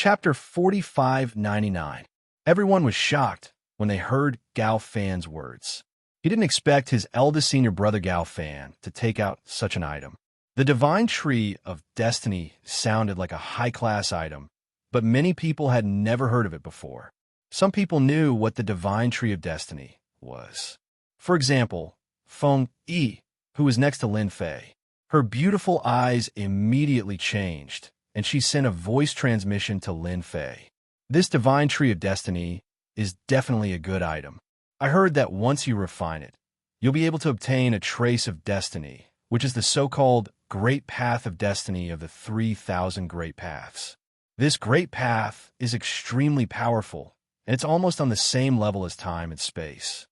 Chapter 4599. Everyone was shocked when they heard Gao Fan's words. He didn't expect his eldest senior brother Gao Fan to take out such an item. The Divine Tree of Destiny sounded like a high-class item, but many people had never heard of it before. Some people knew what the Divine Tree of Destiny was. For example, Feng Yi, who was next to Lin Fei. Her beautiful eyes immediately changed, and she sent a voice transmission to Lin Fei. This Divine Tree of Destiny is definitely a good item. I heard that once you refine it, you'll be able to obtain a trace of destiny, which is the so-called Great Path of Destiny of the 3,000 Great Paths. This Great Path is extremely powerful, and it's almost on the same level as time and space.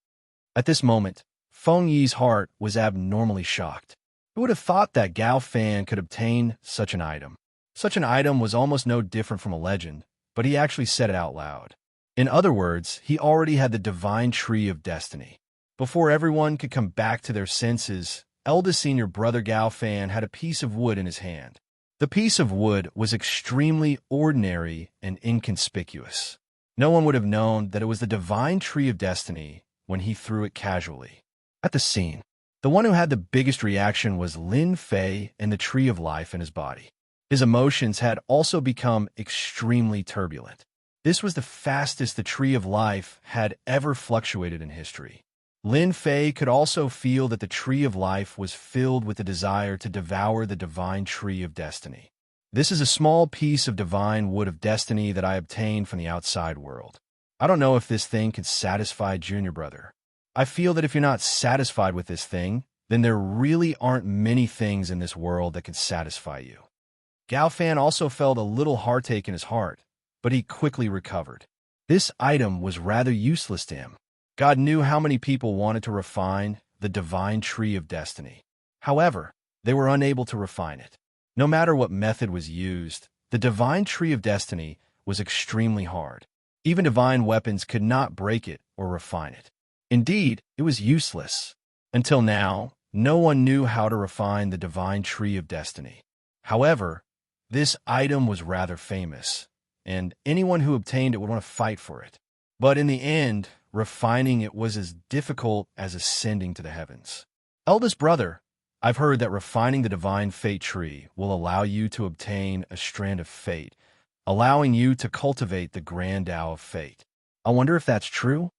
At this moment, Feng Yi's heart was abnormally shocked. Who would have thought that Gao Fan could obtain such an item? Such an item was almost no different from a legend, but he actually said it out loud. In other words, he already had the Divine Tree of Destiny. Before everyone could come back to their senses, eldest senior brother Gao Fan had a piece of wood in his hand. The piece of wood was extremely ordinary and inconspicuous. No one would have known that it was the Divine Tree of Destiny when he threw it casually. At the scene, the one who had the biggest reaction was Lin Fei and the Tree of Life in his body. His emotions had also become extremely turbulent. This was the fastest the Tree of Life had ever fluctuated in history. Lin Fei could also feel that the Tree of Life was filled with the desire to devour the Divine Tree of Destiny. This is a small piece of divine wood of destiny that I obtained from the outside world. I don't know if this thing can satisfy Junior Brother. I feel that if you're not satisfied with this thing, then there really aren't many things in this world that can satisfy you. Gao Fan also felt a little heartache in his heart, but he quickly recovered. This item was rather useless to him. God knew how many people wanted to refine the Divine Tree of Destiny. However, they were unable to refine it. No matter what method was used, the Divine Tree of Destiny was extremely hard. Even divine weapons could not break it or refine it. Indeed, it was useless. Until now, no one knew how to refine the Divine Tree of Destiny. However, this item was rather famous, and anyone who obtained it would want to fight for it. But in the end, refining it was as difficult as ascending to the heavens. Eldest brother, I've heard that refining the Divine Fate Tree will allow you to obtain a strand of fate, allowing you to cultivate the Grand Tao of Fate. I wonder if that's true?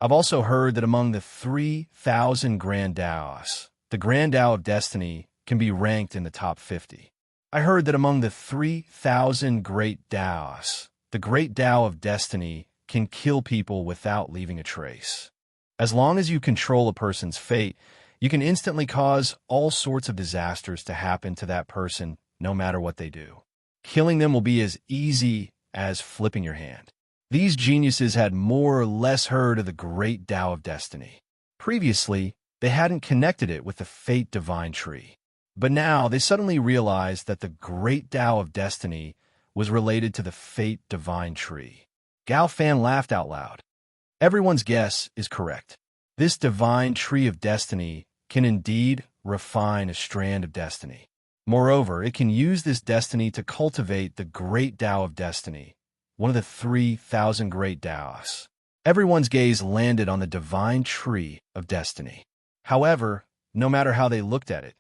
I've also heard that among the 3,000 Grand Taos, the Grand Tao of Destiny can be ranked in the top 50. I heard that among the 3,000 Great Taos, the Great Tao of Destiny can kill people without leaving a trace. As long as you control a person's fate, you can instantly cause all sorts of disasters to happen to that person, no matter what they do. Killing them will be as easy as flipping your hand. These geniuses had more or less heard of the Great Tao of Destiny. Previously, they hadn't connected it with the Fate Divine Tree. But now they suddenly realized that the Great Tao of Destiny was related to the Fate Divine Tree. Gao Fan laughed out loud. Everyone's guess is correct. This Divine Tree of Destiny can indeed refine a strand of destiny. Moreover, it can use this destiny to cultivate the Great Tao of Destiny, one of the 3,000 Great Taos. Everyone's gaze landed on the Divine Tree of Destiny. However, no matter how they looked at it,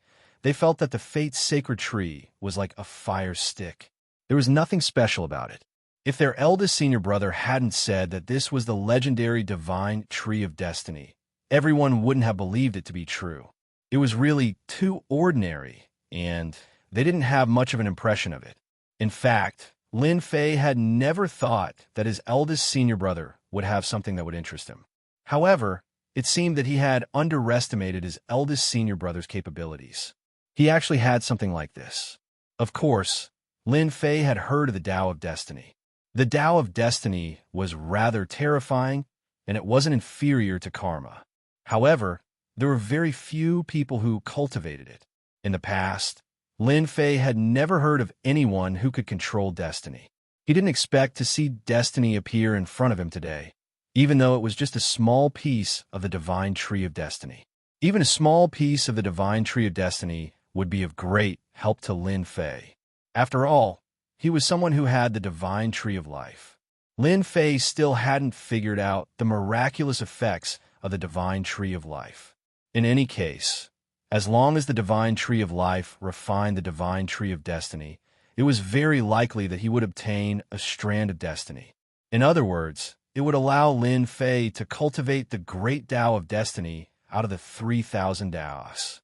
they felt that the Fate's sacred tree was like a fire stick. There was nothing special about it. If their eldest senior brother hadn't said that this was the legendary Divine Tree of Destiny, everyone wouldn't have believed it to be true. It was really too ordinary, and they didn't have much of an impression of it. In fact, Lin Fei had never thought that his eldest senior brother would have something that would interest him. However, it seemed that he had underestimated his eldest senior brother's capabilities. He actually had something like this. Of course, Lin Fei had heard of the Tao of Destiny. The Tao of Destiny was rather terrifying, and it wasn't inferior to karma. However, there were very few people who cultivated it. In the past, Lin Fei had never heard of anyone who could control destiny. He didn't expect to see destiny appear in front of him today, even though it was just a small piece of the Divine Tree of Destiny. Even a small piece of the Divine Tree of Destiny would be of great help to Lin Fei. After all, he was someone who had the divine tree of life. Lin Fei still hadn't figured out the miraculous effects of the divine tree of life. In any case, as long as the divine tree of life refined the divine tree of destiny, it was very likely that he would obtain a strand of destiny. In other words, it would allow Lin Fei to cultivate the great Tao of destiny out of the 3,000 Taos.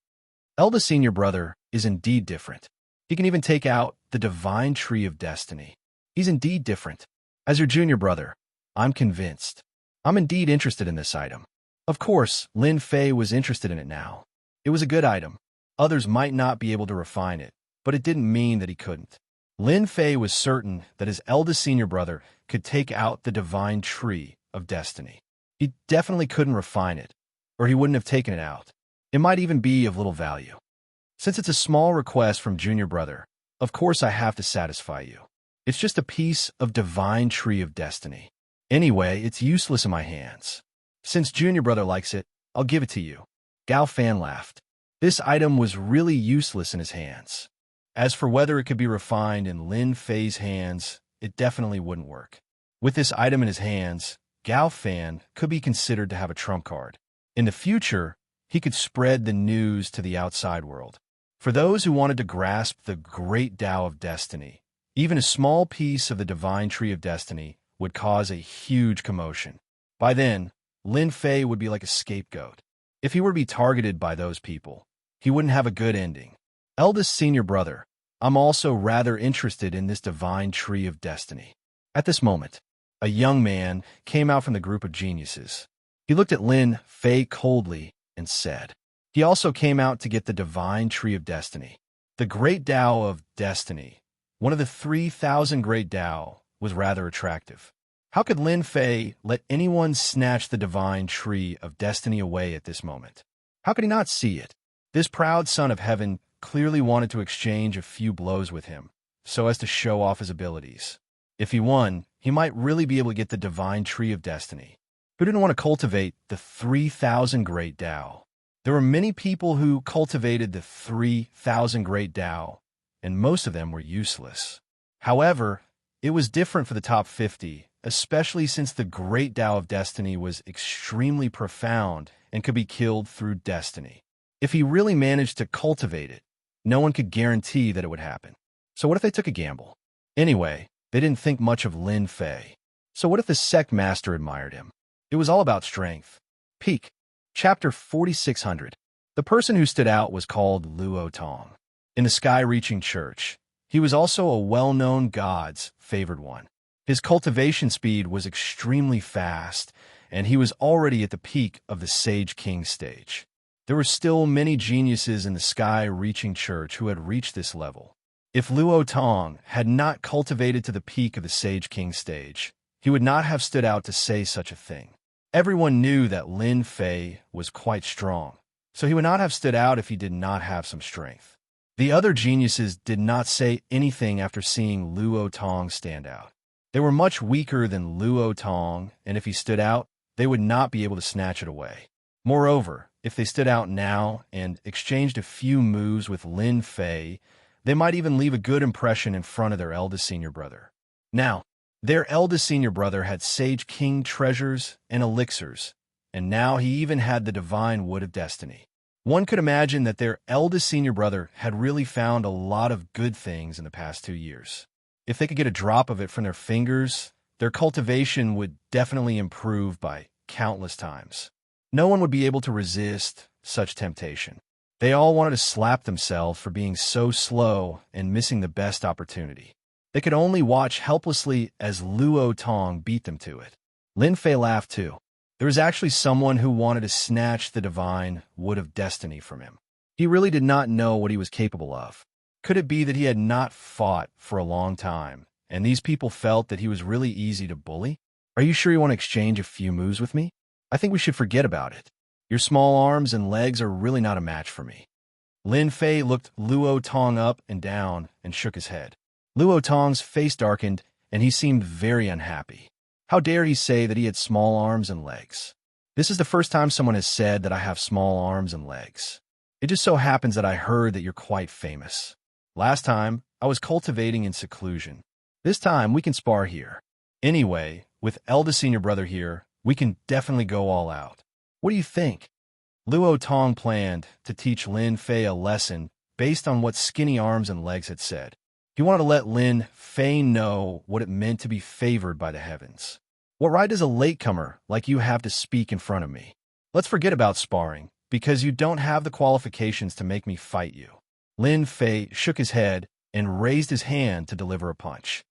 Eldest senior brother is indeed different. He can even take out the divine tree of destiny. He's indeed different. As your junior brother, I'm convinced. I'm indeed interested in this item. Of course, Lin Fei was interested in it now. It was a good item. Others might not be able to refine it, but it didn't mean that he couldn't. Lin Fei was certain that his eldest senior brother could take out the divine tree of destiny. He definitely couldn't refine it, or he wouldn't have taken it out. It might even be of little value. Since it's a small request from junior brother, of course I have to satisfy you. It's just a piece of divine tree of destiny. Anyway, it's useless in my hands. Since junior brother likes it, I'll give it to you. Gao Fan laughed. This item was really useless in his hands. As for whether it could be refined in Lin Fei's hands, it definitely wouldn't work. With this item in his hands, Gao Fan could be considered to have a trump card. In the future, he could spread the news to the outside world. For those who wanted to grasp the great Tao of destiny, even a small piece of the divine tree of destiny would cause a huge commotion. By then, Lin Fei would be like a scapegoat. If he were to be targeted by those people, he wouldn't have a good ending. Eldest senior brother, I'm also rather interested in this divine tree of destiny. At this moment, a young man came out from the group of geniuses. He looked at Lin Fei coldly and said, he also came out to get the divine tree of destiny. The great Tao of destiny, one of the 3,000 great Tao, was rather attractive. How could Lin Fei let anyone snatch the divine tree of destiny away at this moment? How could he not see it? This proud son of heaven clearly wanted to exchange a few blows with him, so as to show off his abilities. If he won, he might really be able to get the divine tree of destiny. Who didn't want to cultivate the 3,000 great Tao? There were many people who cultivated the 3,000 great Tao, and most of them were useless. However, it was different for the top 50, especially since the great Tao of destiny was extremely profound and could be killed through destiny. If he really managed to cultivate it, no one could guarantee that it would happen. So what if they took a gamble? Anyway, they didn't think much of Lin Fei. So what if the sect master admired him? It was all about strength. Peak. Chapter 4600. The person who stood out was called Luo Tong. In the sky-reaching church, he was also a well-known god's favored one. His cultivation speed was extremely fast, and he was already at the peak of the Sage King stage. There were still many geniuses in the sky-reaching church who had reached this level. If Luo Tong had not cultivated to the peak of the Sage King stage, he would not have stood out to say such a thing. Everyone knew that Lin Fei was quite strong, so he would not have stood out if he did not have some strength. The other geniuses did not say anything after seeing Luo Tong stand out. They were much weaker than Luo Tong, and if he stood out, they would not be able to snatch it away. Moreover, if they stood out now and exchanged a few moves with Lin Fei, they might even leave a good impression in front of their eldest senior brother. Now, their eldest senior brother had Sage King treasures and elixirs, and now he even had the divine wood of destiny. One could imagine that their eldest senior brother had really found a lot of good things in the past 2 years. If they could get a drop of it from their fingers, their cultivation would definitely improve by countless times. No one would be able to resist such temptation. They all wanted to slap themselves for being so slow and missing the best opportunity. They could only watch helplessly as Luo Tong beat them to it. Lin Fei laughed too. There was actually someone who wanted to snatch the divine wood of destiny from him. He really did not know what he was capable of. Could it be that he had not fought for a long time, and these people felt that he was really easy to bully? Are you sure you want to exchange a few moves with me? I think we should forget about it. Your small arms and legs are really not a match for me. Lin Fei looked Luo Tong up and down and shook his head. Luo Tong's face darkened, and he seemed very unhappy. How dare he say that he had small arms and legs? This is the first time someone has said that I have small arms and legs. It just so happens that I heard that you're quite famous. Last time, I was cultivating in seclusion. This time, we can spar here. Anyway, with eldest senior brother here, we can definitely go all out. What do you think? Luo Tong planned to teach Lin Fei a lesson based on what skinny arms and legs had said. He wanted to let Lin Fei know what it meant to be favored by the heavens. What right does a latecomer like you have to speak in front of me? Let's forget about sparring, because you don't have the qualifications to make me fight you. Lin Fei shook his head and raised his hand to deliver a punch.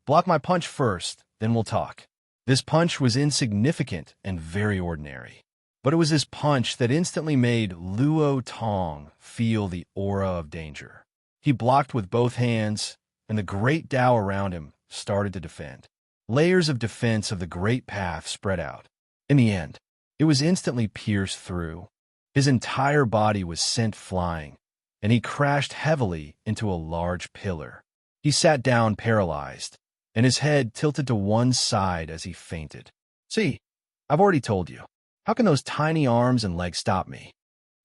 Block my punch first, then we'll talk. This punch was insignificant and very ordinary. But it was this punch that instantly made Luo Tong feel the aura of danger. He blocked with both hands, and the great Tao around him started to defend. Layers of defense of the great path spread out. In the end, it was instantly pierced through. His entire body was sent flying, and he crashed heavily into a large pillar. He sat down paralyzed, and his head tilted to one side as he fainted. See, I've already told you. How can those tiny arms and legs stop me?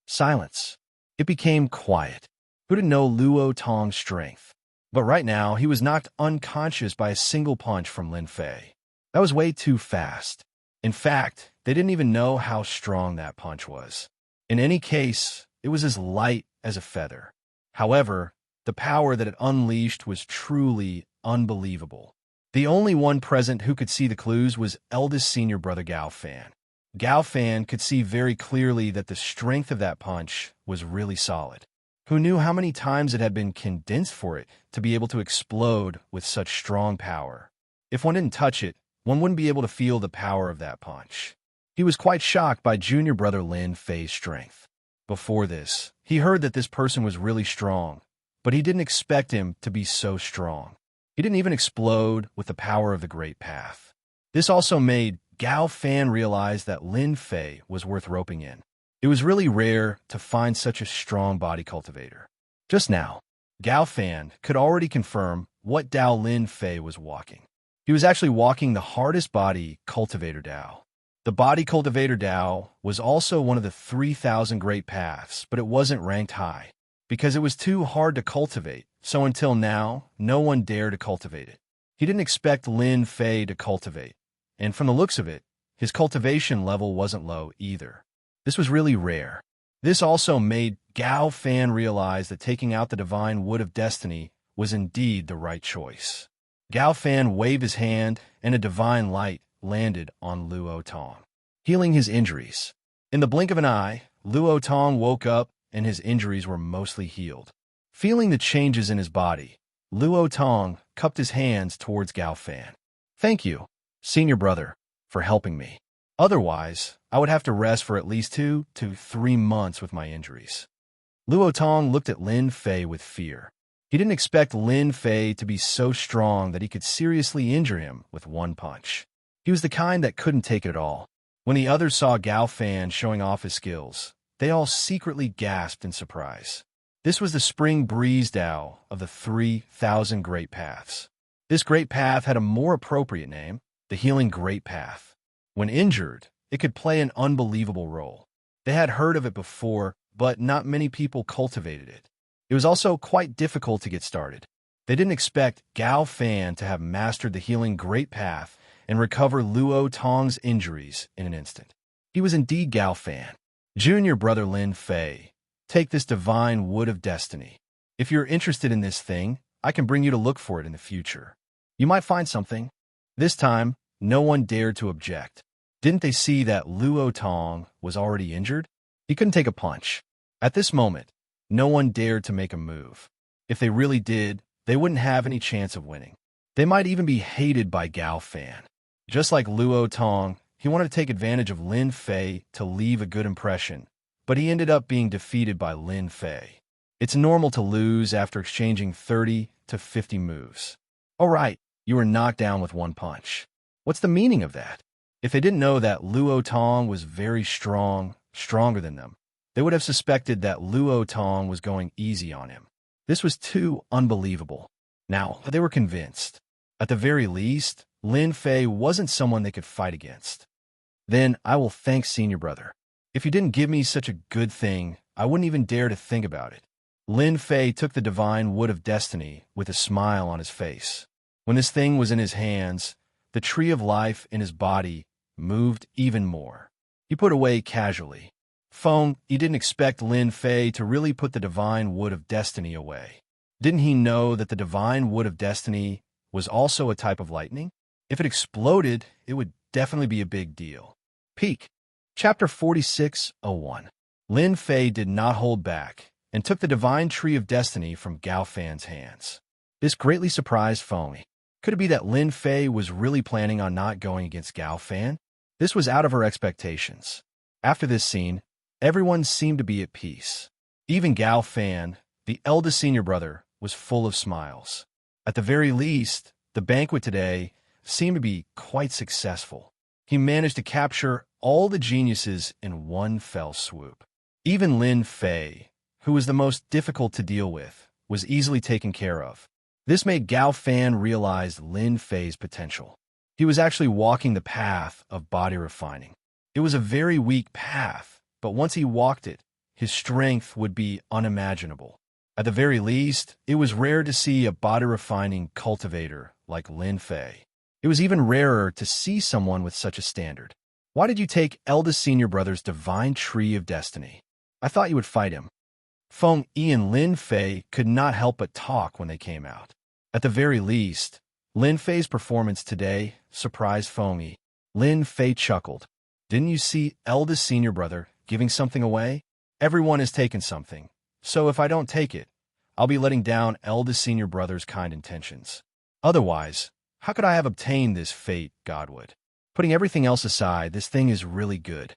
Silence. It became quiet. Who didn't know Luo Tong's strength? But right now, he was knocked unconscious by a single punch from Lin Fei. That was way too fast. In fact, they didn't even know how strong that punch was. In any case, it was as light as a feather. However, the power that it unleashed was truly unbelievable. The only one present who could see the clues was eldest senior brother Gao Fan. Gao Fan could see very clearly that the strength of that punch was really solid. Who knew how many times it had been condensed for it to be able to explode with such strong power? If one didn't touch it, one wouldn't be able to feel the power of that punch. He was quite shocked by junior brother Lin Fei's strength. Before this, he heard that this person was really strong, but he didn't expect him to be so strong. He didn't even explode with the power of the Great Path. This also made Gao Fan realized that Lin Fei was worth roping in. It was really rare to find such a strong body cultivator. Just now, Gao Fan could already confirm what Dao Lin Fei was walking. He was actually walking the hardest body cultivator Dao. The body cultivator Dao was also one of the 3,000 great paths, but it wasn't ranked high, because it was too hard to cultivate, so until now, no one dared to cultivate it. He didn't expect Lin Fei to cultivate. And from the looks of it, his cultivation level wasn't low either. This was really rare. This also made Gao Fan realize that taking out the divine wood of destiny was indeed the right choice. Gao Fan waved his hand, and a divine light landed on Luo Tong, healing his injuries. In the blink of an eye, Luo Tong woke up, and his injuries were mostly healed. Feeling the changes in his body, Luo Tong cupped his hands towards Gao Fan. Thank you, senior brother, for helping me. Otherwise, I would have to rest for at least 2 to 3 months with my injuries. Luo Tong looked at Lin Fei with fear. He didn't expect Lin Fei to be so strong that he could seriously injure him with one punch. He was the kind that couldn't take it at all. When the others saw Gao Fan showing off his skills, they all secretly gasped in surprise. This was the Spring Breeze Dao of the 3,000 Great Paths. This Great Path had a more appropriate name, the Healing Great Path. When injured, it could play an unbelievable role. They had heard of it before, but not many people cultivated it. It was also quite difficult to get started. They didn't expect Gao Fan to have mastered the Healing Great Path and recover Luo Tong's injuries in an instant. He was indeed Gao Fan. Junior brother Lin Fei, take this divine wood of destiny. If you're interested in this thing, I can bring you to look for it in the future. You might find something. This time, no one dared to object. Didn't they see that Luo Tong was already injured? He couldn't take a punch. At this moment, no one dared to make a move. If they really did, they wouldn't have any chance of winning. They might even be hated by Gao Fan. Just like Luo Tong, he wanted to take advantage of Lin Fei to leave a good impression, but he ended up being defeated by Lin Fei. It's normal to lose after exchanging 30 to 50 moves. All right, you were knocked down with one punch. What's the meaning of that? If they didn't know that Luo Tong was very strong, stronger than them, they would have suspected that Luo Tong was going easy on him. This was too unbelievable. Now, they were convinced. At the very least, Lin Fei wasn't someone they could fight against. Then I will thank senior brother. If you didn't give me such a good thing, I wouldn't even dare to think about it. Lin Fei took the divine wood of destiny with a smile on his face. When this thing was in his hands, the tree of life in his body moved even more. He put away casually. Feng, he didn't expect Lin Fei to really put the divine wood of destiny away. Didn't he know that the divine wood of destiny was also a type of lightning? If it exploded, it would definitely be a big deal. Peak. Chapter 46:01. Lin Fei did not hold back and took the divine tree of destiny from Gao Fan's hands. This greatly surprised Feng. Could it be that Lin Fei was really planning on not going against Gao Fan? This was out of her expectations. After this scene, everyone seemed to be at peace. Even Gao Fan, the eldest senior brother, was full of smiles. At the very least, the banquet today seemed to be quite successful. He managed to capture all the geniuses in one fell swoop. Even Lin Fei, who was the most difficult to deal with, was easily taken care of. This made Gao Fan realize Lin Fei's potential. He was actually walking the path of body refining. It was a very weak path, but once he walked it, his strength would be unimaginable. At the very least, it was rare to see a body refining cultivator like Lin Fei. It was even rarer to see someone with such a standard. Why did you take eldest senior brother's divine tree of destiny? I thought you would fight him. Feng Yi and Lin Fei could not help but talk when they came out. At the very least, Lin Fei's performance today surprised Feng Yi. Lin Fei chuckled. Didn't you see eldest senior brother giving something away? Everyone has taken something, so if I don't take it, I'll be letting down eldest senior brother's kind intentions. Otherwise, how could I have obtained this fate, Godwood? Putting everything else aside, this thing is really good.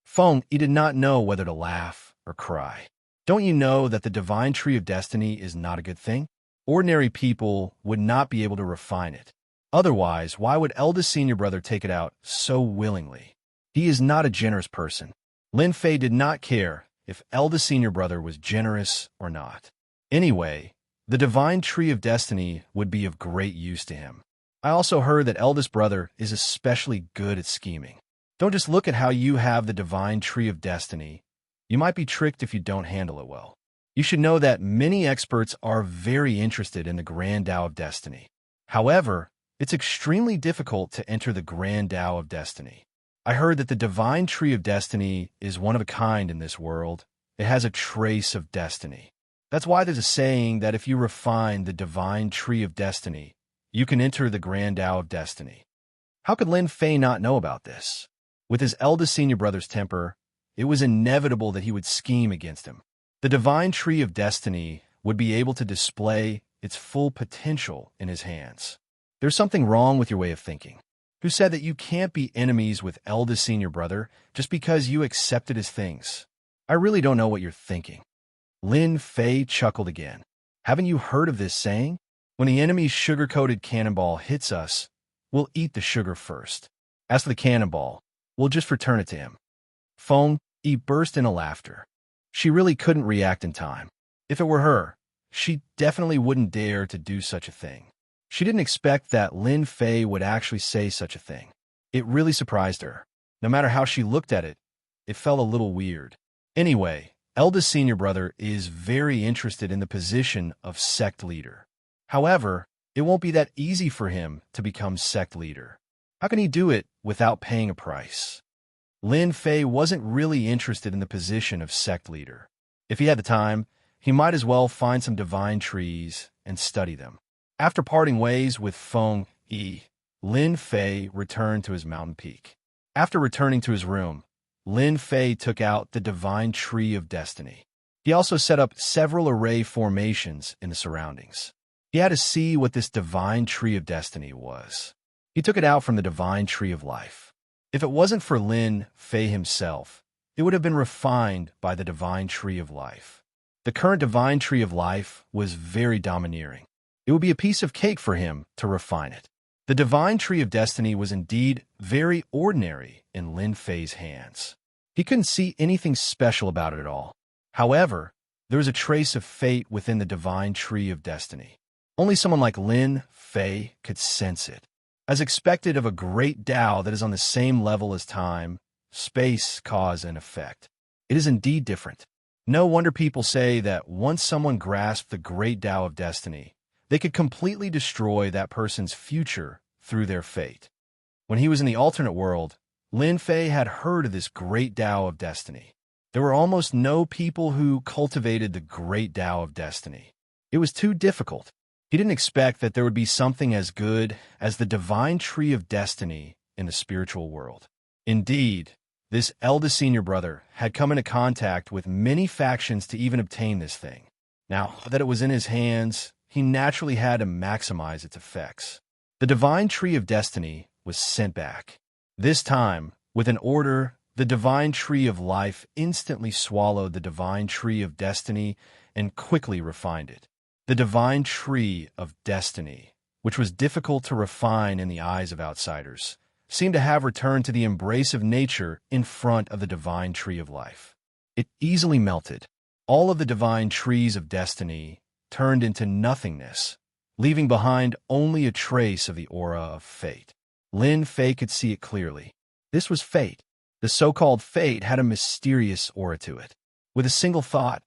Feng Yi did not know whether to laugh or cry. Don't you know that the divine tree of destiny is not a good thing? Ordinary people would not be able to refine it. Otherwise, why would eldest senior brother take it out so willingly? He is not a generous person. Lin Fei did not care if eldest senior brother was generous or not. Anyway, the divine tree of destiny would be of great use to him. I also heard that eldest brother is especially good at scheming. Don't just look at how you have the divine tree of destiny. You might be tricked if you don't handle it well. You should know that many experts are very interested in the Grand Tao of Destiny. However, it's extremely difficult to enter the Grand Tao of Destiny. I heard that the divine tree of destiny is one of a kind in this world. It has a trace of destiny. That's why there's a saying that if you refine the divine tree of destiny, you can enter the Grand Tao of Destiny. How could Lin Fei not know about this? With his eldest senior brother's temper, it was inevitable that he would scheme against him. The divine tree of destiny would be able to display its full potential in his hands. There's something wrong with your way of thinking. Who said that you can't be enemies with eldest senior brother just because you accepted his things? I really don't know what you're thinking. Lin Fei chuckled again. Haven't you heard of this saying? When the enemy's sugar-coated cannonball hits us, we'll eat the sugar first. As for the cannonball, we'll just return it to him. Feng Yi burst into laughter. She really couldn't react in time. If it were her, she definitely wouldn't dare to do such a thing. She didn't expect that Lin Fei would actually say such a thing. It really surprised her. No matter how she looked at it, it felt a little weird. Anyway, eldest senior brother is very interested in the position of sect leader. However, it won't be that easy for him to become sect leader. How can he do it without paying a price? Lin Fei wasn't really interested in the position of sect leader. If he had the time, he might as well find some divine trees and study them. After parting ways with Feng Yi, Lin Fei returned to his mountain peak. After returning to his room, Lin Fei took out the divine tree of destiny. He also set up several array formations in the surroundings. He had to see what this divine tree of destiny was. He took it out from the divine tree of life. If it wasn't for Lin Fei himself, it would have been refined by the divine tree of life. The current divine tree of life was very domineering. It would be a piece of cake for him to refine it. The divine tree of destiny was indeed very ordinary in Lin Fei's hands. He couldn't see anything special about it at all. However, there was a trace of fate within the divine tree of destiny. Only someone like Lin Fei could sense it. As expected of a great Tao that is on the same level as time, space, cause, and effect. It is indeed different. No wonder people say that once someone grasped the great Tao of destiny, they could completely destroy that person's future through their fate. When he was in the alternate world, Lin Fei had heard of this great Tao of destiny. There were almost no people who cultivated the great Tao of destiny. It was too difficult. He didn't expect that there would be something as good as the divine tree of destiny in the spiritual world. Indeed, this eldest senior brother had come into contact with many factions to even obtain this thing. Now that it was in his hands, he naturally had to maximize its effects. The divine tree of destiny was sent back. This time, with an order, the divine tree of life instantly swallowed the divine tree of destiny and quickly refined it. The divine tree of destiny, which was difficult to refine in the eyes of outsiders, seemed to have returned to the embrace of nature in front of the divine tree of life. It easily melted. All of the divine trees of destiny turned into nothingness, leaving behind only a trace of the aura of fate. Lin Fei could see it clearly. This was fate. The so-called fate had a mysterious aura to it. With a single thought,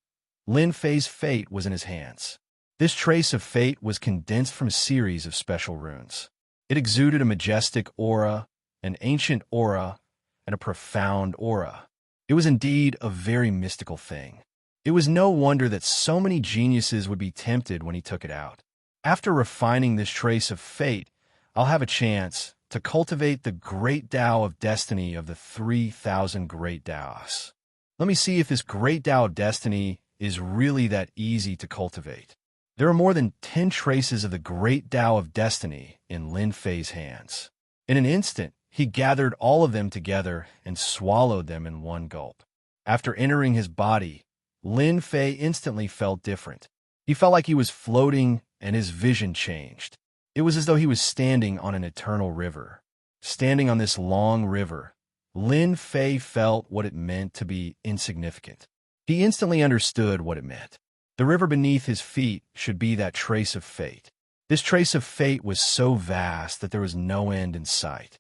Lin Fei's fate was in his hands. This trace of fate was condensed from a series of special runes. It exuded a majestic aura, an ancient aura, and a profound aura. It was indeed a very mystical thing. It was no wonder that so many geniuses would be tempted when he took it out. After refining this trace of fate, I'll have a chance to cultivate the great Tao of destiny of the 3,000 great Taos. Let me see if this great Tao of destiny is really that easy to cultivate. There are more than 10 traces of the great Tao of destiny in Lin Fei's hands. In an instant, he gathered all of them together and swallowed them in one gulp. After entering his body, Lin Fei instantly felt different. He felt like he was floating and his vision changed. It was as though he was standing on an eternal river. Standing on this long river, Lin Fei felt what it meant to be insignificant. He instantly understood what it meant. The river beneath his feet should be that trace of fate. This trace of fate was so vast that there was no end in sight.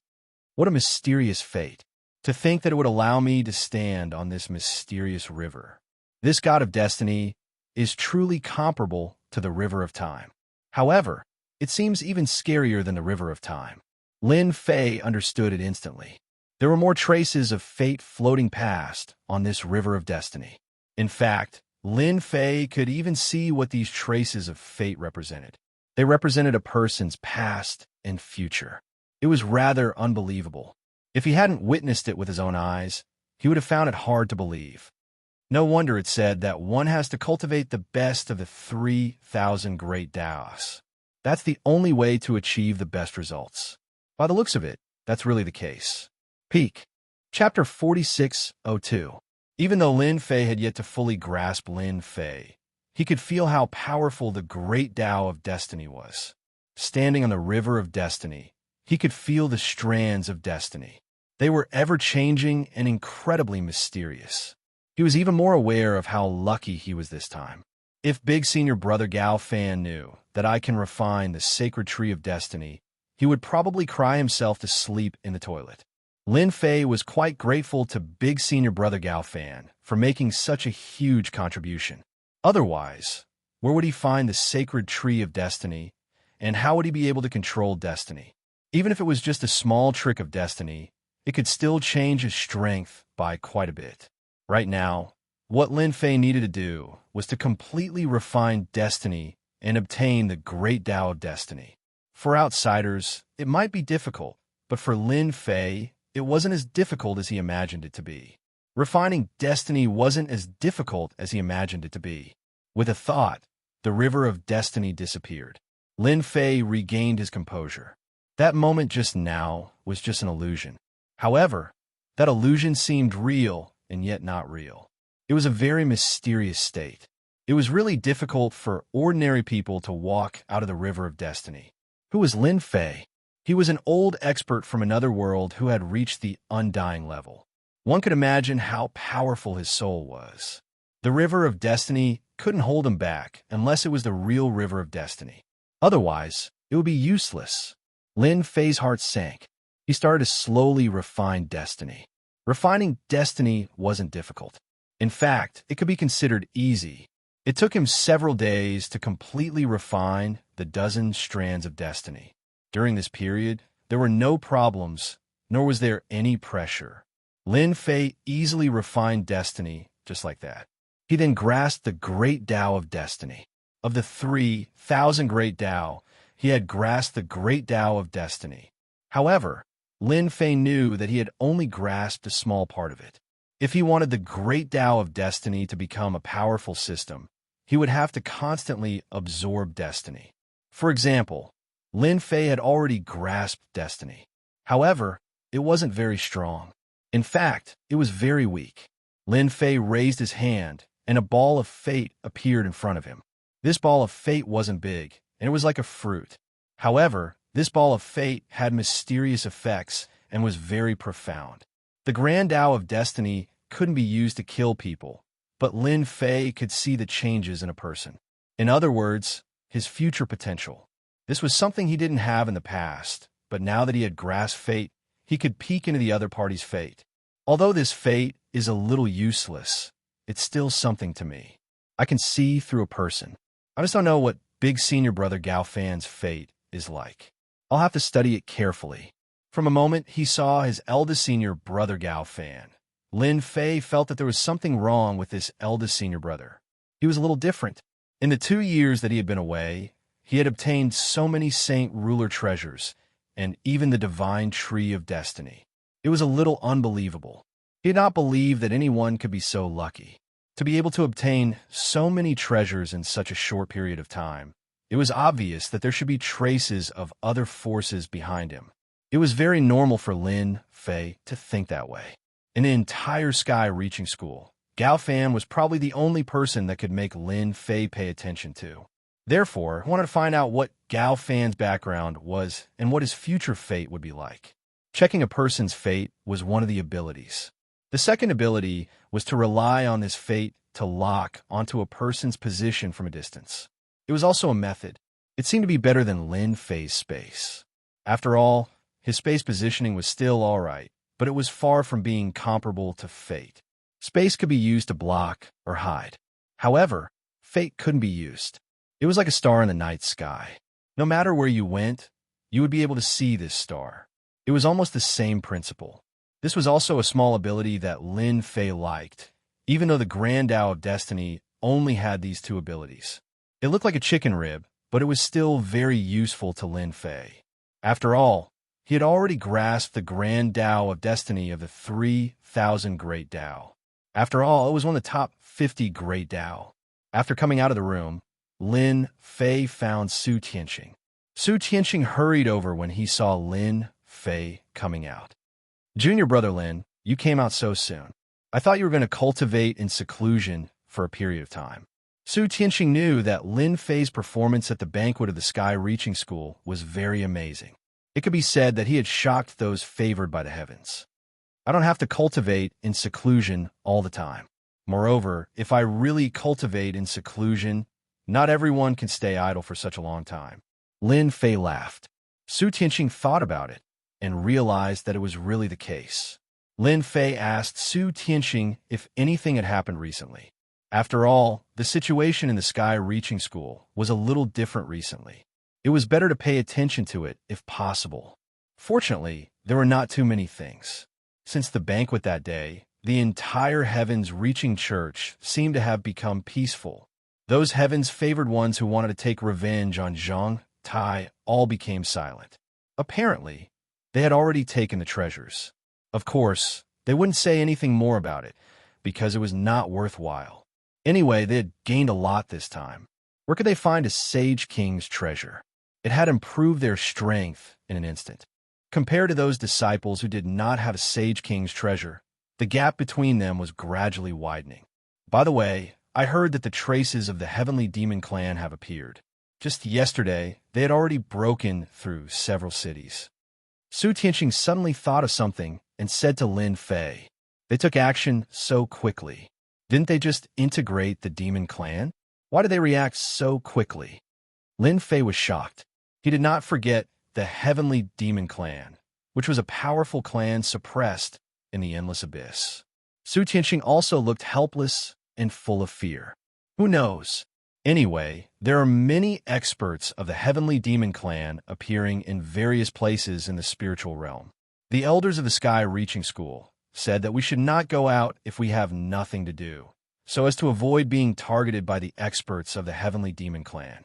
What a mysterious fate. To think that it would allow me to stand on this mysterious river. This god of destiny is truly comparable to the river of time. However, it seems even scarier than the river of time. Lin Fei understood it instantly. There were more traces of fate floating past on this river of destiny. In fact, Lin Fei could even see what these traces of fate represented. They represented a person's past and future. It was rather unbelievable. If he hadn't witnessed it with his own eyes, he would have found it hard to believe. No wonder it said that one has to cultivate the best of the 3,000 great Taos. That's the only way to achieve the best results. By the looks of it, that's really the case. Peak. Chapter 4602. Even though Lin Fei had yet to fully grasp Lin Fei, he could feel how powerful the great Tao of destiny was. Standing on the river of destiny, he could feel the strands of destiny. They were ever-changing and incredibly mysterious. He was even more aware of how lucky he was this time. If Big Senior Brother Gao Fan knew that I can refine the sacred tree of destiny, he would probably cry himself to sleep in the toilet. Lin Fei was quite grateful to Big Senior Brother Gao Fan for making such a huge contribution. Otherwise, where would he find the sacred tree of destiny, and how would he be able to control destiny? Even if it was just a small trick of destiny, it could still change his strength by quite a bit. Right now, what Lin Fei needed to do was to completely refine destiny and obtain the great Tao of destiny. For outsiders, it might be difficult, but for Lin Fei, it wasn't as difficult as he imagined it to be. Refining destiny wasn't as difficult as he imagined it to be. With a thought, the river of destiny disappeared. Lin Fei regained his composure. That moment just now was just an illusion. However, that illusion seemed real and yet not real. It was a very mysterious state. It was really difficult for ordinary people to walk out of the river of destiny. Who was Lin Fei? He was an old expert from another world who had reached the undying level. One could imagine how powerful his soul was. The river of destiny couldn't hold him back unless it was the real river of destiny. Otherwise, it would be useless. Lin Fei's heart sank. He started to slowly refine destiny. Refining destiny wasn't difficult. In fact, it could be considered easy. It took him several days to completely refine the dozen strands of destiny. During this period, there were no problems, nor was there any pressure. Lin Fei easily refined destiny just like that. He then grasped the great Tao of destiny. Of the 3,000 great Tao, he had grasped the great Tao of destiny. However, Lin Fei knew that he had only grasped a small part of it. If he wanted the great Tao of destiny to become a powerful system, he would have to constantly absorb destiny. For example, Lin Fei had already grasped destiny. However, it wasn't very strong. In fact, it was very weak. Lin Fei raised his hand, and a ball of fate appeared in front of him. This ball of fate wasn't big, and it was like a fruit. However, this ball of fate had mysterious effects and was very profound. The grand Tao of destiny couldn't be used to kill people, but Lin Fei could see the changes in a person. In other words, his future potential. This was something he didn't have in the past, but now that he had grasped fate, he could peek into the other party's fate. Although this fate is a little useless, it's still something to me. I can see through a person. I just don't know what big senior brother Gao Fan's fate is like. I'll have to study it carefully. From a moment he saw his eldest senior brother Gao Fan, Lin Fei felt that there was something wrong with this eldest senior brother. He was a little different. In the 2 years that he had been away, he had obtained so many saint ruler treasures, and even the divine tree of destiny. It was a little unbelievable. He had not believed that anyone could be so lucky. To be able to obtain so many treasures in such a short period of time, it was obvious that there should be traces of other forces behind him. It was very normal for Lin Fei to think that way. In the entire sky-reaching school, Gao Fan was probably the only person that could make Lin Fei pay attention to. Therefore, I wanted to find out what Gao Fan's background was and what his future fate would be like. Checking a person's fate was one of the abilities. The second ability was to rely on this fate to lock onto a person's position from a distance. It was also a method. It seemed to be better than Lin Fei's space. After all, his space positioning was still all right, but it was far from being comparable to fate. Space could be used to block or hide. However, fate couldn't be used. It was like a star in the night sky. No matter where you went, you would be able to see this star. It was almost the same principle. This was also a small ability that Lin Fei liked, even though the Grand Tao of Destiny only had these two abilities. It looked like a chicken rib, but it was still very useful to Lin Fei. After all, he had already grasped the Grand Tao of Destiny of the 3,000 Great Tao. After all, it was one of the top 50 Great Tao. After coming out of the room, Lin Fei found Su Tianqing. Su Tianqing hurried over when he saw Lin Fei coming out. Junior brother Lin, you came out so soon. I thought you were going to cultivate in seclusion for a period of time. Su Tianqing knew that Lin Fei's performance at the banquet of the Sky Reaching School was very amazing. It could be said that he had shocked those favored by the heavens. I don't have to cultivate in seclusion all the time. Moreover, if I really cultivate in seclusion, not everyone can stay idle for such a long time. Lin Fei laughed. Su Tianqing thought about it and realized that it was really the case. Lin Fei asked Su Tianqing if anything had happened recently. After all, the situation in the Sky Reaching School was a little different recently. It was better to pay attention to it if possible. Fortunately, there were not too many things. Since the banquet that day, the entire Heavens Reaching Church seemed to have become peaceful. Those Heavens favored ones who wanted to take revenge on Zhang Tai all became silent. Apparently, they had already taken the treasures. Of course, they wouldn't say anything more about it, because it was not worthwhile. Anyway, they had gained a lot this time. Where could they find a Sage King's treasure? It had improved their strength in an instant. Compared to those disciples who did not have a Sage King's treasure, the gap between them was gradually widening. By the way, I heard that the traces of the Heavenly Demon Clan have appeared. Just yesterday, they had already broken through several cities. Su Tianqing suddenly thought of something and said to Lin Fei, "They took action so quickly. Didn't they just integrate the Demon Clan? Why did they react so quickly?" Lin Fei was shocked. He did not forget the Heavenly Demon Clan, which was a powerful clan suppressed in the Endless Abyss. Su Tianxing also looked helpless and full of fear. Who knows? Anyway, there are many experts of the Heavenly Demon Clan appearing in various places in the spiritual realm. The elders of the Sky Reaching School said that we should not go out if we have nothing to do, so as to avoid being targeted by the experts of the Heavenly Demon Clan.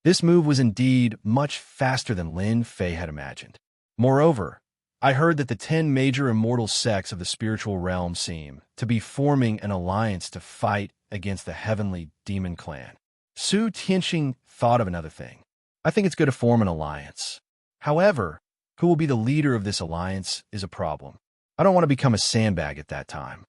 This move was indeed much faster than Lin Fei had imagined. Moreover, I heard that the 10 major immortal sects of the spiritual realm seem to be forming an alliance to fight against the Heavenly Demon Clan. Su Tianxing thought of another thing. I think it's good to form an alliance. However, who will be the leader of this alliance is a problem. I don't want to become a sandbag at that time.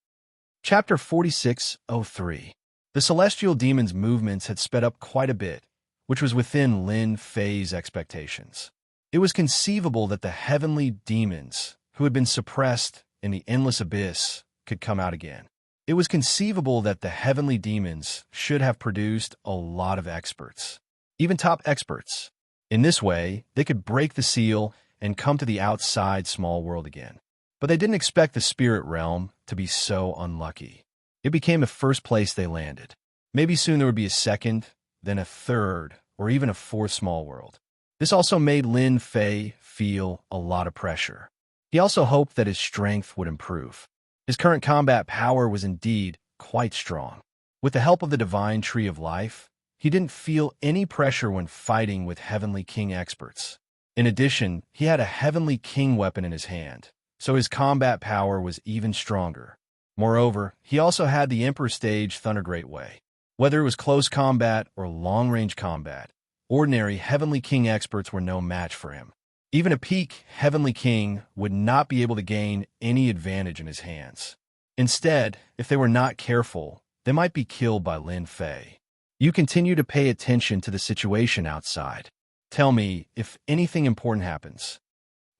Chapter 4603. The celestial demon's movements had sped up quite a bit, which was within Lin Fei's expectations. It was conceivable that the heavenly demons, who had been suppressed in the endless abyss, could come out again. It was conceivable that the heavenly demons should have produced a lot of experts, even top experts. In this way, they could break the seal and come to the outside small world again. But they didn't expect the spirit realm to be so unlucky. It became the first place they landed. Maybe soon there would be a second, then a third, or even a fourth small world. This also made Lin Fei feel a lot of pressure. He also hoped that his strength would improve. His current combat power was indeed quite strong. With the help of the Divine Tree of Life, he didn't feel any pressure when fighting with Heavenly King experts. In addition, he had a Heavenly King weapon in his hand, so his combat power was even stronger. Moreover, he also had the Emperor Stage Thunder Great Way. Whether it was close combat or long-range combat, ordinary Heavenly King experts were no match for him. Even a peak Heavenly King would not be able to gain any advantage in his hands. Instead, if they were not careful, they might be killed by Lin Fei. You continue to pay attention to the situation outside. Tell me if anything important happens.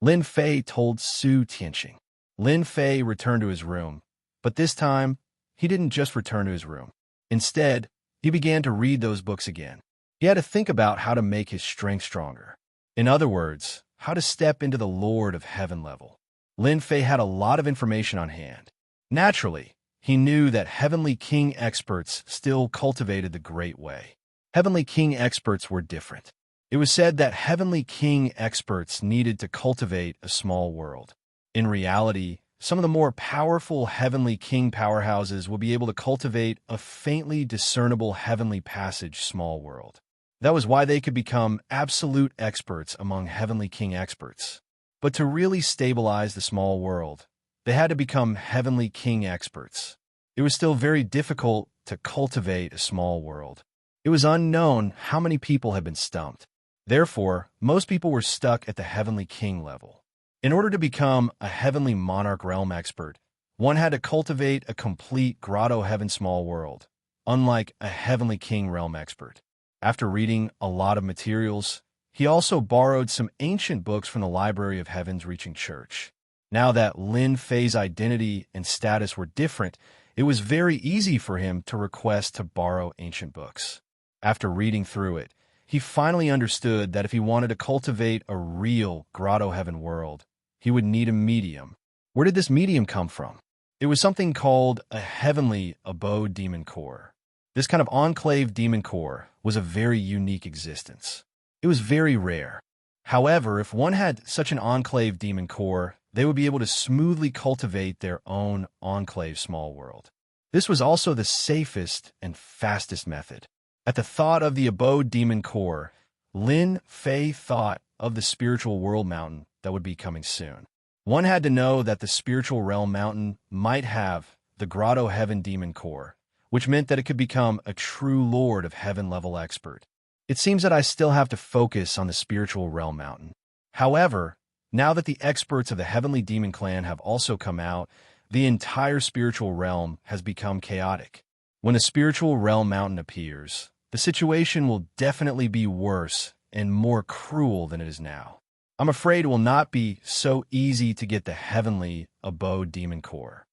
Lin Fei told Su Tianxing. Lin Fei returned to his room, but this time, he didn't just return to his room. Instead, he began to read those books again. He had to think about how to make his strength stronger. In other words, how to step into the Lord of Heaven level. Lin Fei had a lot of information on hand. Naturally, he knew that Heavenly King experts still cultivated the Great Way. Heavenly King experts were different. It was said that Heavenly King experts needed to cultivate a small world. In reality, some of the more powerful Heavenly King powerhouses will be able to cultivate a faintly discernible Heavenly Passage small world. That was why they could become absolute experts among Heavenly King experts. But to really stabilize the small world, they had to become Heavenly King experts. It was still very difficult to cultivate a small world. It was unknown how many people had been stumped. Therefore, most people were stuck at the Heavenly King level. In order to become a Heavenly Monarch Realm expert, one had to cultivate a complete Grotto Heaven small world, unlike a Heavenly King Realm expert. After reading a lot of materials, he also borrowed some ancient books from the Library of Heaven's Reaching Church. Now that Lin Fei's identity and status were different, it was very easy for him to request to borrow ancient books. After reading through it, he finally understood that if he wanted to cultivate a real Grotto Heaven world, he would need a medium. Where did this medium come from? It was something called a Heavenly Abode Demon Core. This kind of enclave demon core was a very unique existence. It was very rare. However, if one had such an enclave demon core, they would be able to smoothly cultivate their own enclave small world. This was also the safest and fastest method. At the thought of the abode demon core, Lin Fei thought of the spiritual world mountain that would be coming soon. One had to know that the spiritual realm mountain might have the Grotto Heaven demon core, which meant that it could become a true Lord of Heaven level expert. It seems that I still have to focus on the spiritual realm mountain. However, now that the experts of the Heavenly Demon Clan have also come out, the entire spiritual realm has become chaotic. When the spiritual realm mountain appears, the situation will definitely be worse and more cruel than it is now. I'm afraid it will not be so easy to get the Heavenly Abode Demon Core.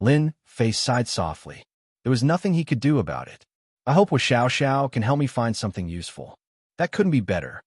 Lin Fei sighed softly. There was nothing he could do about it. I hope Xiao Xiao can help me find something useful. That couldn't be better.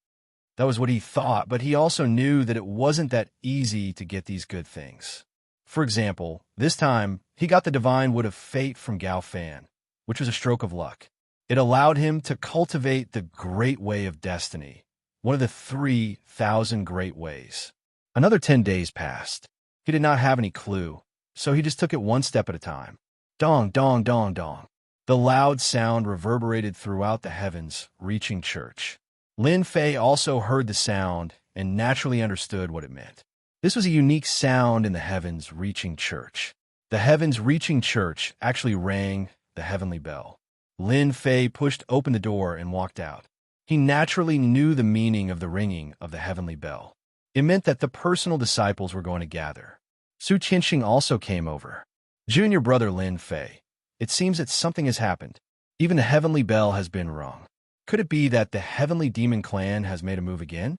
That was what he thought, but he also knew that it wasn't that easy to get these good things. For example, this time, he got the divine wood of fate from Gao Fan, which was a stroke of luck. It allowed him to cultivate the great way of destiny, one of the 3,000 great ways. Another 10 days passed. He did not have any clue, so he just took it one step at a time. Dong, dong, dong, dong. The loud sound reverberated throughout the heavens, reaching church. Lin Fei also heard the sound and naturally understood what it meant. This was a unique sound in the heavens reaching church. The heavens reaching church actually rang the heavenly bell. Lin Fei pushed open the door and walked out. He naturally knew the meaning of the ringing of the heavenly bell. It meant that the personal disciples were going to gather. Su Qianxing also came over. Junior brother Lin Fei, it seems that something has happened. Even the heavenly bell has been rung. Could it be that the heavenly demon clan has made a move again?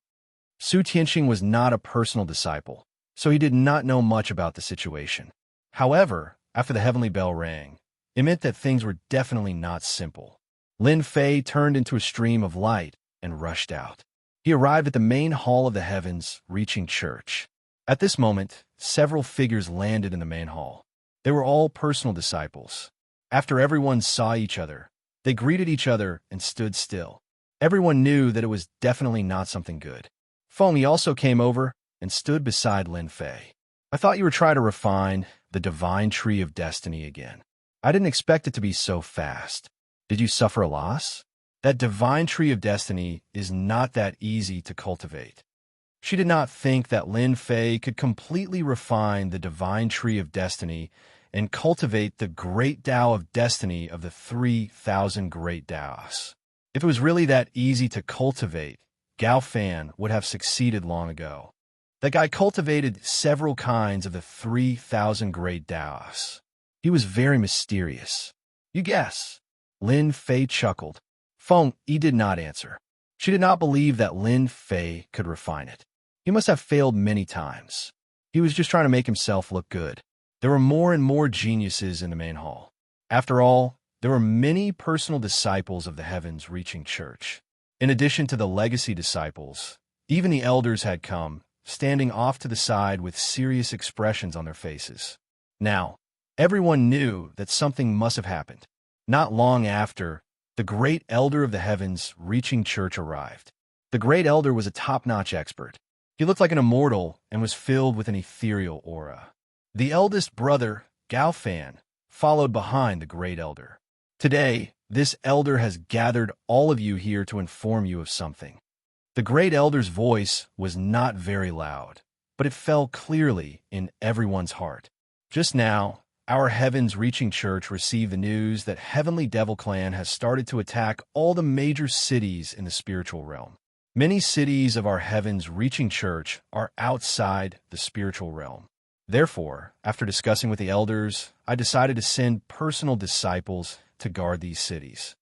Su Qianxing was not a personal disciple, so he did not know much about the situation. However, after the heavenly bell rang, it meant that things were definitely not simple. Lin Fei turned into a stream of light and rushed out. He arrived at the main hall of the heavens, reaching church. At this moment, several figures landed in the main hall. They were all personal disciples. After everyone saw each other, they greeted each other and stood still. Everyone knew that it was definitely not something good. Feng Yi also came over and stood beside Lin Fei. I thought you were trying to refine the divine tree of destiny again. I didn't expect it to be so fast. Did you suffer a loss? That divine tree of destiny is not that easy to cultivate. She did not think that Lin Fei could completely refine the divine tree of destiny and cultivate the great Tao of destiny of the 3,000 great Taos. If it was really that easy to cultivate, Gao Fan would have succeeded long ago. That guy cultivated several kinds of the 3,000 great Taos. He was very mysterious. You guess. Lin Fei chuckled. Feng Yi did not answer. She did not believe that Lin Fei could refine it. He must have failed many times. He was just trying to make himself look good. There were more and more geniuses in the main hall. After all, there were many personal disciples of the heavens reaching church. In addition to the legacy disciples, even the elders had come, standing off to the side with serious expressions on their faces. Now, everyone knew that something must have happened. Not long after, the great elder of the heavens reaching church arrived. The great elder was a top-notch expert. He looked like an immortal and was filled with an ethereal aura. The eldest brother, Gao Fan, followed behind the great elder. Today, this elder has gathered all of you here to inform you of something. The great elder's voice was not very loud, but it fell clearly in everyone's heart. Just now, our heavens reaching church received the news that Heavenly Devil Clan has started to attack all the major cities in the spiritual realm. Many cities of our heavens reaching church are outside the spiritual realm. Therefore, after discussing with the elders, I decided to send personal disciples to guard these cities.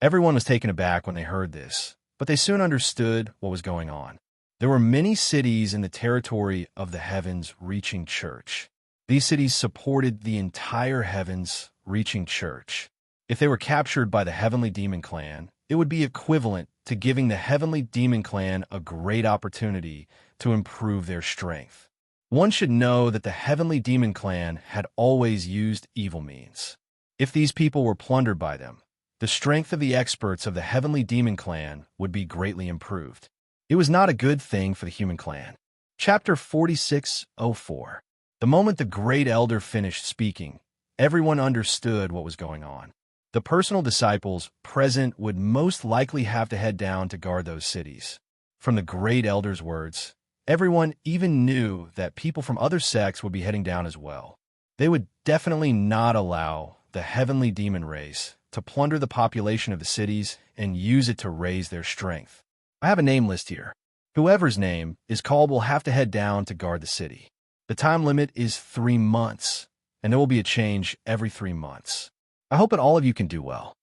Everyone was taken aback when they heard this, but they soon understood what was going on. There were many cities in the territory of the heavens reaching church. These cities supported the entire heavens reaching church. If they were captured by the Heavenly Demon Clan, it would be equivalent to giving the Heavenly Demon Clan a great opportunity to improve their strength. One should know that the Heavenly Demon Clan had always used evil means. If these people were plundered by them, the strength of the experts of the Heavenly Demon Clan would be greatly improved. It was not a good thing for the human clan. Chapter 46:04. The moment the Great Elder finished speaking, everyone understood what was going on. The personal disciples present would most likely have to head down to guard those cities. From the Great Elder's words, everyone even knew that people from other sects would be heading down as well. They would definitely not allow the heavenly demon race to plunder the population of the cities and use it to raise their strength. I have a name list here. Whoever's name is called will have to head down to guard the city. The time limit is 3 months, and there will be a change every 3 months. I hope that all of you can do well.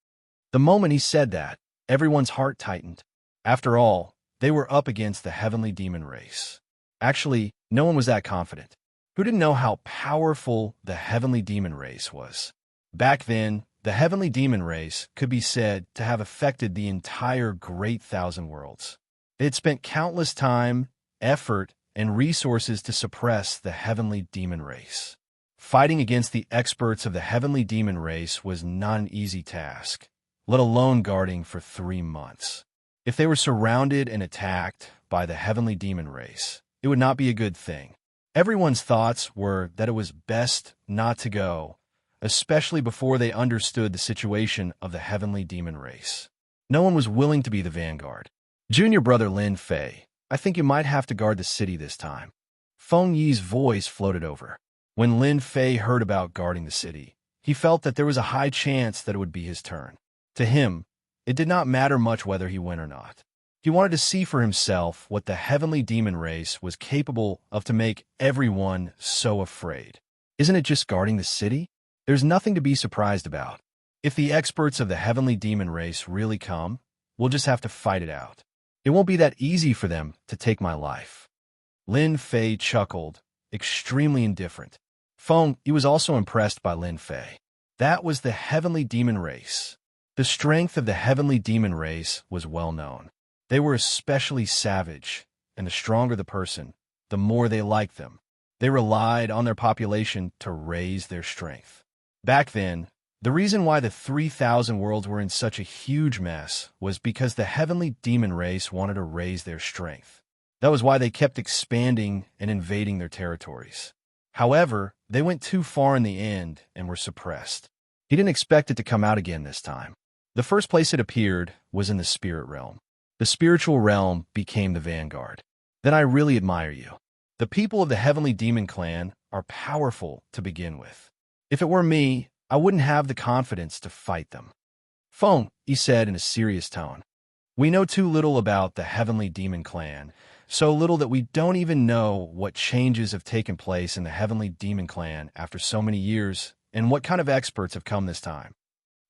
The moment he said that, everyone's heart tightened. After all, they were up against the heavenly demon race. Actually, no one was that confident. Who didn't know how powerful the heavenly demon race was? Back then, the heavenly demon race could be said to have affected the entire great thousand worlds. They had spent countless time, effort, and resources to suppress the heavenly demon race. Fighting against the experts of the heavenly demon race was not an easy task, let alone guarding for 3 months. If they were surrounded and attacked by the heavenly demon race, it would not be a good thing. Everyone's thoughts were that it was best not to go, especially before they understood the situation of the heavenly demon race. No one was willing to be the vanguard. Junior brother Lin Fei, I think you might have to guard the city this time. Feng Yi's voice floated over. When Lin Fei heard about guarding the city, he felt that there was a high chance that it would be his turn. To him, it did not matter much whether he went or not. He wanted to see for himself what the heavenly demon race was capable of to make everyone so afraid. Isn't it just guarding the city? There's nothing to be surprised about. If the experts of the heavenly demon race really come, we'll just have to fight it out. It won't be that easy for them to take my life. Lin Fei chuckled, extremely indifferent. Feng Yi was also impressed by Lin Fei. That was the heavenly demon race. The strength of the heavenly demon race was well known. They were especially savage, and the stronger the person, the more they liked them. They relied on their population to raise their strength. Back then, the reason why the 3,000 worlds were in such a huge mess was because the heavenly demon race wanted to raise their strength. That was why they kept expanding and invading their territories. However, they went too far in the end and were suppressed. He didn't expect it to come out again this time. The first place it appeared was in the spirit realm. The spiritual realm became the vanguard. Then I really admire you. The people of the heavenly demon clan are powerful to begin with. If it were me, I wouldn't have the confidence to fight them. Feng, he said in a serious tone. We know too little about the heavenly demon clan, so little that we don't even know what changes have taken place in the heavenly demon clan after so many years and what kind of experts have come this time.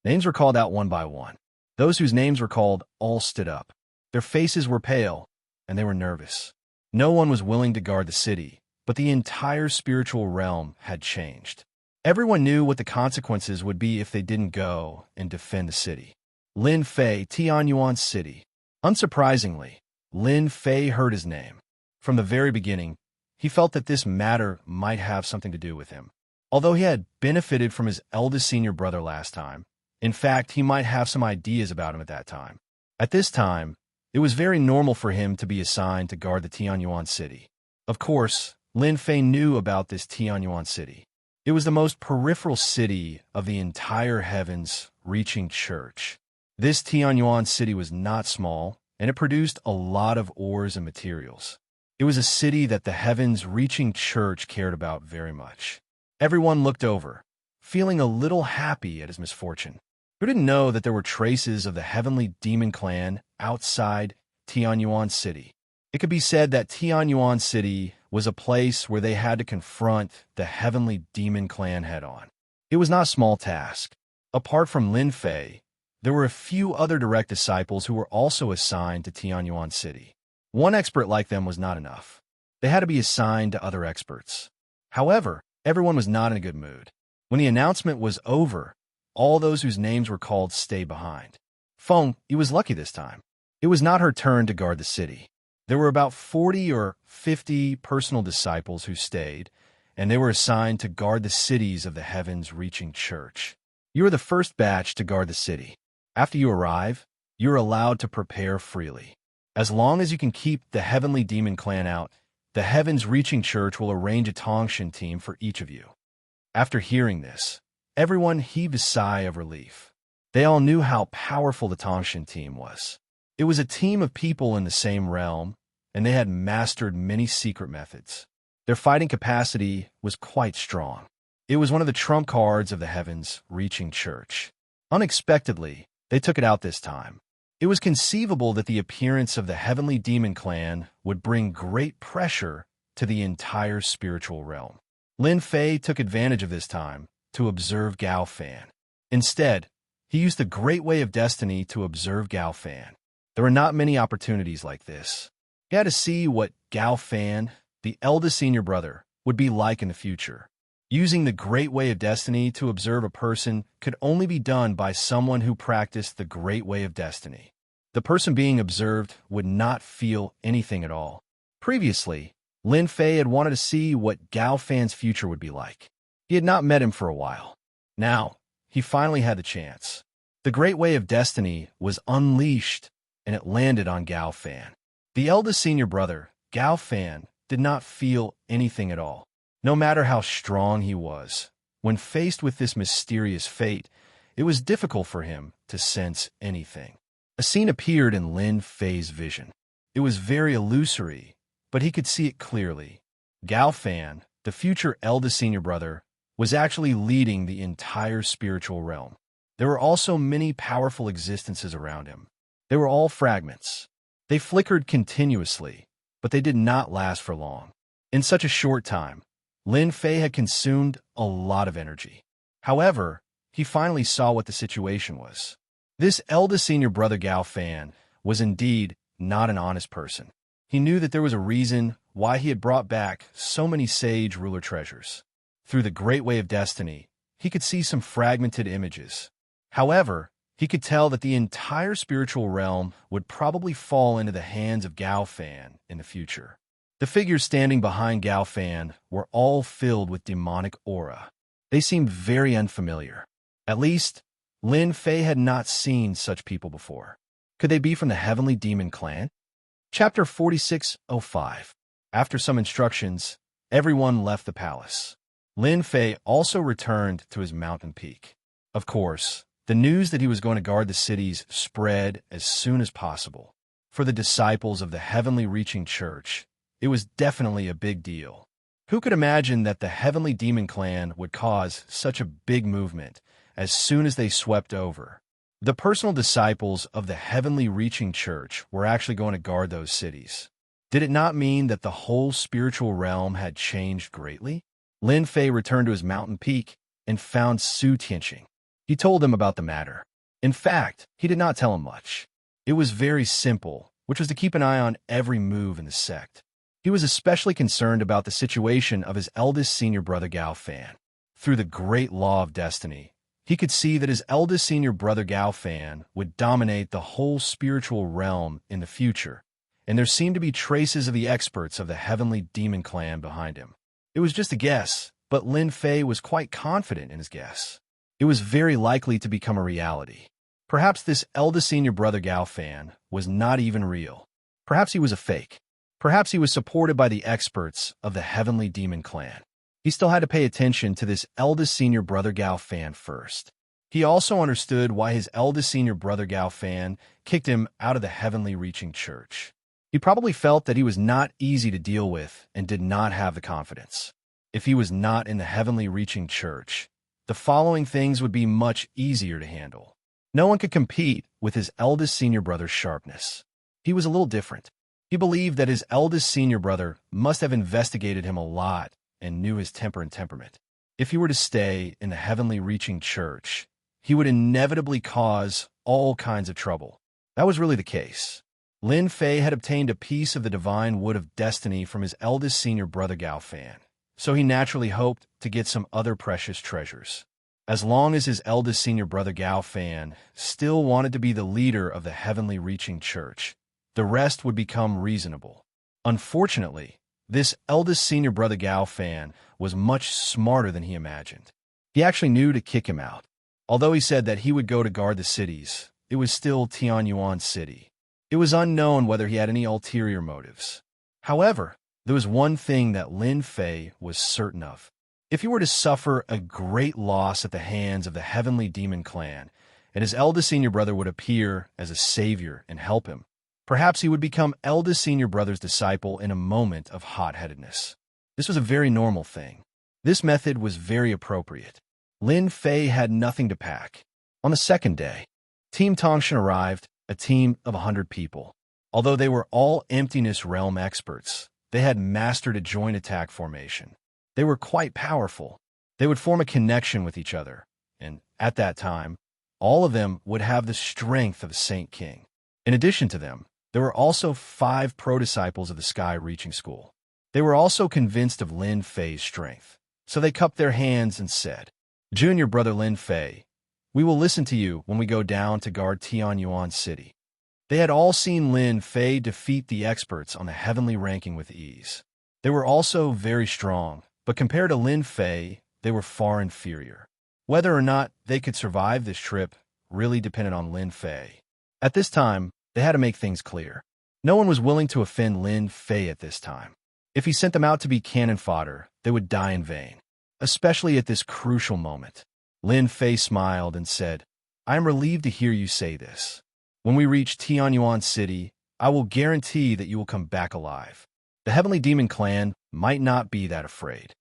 Names were called out one by one. Those whose names were called all stood up. Their faces were pale, and they were nervous. No one was willing to guard the city, but the entire spiritual realm had changed. Everyone knew what the consequences would be if they didn't go and defend the city. Lin Fei, Tianyuan City. Unsurprisingly, Lin Fei heard his name. From the very beginning, he felt that this matter might have something to do with him. Although he had benefited from his eldest senior brother last time, in fact, he might have some ideas about him at that time. At this time, it was very normal for him to be assigned to guard the Tianyuan City. Of course, Lin Fei knew about this Tianyuan City. It was the most peripheral city of the entire heavens-reaching church. This Tianyuan City was not small, and it produced a lot of ores and materials. It was a city that the heavens-reaching church cared about very much. Everyone looked over, feeling a little happy at his misfortune. Who didn't know that there were traces of the heavenly demon clan outside Tianyuan City? It could be said that Tianyuan City was a place where they had to confront the heavenly demon clan head-on. It was not a small task. Apart from Lin Fei, there were a few other direct disciples who were also assigned to Tianyuan City. One expert like them was not enough. They had to be assigned to other experts. However, everyone was not in a good mood. When the announcement was over, all those whose names were called stayed behind. Feng, he was lucky this time. It was not her turn to guard the city. There were about 40 or 50 personal disciples who stayed, and they were assigned to guard the cities of the heavens-reaching church. You are the first batch to guard the city. After you arrive, you are allowed to prepare freely. As long as you can keep the heavenly demon clan out, the heavens-reaching church will arrange a Tongshan team for each of you. After hearing this, everyone heaved a sigh of relief. They all knew how powerful the Tongshan team was. It was a team of people in the same realm, and they had mastered many secret methods. Their fighting capacity was quite strong. It was one of the trump cards of the heavens-reaching church. Unexpectedly, they took it out this time. It was conceivable that the appearance of the heavenly demon clan would bring great pressure to the entire spiritual realm. Lin Fei took advantage of this time to observe Gao Fan. Instead, he used the great way of destiny to observe Gao Fan. There were not many opportunities like this. He had to see what Gao Fan, the eldest senior brother, would be like in the future. Using the great way of destiny to observe a person could only be done by someone who practiced the great way of destiny. The person being observed would not feel anything at all. Previously, Lin Fei had wanted to see what Gao Fan's future would be like. He had not met him for a while. Now, he finally had the chance. The great way of destiny was unleashed, and it landed on Gao Fan. The eldest senior brother, Gao Fan, did not feel anything at all. No matter how strong he was, when faced with this mysterious fate, it was difficult for him to sense anything. A scene appeared in Lin Fei's vision. It was very illusory, but he could see it clearly. Gao Fan, the future eldest senior brother, was actually leading the entire spiritual realm. There were also many powerful existences around him. They were all fragments. They flickered continuously, but they did not last for long. In such a short time, Lin Fei had consumed a lot of energy. However, he finally saw what the situation was. This eldest senior brother Gao Fan was indeed not an honest person. He knew that there was a reason why he had brought back so many sage ruler treasures. Through the great way of destiny, he could see some fragmented images. However, he could tell that the entire spiritual realm would probably fall into the hands of Gao Fan in the future. The figures standing behind Gao Fan were all filled with demonic aura. They seemed very unfamiliar. At least, Lin Fei had not seen such people before. Could they be from the Heavenly Demon Clan? Chapter 4605. After some instructions, everyone left the palace. Lin Fei also returned to his mountain peak. Of course, the news that he was going to guard the cities spread as soon as possible. For the disciples of the Heavenly Reaching Church, it was definitely a big deal. Who could imagine that the Heavenly Demon Clan would cause such a big movement as soon as they swept over? The personal disciples of the Heavenly Reaching Church were actually going to guard those cities. Did it not mean that the whole spiritual realm had changed greatly? Lin Fei returned to his mountain peak and found Su Tianqing. He told him about the matter. In fact, he did not tell him much. It was very simple, which was to keep an eye on every move in the sect. He was especially concerned about the situation of his eldest senior brother Gao Fan. Through the great law of destiny, he could see that his eldest senior brother Gao Fan would dominate the whole spiritual realm in the future, and there seemed to be traces of the experts of the Heavenly Demon Clan behind him. It was just a guess, but Lin Fei was quite confident in his guess. It was very likely to become a reality. Perhaps this eldest senior brother Gao Fan was not even real. Perhaps he was a fake. Perhaps he was supported by the experts of the Heavenly Demon Clan. He still had to pay attention to this eldest senior brother Gao Fan first. He also understood why his eldest senior brother Gao Fan kicked him out of the Heavenly Reaching Church. He probably felt that he was not easy to deal with and did not have the confidence. If he was not in the Heavenly Reaching Church, the following things would be much easier to handle. No one could compete with his eldest senior brother's sharpness. He was a little different. He believed that his eldest senior brother must have investigated him a lot and knew his temper and temperament. If he were to stay in the Heavenly Reaching Church, he would inevitably cause all kinds of trouble. That was really the case. Lin Fei had obtained a piece of the divine wood of destiny from his eldest senior brother Gao Fan, so he naturally hoped to get some other precious treasures. As long as his eldest senior brother Gao Fan still wanted to be the leader of the Heavenly Reaching Church, the rest would become reasonable. Unfortunately, this eldest senior brother Gao Fan was much smarter than he imagined. He actually knew to kick him out. Although he said that he would go to guard the cities, it was still Tianyuan City. It was unknown whether he had any ulterior motives. However, there was one thing that Lin Fei was certain of. If he were to suffer a great loss at the hands of the Heavenly Demon Clan, and his eldest senior brother would appear as a savior and help him, perhaps he would become eldest senior brother's disciple in a moment of hot-headedness. This was a very normal thing. This method was very appropriate. Lin Fei had nothing to pack. On the second day, Team Tongshan arrived, a team of 100 people. Although they were all Emptiness Realm experts, they had mastered a joint attack formation. They were quite powerful. They would form a connection with each other, and at that time, all of them would have the strength of a Saint King. In addition to them, there were also 5 pro-disciples of the Sky Reaching School. They were also convinced of Lin Fei's strength, so they cupped their hands and said, "Junior brother Lin Fei, we will listen to you when we go down to guard Tianyuan City." They had all seen Lin Fei defeat the experts on the heavenly ranking with ease. They were also very strong, but compared to Lin Fei, they were far inferior. Whether or not they could survive this trip really depended on Lin Fei. At this time, they had to make things clear. No one was willing to offend Lin Fei at this time. If he sent them out to be cannon fodder, they would die in vain, especially at this crucial moment. Lin Fei smiled and said, "I am relieved to hear you say this. When we reach Tianyuan City, I will guarantee that you will come back alive. The Heavenly Demon Clan might not be that afraid."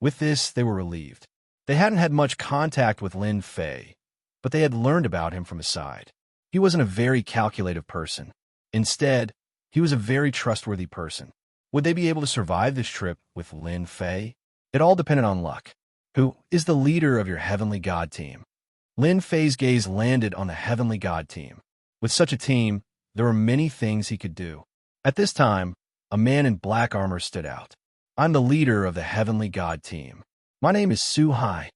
With this, they were relieved. They hadn't had much contact with Lin Fei, but they had learned about him from his side. He wasn't a very calculative person. Instead, he was a very trustworthy person. Would they be able to survive this trip with Lin Fei? It all depended on luck. Who is the leader of your Heavenly God team? Lin Fei's gaze landed on the Heavenly God team. With such a team, there were many things he could do. At this time, a man in black armor stood out. "I'm the leader of the Heavenly God team. My name is Su Hai."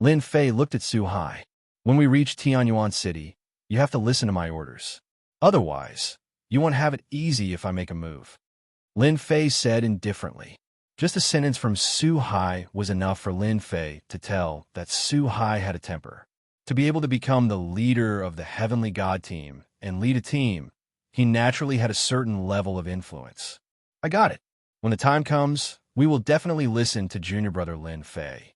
Lin Fei looked at Su Hai. "When we reach Tianyuan City, you have to listen to my orders. Otherwise, you won't have it easy if I make a move." Lin Fei said indifferently. Just a sentence from Su Hai was enough for Lin Fei to tell that Su Hai had a temper. To be able to become the leader of the Heavenly God team and lead a team, he naturally had a certain level of influence. "I got it. When the time comes, we will definitely listen to junior brother Lin Fei."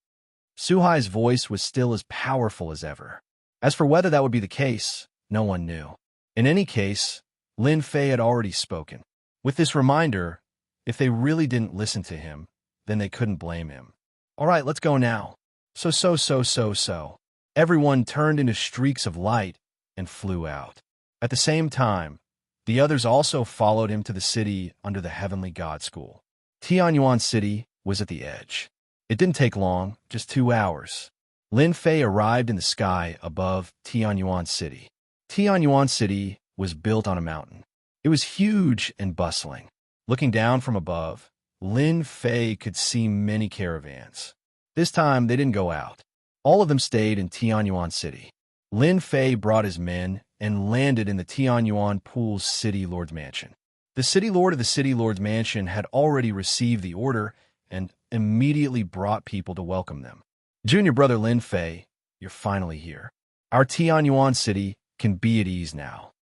Su Hai's voice was still as powerful as ever. As for whether that would be the case, no one knew. In any case, Lin Fei had already spoken. With this reminder, if they really didn't listen to him, then they couldn't blame him. "All right, let's go now." So. Everyone turned into streaks of light and flew out. At the same time, the others also followed him to the city under the Heavenly God School. Tianyuan City was at the edge. It didn't take long, just 2 hours. Lin Fei arrived in the sky above Tianyuan City. Tianyuan City was built on a mountain. It was huge and bustling. Looking down from above, Lin Fei could see many caravans. This time, they didn't go out. All of them stayed in Tianyuan City. Lin Fei brought his men and landed in the Tianyuan Pool's City Lord's Mansion. The City Lord of the City Lord's Mansion had already received the order and immediately brought people to welcome them. "Junior brother Lin Fei, you're finally here. Our Tianyuan City can be at ease now."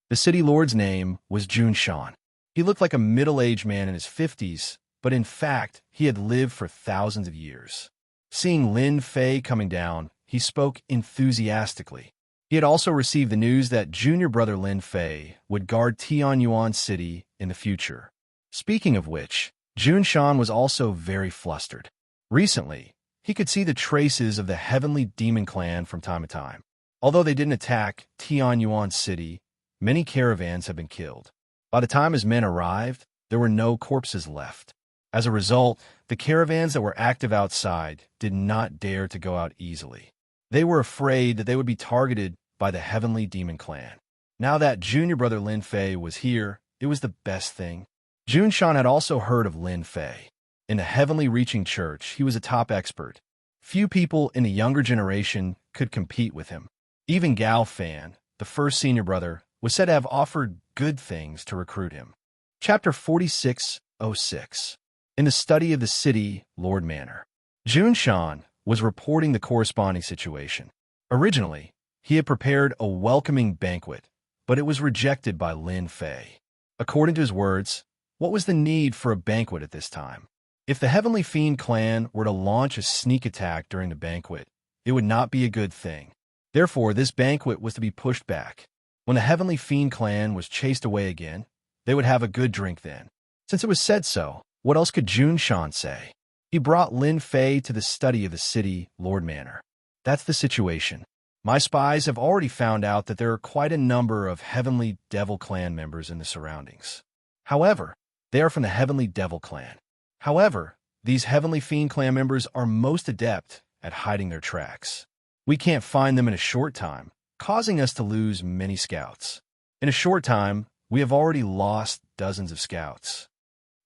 The City Lord's name was Jun Shan. He looked like a middle-aged man in his 50s, but in fact, he had lived for thousands of years. Seeing Lin Fei coming down, he spoke enthusiastically. He had also received the news that junior brother Lin Fei would guard Tianyuan City in the future. Speaking of which, Jun Shan was also very flustered. Recently, he could see the traces of the Heavenly Demon Clan from time to time. Although they didn't attack Tianyuan City, many caravans had been killed. By the time his men arrived, there were no corpses left. As a result, the caravans that were active outside did not dare to go out easily. They were afraid that they would be targeted by the Heavenly Demon Clan. Now that junior brother Lin Fei was here, it was the best thing. Jun Shan had also heard of Lin Fei. In the Heavenly Reaching Church, he was a top expert. Few people in the younger generation could compete with him. Even Gao Fan, the first senior brother, was said to have offered good things to recruit him. Chapter 4606. In the study of the city, Lord Manor. Jun Shan was reporting the corresponding situation. Originally, he had prepared a welcoming banquet, but it was rejected by Lin Fei. According to his words, what was the need for a banquet at this time? If the Heavenly Fiend clan were to launch a sneak attack during the banquet, it would not be a good thing. Therefore, this banquet was to be pushed back. When the Heavenly Fiend clan was chased away again, they would have a good drink then. Since it was said so, what else could Jun Shan say? He brought Lin Fei to the study of the city, Lord Manor. "That's the situation. My spies have already found out that there are quite a number of Heavenly Devil Clan members in the surroundings. However, they are from the Heavenly Devil Clan. However, these Heavenly Fiend Clan members are most adept at hiding their tracks. We can't find them in a short time, causing us to lose many scouts. In a short time, we have already lost dozens of scouts."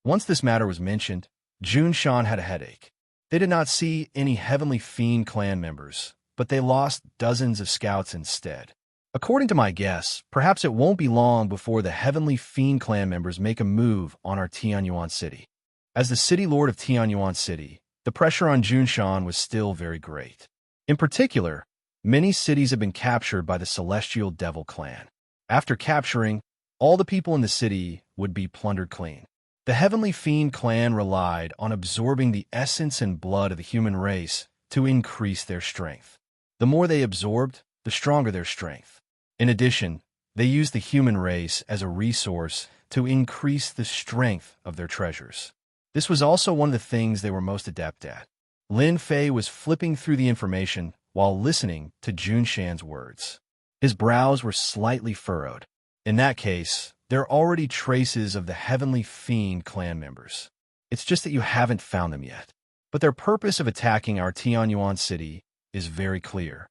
Once this matter was mentioned, Jun Shan had a headache. They did not see any Heavenly Fiend clan members, but they lost dozens of scouts instead. According to my guess, perhaps it won't be long before the Heavenly Fiend clan members make a move on our Tianyuan City. As the city lord of Tianyuan City, the pressure on Junshan was still very great. In particular, many cities had been captured by the Celestial Devil clan. After capturing, all the people in the city would be plundered clean. The Heavenly Fiend clan relied on absorbing the essence and blood of the human race to increase their strength. The more they absorbed, the stronger their strength. In addition, they used the human race as a resource to increase the strength of their treasures. This was also one of the things they were most adept at. Lin Fei was flipping through the information while listening to Junshan's words. His brows were slightly furrowed. In that case, there are already traces of the Heavenly Fiend clan members. It's just that you haven't found them yet. But their purpose of attacking our Tianyuan city is very clear.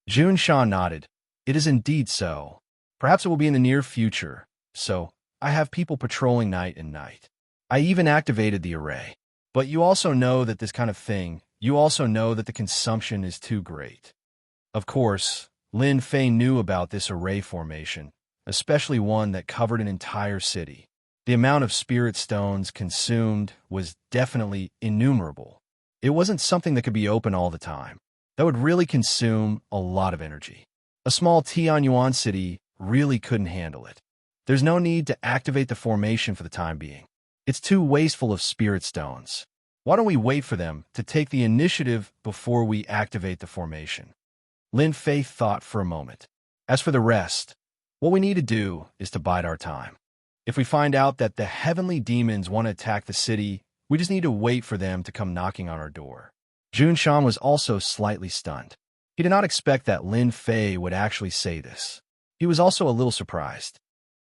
Junshan nodded. It is indeed so. Perhaps it will be in the near future, so I have people patrolling night and night. I even activated the array. But you also know that this kind of thing, you also know that the consumption is too great. Of course, Lin Fei knew about this array formation, especially one that covered an entire city. The amount of spirit stones consumed was definitely innumerable. It wasn't something that could be open all the time. That would really consume a lot of energy. A small Tianyuan city really couldn't handle it. There's no need to activate the formation for the time being. It's too wasteful of spirit stones. Why don't we wait for them to take the initiative before we activate the formation? Lin Fei thought for a moment. As for the rest, what we need to do is to bide our time. If we find out that the heavenly demons want to attack the city, we just need to wait for them to come knocking on our door. Junshan was also slightly stunned. He did not expect that Lin Fei would actually say this. He was also a little surprised.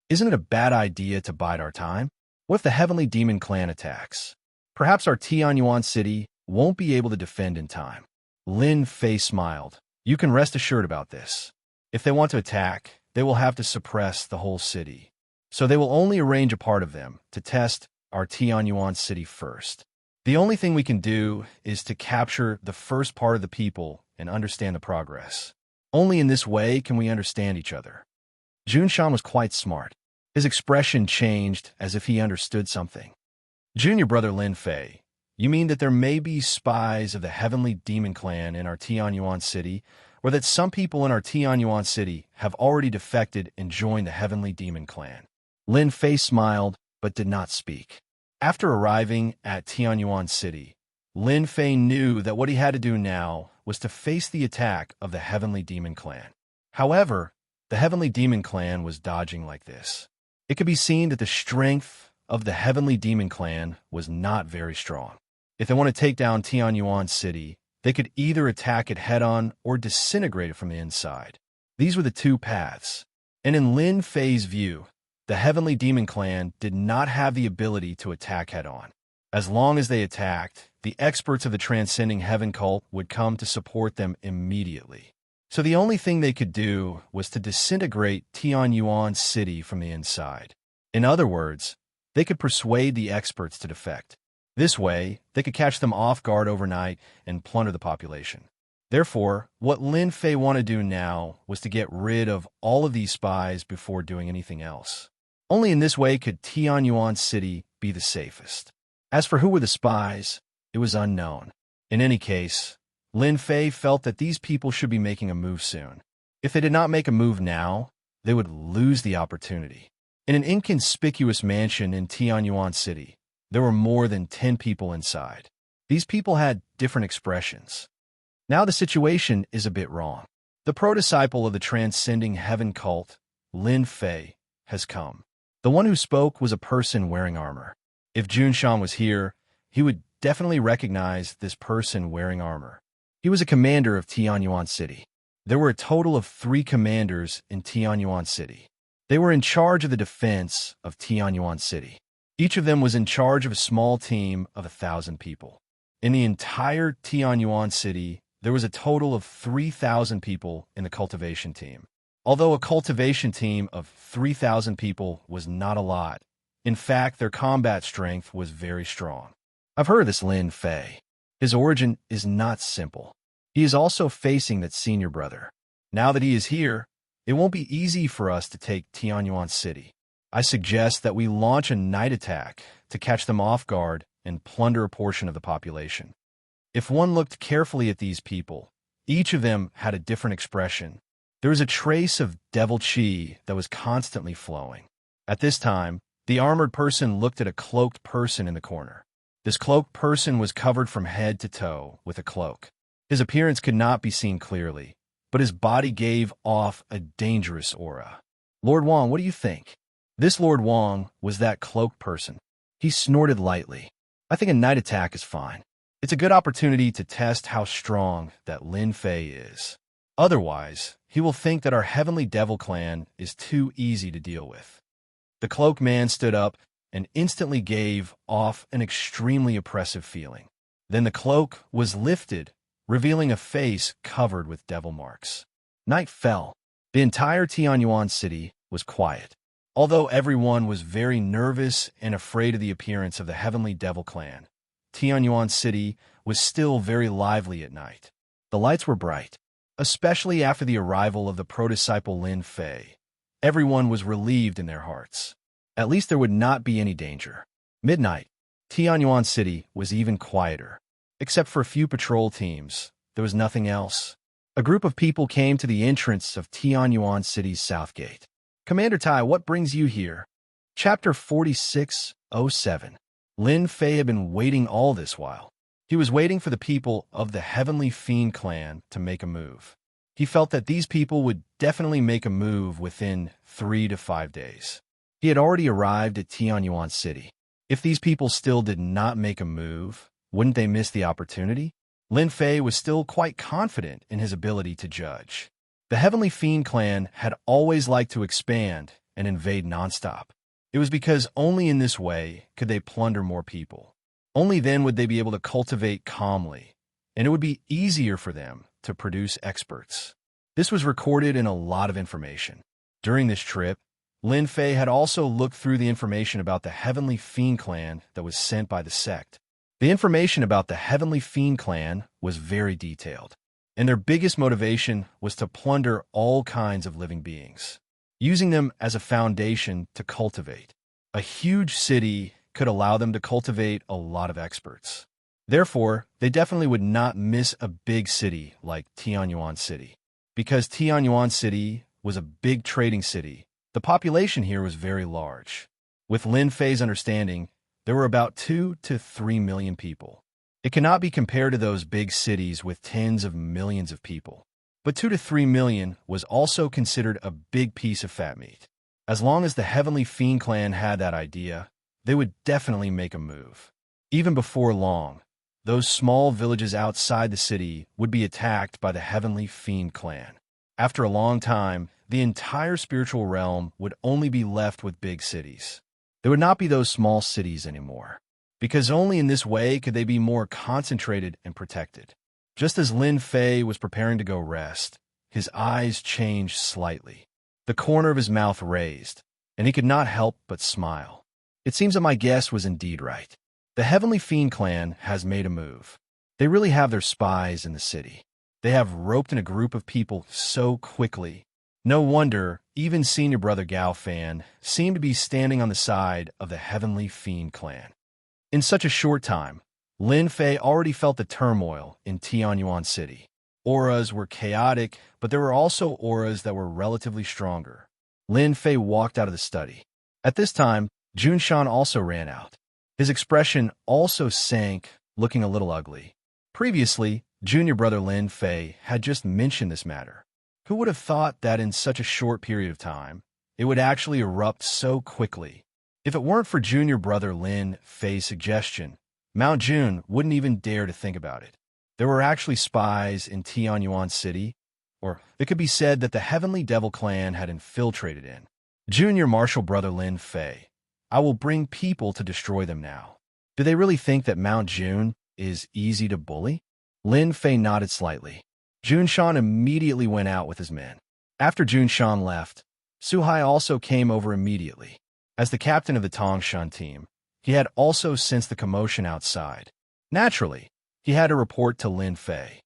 Isn't it a bad idea to bide our time? What if the Heavenly Demon Clan attacks? Perhaps our Tianyuan city won't be able to defend in time. Lin Fei smiled. You can rest assured about this. If they want to attack, they will have to suppress the whole city. So they will only arrange a part of them to test our Tianyuan city first. The only thing we can do is to capture the first part of the people and understand the progress. Only in this way can we understand each other. Junshan was quite smart. His expression changed as if he understood something. Junior brother Lin Fei, you mean that there may be spies of the Heavenly Demon Clan in our Tianyuan city, or that some people in our Tianyuan city have already defected and joined the Heavenly Demon Clan? Lin Fei smiled, but did not speak. After arriving at Tianyuan City, Lin Fei knew that what he had to do now was to face the attack of the Heavenly Demon Clan. However, the Heavenly Demon Clan was dodging like this. It could be seen that the strength of the Heavenly Demon Clan was not very strong. If they want to take down Tianyuan City, they could either attack it head-on or disintegrate it from the inside. These were the two paths. And in Lin Fei's view, the Heavenly Demon Clan did not have the ability to attack head-on. As long as they attacked, the experts of the Transcending Heaven cult would come to support them immediately. So the only thing they could do was to disintegrate Tianyuan City from the inside. In other words, they could persuade the experts to defect. This way, they could catch them off guard overnight and plunder the population. Therefore, what Lin Fei wanted to do now was to get rid of all of these spies before doing anything else. Only in this way could Tianyuan City be the safest. As for who were the spies, it was unknown. In any case, Lin Fei felt that these people should be making a move soon. If they did not make a move now, they would lose the opportunity. In an inconspicuous mansion in Tianyuan City, there were more than 10 people inside. These people had different expressions. Now the situation is a bit wrong. The pro-disciple of the Transcending Heaven cult, Lin Fei, has come. The one who spoke was a person wearing armor. If Junshan was here, he would definitely recognize this person wearing armor. He was a commander of Tianyuan City. There were a total of 3 commanders in Tianyuan City. They were in charge of the defense of Tianyuan City. Each of them was in charge of a small team of 1,000 people. In the entire Tianyuan City, there was a total of 3,000 people in the cultivation team. Although a cultivation team of 3,000 people was not a lot, in fact, their combat strength was very strong. I've heard of this Lin Fei. His origin is not simple. He is also facing that senior brother. Now that he is here, it won't be easy for us to take Tianyuan City. I suggest that we launch a night attack to catch them off guard and plunder a portion of the population. If one looked carefully at these people, each of them had a different expression. There was a trace of devil chi that was constantly flowing. At this time, the armored person looked at a cloaked person in the corner. This cloaked person was covered from head to toe with a cloak. His appearance could not be seen clearly, but his body gave off a dangerous aura. Lord Wong, what do you think? This Lord Wong was that cloaked person. He snorted lightly. I think a night attack is fine. It's a good opportunity to test how strong that Lin Fei is. Otherwise, he will think that our heavenly devil clan is too easy to deal with. The cloaked man stood up and instantly gave off an extremely oppressive feeling. Then the cloak was lifted, revealing a face covered with devil marks. Night fell. The entire Tianyuan city was quiet. Although everyone was very nervous and afraid of the appearance of the heavenly devil clan, Tianyuan city was still very lively at night. The lights were bright, especially after the arrival of the pro-disciple Lin Fei. Everyone was relieved in their hearts. At least there would not be any danger. Midnight, Tianyuan city was even quieter. Except for a few patrol teams, there was nothing else. A group of people came to the entrance of Tianyuan city's south gate. Commander Tai, what brings you here? Chapter 4607. Lin Fei had been waiting all this while. He was waiting for the people of the Heavenly Fiend clan to make a move. He felt that these people would definitely make a move within 3 to 5 days. He had already arrived at Tianyuan City. If these people still did not make a move, wouldn't they miss the opportunity? Lin Fei was still quite confident in his ability to judge. The Heavenly Fiend clan had always liked to expand and invade nonstop. It was because only in this way could they plunder more people. Only then would they be able to cultivate calmly, and it would be easier for them to produce experts. This was recorded in a lot of information. During this trip, Lin Fei had also looked through the information about the Heavenly Fiend clan that was sent by the sect. The information about the Heavenly Fiend clan was very detailed, and their biggest motivation was to plunder all kinds of living beings, using them as a foundation to cultivate. A huge city could allow them to cultivate a lot of experts. Therefore, they definitely would not miss a big city like Tianyuan City. Because Tianyuan City was a big trading city, the population here was very large. With Lin Fei's understanding, there were about 2 to 3 million people. It cannot be compared to those big cities with tens of millions of people. But 2 to 3 million was also considered a big piece of fat meat. As long as the Heavenly Fiend clan had that idea, they would definitely make a move. Even before long, those small villages outside the city would be attacked by the Heavenly Fiend clan. After a long time, the entire spiritual realm would only be left with big cities. There would not be those small cities anymore, because only in this way could they be more concentrated and protected. Just as Lin Fei was preparing to go rest, his eyes changed slightly. The corner of his mouth raised, and he could not help but smile. It seems that my guess was indeed right. The Heavenly Fiend clan has made a move. They really have their spies in the city. They have roped in a group of people so quickly. No wonder even senior brother Gao Fan seemed to be standing on the side of the Heavenly Fiend clan. In such a short time, Lin Fei already felt the turmoil in Tianyuan City. Auras were chaotic, but there were also auras that were relatively stronger. Lin Fei walked out of the study. At this time, Junshan also ran out. His expression also sank, looking a little ugly. Previously, junior brother Lin Fei had just mentioned this matter. Who would have thought that in such a short period of time, it would actually erupt so quickly? If it weren't for junior brother Lin Fei's suggestion, Mount Jun wouldn't even dare to think about it. There were actually spies in Tianyuan City, or it could be said that the Heavenly Devil Clan had infiltrated in. Junior martial brother Lin Fei, I will bring people to destroy them now. Do they really think that Mount Jun is easy to bully? Lin Fei nodded slightly. Junshan immediately went out with his men. After Junshan left, Suhai also came over immediately. As the captain of the Tongshan team, he had also sensed the commotion outside. Naturally, he had to report to Lin Fei.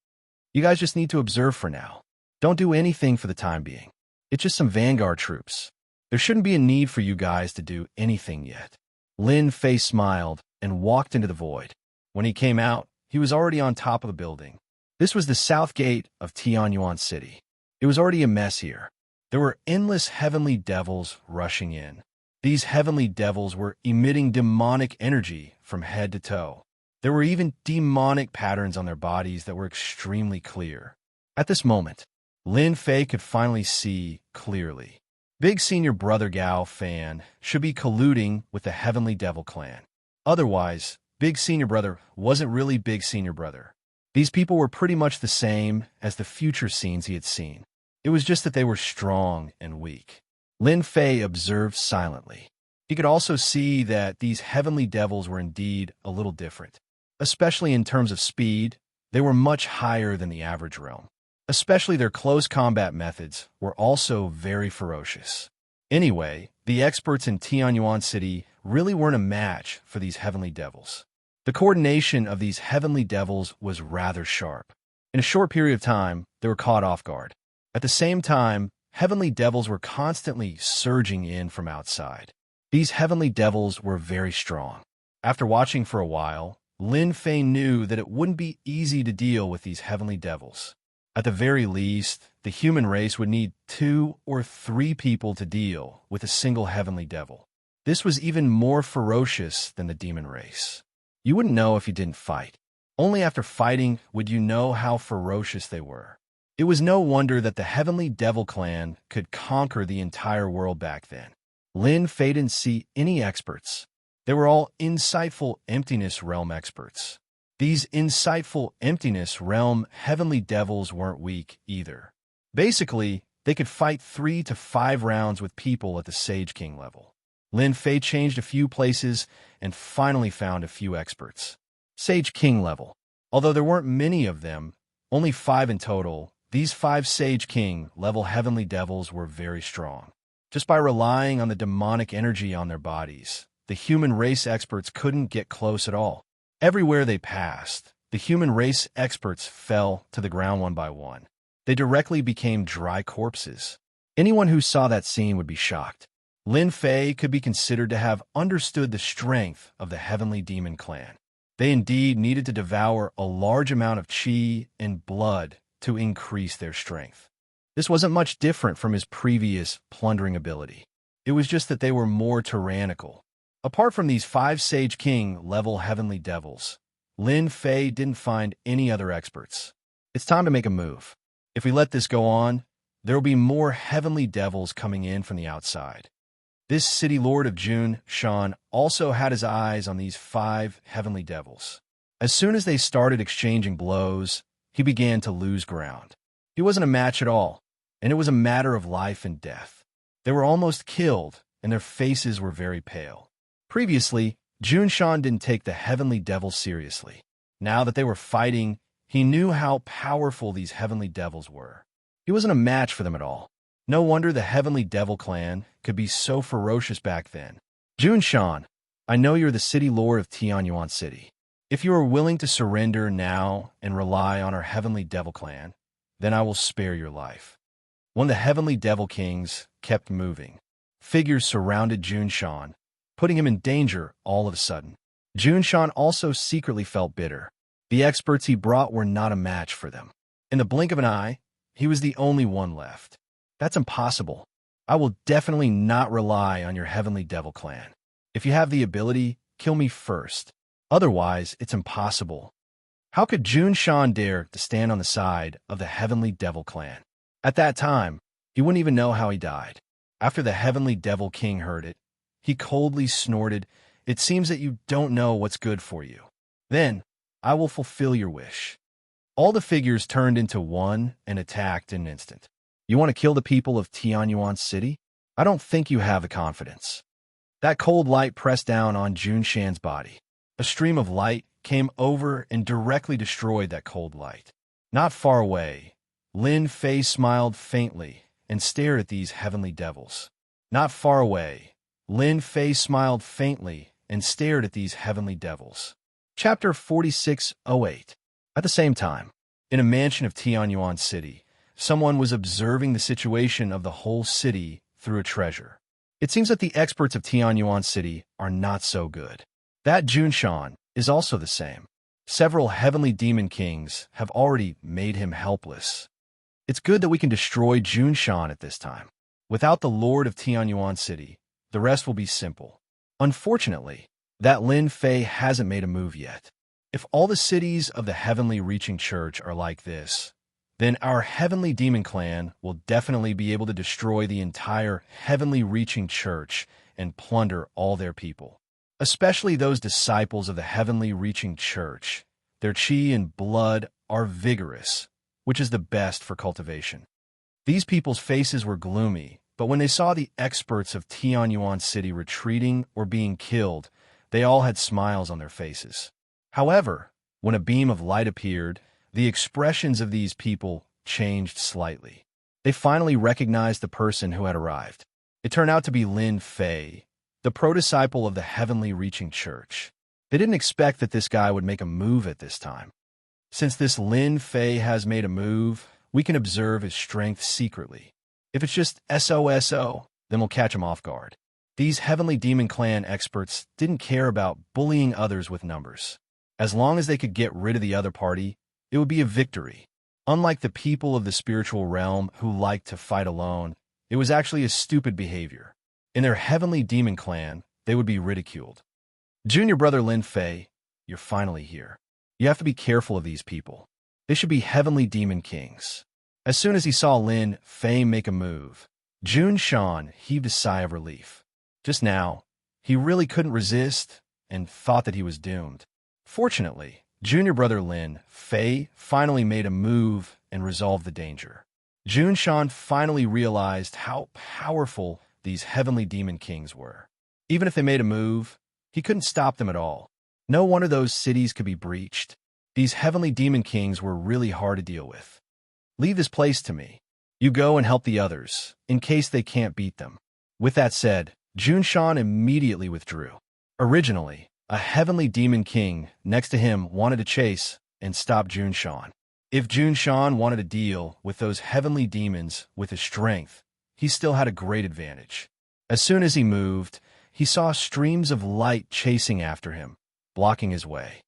You guys just need to observe for now. Don't do anything for the time being. It's just some vanguard troops. There shouldn't be a need for you guys to do anything yet. Lin Fei smiled and walked into the void. When he came out, he was already on top of the building. This was the south gate of Tianyuan City. It was already a mess here. There were endless heavenly devils rushing in. These heavenly devils were emitting demonic energy from head to toe. There were even demonic patterns on their bodies that were extremely clear. At this moment, Lin Fei could finally see clearly. Big Senior Brother Gao Fan should be colluding with the Heavenly Devil Clan. Otherwise, Big Senior Brother wasn't really Big Senior Brother. These people were pretty much the same as the future scenes he had seen. It was just that they were strong and weak. Lin Fei observed silently. He could also see that these heavenly devils were indeed a little different. Especially in terms of speed, they were much higher than the average realm. Especially their close combat methods were also very ferocious. Anyway, the experts in Tianyuan City really weren't a match for these heavenly devils. The coordination of these heavenly devils was rather sharp. In a short period of time, they were caught off guard. At the same time, heavenly devils were constantly surging in from outside. These heavenly devils were very strong. After watching for a while, Lin Fei knew that it wouldn't be easy to deal with these heavenly devils. At the very least, the human race would need 2 or 3 people to deal with a single heavenly devil. This was even more ferocious than the demon race. You wouldn't know if you didn't fight. Only after fighting would you know how ferocious they were. It was no wonder that the Heavenly Devil Clan could conquer the entire world back then. Lin Fei didn't see any experts. They were all insightful Emptiness Realm experts. These insightful Emptiness Realm heavenly devils weren't weak either. Basically, they could fight 3 to 5 rounds with people at the Sage King level. Lin Fei changed a few places and finally found a few experts. Sage King level. Although there weren't many of them, only 5 in total, these 5 Sage King level heavenly devils were very strong. Just by relying on the demonic energy on their bodies, the human race experts couldn't get close at all. Everywhere they passed, the human race experts fell to the ground one by one. They directly became dry corpses. Anyone who saw that scene would be shocked. Lin Fei could be considered to have understood the strength of the Heavenly Demon Clan. They indeed needed to devour a large amount of qi and blood to increase their strength. This wasn't much different from his previous plundering ability. It was just that they were more tyrannical. Apart from these 5 Sage King level heavenly devils, Lin Fei didn't find any other experts. It's time to make a move. If we let this go on, there will be more heavenly devils coming in from the outside. This city lord of Jun Shan also had his eyes on these 5 heavenly devils. As soon as they started exchanging blows, he began to lose ground. He wasn't a match at all, and it was a matter of life and death. They were almost killed, and their faces were very pale. Previously, Jun Shan didn't take the heavenly devils seriously. Now that they were fighting, he knew how powerful these heavenly devils were. He wasn't a match for them at all. No wonder the Heavenly Devil Clan could be so ferocious back then. Jun Shan, I know you're the city lord of Tianyuan City. If you are willing to surrender now and rely on our Heavenly Devil Clan, then I will spare your life. When the Heavenly Devil Kings kept moving, figures surrounded Jun Shan, putting him in danger all of a sudden. Jun Shan also secretly felt bitter. The experts he brought were not a match for them. In the blink of an eye, he was the only one left. That's impossible. I will definitely not rely on your Heavenly Devil Clan. If you have the ability, kill me first. Otherwise, it's impossible. How could Jun Shan dare to stand on the side of the Heavenly Devil Clan? At that time, he wouldn't even know how he died. After the Heavenly Devil King heard it, he coldly snorted, "It seems that you don't know what's good for you. Then, I will fulfill your wish." All the figures turned into one and attacked in an instant. You want to kill the people of Tianyuan City? I don't think you have the confidence. That cold light pressed down on Jun Shan's body. A stream of light came over and directly destroyed that cold light. Not far away, Lin Fei smiled faintly and stared at these heavenly devils. Not far away, Lin Fei smiled faintly and stared at these heavenly devils. Chapter 4608. At the same time, in a mansion of Tianyuan City, someone was observing the situation of the whole city through a treasure. It seems that the experts of Tianyuan City are not so good. That Junshan is also the same. Several heavenly demon kings have already made him helpless. It's good that we can destroy Junshan at this time. Without the Lord of Tianyuan City, the rest will be simple. Unfortunately, that Lin Fei hasn't made a move yet. If all the cities of the Heavenly Reaching Church are like this, then our Heavenly Demon Clan will definitely be able to destroy the entire Heavenly Reaching Church and plunder all their people. Especially those disciples of the Heavenly Reaching Church. Their chi and blood are vigorous, which is the best for cultivation. These people's faces were gloomy, but when they saw the experts of Tianyuan City retreating or being killed, they all had smiles on their faces. However, when a beam of light appeared, the expressions of these people changed slightly. They finally recognized the person who had arrived. It turned out to be Lin Fei, the pro-disciple of the Heavenly Reaching Church. They didn't expect that this guy would make a move at this time. Since this Lin Fei has made a move, we can observe his strength secretly. If it's just SOSO, then we'll catch him off guard. These Heavenly Demon Clan experts didn't care about bullying others with numbers. As long as they could get rid of the other party, it would be a victory. Unlike the people of the spiritual realm who like to fight alone, it was actually a stupid behavior. In their Heavenly Demon Clan, they would be ridiculed. Junior brother Lin Fei, you're finally here. You have to be careful of these people. They should be Heavenly Demon Kings. As soon as he saw Lin Fei make a move, Junshan heaved a sigh of relief. Just now, he really couldn't resist and thought that he was doomed. Fortunately, junior brother Lin Fei finally made a move and resolved the danger. Junshan finally realized how powerful these Heavenly Demon Kings were. Even if they made a move, he couldn't stop them at all. No wonder those cities could be breached. These Heavenly Demon Kings were really hard to deal with. Leave this place to me. You go and help the others, in case they can't beat them. With that said, Junshan immediately withdrew. Originally, a Heavenly Demon King next to him wanted to chase and stop Junshan. If Junshan wanted to deal with those Heavenly Demons with his strength, he still had a great advantage. As soon as he moved, he saw streams of light chasing after him, blocking his way.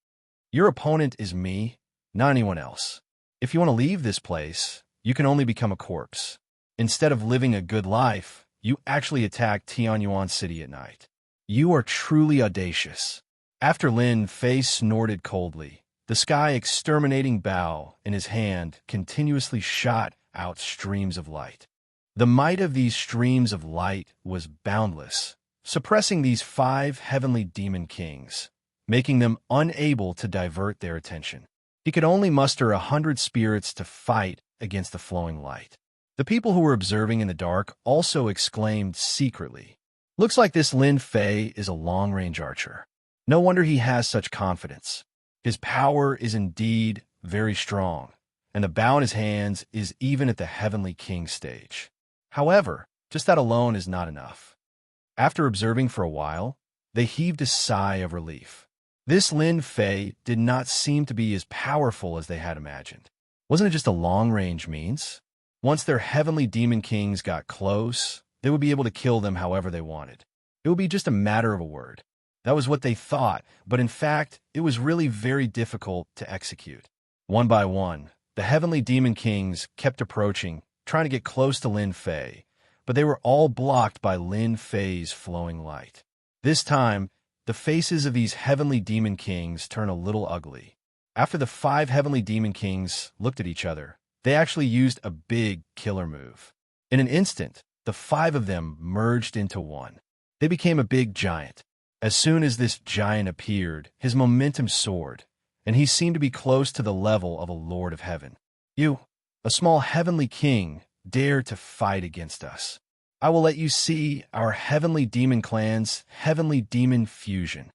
Your opponent is me, not anyone else. If you want to leave this place, you can only become a corpse. Instead of living a good life, you actually attack Tianyuan City at night. You are truly audacious. After Lin Fei snorted coldly, the sky exterminating bow in his hand continuously shot out streams of light. The might of these streams of light was boundless, suppressing these 5 Heavenly Demon Kings, making them unable to divert their attention. He could only muster 100 spirits to fight against the flowing light. The people who were observing in the dark also exclaimed secretly, "Looks like this Lin Fei is a long-range archer. No wonder he has such confidence. His power is indeed very strong, and the bow in his hands is even at the Heavenly King stage." However, just that alone is not enough. After observing for a while, they heaved a sigh of relief. This Lin Fei did not seem to be as powerful as they had imagined. Wasn't it just a long-range means? Once their Heavenly Demon Kings got close, they would be able to kill them however they wanted. It would be just a matter of a word. That was what they thought, but in fact, it was really very difficult to execute. One by one, the Heavenly Demon Kings kept approaching, trying to get close to Lin Fei, but they were all blocked by Lin Fei's flowing light. This time, the faces of these Heavenly Demon Kings turned a little ugly. After the 5 Heavenly Demon Kings looked at each other, they actually used a big killer move. In an instant, the 5 of them merged into one. They became a big giant. As soon as this giant appeared, his momentum soared, and he seemed to be close to the level of a Lord of Heaven. "You, a small Heavenly King, dare to fight against us. I will let you see our Heavenly Demon Clan's Heavenly Demon Fusion."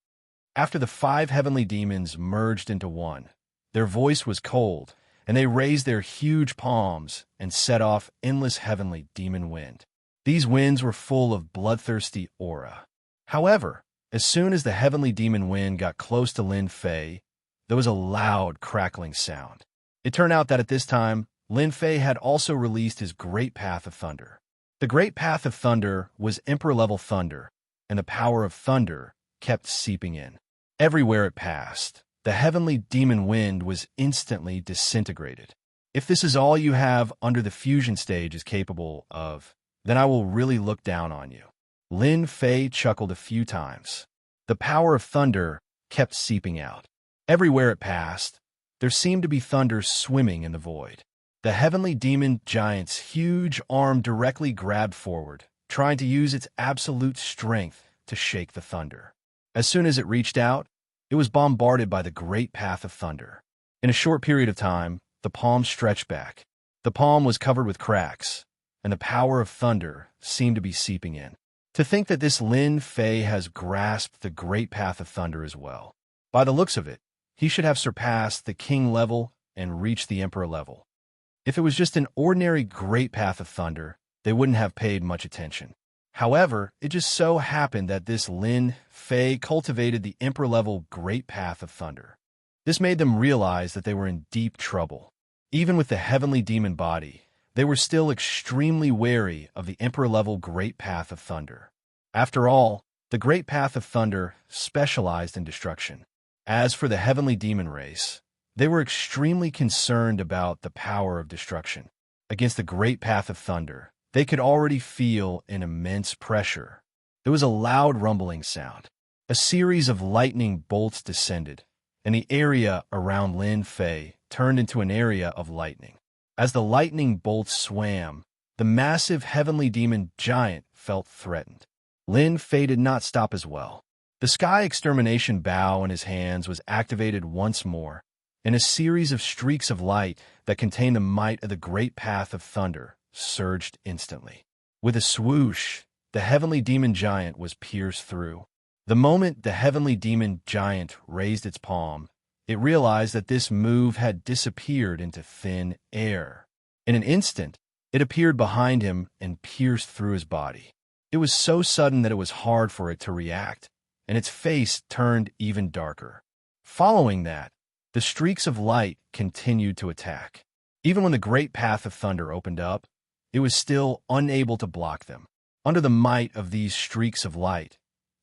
After the 5 Heavenly Demons merged into one, their voice was cold, and they raised their huge palms and set off endless Heavenly Demon Wind. These winds were full of bloodthirsty aura. However, as soon as the Heavenly Demon Wind got close to Lin Fei, there was a loud crackling sound. It turned out that at this time, Lin Fei had also released his Great Path of Thunder. The Great Path of Thunder was Emperor-level thunder, and the power of thunder kept seeping in. Everywhere it passed, the heavenly demon wind was instantly disintegrated. If this is all you have under the fusion stage is capable of, then I will really look down on you. Lin Fei chuckled a few times. The power of thunder kept seeping out. Everywhere it passed, there seemed to be thunder swimming in the void. The heavenly demon giant's huge arm directly grabbed forward, trying to use its absolute strength to shake the thunder. As soon as it reached out, it was bombarded by the great path of thunder. In a short period of time, the palm stretched back. The palm was covered with cracks, and the power of thunder seemed to be seeping in. To think that this Lin Fei has grasped the great path of thunder as well. By the looks of it, he should have surpassed the king level and reached the emperor level. If it was just an ordinary great path of thunder, they wouldn't have paid much attention. However, it just so happened that this Lin Fei cultivated the emperor-level great path of thunder. This made them realize that they were in deep trouble. Even with the heavenly demon body, they were still extremely wary of the emperor-level great path of thunder. After all, the great path of thunder specialized in destruction. As for the heavenly demon race, they were extremely concerned about the power of destruction. Against the great path of thunder, they could already feel an immense pressure. There was a loud rumbling sound. A series of lightning bolts descended, and the area around Lin Fei turned into an area of lightning. As the lightning bolts swam, the massive heavenly demon giant felt threatened. Lin Fei did not stop as well. The sky extermination bow in his hands was activated once more, and a series of streaks of light that contained the might of the great path of thunder surged instantly. With a swoosh, the heavenly demon giant was pierced through. The moment the heavenly demon giant raised its palm, it realized that this move had disappeared into thin air. In an instant, it appeared behind him and pierced through his body. It was so sudden that it was hard for it to react, and its face turned even darker. Following that, the streaks of light continued to attack. Even when the great path of thunder opened up, it was still unable to block them. Under the might of these streaks of light,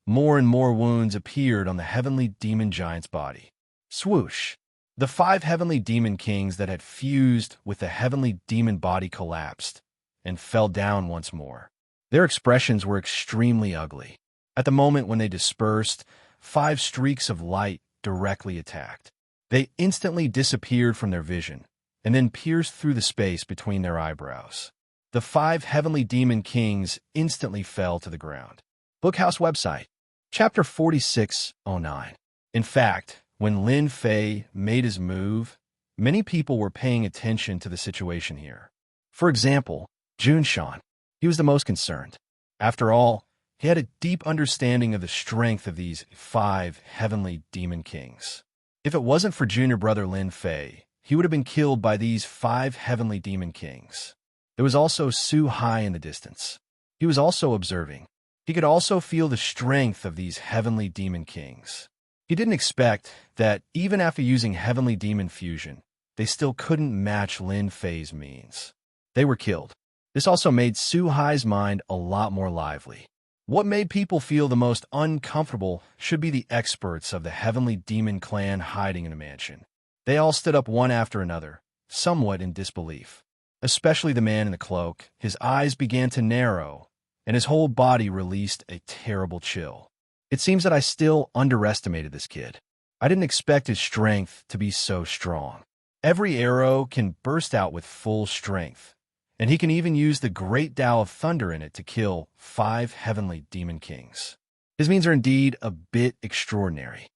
more and more wounds appeared on the heavenly demon giant's body. Swoosh! The 5 heavenly demon kings that had fused with the heavenly demon body collapsed and fell down once more. Their expressions were extremely ugly. At the moment when they dispersed, 5 streaks of light directly attacked. They instantly disappeared from their vision and then pierced through the space between their eyebrows. The 5 heavenly demon kings instantly fell to the ground. Bookhouse website, Chapter 4609. In fact, when Lin Fei made his move, many people were paying attention to the situation here. For example, Jun Shan. He was the most concerned. After all, he had a deep understanding of the strength of these 5 heavenly demon kings. If it wasn't for junior brother Lin Fei, he would have been killed by these 5 heavenly demon kings. There was also Su Hai in the distance. He was also observing. He could also feel the strength of these heavenly demon kings. He didn't expect that even after using heavenly demon fusion, they still couldn't match Lin Fei's means. They were killed. This also made Su Hai's mind a lot more lively. What made people feel the most uncomfortable should be the experts of the heavenly demon clan hiding in a mansion. They all stood up one after another, somewhat in disbelief. Especially the man in the cloak. His eyes began to narrow, and his whole body released a terrible chill. It seems that I still underestimated this kid. I didn't expect his strength to be so strong. Every arrow can burst out with full strength, and he can even use the great Tao of thunder in it to kill 5 heavenly demon kings. His means are indeed a bit extraordinary.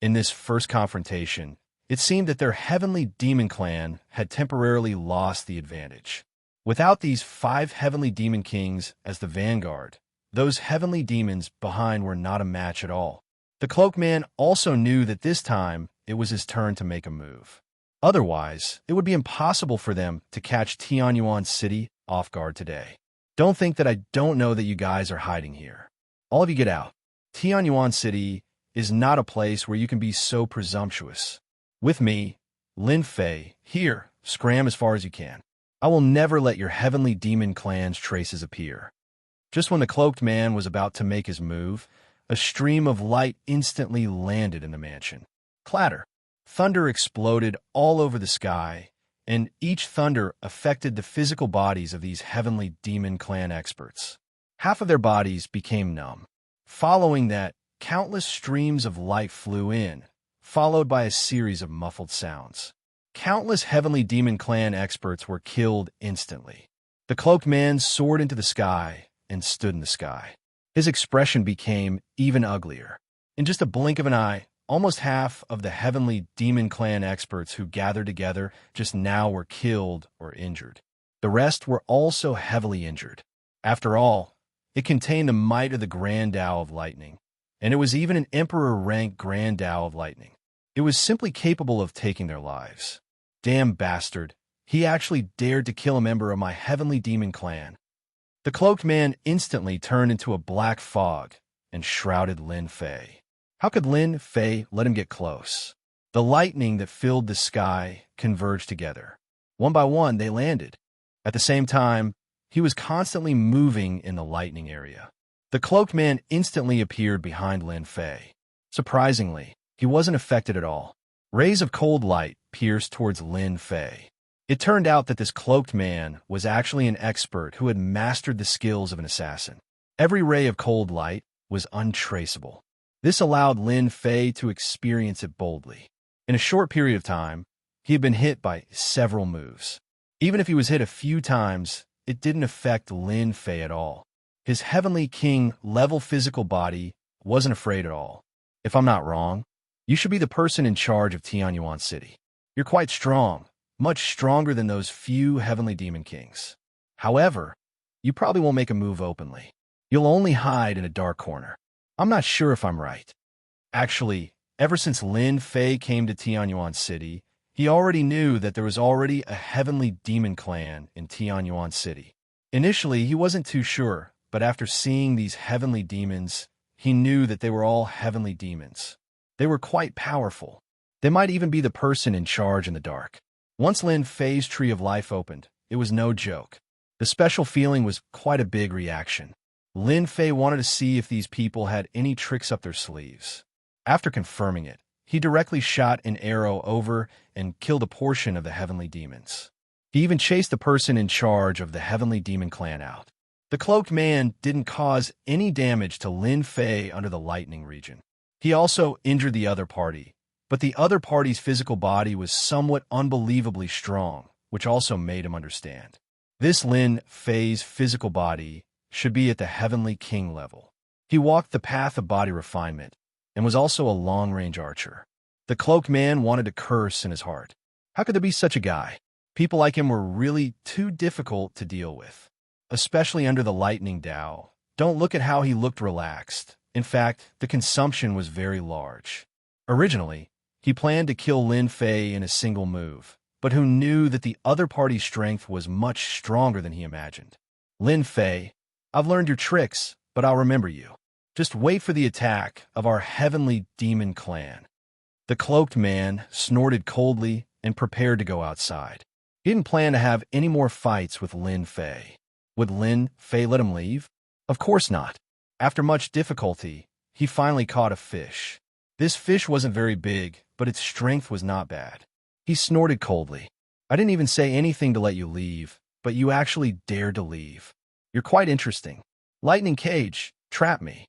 In this first confrontation, it seemed that their heavenly demon clan had temporarily lost the advantage. Without these 5 heavenly demon kings as the vanguard, those heavenly demons behind were not a match at all. The cloaked man also knew that this time it was his turn to make a move. Otherwise, it would be impossible for them to catch Tianyuan City off guard today. Don't think that I don't know that you guys are hiding here. All of you get out. Tianyuan City is not a place where you can be so presumptuous. With me, Lin Fei, here, scram as far as you can. I will never let your heavenly demon clan's traces appear. Just when the cloaked man was about to make his move, a stream of light instantly landed in the mansion. Clatter. Thunder exploded all over the sky, and each thunder affected the physical bodies of these heavenly demon clan experts. Half of their bodies became numb. Following that, countless streams of light flew in, followed by a series of muffled sounds. Countless heavenly demon clan experts were killed instantly. The cloaked man soared into the sky and stood in the sky. His expression became even uglier. In just a blink of an eye, almost half of the heavenly demon clan experts who gathered together just now were killed or injured. The rest were also heavily injured. After all, it contained the might of the Grand Tao of Lightning, and it was even an Emperor-ranked Grand Tao of Lightning. It was simply capable of taking their lives. Damn bastard, he actually dared to kill a member of my heavenly demon clan. The cloaked man instantly turned into a black fog and shrouded Lin Fei. How could Lin Fei let him get close? The lightning that filled the sky converged together. One by one, they landed. At the same time, he was constantly moving in the lightning area. The cloaked man instantly appeared behind Lin Fei. Surprisingly, he wasn't affected at all. Rays of cold light pierced towards Lin Fei. It turned out that this cloaked man was actually an expert who had mastered the skills of an assassin. Every ray of cold light was untraceable. This allowed Lin Fei to experience it boldly. In a short period of time, he had been hit by several moves. Even if he was hit a few times, it didn't affect Lin Fei at all. His heavenly king-level physical body wasn't afraid at all. If I'm not wrong, you should be the person in charge of Tianyuan City. You're quite strong, much stronger than those few heavenly demon kings. However, you probably won't make a move openly. You'll only hide in a dark corner. I'm not sure if I'm right. Actually, ever since Lin Fei came to Tianyuan City, he already knew that there was already a heavenly demon clan in Tianyuan City. Initially, he wasn't too sure, but after seeing these heavenly demons, he knew that they were all heavenly demons. They were quite powerful. They might even be the person in charge in the dark. Once Lin Fei's Tree of Life opened, it was no joke. The special feeling was quite a big reaction. Lin Fei wanted to see if these people had any tricks up their sleeves. After confirming it, he directly shot an arrow over and killed a portion of the heavenly demons. He even chased the person in charge of the heavenly demon clan out. The cloaked man didn't cause any damage to Lin Fei under the lightning region. He also injured the other party, but the other party's physical body was somewhat unbelievably strong, which also made him understand. This Lin Fei's physical body should be at the heavenly king level. He walked the path of body refinement and was also a long-range archer. The cloaked man wanted to curse in his heart. How could there be such a guy? People like him were really too difficult to deal with, especially under the lightning Tao. Don't look at how he looked relaxed. In fact, the consumption was very large. Originally, he planned to kill Lin Fei in a single move, but who knew that the other party's strength was much stronger than he imagined. Lin Fei, I've learned your tricks, but I'll remember you. Just wait for the attack of our heavenly demon clan. The cloaked man snorted coldly and prepared to go outside. He didn't plan to have any more fights with Lin Fei. Would Lin Fei let him leave? Of course not. After much difficulty, he finally caught a fish. This fish wasn't very big, but its strength was not bad. He snorted coldly. I didn't even say anything to let you leave, but you actually dared to leave. You're quite interesting. Lightning Cage, trap me.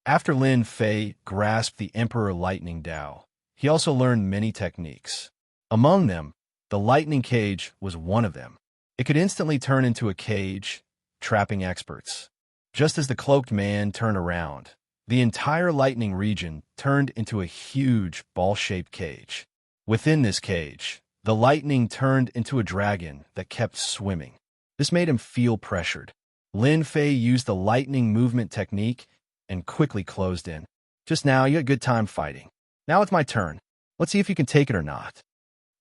After Lin Fei grasped the Emperor Lightning Tao, he also learned many techniques. Among them, the Lightning Cage was one of them. It could instantly turn into a cage, trapping experts. Just as the cloaked man turned around, the entire lightning region turned into a huge ball-shaped cage. Within this cage, the lightning turned into a dragon that kept swimming. This made him feel pressured. Lin Fei used the lightning movement technique and quickly closed in. Just now, you had a good time fighting. Now it's my turn. Let's see if you can take it or not.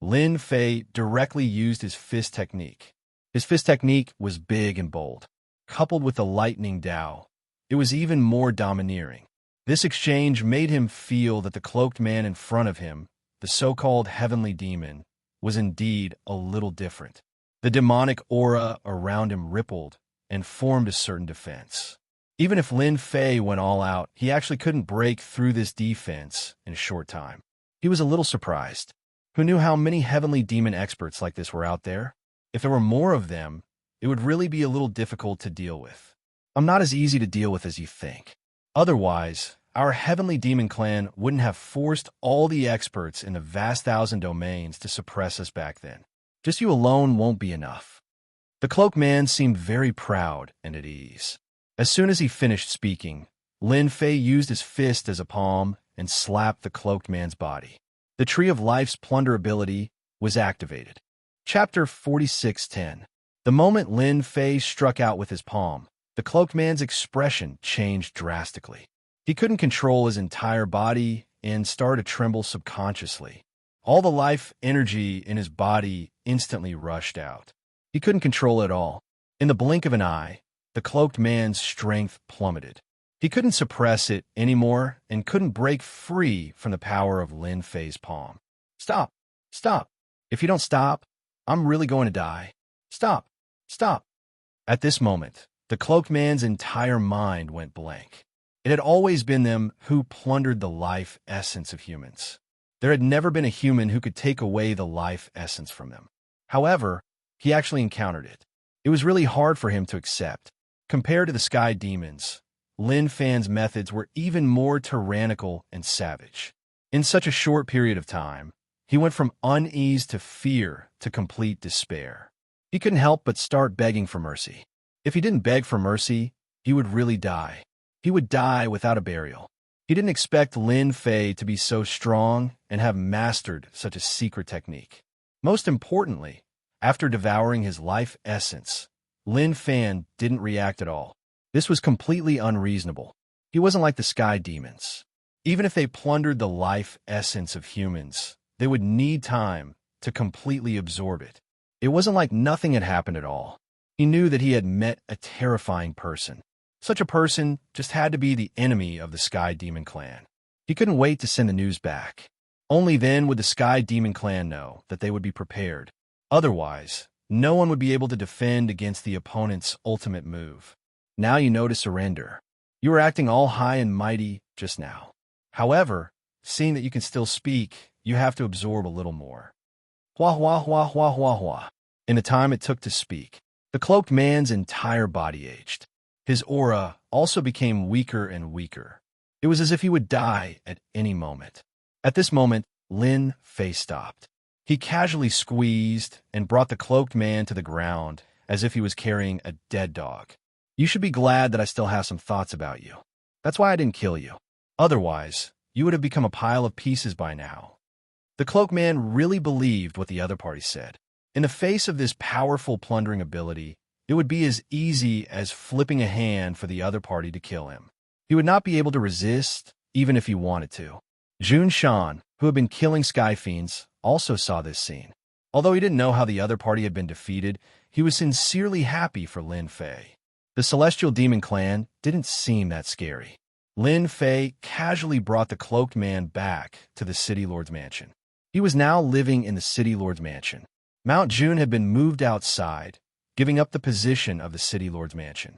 Lin Fei directly used his fist technique. His fist technique was big and bold. Coupled with the lightning Tao, it was even more domineering. This exchange made him feel that the cloaked man in front of him, the so-called heavenly demon, was indeed a little different. The demonic aura around him rippled and formed a certain defense. Even if Lin Fei went all out, he actually couldn't break through this defense in a short time. He was a little surprised. Who knew how many heavenly demon experts like this were out there? If there were more of them, it would really be a little difficult to deal with. I'm not as easy to deal with as you think. Otherwise, our heavenly demon clan wouldn't have forced all the experts in the vast 1,000 domains to suppress us back then. Just you alone won't be enough. The cloaked man seemed very proud and at ease. As soon as he finished speaking, Lin Fei used his fist as a palm and slapped the cloaked man's body. The Tree of Life's plunder ability was activated. Chapter 46:10. The moment Lin Fei struck out with his palm, the cloaked man's expression changed drastically. He couldn't control his entire body and started to tremble subconsciously. All the life energy in his body instantly rushed out. He couldn't control it all. In the blink of an eye, the cloaked man's strength plummeted. He couldn't suppress it anymore and couldn't break free from the power of Lin Fei's palm. Stop! Stop! If you don't stop, I'm really going to die. Stop! Stop! At this moment, the cloaked man's entire mind went blank. It had always been them who plundered the life essence of humans. There had never been a human who could take away the life essence from them. However, he actually encountered it. It was really hard for him to accept. Compared to the sky demons, Lin Fei's methods were even more tyrannical and savage. In such a short period of time, he went from unease to fear to complete despair. He couldn't help but start begging for mercy. If he didn't beg for mercy, he would really die. He would die without a burial. He didn't expect Lin Fei to be so strong and have mastered such a secret technique. Most importantly, after devouring his life essence, Lin Fei didn't react at all. This was completely unreasonable. He wasn't like the sky demons. Even if they plundered the life essence of humans, they would need time to completely absorb it. It wasn't like nothing had happened at all. He knew that he had met a terrifying person. Such a person just had to be the enemy of the Sky Demon Clan. He couldn't wait to send the news back. Only then would the Sky Demon Clan know that they would be prepared. Otherwise, no one would be able to defend against the opponent's ultimate move. Now you know to surrender. You were acting all high and mighty just now. However, seeing that you can still speak, you have to absorb a little more. Hua hua hua hua hua hua. In the time it took to speak, the cloaked man's entire body aged. His aura also became weaker and weaker. It was as if he would die at any moment. At this moment, Lin Fei stopped. He casually squeezed and brought the cloaked man to the ground as if he was carrying a dead dog. You should be glad that I still have some thoughts about you. That's why I didn't kill you. Otherwise, you would have become a pile of pieces by now. The cloaked man really believed what the other party said. In the face of this powerful plundering ability, it would be as easy as flipping a hand for the other party to kill him. He would not be able to resist, even if he wanted to. Jun Shan, who had been killing Sky Fiends, also saw this scene. Although he didn't know how the other party had been defeated, he was sincerely happy for Lin Fei. The Celestial Demon Clan didn't seem that scary. Lin Fei casually brought the cloaked man back to the City Lord's mansion. He was now living in the City Lord's mansion. Mount June had been moved outside, giving up the position of the City Lord's mansion.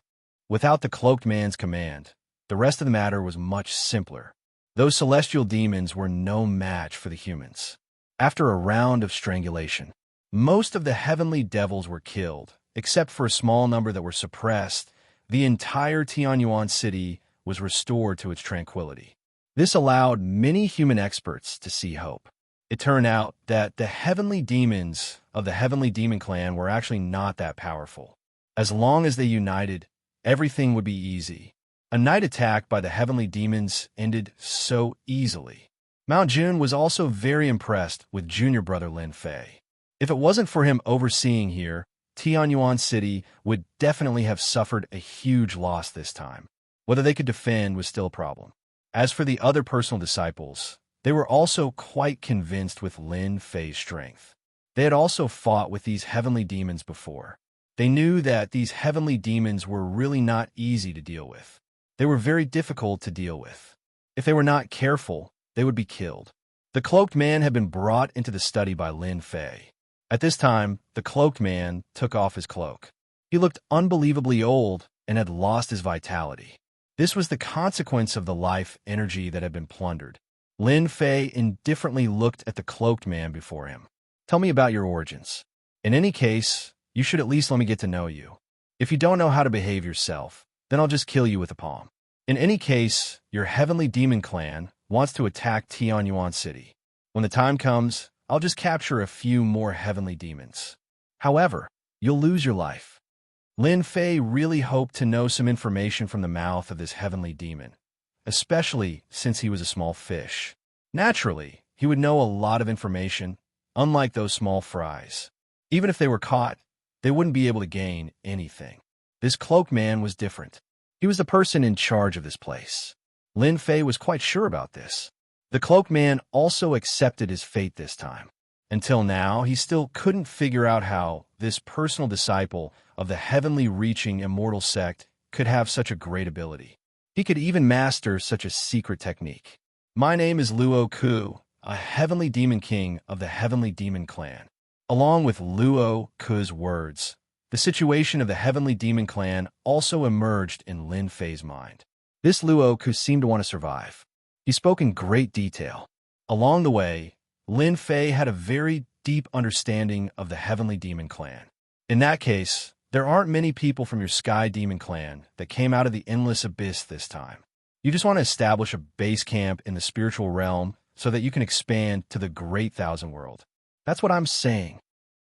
Without the cloaked man's command, the rest of the matter was much simpler. Those celestial demons were no match for the humans. After a round of strangulation, most of the heavenly devils were killed, except for a small number that were suppressed. The entire Tianyuan city was restored to its tranquility. This allowed many human experts to see hope. It turned out that the heavenly demons of the Heavenly Demon Clan were actually not that powerful. As long as they united, everything would be easy. A night attack by the heavenly demons ended so easily. Mount June was also very impressed with junior brother Lin Fei. If it wasn't for him overseeing here, Tianyuan City would definitely have suffered a huge loss this time. Whether they could defend was still a problem. As for the other personal disciples, they were also quite convinced with Lin Fei's strength. They had also fought with these heavenly demons before. They knew that these heavenly demons were really not easy to deal with. They were very difficult to deal with. If they were not careful, they would be killed. The cloaked man had been brought into the study by Lin Fei. At this time, the cloaked man took off his cloak. He looked unbelievably old and had lost his vitality. This was the consequence of the life energy that had been plundered. Lin Fei indifferently looked at the cloaked man before him. Tell me about your origins. In any case, you should at least let me get to know you. If you don't know how to behave yourself, then I'll just kill you with a palm. In any case, your heavenly demon clan wants to attack Tianyuan City. When the time comes, I'll just capture a few more heavenly demons. However, you'll lose your life. Lin Fei really hoped to know some information from the mouth of this heavenly demon, especially since he was a small fish. Naturally, he would know a lot of information, unlike those small fries. Even if they were caught, they wouldn't be able to gain anything. This cloaked man was different. He was the person in charge of this place. Lin Fei was quite sure about this. The cloaked man also accepted his fate this time. Until now, he still couldn't figure out how this personal disciple of the heavenly reaching immortal sect could have such a great ability. He could even master such a secret technique. My name is Luo Ku, a heavenly demon king of the heavenly demon clan. Along with Luo Ku's words, the situation of the heavenly demon clan also emerged in Lin Fei's mind. This Luo Ku seemed to want to survive. He spoke in great detail. Along the way, Lin Fei had a very deep understanding of the heavenly demon clan. In that case, there aren't many people from your Sky Demon clan that came out of the endless abyss this time. You just want to establish a base camp in the spiritual realm so that you can expand to the great thousand world. That's what I'm saying.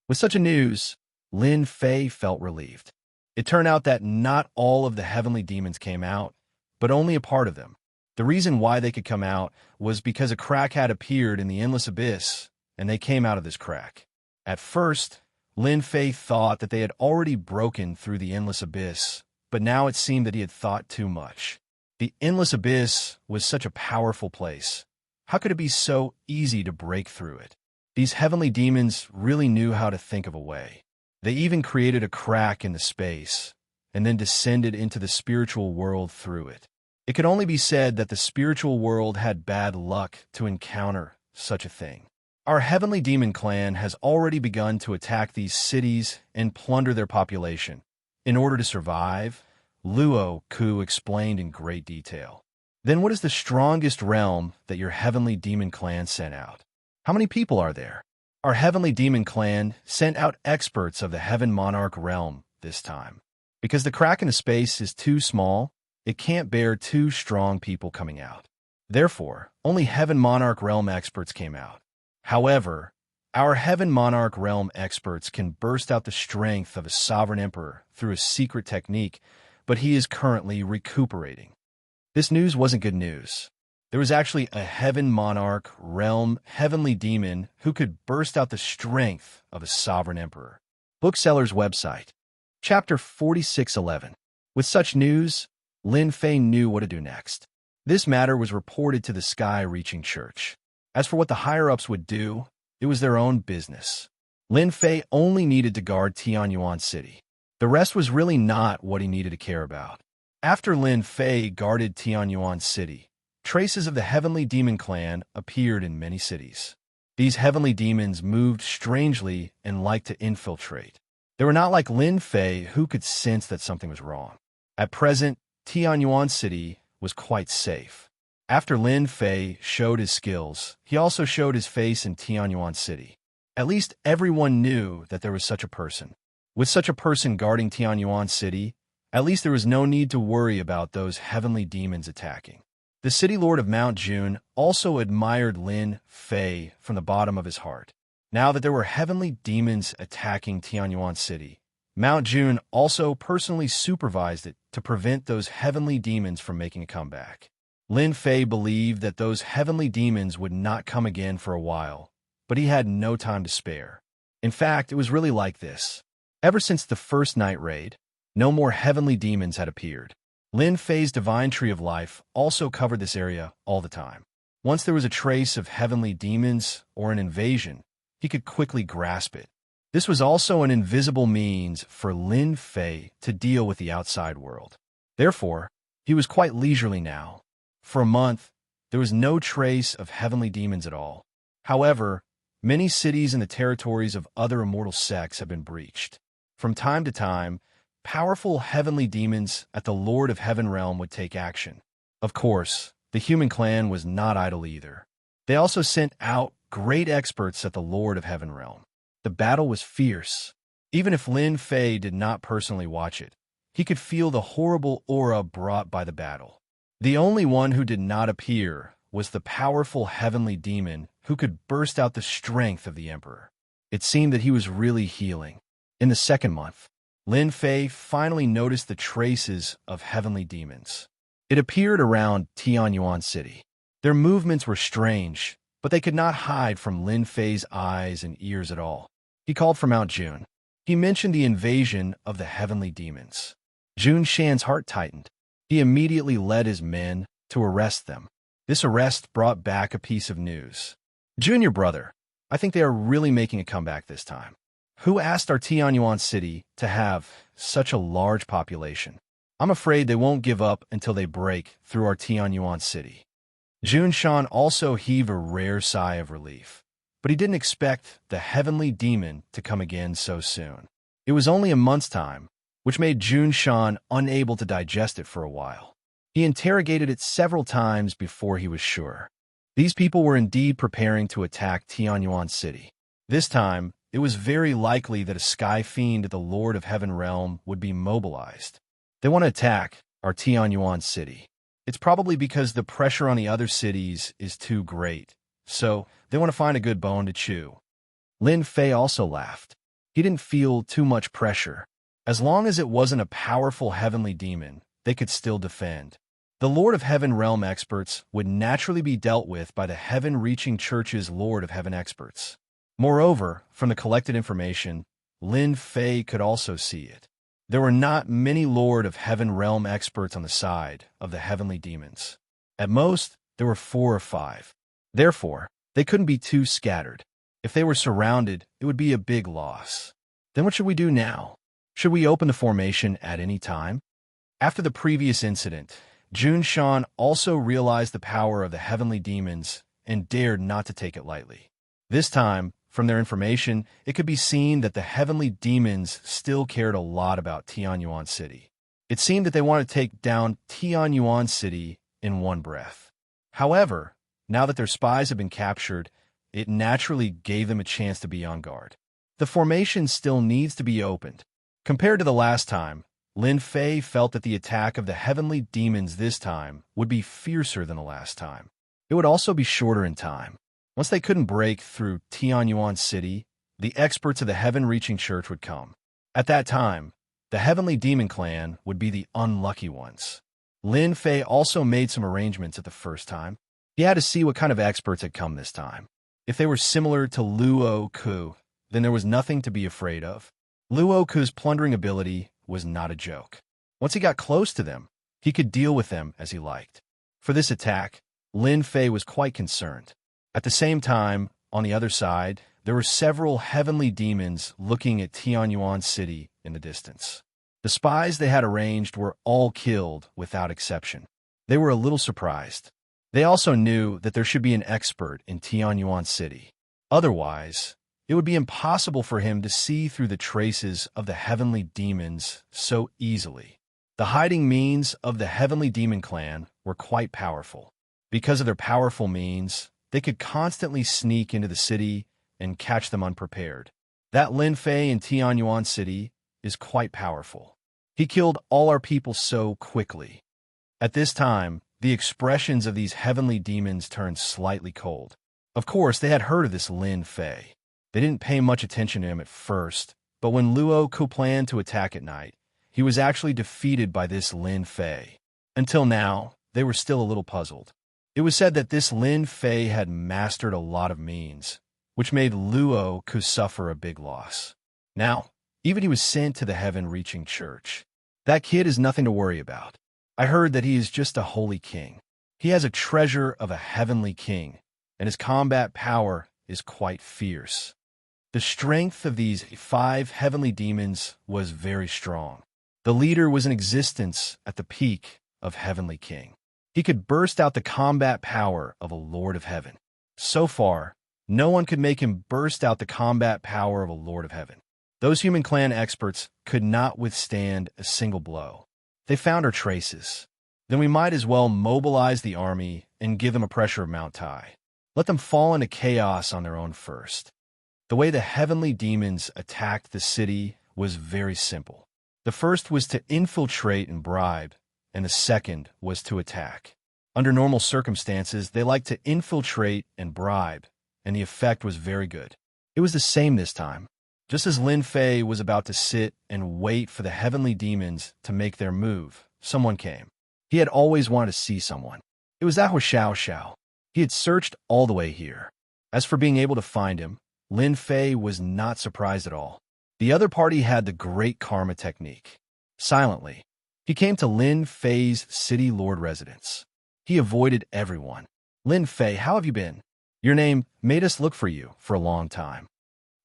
With such a news, Lin Fei felt relieved. It turned out that not all of the heavenly demons came out, but only a part of them. The reason why they could come out was because a crack had appeared in the endless abyss, and they came out of this crack. At first, Lin Fei thought that they had already broken through the endless abyss, but now it seemed that he had thought too much. The endless abyss was such a powerful place. How could it be so easy to break through it? These heavenly demons really knew how to think of a way. They even created a crack in the space, and then descended into the spiritual world through it. It could only be said that the spiritual world had bad luck to encounter such a thing. Our heavenly demon clan has already begun to attack these cities and plunder their population. In order to survive, Luo Ku explained in great detail. Then what is the strongest realm that your heavenly demon clan sent out? How many people are there? Our heavenly demon clan sent out experts of the Heaven Monarch realm this time. Because the crack in the space is too small, it can't bear two strong people coming out. Therefore, only Heaven Monarch realm experts came out. However, our Heaven Monarch realm experts can burst out the strength of a sovereign emperor through a secret technique, but he is currently recuperating. This news wasn't good news. There was actually a Heaven Monarch realm heavenly demon who could burst out the strength of a sovereign emperor. Bookseller's website. Chapter 4611. With such news, Lin Fei knew what to do next. This matter was reported to the Sky-Reaching Church. As for what the higher-ups would do, it was their own business. Lin Fei only needed to guard Tianyuan City. The rest was really not what he needed to care about. After Lin Fei guarded Tianyuan City, traces of the heavenly demon clan appeared in many cities. These heavenly demons moved strangely and liked to infiltrate. They were not like Lin Fei, who could sense that something was wrong. At present, Tianyuan City was quite safe. After Lin Fei showed his skills, he also showed his face in Tianyuan City. At least everyone knew that there was such a person. With such a person guarding Tianyuan City, at least there was no need to worry about those heavenly demons attacking. The city lord of Mount June also admired Lin Fei from the bottom of his heart. Now that there were heavenly demons attacking Tianyuan City, Mount June also personally supervised it to prevent those heavenly demons from making a comeback. Lin Fei believed that those heavenly demons would not come again for a while, but he had no time to spare. In fact, it was really like this. Ever since the first night raid, no more heavenly demons had appeared. Lin Fei's divine tree of life also covered this area all the time. Once there was a trace of heavenly demons or an invasion, he could quickly grasp it. This was also an invisible means for Lin Fei to deal with the outside world. Therefore, he was quite leisurely now. For a month, there was no trace of heavenly demons at all. However, many cities and the territories of other immortal sects have been breached. From time to time, powerful heavenly demons at the Lord of Heaven realm would take action. Of course, the human clan was not idle either. They also sent out great experts at the Lord of Heaven realm. The battle was fierce. Even if Lin Fei did not personally watch it, he could feel the horrible aura brought by the battle. The only one who did not appear was the powerful heavenly demon who could burst out the strength of the emperor. It seemed that he was really healing. In the second month, Lin Fei finally noticed the traces of heavenly demons. It appeared around Tianyuan City. Their movements were strange, but they could not hide from Lin Fei's eyes and ears at all. He called for Mount Jun. He mentioned the invasion of the heavenly demons. Jun Shan's heart tightened. He immediately led his men to arrest them. This arrest brought back a piece of news. Junior brother, I think they are really making a comeback this time. Who asked our Tianyuan city to have such a large population? I'm afraid they won't give up until they break through our Tianyuan city. Jun Shan also heaved a rare sigh of relief, but he didn't expect the heavenly demon to come again so soon. It was only a month's time, which made Jun Shan unable to digest it for a while. He interrogated it several times before he was sure. These people were indeed preparing to attack Tianyuan City. This time, it was very likely that a sky fiend at the Lord of Heaven realm would be mobilized. They want to attack our Tianyuan City. It's probably because the pressure on the other cities is too great, so they want to find a good bone to chew. Lin Fei also laughed. He didn't feel too much pressure. As long as it wasn't a powerful heavenly demon, they could still defend. The Lord of Heaven realm experts would naturally be dealt with by the Heaven-reaching Church's Lord of Heaven experts. Moreover, from the collected information, Lin Fei could also see it. There were not many Lord of Heaven realm experts on the side of the heavenly demons. At most, there were 4 or 5. Therefore, they couldn't be too scattered. If they were surrounded, it would be a big loss. Then what should we do now? Should we open the formation at any time? After the previous incident, Jun Shan also realized the power of the heavenly demons and dared not to take it lightly. This time, from their information, it could be seen that the heavenly demons still cared a lot about Tianyuan City. It seemed that they wanted to take down Tianyuan City in one breath. However, now that their spies have been captured, it naturally gave them a chance to be on guard. The formation still needs to be opened. Compared to the last time, Lin Fei felt that the attack of the heavenly demons this time would be fiercer than the last time. It would also be shorter in time. Once they couldn't break through Tianyuan City, the experts of the Heaven-reaching Church would come. At that time, the Heavenly Demon Clan would be the unlucky ones. Lin Fei also made some arrangements at the first time. He had to see what kind of experts had come this time. If they were similar to Luo Ku, then there was nothing to be afraid of. Luo Ku's plundering ability was not a joke. Once he got close to them, he could deal with them as he liked. For this attack, Lin Fei was quite concerned. At the same time, on the other side, there were several heavenly demons looking at Tianyuan City in the distance. The spies they had arranged were all killed without exception. They were a little surprised. They also knew that there should be an expert in Tianyuan City. Otherwise, it would be impossible for him to see through the traces of the heavenly demons so easily. The hiding means of the heavenly demon clan were quite powerful. Because of their powerful means, they could constantly sneak into the city and catch them unprepared. That Lin Fei in Tianyuan City is quite powerful. He killed all our people so quickly. At this time, the expressions of these heavenly demons turned slightly cold. Of course, they had heard of this Lin Fei. They didn't pay much attention to him at first, but when Luo Ku planned to attack at night, he was actually defeated by this Lin Fei. Until now, they were still a little puzzled. It was said that this Lin Fei had mastered a lot of means, which made Luo Ku suffer a big loss. Now, even he was sent to the Heaven-reaching Church. That kid is nothing to worry about. I heard that he is just a holy king. He has a treasure of a heavenly king, and his combat power is quite fierce. The strength of these 5 heavenly demons was very strong. The leader was in existence at the peak of Heavenly King. He could burst out the combat power of a Lord of Heaven. So far, no one could make him burst out the combat power of a Lord of Heaven. Those human clan experts could not withstand a single blow. They found our traces. Then we might as well mobilize the army and give them a pressure of Mount Tai. Let them fall into chaos on their own first. The way the heavenly demons attacked the city was very simple. The first was to infiltrate and bribe, and the second was to attack. Under normal circumstances, they liked to infiltrate and bribe, and the effect was very good. It was the same this time. Just as Lin Fei was about to sit and wait for the heavenly demons to make their move, someone came. He had always wanted to see someone. It was that Xiao Xiao. He had searched all the way here. As for being able to find him, Lin Fei was not surprised at all. The other party had the great karma technique. Silently, he came to Lin Fei's city lord residence. He avoided everyone. Lin Fei, how have you been? Your name made us look for you for a long time.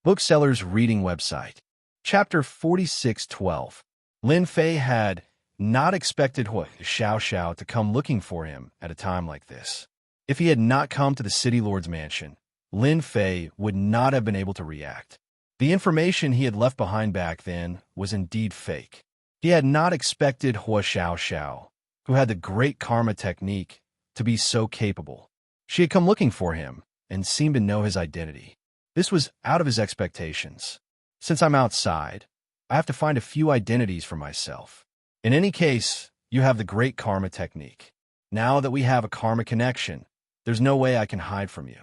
Bookseller's reading website. Chapter 46:12. Lin Fei had not expected Xiao Xiao to come looking for him at a time like this. If he had not come to the city lord's mansion, Lin Fei would not have been able to react. The information he had left behind back then was indeed fake. He had not expected Xiao Xiao, who had the great karma technique, to be so capable. She had come looking for him and seemed to know his identity. This was out of his expectations. Since I'm outside, I have to find a few identities for myself. In any case, you have the great karma technique. Now that we have a karma connection, there's no way I can hide from you.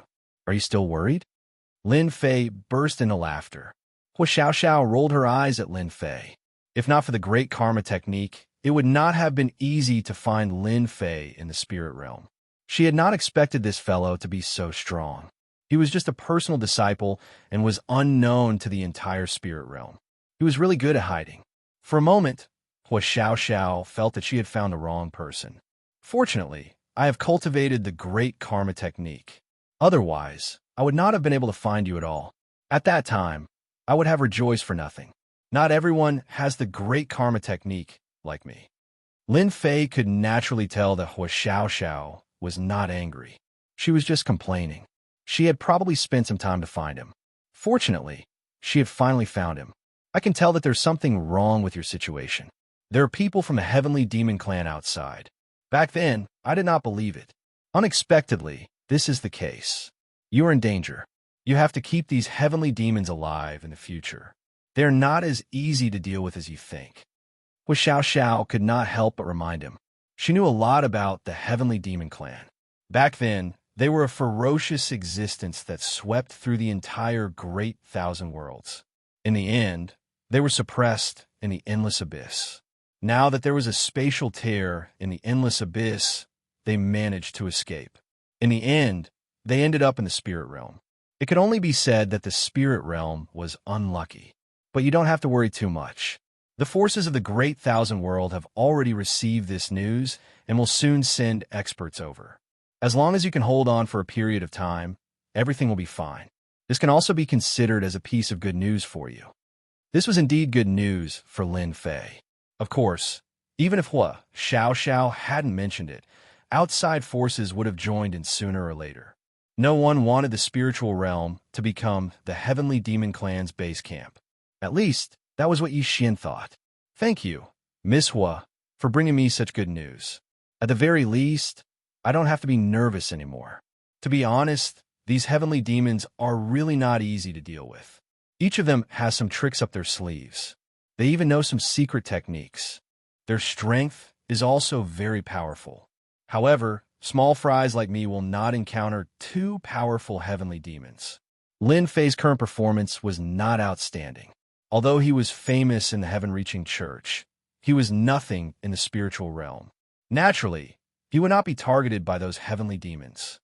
Are you still worried? Lin Fei burst into laughter. Xiao Xiao rolled her eyes at Lin Fei. If not for the great karma technique, it would not have been easy to find Lin Fei in the spirit realm. She had not expected this fellow to be so strong. He was just a personal disciple and was unknown to the entire spirit realm. He was really good at hiding. For a moment, Xiao Xiao felt that she had found the wrong person. Fortunately, I have cultivated the great karma technique. Otherwise, I would not have been able to find you at all. At that time, I would have rejoiced for nothing. Not everyone has the great karma technique like me. Lin Fei could naturally tell that Xiao Xiao was not angry. She was just complaining. She had probably spent some time to find him. Fortunately, she had finally found him. I can tell that there's something wrong with your situation. There are people from the heavenly demon clan outside. Back then, I did not believe it. Unexpectedly, this is the case. You are in danger. You have to keep these heavenly demons alive in the future. They are not as easy to deal with as you think. Xiao Xiao could not help but remind him. She knew a lot about the heavenly demon clan. Back then, they were a ferocious existence that swept through the entire great thousand worlds. In the end, they were suppressed in the endless abyss. Now that there was a spatial tear in the endless abyss, they managed to escape. In the end, they ended up in the spirit realm. It could only be said that the spirit realm was unlucky. But you don't have to worry too much. The forces of the Great Thousand World have already received this news and will soon send experts over. As long as you can hold on for a period of time, everything will be fine. This can also be considered as a piece of good news for you. This was indeed good news for Lin Fei. Of course, even if Xiao Xiao hadn't mentioned it, outside forces would have joined in sooner or later. No one wanted the spiritual realm to become the heavenly demon clan's base camp. At least, that was what Yi Xian thought. Thank you, Miss Hua, for bringing me such good news. At the very least, I don't have to be nervous anymore. To be honest, these heavenly demons are really not easy to deal with. Each of them has some tricks up their sleeves. They even know some secret techniques. Their strength is also very powerful. However, small fries like me will not encounter two powerful heavenly demons. Lin Fei's current performance was not outstanding. Although he was famous in the heaven-reaching church, he was nothing in the spiritual realm. Naturally, he would not be targeted by those heavenly demons.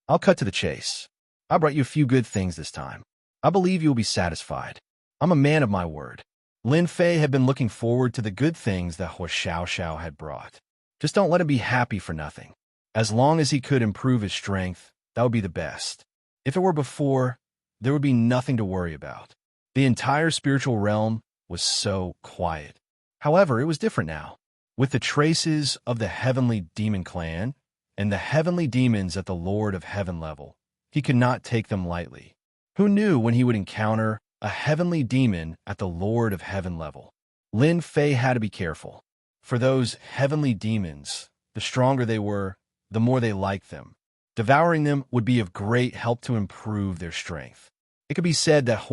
I'll cut to the chase. I brought you a few good things this time. I believe you will be satisfied. I'm a man of my word. Lin Fei had been looking forward to the good things that Xiao Xiao had brought. Just don't let him be happy for nothing. As long as he could improve his strength, that would be the best. If it were before, there would be nothing to worry about. The entire spiritual realm was so quiet. However, it was different now. With the traces of the heavenly demon clan and the heavenly demons at the Lord of Heaven level, he could not take them lightly. Who knew when he would encounter a heavenly demon at the Lord of Heaven level. Lin Fei had to be careful. For those heavenly demons, the stronger they were, the more they liked them. Devouring them would be of great help to improve their strength. It could be said that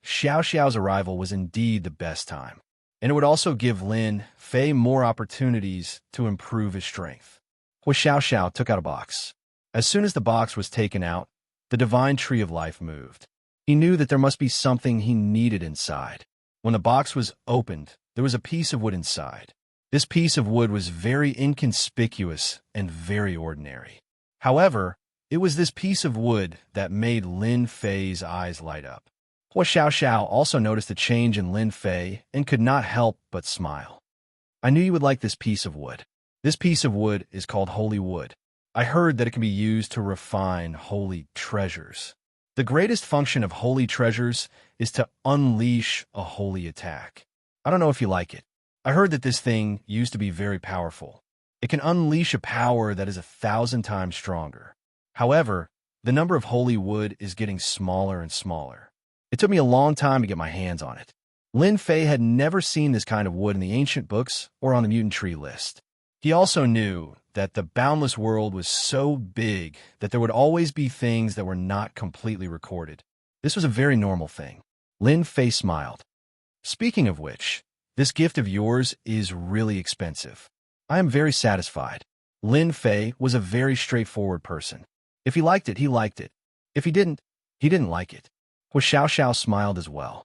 Xiao's arrival was indeed the best time, and it would also give Lin Fei more opportunities to improve his strength. Xiao took out a box. As soon as the box was taken out, the divine tree of life moved. He knew that there must be something he needed inside. When the box was opened, there was a piece of wood inside. This piece of wood was very inconspicuous and very ordinary. However, it was this piece of wood that made Lin Fei's eyes light up. Xiao also noticed a change in Lin Fei and could not help but smile. I knew you would like this piece of wood. This piece of wood is called holy wood. I heard that it can be used to refine holy treasures. The greatest function of holy treasures is to unleash a holy attack. I don't know if you like it. I heard that this thing used to be very powerful. It can unleash a power that is 1,000 times stronger. However, the number of holy wood is getting smaller and smaller. It took me a long time to get my hands on it. Lin Fei had never seen this kind of wood in the ancient books or on the mutant tree list. He also knew that the boundless world was so big that there would always be things that were not completely recorded. This was a very normal thing. Lin Fei smiled. Speaking of which, this gift of yours is really expensive. I am very satisfied. Lin Fei was a very straightforward person. If he liked it, he liked it. If he didn't like it. Xiao smiled as well.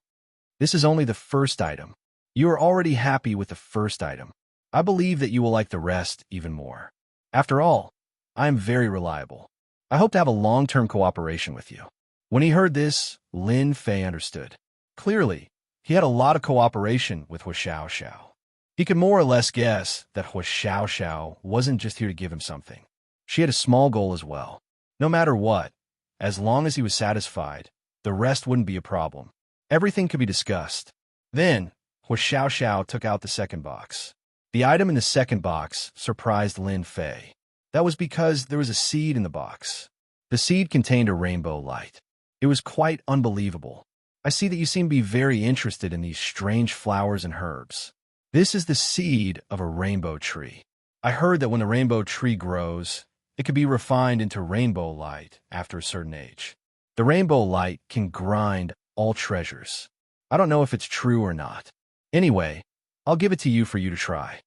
This is only the first item. You are already happy with the first item. I believe that you will like the rest even more. After all, I am very reliable. I hope to have a long-term cooperation with you. When he heard this, Lin Fei understood. Clearly, he had a lot of cooperation with Xiao. He could more or less guess that Xiao wasn't just here to give him something. She had a small goal as well. No matter what, as long as he was satisfied, the rest wouldn't be a problem. Everything could be discussed. Then, Xiao took out the second box. The item in the second box surprised Lin Fei. That was because there was a seed in the box. The seed contained a rainbow light. It was quite unbelievable. I see that you seem to be very interested in these strange flowers and herbs. This is the seed of a rainbow tree. I heard that when the rainbow tree grows, it can be refined into rainbow light after a certain age. The rainbow light can grind all treasures. I don't know if it's true or not. Anyway, I'll give it to you for you to try.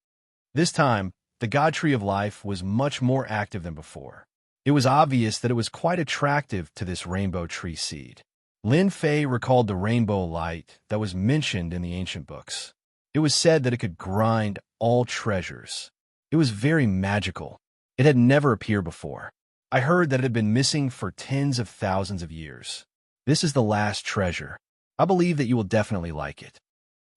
This time, the God Tree of Life was much more active than before. It was obvious that it was quite attractive to this rainbow tree seed. Lin Fei recalled the rainbow light that was mentioned in the ancient books. It was said that it could grind all treasures. It was very magical. It had never appeared before. I heard that it had been missing for tens of thousands of years. This is the last treasure. I believe that you will definitely like it.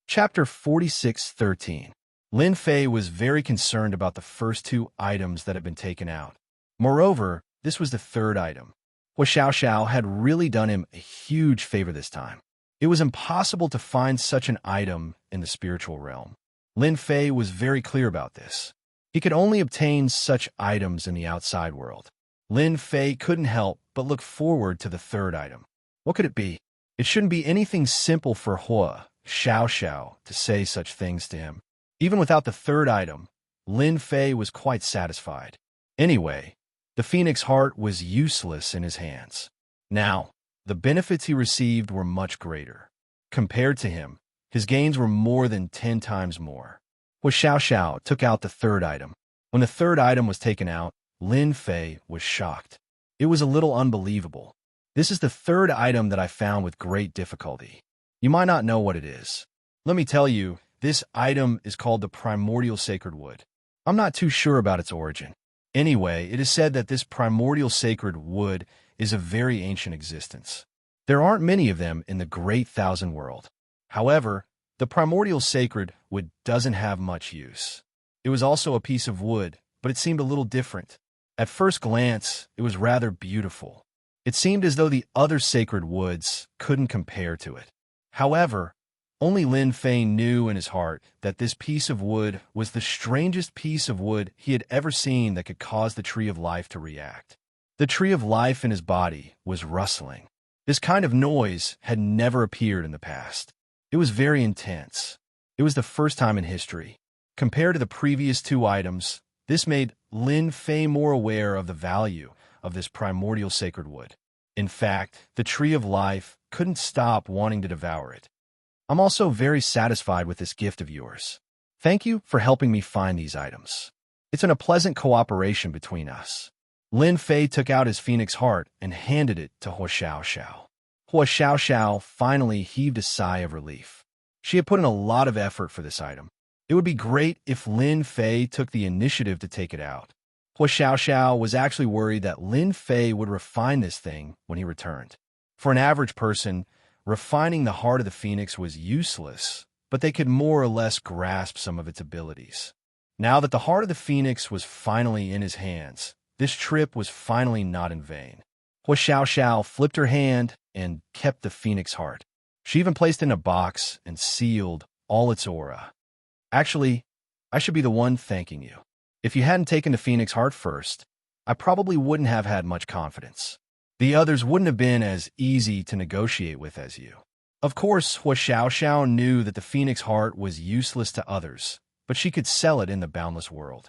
Chapter 46:13. Lin Fei was very concerned about the first two items that had been taken out. Moreover, this was the third item. Xiao had really done him a huge favor this time. It was impossible to find such an item in the spiritual realm. Lin Fei was very clear about this. He could only obtain such items in the outside world. Lin Fei couldn't help but look forward to the third item. What could it be? It shouldn't be anything simple for Xiao to say such things to him. Even without the third item, Lin Fei was quite satisfied. Anyway, the phoenix heart was useless in his hands. Now, the benefits he received were much greater. Compared to him, his gains were more than 10 times more. Xiao took out the third item. When the third item was taken out, Lin Fei was shocked. It was a little unbelievable. This is the third item that I found with great difficulty. You might not know what it is. Let me tell you, this item is called the primordial sacred wood. I'm not too sure about its origin. Anyway, it is said that this primordial sacred wood is of very ancient existence. There aren't many of them in the great thousand world. However, the primordial sacred wood doesn't have much use. It was also a piece of wood, but it seemed a little different. At first glance, it was rather beautiful. It seemed as though the other sacred woods couldn't compare to it. However, only Lin Fei knew in his heart that this piece of wood was the strangest piece of wood he had ever seen that could cause the Tree of Life to react. The Tree of Life in his body was rustling. This kind of noise had never appeared in the past. It was very intense. It was the first time in history. Compared to the previous two items, this made Lin Fei more aware of the value of this primordial sacred wood. In fact, the Tree of Life couldn't stop wanting to devour it. I'm also very satisfied with this gift of yours. Thank you for helping me find these items. It's been a pleasant cooperation between us. Lin Fei took out his phoenix heart and handed it to Hua Xiaoxiao. Hua Xiaoxiao finally heaved a sigh of relief. She had put in a lot of effort for this item. It would be great if Lin Fei took the initiative to take it out. Hua Xiaoxiao was actually worried that Lin Fei would refine this thing when he returned. For an average person, refining the heart of the phoenix was useless, but they could more or less grasp some of its abilities. Now that the heart of the phoenix was finally in his hands, this trip was finally not in vain. Hua Xiaoxiao flipped her hand and kept the phoenix heart. She even placed it in a box and sealed all its aura. Actually, I should be the one thanking you. If you hadn't taken the phoenix heart first, I probably wouldn't have had much confidence. The others wouldn't have been as easy to negotiate with as you. Of course, Hua Xiaoxiao knew that the phoenix heart was useless to others, but she could sell it in the boundless world.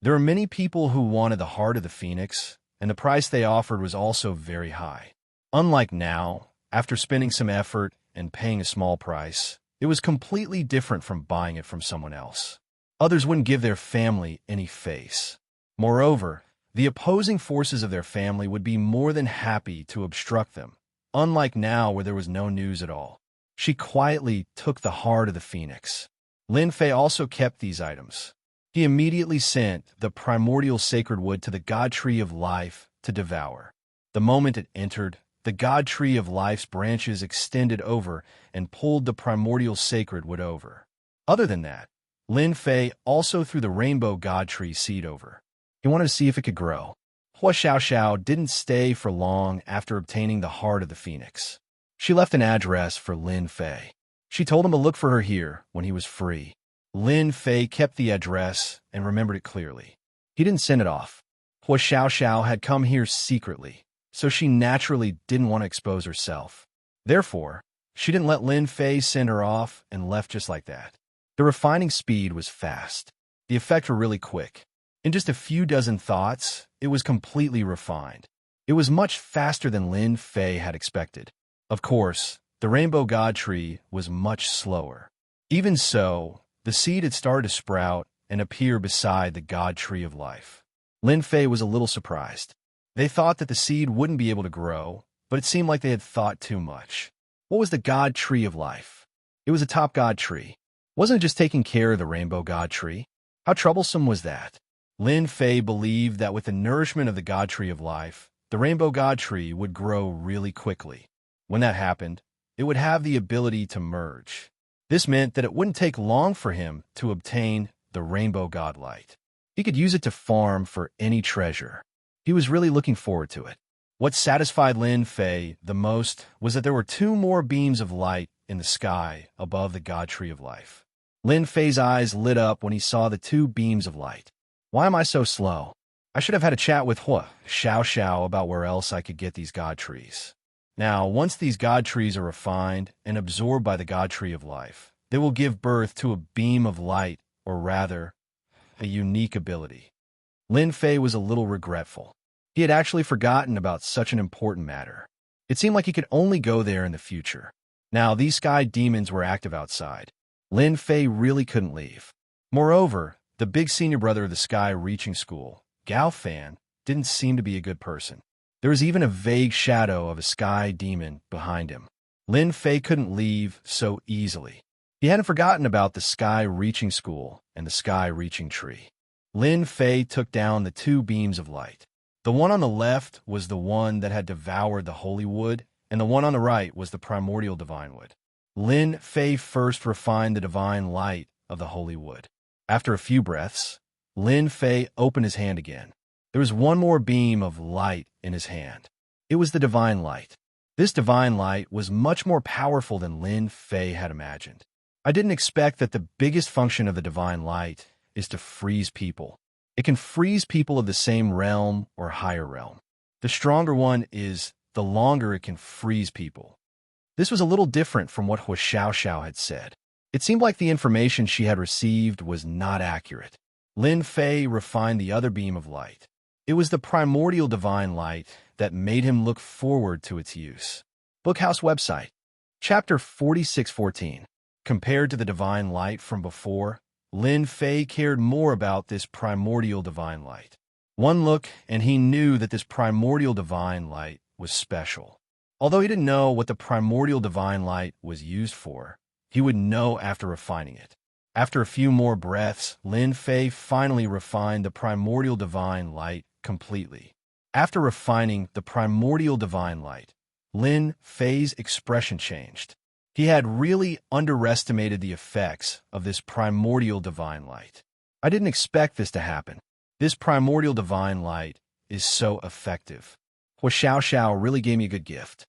There are many people who wanted the heart of the phoenix, and the price they offered was also very high. Unlike now, after spending some effort and paying a small price, it was completely different from buying it from someone else. Others wouldn't give their family any face. Moreover, the opposing forces of their family would be more than happy to obstruct them, unlike now where there was no news at all. She quietly took the heart of the phoenix. Lin Fei also kept these items. He immediately sent the primordial sacred wood to the God Tree of Life to devour. The moment it entered, the God Tree of Life's branches extended over and pulled the primordial sacred wood over. Other than that, Lin Fei also threw the rainbow God Tree seed over. He wanted to see if it could grow. Hua Xiaoxiao didn't stay for long after obtaining the heart of the phoenix. She left an address for Lin Fei. She told him to look for her here when he was free. Lin Fei kept the address and remembered it clearly. He didn't send it off. Hua Xiaoxiao had come here secretly, so she naturally didn't want to expose herself. Therefore, she didn't let Lin Fei send her off and left just like that. The refining speed was fast. The effects were really quick. In just a few dozen thoughts, it was completely refined. It was much faster than Lin Fei had expected. Of course, the Rainbow God Tree was much slower. Even so, the seed had started to sprout and appear beside the God Tree of Life. Lin Fei was a little surprised. They thought that the seed wouldn't be able to grow, but it seemed like they had thought too much. What was the God Tree of Life? It was a top God Tree. Wasn't it just taking care of the Rainbow God Tree? How troublesome was that? Lin Fei believed that with the nourishment of the God Tree of Life, the Rainbow God Tree would grow really quickly. When that happened, it would have the ability to merge. This meant that it wouldn't take long for him to obtain the Rainbow God Light. He could use it to farm for any treasure. He was really looking forward to it. What satisfied Lin Fei the most was that there were 2 more beams of light in the sky above the God Tree of Life. Lin Fei's eyes lit up when he saw the 2 beams of light. Why am I so slow? I should have had a chat with Hua Xiaoxiao about where else I could get these God Trees. Now, once these God Trees are refined and absorbed by the God Tree of Life, they will give birth to a beam of light, or rather, a unique ability. Lin Fei was a little regretful. He had actually forgotten about such an important matter. It seemed like he could only go there in the future. Now, these sky demons were active outside. Lin Fei really couldn't leave. Moreover, the big senior brother of the Sky Reaching School, Gao Fan, didn't seem to be a good person. There was even a vague shadow of a sky demon behind him. Lin Fei couldn't leave so easily. He hadn't forgotten about the Sky Reaching School and the Sky Reaching Tree. Lin Fei took down the 2 beams of light. The one on the left was the one that had devoured the holy wood, and the one on the right was the primordial divine wood. Lin Fei first refined the divine light of the holy wood. After a few breaths, Lin Fei opened his hand again. There was 1 more beam of light in his hand. It was the divine light. This divine light was much more powerful than Lin Fei had imagined. I didn't expect that the biggest function of the divine light is to freeze people. It can freeze people of the same realm or higher realm. The stronger one is the longer it can freeze people. This was a little different from what Hua Xiaoxiao had said. It seemed like the information she had received was not accurate. Lin Fei refined the other beam of light. It was the primordial divine light that made him look forward to its use. Bookhouse website. Chapter 4614. Compared to the divine light from before, Lin Fei cared more about this primordial divine light. One look, and he knew that this primordial divine light was special. Although he didn't know what the primordial divine light was used for, he would know after refining it. After a few more breaths, Lin Fei finally refined the primordial divine light completely. After refining the primordial divine light, Lin Fei's expression changed. He had really underestimated the effects of this primordial divine light. I didn't expect this to happen. This primordial divine light is so effective. Hua Xiaoxiao really gave me a good gift.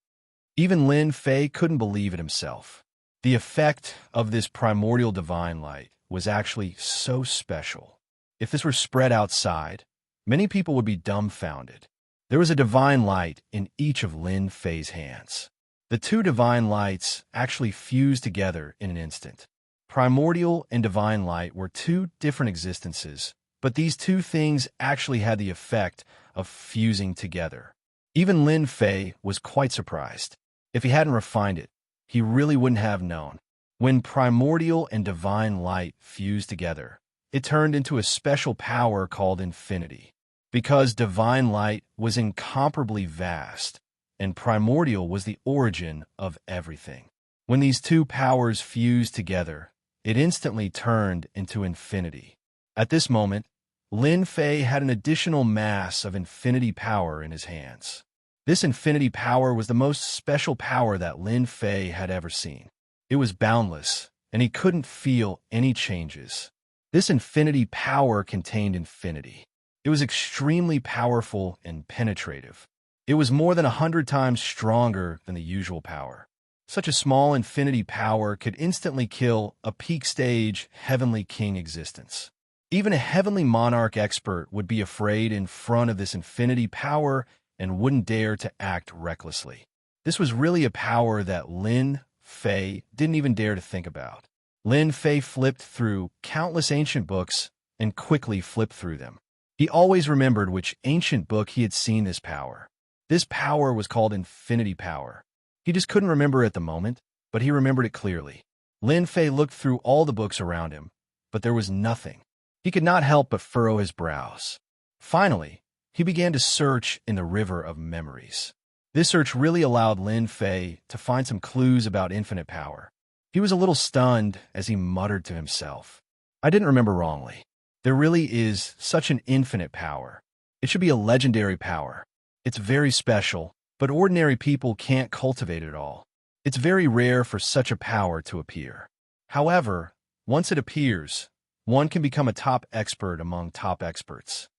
Even Lin Fei couldn't believe it himself. The effect of this primordial divine light was actually so special. If this were spread outside, many people would be dumbfounded. There was a divine light in each of Lin Fei's hands. The two divine lights actually fused together in an instant. Primordial and divine light were two different existences, but these two things actually had the effect of fusing together. Even Lin Fei was quite surprised. If he hadn't refined it, he really wouldn't have known. When primordial and divine light fused together, it turned into a special power called infinity. Because divine light was incomparably vast, and primordial was the origin of everything. When these two powers fused together, it instantly turned into infinity. At this moment, Lin Fei had an additional mass of infinity power in his hands. This infinity power was the most special power that Lin Fei had ever seen. It was boundless, and he couldn't feel any changes. This infinity power contained infinity. It was extremely powerful and penetrative. It was more than 100 times stronger than the usual power. Such a small infinity power could instantly kill a peak stage heavenly king existence. Even a heavenly monarch expert would be afraid in front of this infinity power and wouldn't dare to act recklessly. This was really a power that Lin Fei didn't even dare to think about. Lin Fei flipped through countless ancient books and quickly flipped through them. He always remembered which ancient book he had seen this power. This power was called infinity power. He just couldn't remember it at the moment, but he remembered it clearly. Lin Fei looked through all the books around him, but there was nothing. He could not help but furrow his brows. Finally, he began to search in the river of memories. This search really allowed Lin Fei to find some clues about infinite power. He was a little stunned as he muttered to himself, "I didn't remember wrongly. There really is such an infinite power. It should be a legendary power. It's very special, but ordinary people can't cultivate it all. It's very rare for such a power to appear. However, once it appears, one can become a top expert among top experts."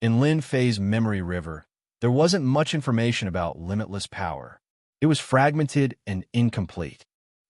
In Lin Fei's memory river, there wasn't much information about limitless power. It was fragmented and incomplete.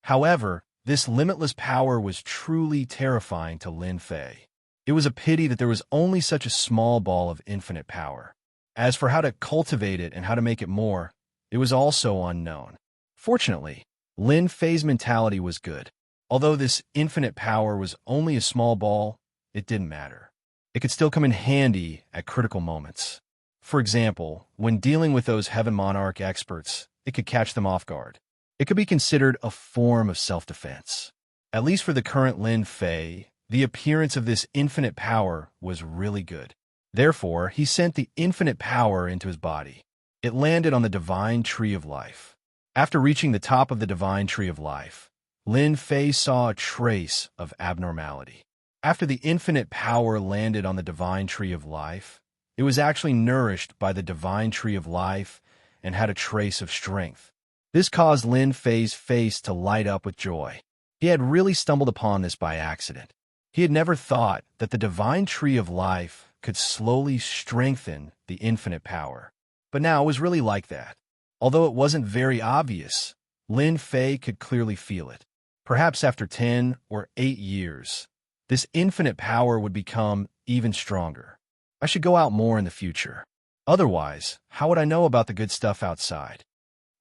However, this limitless power was truly terrifying to Lin Fei. It was a pity that there was only such a small ball of infinite power. As for how to cultivate it and how to make it more, it was also unknown. Fortunately, Lin Fei's mentality was good. Although this infinite power was only a small ball, it didn't matter. It could still come in handy at critical moments. For example, when dealing with those Heaven Monarch experts, it could catch them off guard. It could be considered a form of self-defense. At least for the current Lin Fei, the appearance of this infinite power was really good. Therefore, he sent the infinite power into his body. It landed on the divine tree of life. After reaching the top of the divine tree of life, Lin Fei saw a trace of abnormality. After the infinite power landed on the divine tree of life, it was actually nourished by the divine tree of life and had a trace of strength. This caused Lin Fei's face to light up with joy. He had really stumbled upon this by accident. He had never thought that the divine tree of life could slowly strengthen the infinite power. But now it was really like that. Although it wasn't very obvious, Lin Fei could clearly feel it. Perhaps after 10 or 8 years, this infinite power would become even stronger. I should go out more in the future. Otherwise, how would I know about the good stuff outside?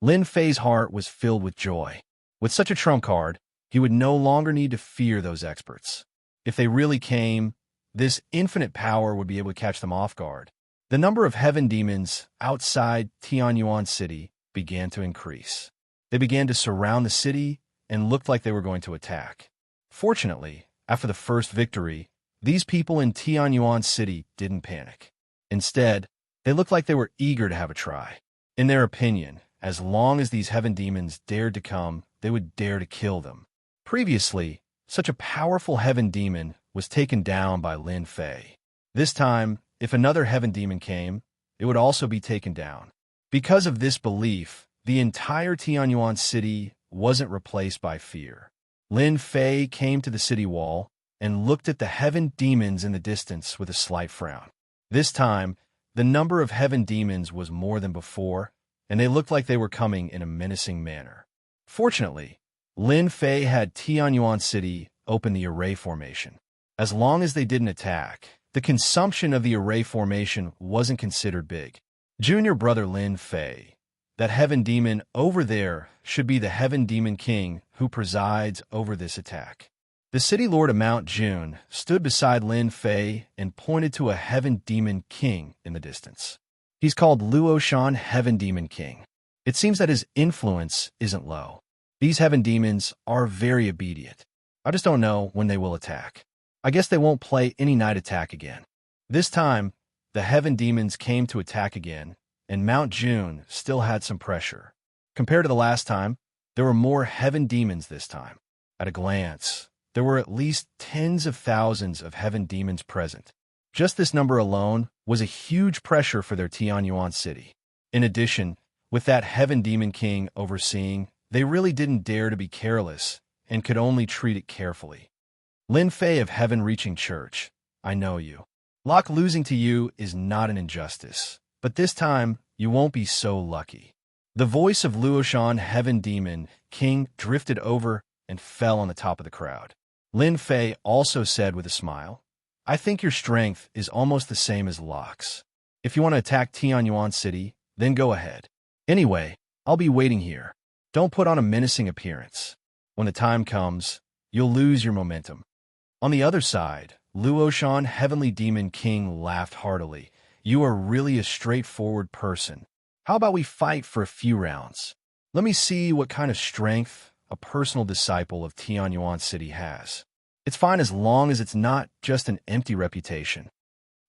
Lin Fei's heart was filled with joy. With such a trump card, he would no longer need to fear those experts. If they really came, this infinite power would be able to catch them off guard. The number of heaven demons outside Tianyuan City began to increase. They began to surround the city and looked like they were going to attack. Fortunately, after the first victory, these people in Tianyuan City didn't panic. Instead, they looked like they were eager to have a try. In their opinion, as long as these heaven demons dared to come, they would dare to kill them. Previously, such a powerful heaven demon was taken down by Lin Fei. This time, if another heaven demon came, it would also be taken down. Because of this belief, the entire Tianyuan City wasn't replaced by fear. Lin Fei came to the city wall and looked at the heaven demons in the distance with a slight frown. This time, the number of heaven demons was more than before, and they looked like they were coming in a menacing manner. Fortunately, Lin Fei had Tianyuan City open the array formation. As long as they didn't attack, the consumption of the array formation wasn't considered big. Junior brother Lin Fei, that heaven demon over there should be the heaven demon king who presides over this attack. The city lord of Mount June stood beside Lin Fei and pointed to a heaven demon king in the distance. He's called Luoshan Heaven Demon King. It seems that his influence isn't low. These heaven demons are very obedient. I just don't know when they will attack. I guess they won't play any night attack again. This time, the heaven demons came to attack again, and Mount June still had some pressure. Compared to the last time, there were more heaven demons this time. At a glance, there were at least tens of thousands of heaven demons present. Just this number alone was a huge pressure for their Tianyuan City. In addition, with that heaven demon king overseeing, they really didn't dare to be careless and could only treat it carefully. Lin Fei of Heaven Reaching Church, I know you. Luck losing to you is not an injustice, but this time you won't be so lucky. The voice of Luoshan Heaven Demon King drifted over and fell on the top of the crowd. Lin Fei also said with a smile, I think your strength is almost the same as Locke's. If you want to attack Tianyuan City, then go ahead. Anyway, I'll be waiting here. Don't put on a menacing appearance. When the time comes, you'll lose your momentum. On the other side, Luoshan Heavenly Demon King laughed heartily. You are really a straightforward person. How about we fight for a few rounds? Let me see what kind of strength a personal disciple of Tianyuan City has. It's fine as long as it's not just an empty reputation.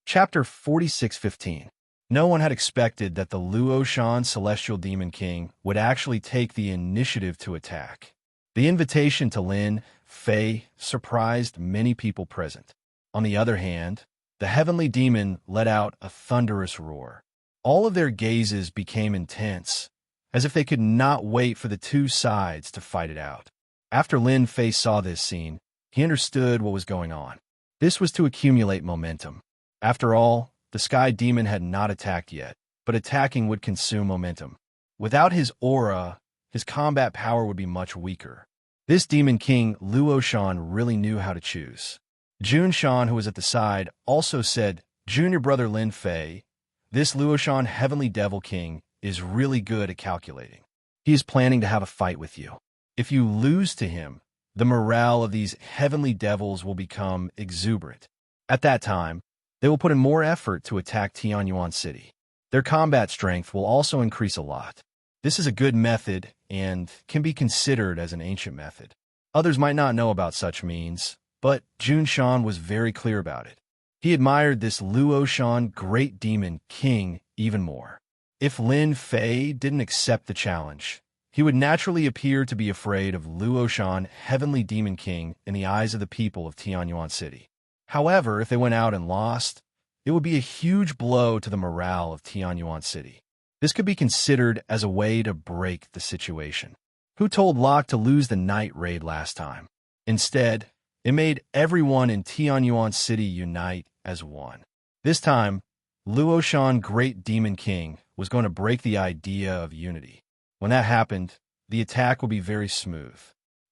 Chapter 46:15. No one had expected that the Luoshan Celestial Demon King would actually take the initiative to attack. The invitation to Lin Fei surprised many people present. On the other hand, the heavenly demon let out a thunderous roar. All of their gazes became intense, as if they could not wait for the two sides to fight it out. After Lin Fei saw this scene, he understood what was going on. This was to accumulate momentum. After all, the Sky Demon had not attacked yet, but attacking would consume momentum. Without his aura, his combat power would be much weaker. This Demon King, Luoshan, really knew how to choose. Junshan, who was at the side, also said, Junior brother Lin Fei, this Luoshan Heavenly Devil King is really good at calculating. He is planning to have a fight with you. If you lose to him, the morale of these heavenly devils will become exuberant. At that time, they will put in more effort to attack Tianyuan City. Their combat strength will also increase a lot. This is a good method and can be considered as an ancient method. Others might not know about such means, but Junshan was very clear about it. He admired this Luoshan Great Demon King even more. If Lin Fei didn't accept the challenge, he would naturally appear to be afraid of Luoshan Heavenly Demon King in the eyes of the people of Tianyuan City. However, if they went out and lost, it would be a huge blow to the morale of Tianyuan City. This could be considered as a way to break the situation. Who told Locke to lose the night raid last time? Instead, it made everyone in Tianyuan City unite as one. This time, Luoshan Great Demon King was going to break the idea of unity. When that happened, the attack would be very smooth.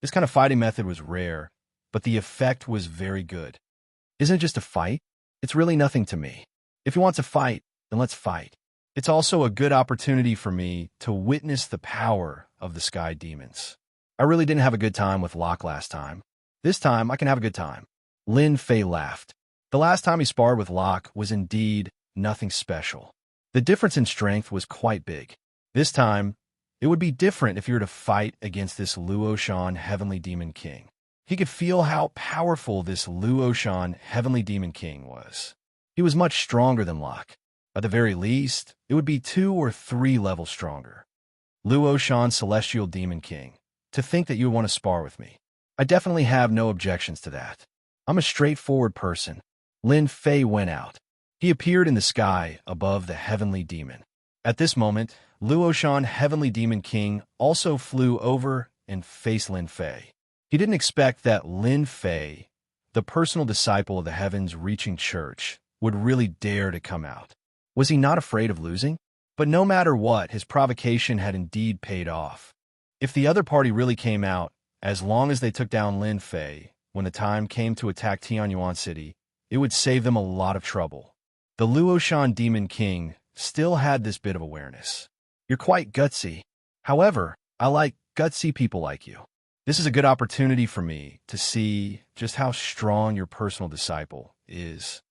This kind of fighting method was rare, but the effect was very good. Isn't it just a fight? It's really nothing to me. If you want to fight, then let's fight. It's also a good opportunity for me to witness the power of the sky demons. I really didn't have a good time with Locke last time. This time, I can have a good time. Lin Fei laughed. The last time he sparred with Locke was indeed nothing special. The difference in strength was quite big. This time, it would be different if you were to fight against this Luoshan Heavenly Demon King. He could feel how powerful this Luoshan Heavenly Demon King was. He was much stronger than Locke. At the very least, it would be 2 or 3 levels stronger. Luoshan Celestial Demon King. To think that you would want to spar with me. I definitely have no objections to that. I'm a straightforward person. Lin Fei went out. He appeared in the sky above the Heavenly Demon. At this moment, Luoshan Heavenly Demon King also flew over and faced Lin Fei. He didn't expect that Lin Fei, the personal disciple of the Heavens Reaching Church, would really dare to come out. Was he not afraid of losing? But no matter what, his provocation had indeed paid off. If the other party really came out, as long as they took down Lin Fei, when the time came to attack Tianyuan City, it would save them a lot of trouble. The Luoshan Demon King still had this bit of awareness. You're quite gutsy. However, I like gutsy people like you. This is a good opportunity for me to see just how strong your personal disciple is.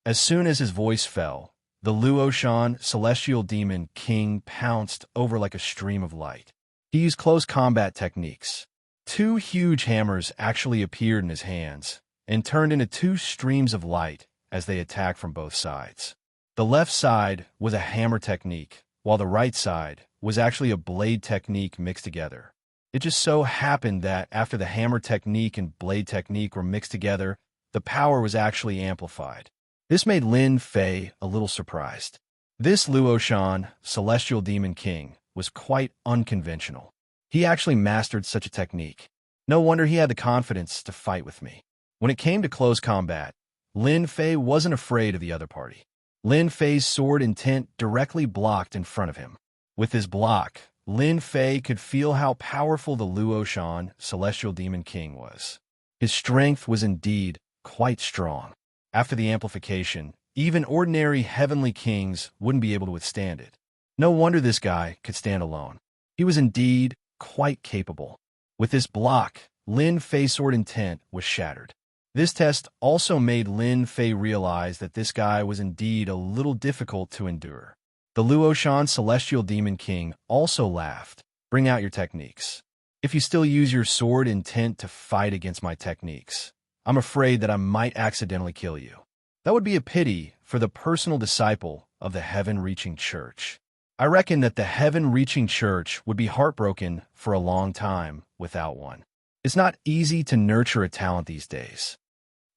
As soon as his voice fell, the Luoshan Celestial Demon King pounced over like a stream of light. He used close combat techniques. 2 huge hammers actually appeared in his hands and turned into 2 streams of light as they attacked from both sides. The left side was a hammer technique, while the right side was actually a blade technique mixed together. It just so happened that after the hammer technique and blade technique were mixed together, the power was actually amplified. This made Lin Fei a little surprised. This Luoshan Celestial Demon King was quite unconventional. He actually mastered such a technique. No wonder he had the confidence to fight with me. When it came to close combat, Lin Fei wasn't afraid of the other party. Lin Fei's sword intent directly blocked in front of him. With his block, Lin Fei could feel how powerful the Luoshan Celestial Demon King was. His strength was indeed quite strong. After the amplification, even ordinary heavenly kings wouldn't be able to withstand it. No wonder this guy could stand alone. He was indeed quite capable. With this block, Lin Fei's sword intent was shattered. This test also made Lin Fei realize that this guy was indeed a little difficult to endure. The Luoshan Celestial Demon King also laughed. Bring out your techniques. If you still use your sword intent to fight against my techniques, I'm afraid that I might accidentally kill you. That would be a pity for the personal disciple of the Heaven-Reaching Church. I reckon that the Heaven-Reaching Church would be heartbroken for a long time without one. It's not easy to nurture a talent these days.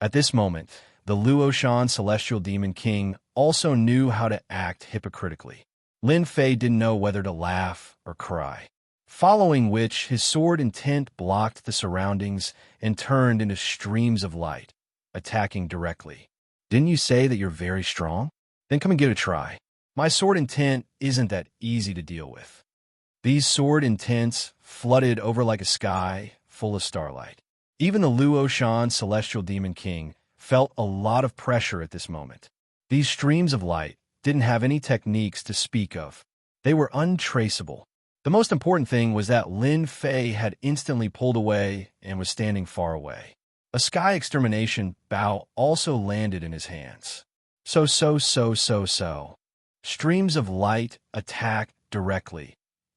At this moment, the Luoshan Celestial Demon King also knew how to act hypocritically. Lin Fei didn't know whether to laugh or cry. Following which, his sword intent blocked the surroundings and turned into streams of light, attacking directly. Didn't you say that you're very strong? Then come and give it a try. My sword intent isn't that easy to deal with. These sword intents flooded over like a sky full of starlight. Even the Luoshan Celestial Demon King felt a lot of pressure at this moment. These streams of light didn't have any techniques to speak of. They were untraceable. The most important thing was that Lin Fei had instantly pulled away and was standing far away. A sky extermination bow also landed in his hands. So. Streams of light attacked directly,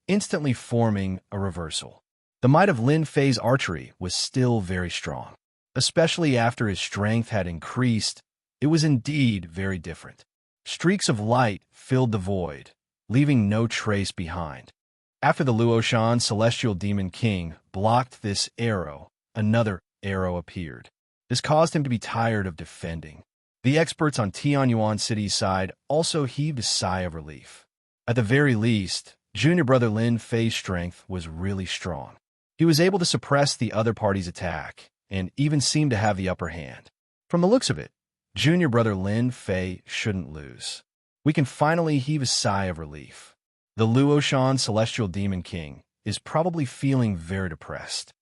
instantly forming a reversal. The might of Lin Fei's archery was still very strong. Especially after his strength had increased, it was indeed very different. Streaks of light filled the void, leaving no trace behind. After the Luoshan Celestial Demon King blocked this arrow, another arrow appeared. This caused him to be tired of defending. The experts on Tianyuan City's side also heaved a sigh of relief. At the very least, junior brother Lin Fei's strength was really strong. He was able to suppress the other party's attack, and even seemed to have the upper hand. From the looks of it, junior brother Lin Fei shouldn't lose. We can finally heave a sigh of relief. The Luoshan Celestial Demon King is probably feeling very depressed.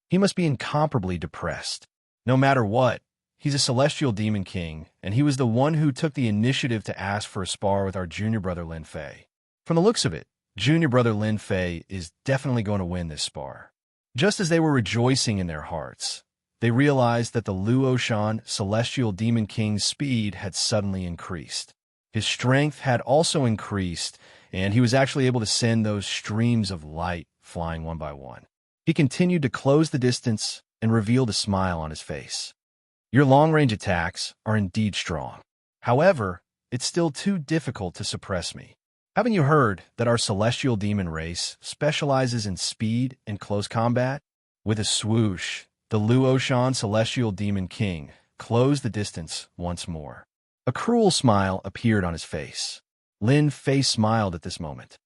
He must be incomparably depressed. No matter what, He's a celestial demon king, and he was the one who took the initiative to ask for a spar with our junior brother Lin Fei. From the looks of it, junior brother Lin Fei is definitely going to win this spar. Just as they were rejoicing in their hearts, they realized that the Luoshan celestial demon king's speed had suddenly increased. His strength had also increased, and he was actually able to send those streams of light flying one by one. He continued to close the distance and revealed a smile on his face. Your long-range attacks are indeed strong. However, it's still too difficult to suppress me. Haven't you heard that our celestial demon race specializes in speed and close combat? With a swoosh, the Luoshan celestial demon king closed the distance once more. A cruel smile appeared on his face. Lin Fei smiled at this moment.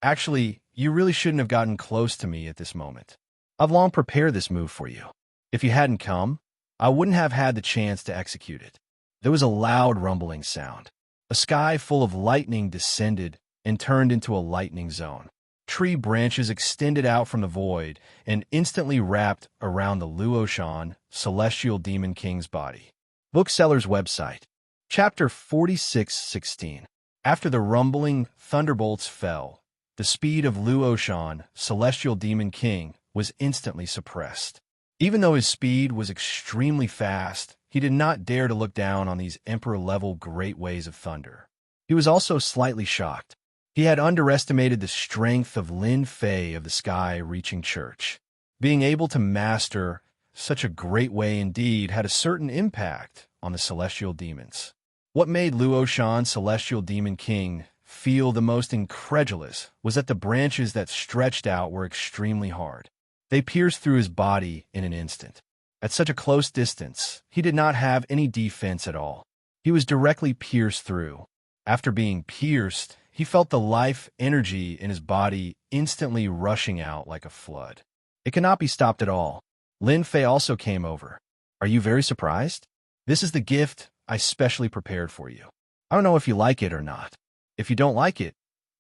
Actually, you really shouldn't have gotten close to me at this moment. I've long prepared this move for you. If you hadn't come, I wouldn't have had the chance to execute it. There was a loud rumbling sound. A sky full of lightning descended and turned into a lightning zone. Tree branches extended out from the void and instantly wrapped around the Luoshan celestial demon king's body. Bookseller's website. Chapter 46:16. After the rumbling thunderbolts fell, the speed of Luoshan celestial demon king was instantly suppressed. Even though his speed was extremely fast, he did not dare to look down on these emperor-level great waves of thunder. He was also slightly shocked. He had underestimated the strength of Lin Fei of the Sky-Reaching Church. Being able to master such a great way indeed had a certain impact on the celestial demons. What made Luoshan celestial demon king feel the most incredulous was that the branches that stretched out were extremely hard. They pierced through his body in an instant. At such a close distance, he did not have any defense at all. He was directly pierced through. After being pierced, he felt the life energy in his body instantly rushing out like a flood. It cannot be stopped at all. Lin Fei also came over. Are you very surprised? This is the gift I specially prepared for you. I don't know if you like it or not. If you don't like it,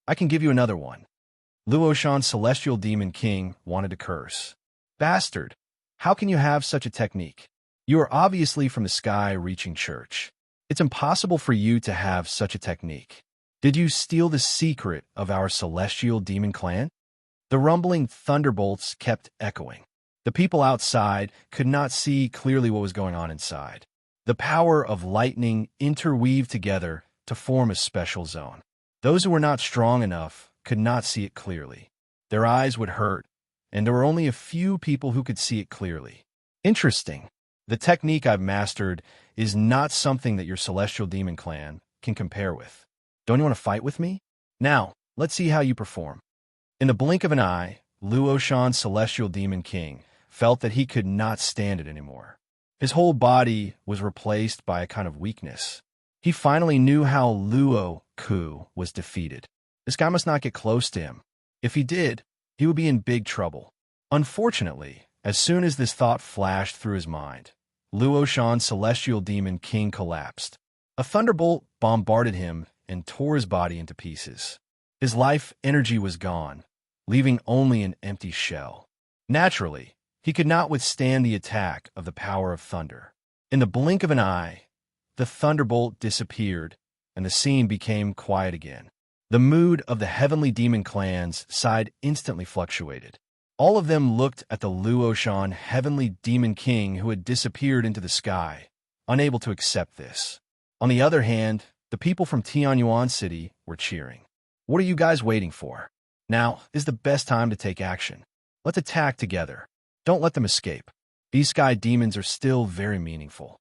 I can give you another one. Luoshan celestial demon king wanted to curse. Bastard! How can you have such a technique? You are obviously from the Sky-Reaching Church. It's impossible for you to have such a technique. Did you steal the secret of our celestial demon clan? The rumbling thunderbolts kept echoing. The people outside could not see clearly what was going on inside. The power of lightning interweaved together to form a special zone. Those who were not strong enough could not see it clearly. Their eyes would hurt, and there were only a few people who could see it clearly. Interesting. The technique I've mastered is not something that your celestial demon clan can compare with. Don't you want to fight with me? Now, let's see how you perform. In the blink of an eye, Luoshan celestial demon king felt that he could not stand it anymore. His whole body was replaced by a kind of weakness. He finally knew how Luo Ku was defeated. This guy must not get close to him. If he did, he would be in big trouble. Unfortunately, as soon as this thought flashed through his mind, Luoshan celestial demon king collapsed. A thunderbolt bombarded him and tore his body into pieces. His life energy was gone, leaving only an empty shell. Naturally, he could not withstand the attack of the power of thunder. In the blink of an eye, the thunderbolt disappeared, and the scene became quiet again. The mood of the heavenly demon clans side instantly fluctuated. All of them looked at the Luoshan heavenly demon king who had disappeared into the sky, unable to accept this. On the other hand, the people from Tianyuan City were cheering. What are you guys waiting for? Now is the best time to take action. Let's attack together. Don't let them escape. These sky demons are still very meaningful.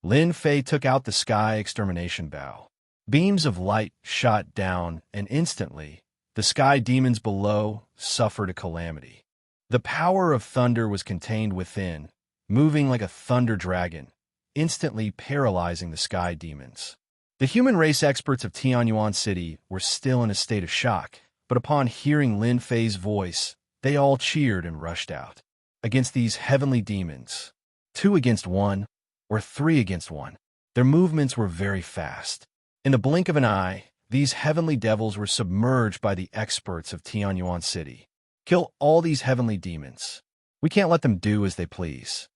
Lin Fei took out the sky extermination bow. Beams of light shot down, and instantly, the sky demons below suffered a calamity. The power of thunder was contained within, moving like a thunder dragon, instantly paralyzing the sky demons. The human race experts of Tianyuan City were still in a state of shock, but upon hearing Lin Fei's voice, they all cheered and rushed out. Against these heavenly demons, 2 against 1, or 3 against 1, their movements were very fast. In the blink of an eye, these heavenly devils were submerged by the experts of Tianyuan City. Kill all these heavenly demons. We can't let them do as they please.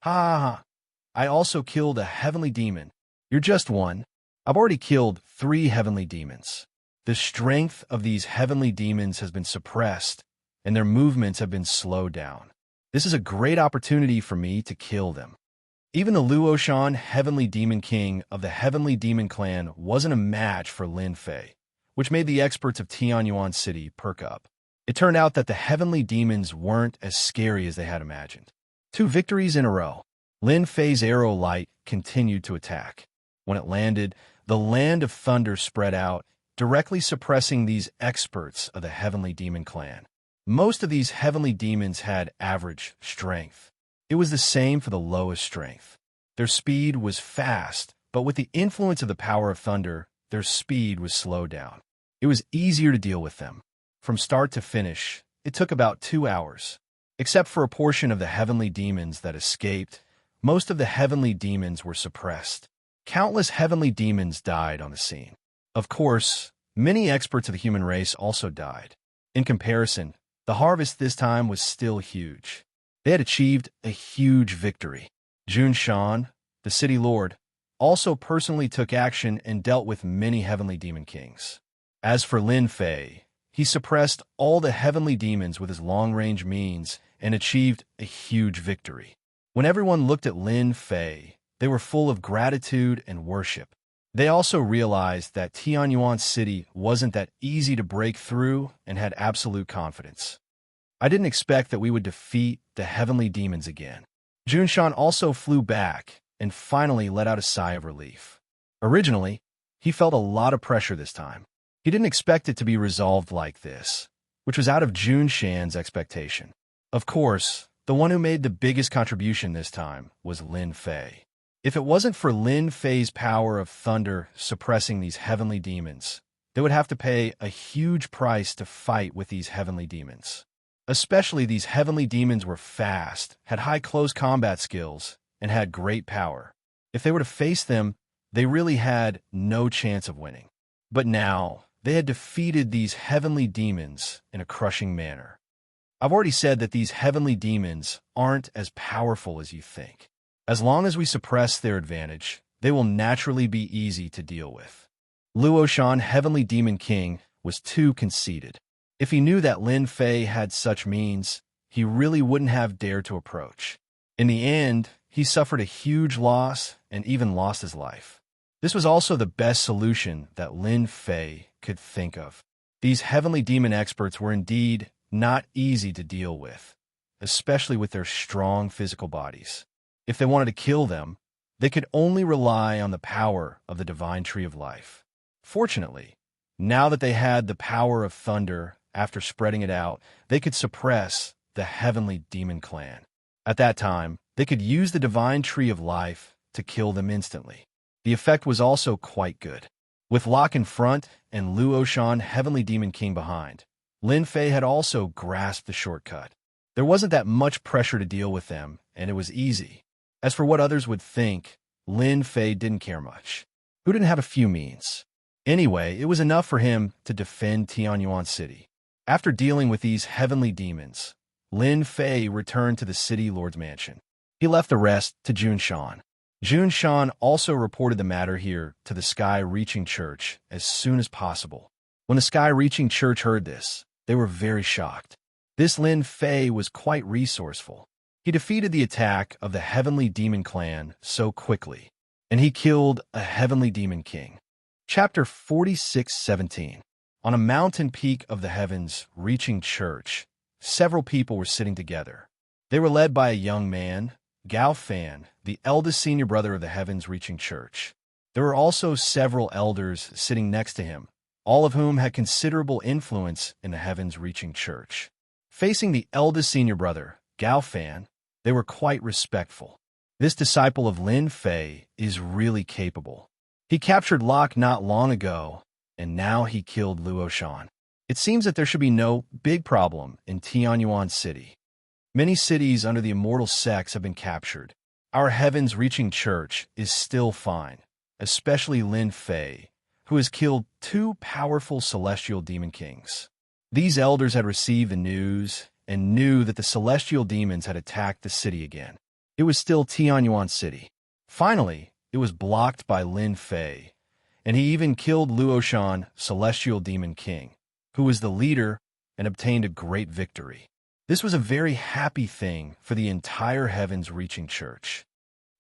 Ha ha ha. I also killed a heavenly demon. You're just one. I've already killed 3 heavenly demons. The strength of these heavenly demons has been suppressed, and their movements have been slowed down. This is a great opportunity for me to kill them. Even the Luoshan, Heavenly Demon King of the Heavenly Demon Clan, wasn't a match for Lin Fei, which made the experts of Tianyuan City perk up. It turned out that the heavenly demons weren't as scary as they had imagined. 2 victories in a row. Lin Fei's arrow light continued to attack. When it landed, the land of thunder spread out, directly suppressing these experts of the Heavenly Demon Clan. Most of these heavenly demons had average strength. It was the same for the lowest strength. Their speed was fast, but with the influence of the power of thunder, their speed was slowed down. It was easier to deal with them. From start to finish, it took about 2 hours. Except for a portion of the heavenly demons that escaped, most of the heavenly demons were suppressed. Countless heavenly demons died on the scene. Of course, many experts of the human race also died. In comparison, the harvest this time was still huge. They had achieved a huge victory. Jun Shan, the city lord, also personally took action and dealt with many heavenly demon kings. As for Lin Fei, he suppressed all the heavenly demons with his long-range means and achieved a huge victory. When everyone looked at Lin Fei, they were full of gratitude and worship. They also realized that Tianyuan City wasn't that easy to break through and had absolute confidence. I didn't expect that we would defeat the heavenly demons again. Junshan also flew back and finally let out a sigh of relief. Originally, he felt a lot of pressure this time. He didn't expect it to be resolved like this, which was out of Junshan's expectation. Of course, the one who made the biggest contribution this time was Lin Fei. If it wasn't for Lin Fei's power of thunder suppressing these heavenly demons, they would have to pay a huge price to fight with these heavenly demons. Especially these heavenly demons were fast, had high close combat skills, and had great power. If they were to face them, they really had no chance of winning. But now, they had defeated these heavenly demons in a crushing manner. I've already said that these heavenly demons aren't as powerful as you think. As long as we suppress their advantage, they will naturally be easy to deal with. Luoshan, Heavenly Demon King, was too conceited. If he knew that Lin Fei had such means, he really wouldn't have dared to approach. In the end, he suffered a huge loss and even lost his life. This was also the best solution that Lin Fei could think of. These heavenly demon experts were indeed not easy to deal with, especially with their strong physical bodies. If they wanted to kill them, they could only rely on the power of the divine tree of life. Fortunately, now that they had the power of thunder, after spreading it out, they could suppress the heavenly demon clan. At that time, they could use the divine tree of life to kill them instantly. The effect was also quite good. With Locke in front and Luoshan, Heavenly Demon King behind, Lin Fei had also grasped the shortcut. There wasn't that much pressure to deal with them, and it was easy. As for what others would think, Lin Fei didn't care much. Who didn't have a few means? Anyway, it was enough for him to defend Tianyuan City. After dealing with these heavenly demons, Lin Fei returned to the city lord's mansion. He left the rest to Junshan. Junshan also reported the matter here to the Sky-Reaching Church as soon as possible. When the Sky-Reaching Church heard this, they were very shocked. This Lin Fei was quite resourceful. He defeated the attack of the Heavenly Demon Clan so quickly, and he killed a Heavenly Demon King. Chapter 46:17. On a mountain peak of the heavens reaching church, several people were sitting together. They were led by a young man, Gao Fan, the eldest senior brother of the heavens reaching church. There were also several elders sitting next to him, all of whom had considerable influence in the heavens reaching church. Facing the eldest senior brother, Gao Fan, they were quite respectful. This disciple of Lin Fei is really capable. He captured Locke not long ago, and now he killed Luoshan. It seems that there should be no big problem in Tianyuan City. Many cities under the immortal sects have been captured. Our heavens-reaching church is still fine, especially Lin Fei, who has killed 2 powerful celestial demon kings. These elders had received the news and knew that the celestial demons had attacked the city again. It was still Tianyuan City. Finally, it was blocked by Lin Fei, and he even killed Luoshan, Celestial Demon King, who was the leader and obtained a great victory. This was a very happy thing for the entire heavens-reaching church.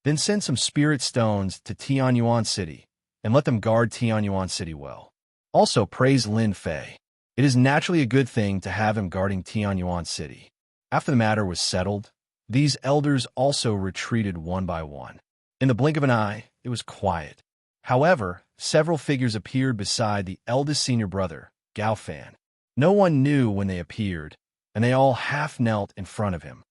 Then send some spirit stones to Tianyuan City, and let them guard Tianyuan City well. Also praise Lin Fei. It is naturally a good thing to have him guarding Tianyuan City. After the matter was settled, these elders also retreated one by one. In the blink of an eye, it was quiet. However, several figures appeared beside the eldest senior brother, Gao Fan. No one knew when they appeared, and they all half knelt in front of him.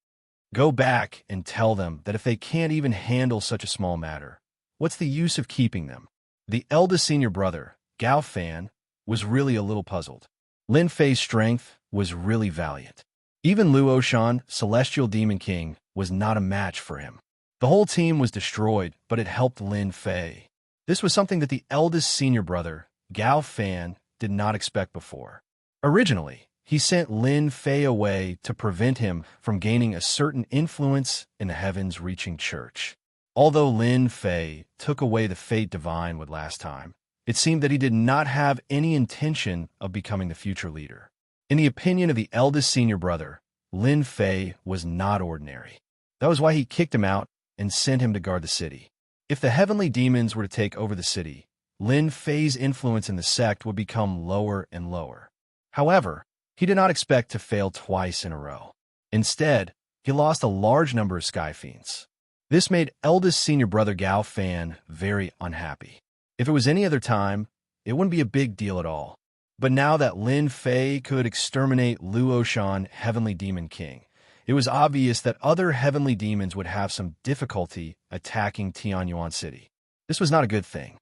Go back and tell them that if they can't even handle such a small matter, what's the use of keeping them? The eldest senior brother, Gao Fan, was really a little puzzled. Lin Fei's strength was really valiant. Even Luoshan, Celestial Demon King, was not a match for him. The whole team was destroyed, but it helped Lin Fei. This was something that the eldest senior brother, Gao Fan, did not expect before. Originally, he sent Lin Fei away to prevent him from gaining a certain influence in the heavens-reaching church. Although Lin Fei took away the fate divine with last time, it seemed that he did not have any intention of becoming the future leader. In the opinion of the eldest senior brother, Lin Fei was not ordinary. That was why he kicked him out and sent him to guard the city. If the heavenly demons were to take over the city, Lin Fei's influence in the sect would become lower and lower. However, he did not expect to fail twice in a row. Instead, he lost a large number of Sky Fiends. This made eldest senior brother Gao Fan very unhappy. If it was any other time, it wouldn't be a big deal at all. But now that Lin Fei could exterminate Luoshan, Heavenly Demon King, it was obvious that other heavenly demons would have some difficulty attacking Tianyuan City. This was not a good thing.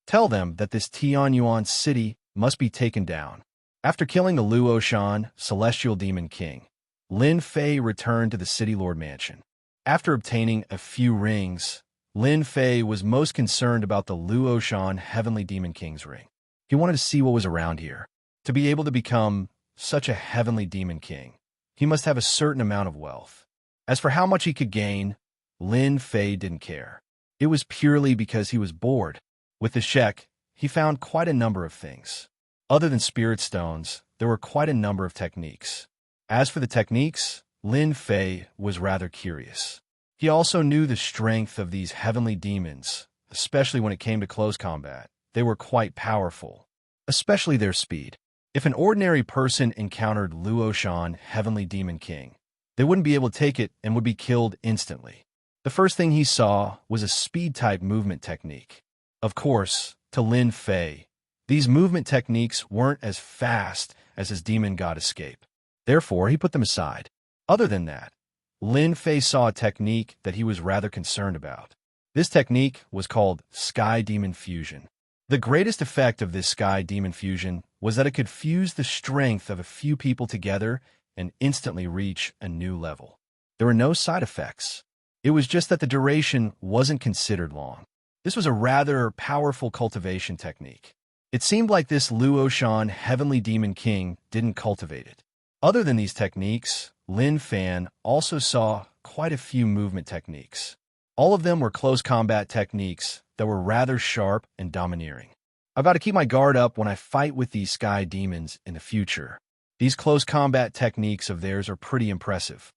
Tell them that this Tianyuan City must be taken down. After killing the Luoshan, Celestial Demon King, Lin Fei returned to the City Lord Mansion. After obtaining a few rings, Lin Fei was most concerned about the Luoshan, Heavenly Demon King's ring. He wanted to see what was around here. To be able to become such a Heavenly Demon King, he must have a certain amount of wealth. As for how much he could gain, Lin Fei didn't care. It was purely because he was bored. With the check, he found quite a number of things. Other than spirit stones, there were quite a number of techniques. As for the techniques, Lin Fei was rather curious. He also knew the strength of these heavenly demons, especially when it came to close combat. They were quite powerful, especially their speed. If an ordinary person encountered Luoshan, Heavenly Demon King, they wouldn't be able to take it and would be killed instantly. The first thing he saw was a speed-type movement technique. Of course, to Lin Fei, these movement techniques weren't as fast as his demon god escape. Therefore, he put them aside. Other than that, Lin Fei saw a technique that he was rather concerned about. This technique was called Sky Demon Fusion. The greatest effect of this Sky Demon Fusion was that it could fuse the strength of a few people together and instantly reach a new level. There were no side effects. It was just that the duration wasn't considered long. This was a rather powerful cultivation technique. It seemed like this Luoshan, Heavenly Demon King, didn't cultivate it. Other than these techniques, Lin Fan also saw quite a few movement techniques. All of them were close combat techniques that were rather sharp and domineering. I've got to keep my guard up when I fight with these sky demons in the future. These close combat techniques of theirs are pretty impressive.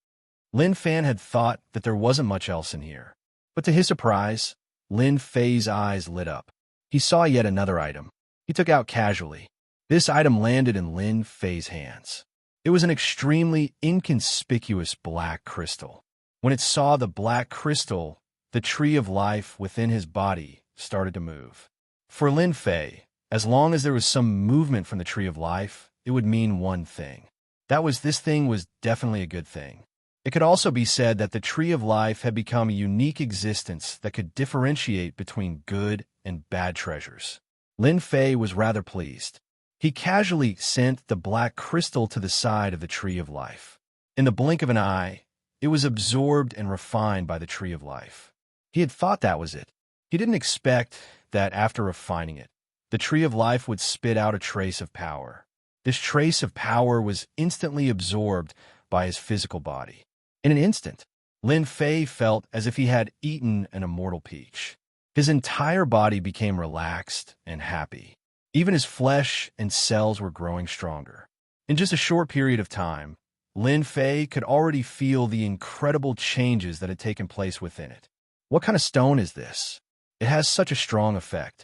Lin Fan had thought that there wasn't much else in here. But to his surprise, Lin Fei's eyes lit up. He saw yet another item. He took out casually. This item landed in Lin Fei's hands. It was an extremely inconspicuous black crystal. When it saw the black crystal, the tree of life within his body started to move. For Lin Fei, as long as there was some movement from the tree of life, it would mean one thing. That was this thing was definitely a good thing. It could also be said that the tree of life had become a unique existence that could differentiate between good and bad treasures. Lin Fei was rather pleased. He casually sent the black crystal to the side of the tree of life. In the blink of an eye, it was absorbed and refined by the tree of life. He had thought that was it. He didn't expect that after refining it, the tree of life would spit out a trace of power. This trace of power was instantly absorbed by his physical body. In an instant, Lin Fei felt as if he had eaten an immortal peach. His entire body became relaxed and happy. Even his flesh and cells were growing stronger. In just a short period of time, Lin Fei could already feel the incredible changes that had taken place within it. What kind of stone is this? It has such a strong effect.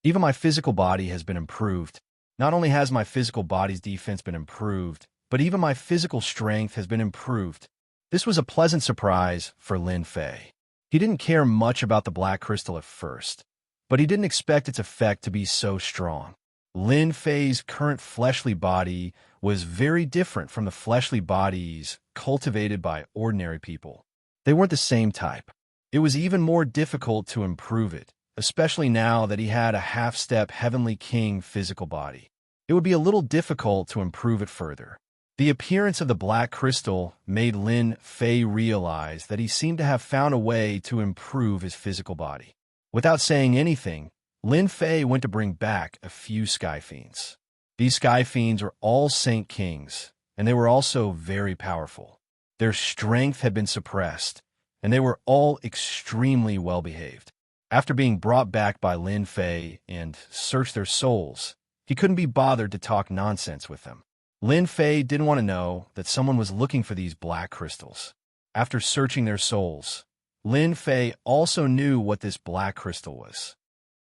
Even my physical body has been improved. Not only has my physical body's defense been improved, but even my physical strength has been improved. This was a pleasant surprise for Lin Fei. He didn't care much about the black crystal at first, but he didn't expect its effect to be so strong. Lin Fei's current fleshly body was very different from the fleshly bodies cultivated by ordinary people. They weren't the same type. It was even more difficult to improve it, especially now that he had a half-step Heavenly King physical body. It would be a little difficult to improve it further. The appearance of the black crystal made Lin Fei realize that he seemed to have found a way to improve his physical body. Without saying anything, Lin Fei went to bring back a few Sky Fiends. These Sky Fiends were all Saint Kings, and they were also very powerful. Their strength had been suppressed, and they were all extremely well-behaved. After being brought back by Lin Fei and searched their souls, he couldn't be bothered to talk nonsense with them. Lin Fei didn't want to know that someone was looking for these black crystals. After searching their souls, Lin Fei also knew what this black crystal was.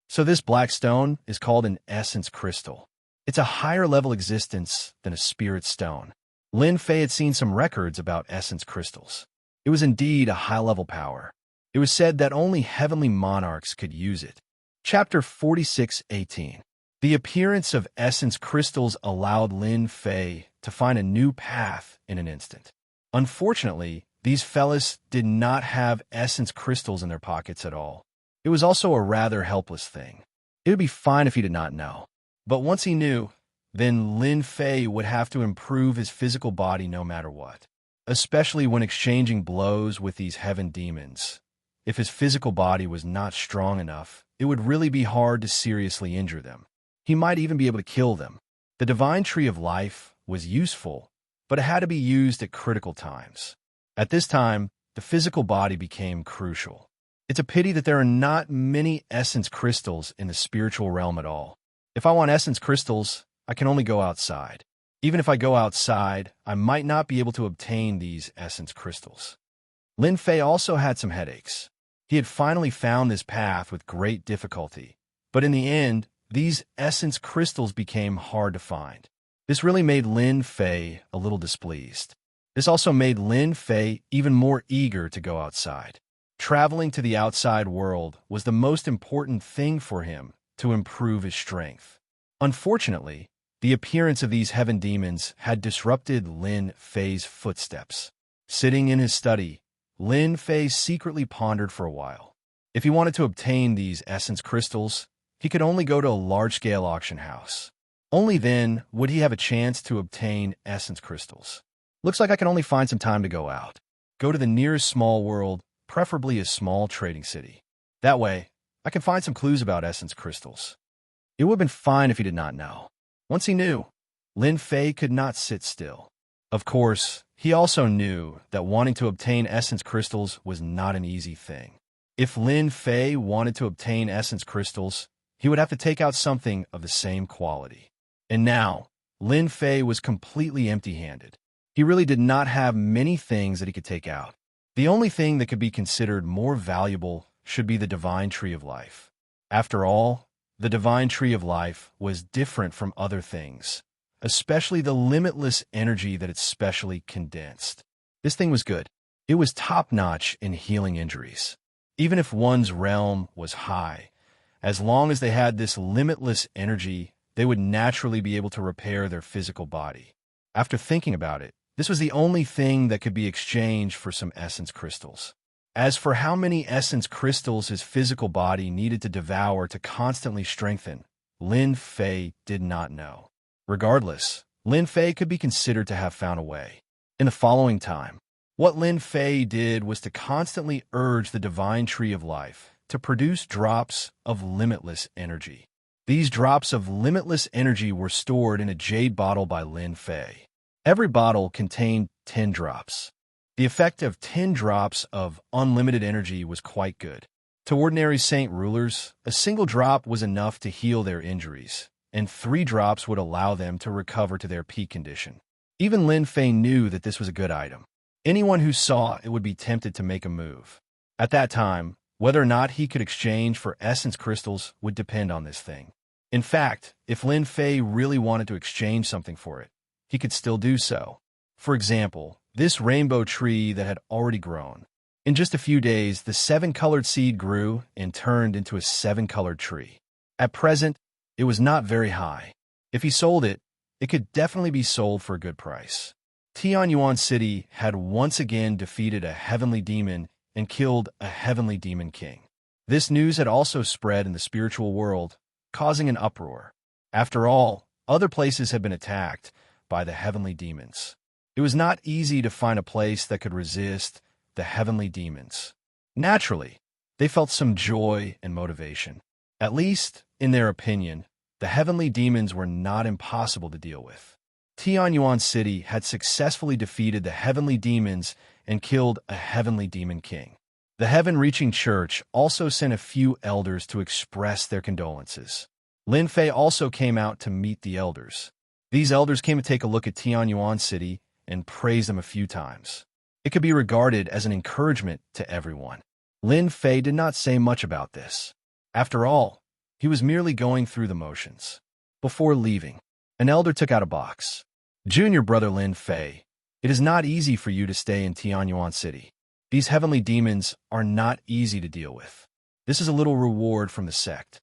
So this black stone is called an essence crystal. It's a higher-level existence than a spirit stone. Lin Fei had seen some records about essence crystals. It was indeed a high-level power. It was said that only heavenly monarchs could use it. Chapter 46:18. The appearance of essence crystals allowed Lin Fei to find a new path in an instant. Unfortunately, these fellas did not have essence crystals in their pockets at all. It was also a rather helpless thing. It would be fine if he did not know. But once he knew, then Lin Fei would have to improve his physical body no matter what, especially when exchanging blows with these heaven demons. If his physical body was not strong enough, it would really be hard to seriously injure them. He might even be able to kill them. The divine tree of life was useful, but it had to be used at critical times. At this time, the physical body became crucial. It's a pity that there are not many essence crystals in the spiritual realm at all. If I want essence crystals, I can only go outside. Even if I go outside, I might not be able to obtain these essence crystals. Lin Fei also had some headaches. He had finally found this path with great difficulty, but in the end, these essence crystals became hard to find. This really made Lin Fei a little displeased. This also made Lin Fei even more eager to go outside. Traveling to the outside world was the most important thing for him to improve his strength. Unfortunately, the appearance of these heaven demons had disrupted Lin Fei's footsteps. Sitting in his study, Lin Fei secretly pondered for a while. If he wanted to obtain these essence crystals, he could only go to a large-scale auction house. Only then would he have a chance to obtain essence crystals. Looks like I can only find some time to go out. Go to the nearest small world, preferably a small trading city. That way, I can find some clues about essence crystals. It would have been fine if he did not know. Once he knew, Lin Fei could not sit still. Of course, he also knew that wanting to obtain essence crystals was not an easy thing. If Lin Fei wanted to obtain essence crystals, he would have to take out something of the same quality. And now, Lin Fei was completely empty-handed. He really did not have many things that he could take out. The only thing that could be considered more valuable should be the divine tree of life. After all, the divine tree of life was different from other things, especially the limitless energy that it specially condensed. This thing was good. It was top-notch in healing injuries. Even if one's realm was high, as long as they had this limitless energy, they would naturally be able to repair their physical body. After thinking about it, this was the only thing that could be exchanged for some essence crystals. As for how many essence crystals his physical body needed to devour to constantly strengthen, Lin Fei did not know. Regardless, Lin Fei could be considered to have found a way. In the following time, what Lin Fei did was to constantly urge the divine tree of life to produce drops of limitless energy. These drops of limitless energy were stored in a jade bottle by Lin Fei. Every bottle contained 10 drops. The effect of 10 drops of unlimited energy was quite good. To ordinary saint rulers, a single drop was enough to heal their injuries, and 3 drops would allow them to recover to their peak condition. Even Lin Fei knew that this was a good item. Anyone who saw it would be tempted to make a move. At that time, whether or not he could exchange for essence crystals would depend on this thing. In fact, if Lin Fei really wanted to exchange something for it, he could still do so. For example, this rainbow tree that had already grown. In just a few days, the 7-colored seed grew and turned into a 7-colored tree. At present, it was not very high. If he sold it, it could definitely be sold for a good price. Tianyuan City had once again defeated a heavenly demon and killed a heavenly demon king. This news had also spread in the spiritual world, causing an uproar. After all, other places had been attacked by the heavenly demons. It was not easy to find a place that could resist the heavenly demons. Naturally, they felt some joy and motivation. At least, in their opinion, the heavenly demons were not impossible to deal with. Tianyuan City had successfully defeated the heavenly demons and killed a heavenly demon king. The heaven-reaching church also sent a few elders to express their condolences. Lin Fei also came out to meet the elders. These elders came to take a look at Tianyuan City and praise them a few times. It could be regarded as an encouragement to everyone. Lin Fei did not say much about this. After all, he was merely going through the motions. Before leaving, an elder took out a box. Junior brother Lin Fei, it is not easy for you to stay in Tianyuan City. These heavenly demons are not easy to deal with. This is a little reward from the sect.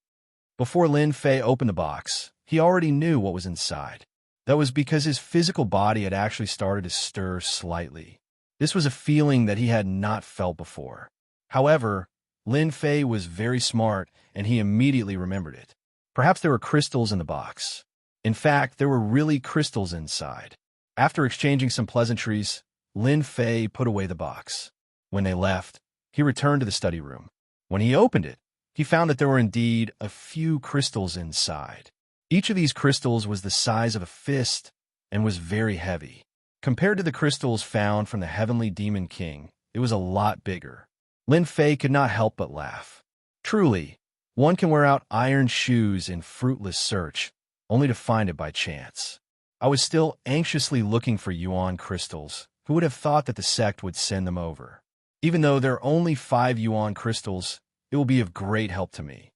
Before Lin Fei opened the box, he already knew what was inside. That was because his physical body had actually started to stir slightly. This was a feeling that he had not felt before. However, Lin Fei was very smart, and he immediately remembered it. Perhaps there were crystals in the box. In fact, there were really crystals inside. After exchanging some pleasantries, Lin Fei put away the box. When they left, he returned to the study room. When he opened it, he found that there were indeed a few crystals inside. Each of these crystals was the size of a fist and was very heavy. Compared to the crystals found from the heavenly demon king, it was a lot bigger. Lin Fei could not help but laugh. Truly, one can wear out iron shoes in fruitless search, only to find it by chance. I was still anxiously looking for yuan crystals. Who would have thought that the sect would send them over? Even though there are only 5 yuan crystals, it will be of great help to me.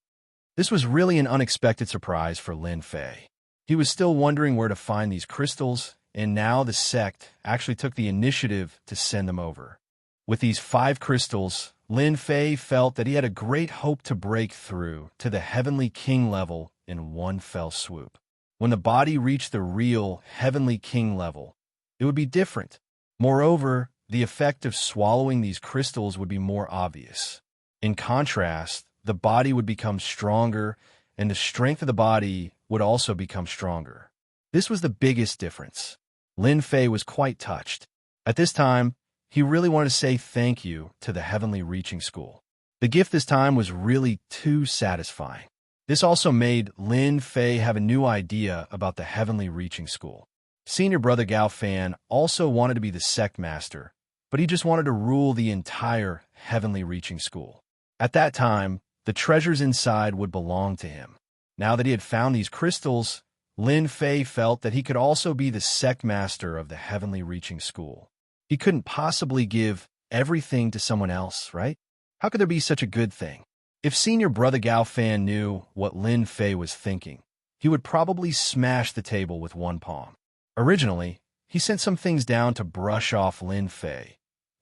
This was really an unexpected surprise for Lin Fei. He was still wondering where to find these crystals, and now the sect actually took the initiative to send them over. With these 5 crystals, Lin Fei felt that he had a great hope to break through to the heavenly king level in one fell swoop. When the body reached the real heavenly king level, it would be different. Moreover, the effect of swallowing these crystals would be more obvious. In contrast, the body would become stronger, and the strength of the body would also become stronger. This was the biggest difference. Lin Fei was quite touched. At this time, he really wanted to say thank you to the Heavenly Reaching School. The gift this time was really too satisfying. This also made Lin Fei have a new idea about the Heavenly Reaching School. Senior brother Gao Fan also wanted to be the sect master, but he just wanted to rule the entire Heavenly Reaching School. At that time, the treasures inside would belong to him. Now that he had found these crystals, Lin Fei felt that he could also be the sect master of the Heavenly Reaching School. He couldn't possibly give everything to someone else, right? How could there be such a good thing? If senior brother Gao Fan knew what Lin Fei was thinking, he would probably smash the table with one palm. Originally, he sent some things down to brush off Lin Fei,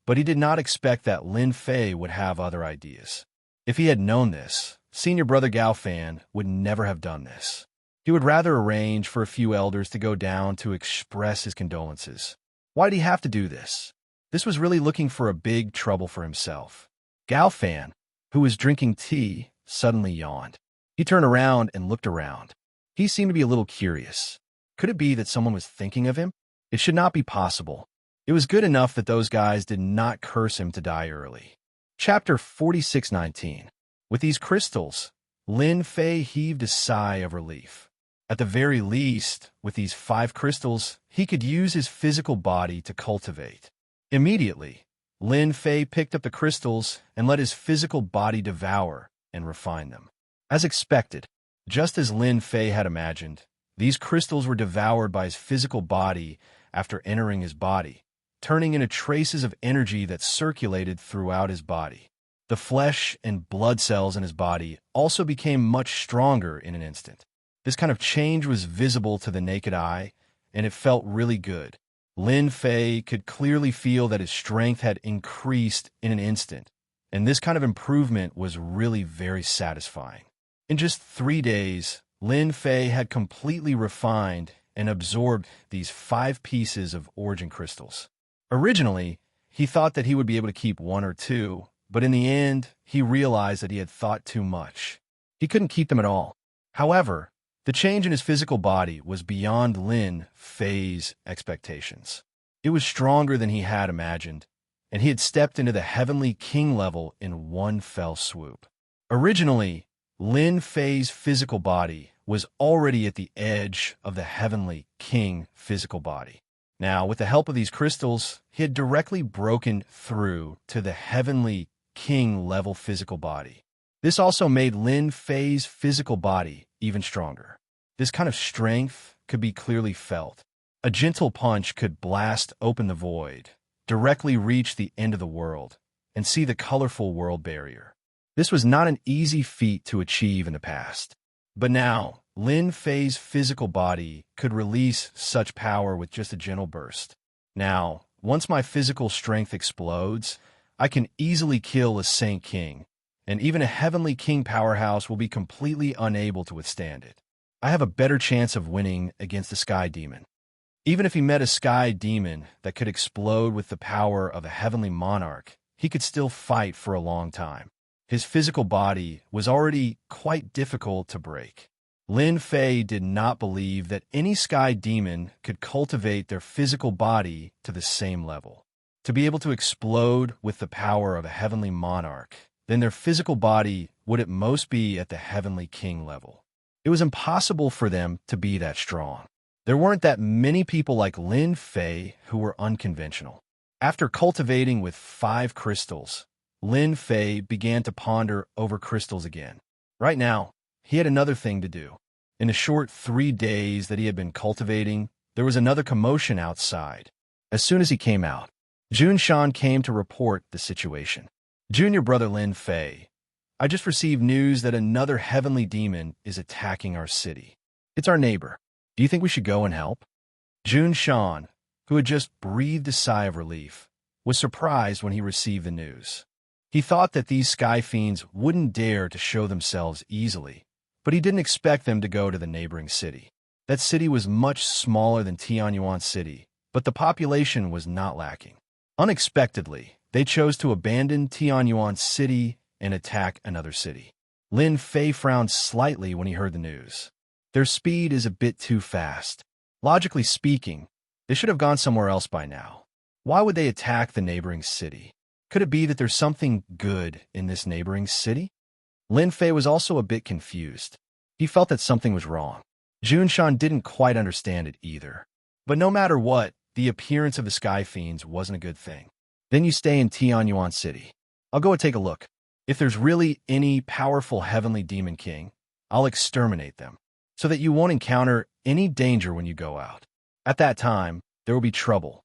but he did not expect that Lin Fei would have other ideas. If he had known this, senior brother Gao Fan would never have done this. He would rather arrange for a few elders to go down to express his condolences. Why did he have to do this? This was really looking for a big trouble for himself. Gao Fan, who was drinking tea, suddenly yawned. He turned around and looked around. He seemed to be a little curious. Could it be that someone was thinking of him? It should not be possible. It was good enough that those guys did not curse him to die early. Chapter 46:19. With these crystals, Lin Fei heaved a sigh of relief. At the very least, with these 5 crystals, he could use his physical body to cultivate. Immediately, Lin Fei picked up the crystals and let his physical body devour and refine them. As expected, just as Lin Fei had imagined, these crystals were devoured by his physical body after entering his body, turning into traces of energy that circulated throughout his body. The flesh and blood cells in his body also became much stronger in an instant. This kind of change was visible to the naked eye, and it felt really good. Lin Fei could clearly feel that his strength had increased in an instant, and this kind of improvement was really very satisfying. In just 3 days, Lin Fei had completely refined and absorbed these 5 pieces of origin crystals. Originally, he thought that he would be able to keep 1 or 2, but in the end, he realized that he had thought too much. He couldn't keep them at all. However, the change in his physical body was beyond Lin Fei's expectations. It was stronger than he had imagined, and he had stepped into the Heavenly King level in one fell swoop. Originally, Lin Fei's physical body was already at the edge of the Heavenly King physical body. Now, with the help of these crystals, he had directly broken through to the Heavenly King level physical body. This also made Lin Fei's physical body even stronger. This kind of strength could be clearly felt. A gentle punch could blast open the void, directly reach the end of the world, and see the colorful world barrier. This was not an easy feat to achieve in the past. But now, Lin Fei's physical body could release such power with just a gentle burst. Now, once my physical strength explodes, I can easily kill a Saint King, and even a Heavenly King powerhouse will be completely unable to withstand it. I have a better chance of winning against the Sky Demon. Even if he met a Sky Demon that could explode with the power of a Heavenly Monarch, he could still fight for a long time. His physical body was already quite difficult to break. Lin Fei did not believe that any Sky Demon could cultivate their physical body to the same level. To be able to explode with the power of a Heavenly Monarch, then their physical body would at most be at the Heavenly King level. It was impossible for them to be that strong. There weren't that many people like Lin Fei who were unconventional. After cultivating with 5 crystals, Lin Fei began to ponder over crystals again. Right now, he had another thing to do. In the short 3 days that he had been cultivating, there was another commotion outside. As soon as he came out, Jun Shan came to report the situation. Junior brother Lin Fei, I just received news that another heavenly demon is attacking our city. It's our neighbor. Do you think we should go and help? Jun Shan, who had just breathed a sigh of relief, was surprised when he received the news. He thought that these sky fiends wouldn't dare to show themselves easily, but he didn't expect them to go to the neighboring city. That city was much smaller than Tianyuan City, but the population was not lacking. Unexpectedly, they chose to abandon Tianyuan City and attack another city. Lin Fei frowned slightly when he heard the news. Their speed is a bit too fast. Logically speaking, they should have gone somewhere else by now. Why would they attack the neighboring city? Could it be that there's something good in this neighboring city? Lin Fei was also a bit confused. He felt that something was wrong. Jun Shan didn't quite understand it either. But no matter what, the appearance of the Sky Fiends wasn't a good thing. Then you stay in Tianyuan City. I'll go and take a look. If there's really any powerful heavenly demon king, I'll exterminate them, so that you won't encounter any danger when you go out. At that time, there will be trouble.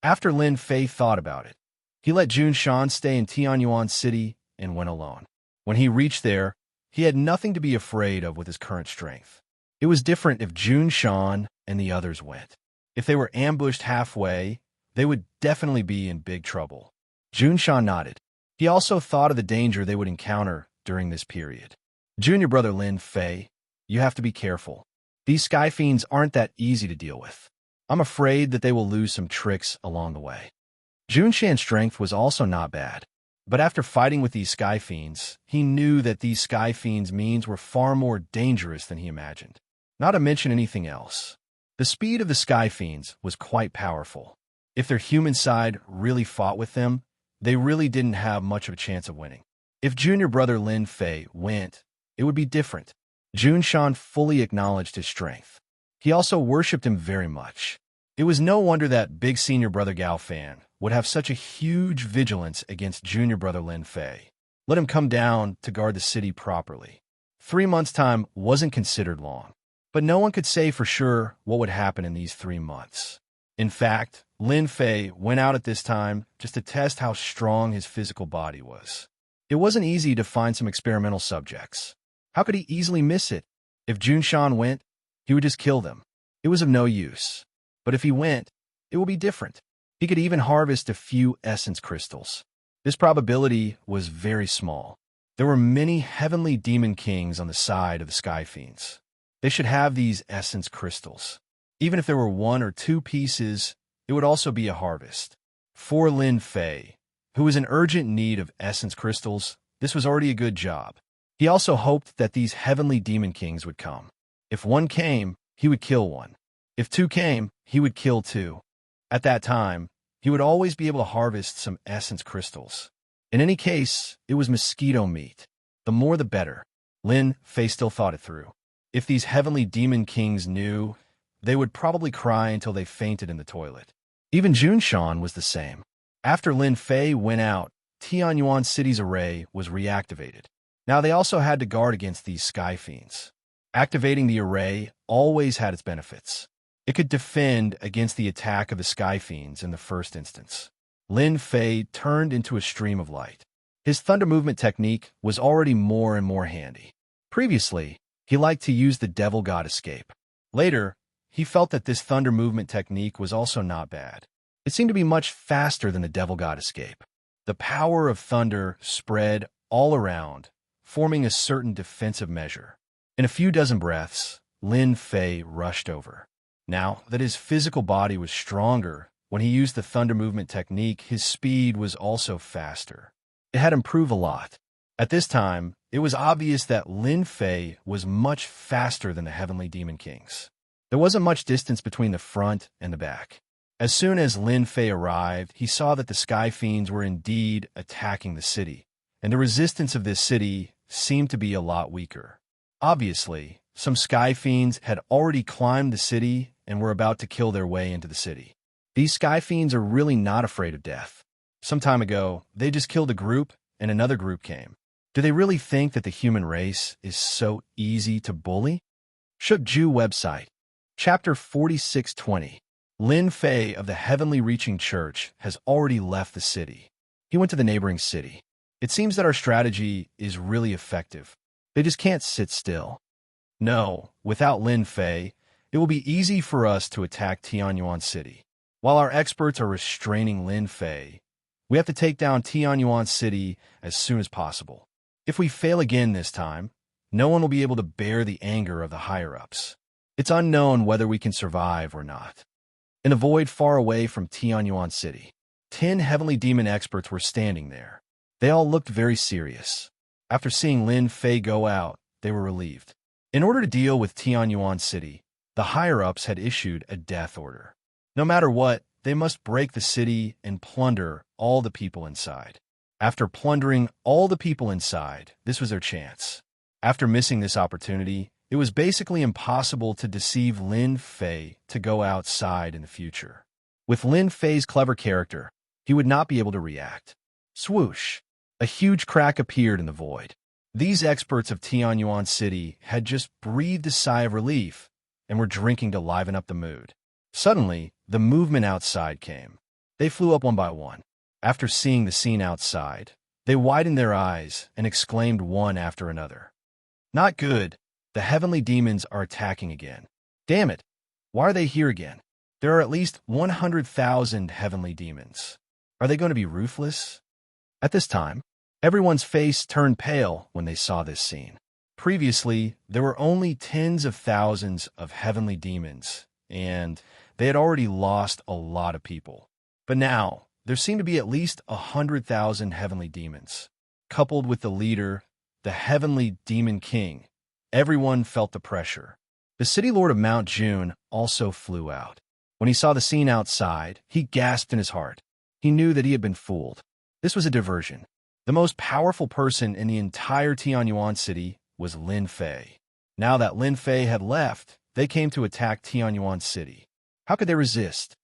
After Lin Fei thought about it, he let Jun Shan stay in Tianyuan City and went alone. When he reached there, he had nothing to be afraid of with his current strength. It was different if Jun Shan and the others went. If they were ambushed halfway, they would definitely be in big trouble. Jun Shan nodded. He also thought of the danger they would encounter during this period. Junior brother Lin Fei, you have to be careful. These sky fiends aren't that easy to deal with. I'm afraid that they will lose some tricks along the way. Jun Shan's strength was also not bad, but after fighting with these sky fiends, he knew that these sky fiends' means were far more dangerous than he imagined. Not to mention anything else. The speed of the sky fiends was quite powerful. If their human side really fought with them, they really didn't have much of a chance of winning. If junior brother Lin Fei went, it would be different. Jun Shan fully acknowledged his strength. He also worshipped him very much. It was no wonder that big senior brother Gao Fan would have such a huge vigilance against junior brother Lin Fei. Let him come down to guard the city properly. 3 months' time wasn't considered long, but no one could say for sure what would happen in these 3 months. In fact, Lin Fei went out at this time just to test how strong his physical body was. It wasn't easy to find some experimental subjects. How could he easily miss it? If Junshan went, he would just kill them. It was of no use. But if he went, it would be different. He could even harvest a few essence crystals. This probability was very small. There were many heavenly demon kings on the side of the Sky Fiends. They should have these essence crystals. Even if there were 1 or 2 pieces, it would also be a harvest. For Lin Fei, who was in urgent need of essence crystals, this was already a good job. He also hoped that these heavenly demon kings would come. If 1 came, he would kill 1. If 2 came, he would kill 2. At that time, he would always be able to harvest some essence crystals. In any case, it was mosquito meat. The more the better. Lin Fei still thought it through. If these heavenly demon kings knew, they would probably cry until they fainted in the toilet. Even Junshan was the same. After Lin Fei went out, Tianyuan City's array was reactivated. Now they also had to guard against these Sky Fiends. Activating the array always had its benefits. It could defend against the attack of the Sky Fiends in the first instance. Lin Fei turned into a stream of light. His thunder movement technique was already more and more handy. Previously, he liked to use the Devil God Escape. Later, he felt that this thunder movement technique was also not bad. It seemed to be much faster than the Devil God Escape. The power of thunder spread all around, forming a certain defensive measure. In a few dozen breaths, Lin Fei rushed over. Now that his physical body was stronger, when he used the thunder movement technique, his speed was also faster. It had improved a lot. At this time, it was obvious that Lin Fei was much faster than the Heavenly Demon Kings. There wasn't much distance between the front and the back. As soon as Lin Fei arrived, he saw that the Sky Fiends were indeed attacking the city, and the resistance of this city seemed to be a lot weaker. Obviously, some Sky Fiends had already climbed the city and were about to kill their way into the city. These Sky Fiends are really not afraid of death. Some time ago, they just killed a group, and another group came. Do they really think that the human race is so easy to bully? Shukju website. Chapter 4620. Lin Fei of the Heavenly Reaching Church has already left the city. He went to the neighboring city. It seems that our strategy is really effective. They just can't sit still. No, without Lin Fei, it will be easy for us to attack Tianyuan City. While our experts are restraining Lin Fei, we have to take down Tianyuan City as soon as possible. If we fail again this time, no one will be able to bear the anger of the higher-ups. It's unknown whether we can survive or not. In a void far away from Tianyuan City, 10 heavenly demon experts were standing there. They all looked very serious. After seeing Lin Fei go out, they were relieved. In order to deal with Tianyuan City, the higher-ups had issued a death order. No matter what, they must break the city and plunder all the people inside. After plundering all the people inside, this was their chance. After missing this opportunity, it was basically impossible to deceive Lin Fei to go outside in the future. With Lin Fei's clever character, he would not be able to react. Swoosh! A huge crack appeared in the void. These experts of Tianyuan City had just breathed a sigh of relief and were drinking to liven up the mood. Suddenly, the movement outside came. They flew up one by one. After seeing the scene outside, they widened their eyes and exclaimed one after another. Not good. The heavenly demons are attacking again. Damn it. Why are they here again? There are at least 100,000 heavenly demons. Are they going to be ruthless? At this time, everyone's face turned pale when they saw this scene. Previously, there were only tens of thousands of heavenly demons, and they had already lost a lot of people. But now, there seemed to be at least 100,000 heavenly demons. Coupled with the leader, the heavenly demon king, everyone felt the pressure. The city lord of Mount June also flew out. When he saw the scene outside, he gasped in his heart. He knew that he had been fooled. This was a diversion. The most powerful person in the entire Tianyuan City was Lin Fei. Now that Lin Fei had left, they came to attack Tianyuan City. How could they resist?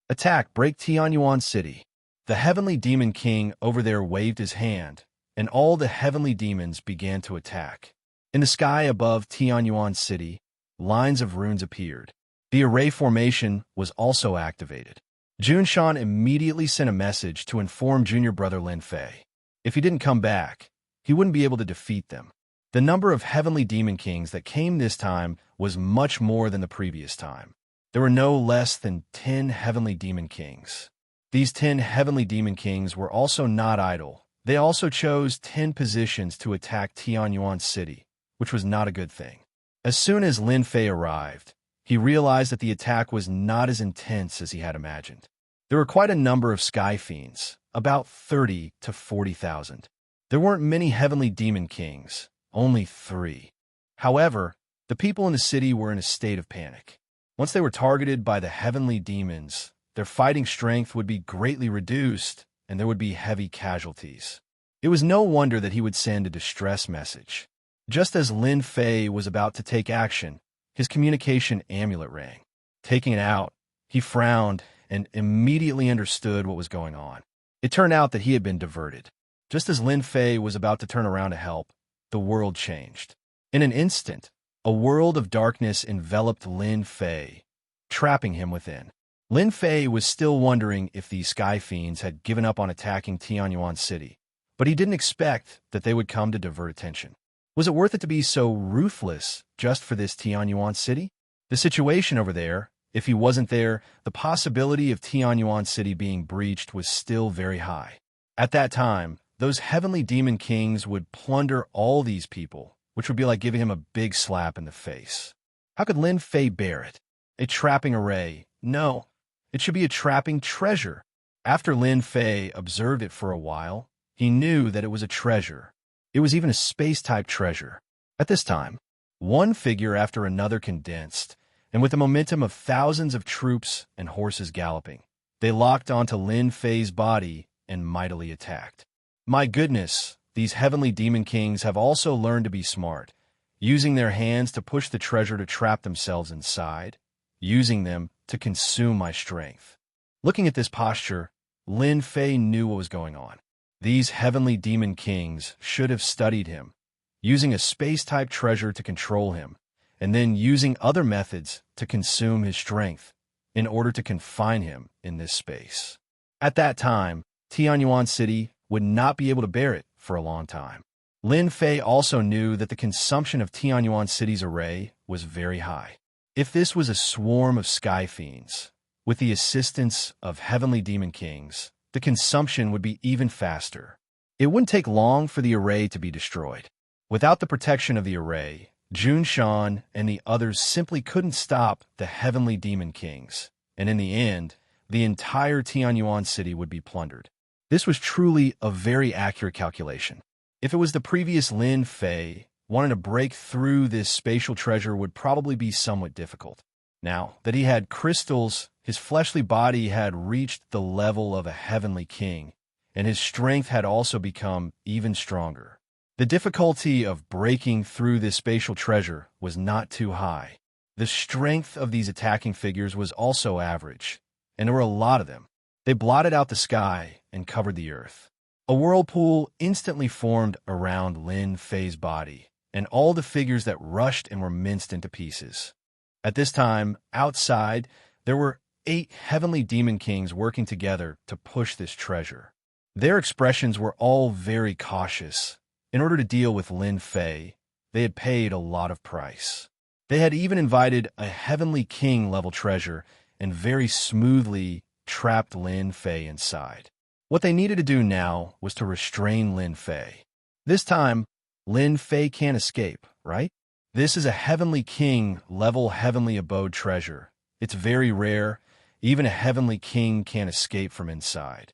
Attack, break Tianyuan City. The heavenly demon king over there waved his hand, and all the heavenly demons began to attack. In the sky above Tianyuan City, lines of runes appeared. The array formation was also activated. Junshan immediately sent a message to inform junior brother Lin Fei. If he didn't come back, he wouldn't be able to defeat them. The number of heavenly demon kings that came this time was much more than the previous time. There were no less than 10 heavenly demon kings. These 10 heavenly demon kings were also not idle. They also chose 10 positions to attack Tianyuan City, which was not a good thing. As soon as Lin Fei arrived, he realized that the attack was not as intense as he had imagined. There were quite a number of sky fiends, about 30 to 40,000. There weren't many heavenly demon kings, only 3. However, the people in the city were in a state of panic. Once they were targeted by the heavenly demons, their fighting strength would be greatly reduced, and there would be heavy casualties. It was no wonder that he would send a distress message. Just as Lin Fei was about to take action, his communication amulet rang. Taking it out, he frowned and immediately understood what was going on. It turned out that he had been diverted. Just as Lin Fei was about to turn around to help, the world changed. In an instant, a world of darkness enveloped Lin Fei, trapping him within. Lin Fei was still wondering if these sky fiends had given up on attacking Tianyuan City, but he didn't expect that they would come to divert attention. Was it worth it to be so ruthless just for this Tianyuan City? The situation over there, if he wasn't there, the possibility of Tianyuan City being breached was still very high. At that time, those heavenly demon kings would plunder all these people, which would be like giving him a big slap in the face. How could Lin Fei bear it? A trapping array? No, it should be a trapping treasure. After Lin Fei observed it for a while, he knew that it was a treasure. It was even a space-type treasure. At this time, one figure after another condensed, and with the momentum of thousands of troops and horses galloping, they locked onto Lin Fei's body and mightily attacked. My goodness, these heavenly demon kings have also learned to be smart, using their hands to push the treasure to trap themselves inside, using them to consume my strength. Looking at this posture, Lin Fei knew what was going on. These heavenly demon kings should have studied him, using a space-type treasure to control him, and then using other methods to consume his strength in order to confine him in this space. At that time, Tianyuan City would not be able to bear it for a long time. Lin Fei also knew that the consumption of Tianyuan City's array was very high. If this was a swarm of sky fiends, with the assistance of heavenly demon kings, the consumption would be even faster. It wouldn't take long for the array to be destroyed. Without the protection of the array, Junshan and the others simply couldn't stop the heavenly demon kings, and in the end, the entire Tianyuan City would be plundered. This was truly a very accurate calculation. If it was the previous Lin Fei, wanting to break through this spatial treasure would probably be somewhat difficult. Now that he had crystals, his fleshly body had reached the level of a heavenly king, and his strength had also become even stronger. The difficulty of breaking through this spatial treasure was not too high. The strength of these attacking figures was also average, and there were a lot of them. They blotted out the sky and covered the earth. A whirlpool instantly formed around Lin Fei's body, and all the figures that rushed and were minced into pieces. At this time, outside, there were 8 heavenly demon kings working together to push this treasure. Their expressions were all very cautious. In order to deal with Lin Fei, they had paid a lot of price. They had even invited a heavenly king-level treasure and very smoothly trapped Lin Fei inside. What they needed to do now was to restrain Lin Fei. This time, Lin Fei can't escape, right? This is a heavenly king-level heavenly abode treasure. It's very rare. Even a heavenly king can't escape from inside.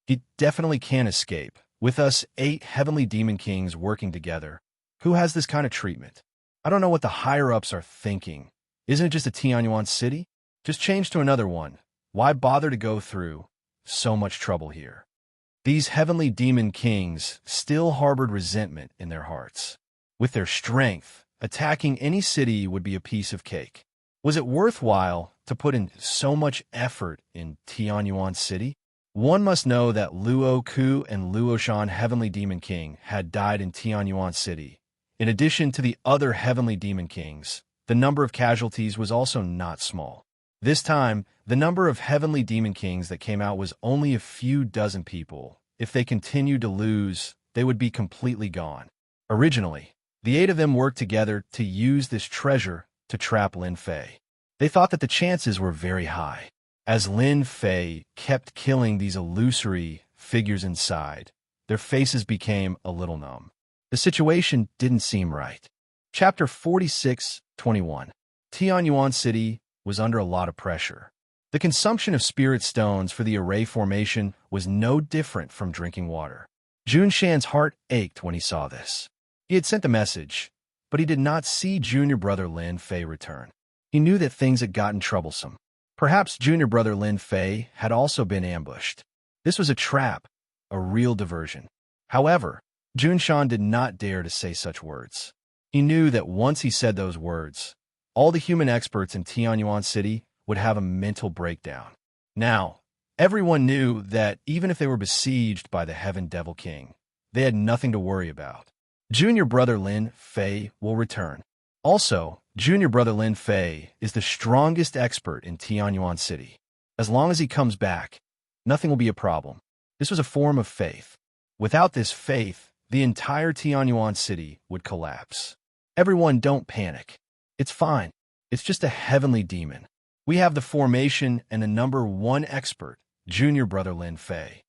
He definitely can't escape. With us 8 heavenly demon kings working together, who has this kind of treatment? I don't know what the higher-ups are thinking. Isn't it just a Tianyuan City? Just change to another one. Why bother to go through so much trouble here? These heavenly demon kings still harbored resentment in their hearts. With their strength, attacking any city would be a piece of cake. Was it worthwhile to put in so much effort in Tianyuan City? One must know that Luo Ku and Luo Shan Heavenly Demon King had died in Tianyuan City. In addition to the other Heavenly Demon Kings, the number of casualties was also not small. This time, the number of Heavenly Demon Kings that came out was only a few dozen people. If they continued to lose, they would be completely gone. Originally, the 8 of them worked together to use this treasure to trap Lin Fei. They thought that the chances were very high. As Lin Fei kept killing these illusory figures inside, their faces became a little numb. The situation didn't seem right. Chapter 46:21. Tianyuan City was under a lot of pressure. The consumption of spirit stones for the array formation was no different from drinking water. Jun Shan's heart ached when he saw this. He had sent a message, but he did not see junior brother Lin Fei return. He knew that things had gotten troublesome. Perhaps junior brother Lin Fei had also been ambushed. This was a trap, a real diversion. However, Jun Shan did not dare to say such words. He knew that once he said those words, all the human experts in Tianyuan City would have a mental breakdown. Now, everyone knew that even if they were besieged by the Heaven Devil King, they had nothing to worry about. Junior brother Lin Fei will return. Also, junior brother Lin Fei is the strongest expert in Tianyuan City. As long as he comes back, nothing will be a problem. This was a form of faith. Without this faith, the entire Tianyuan City would collapse. Everyone, don't panic. It's fine. It's just a heavenly demon. We have the formation and the number 1 expert, junior brother Lin Fei.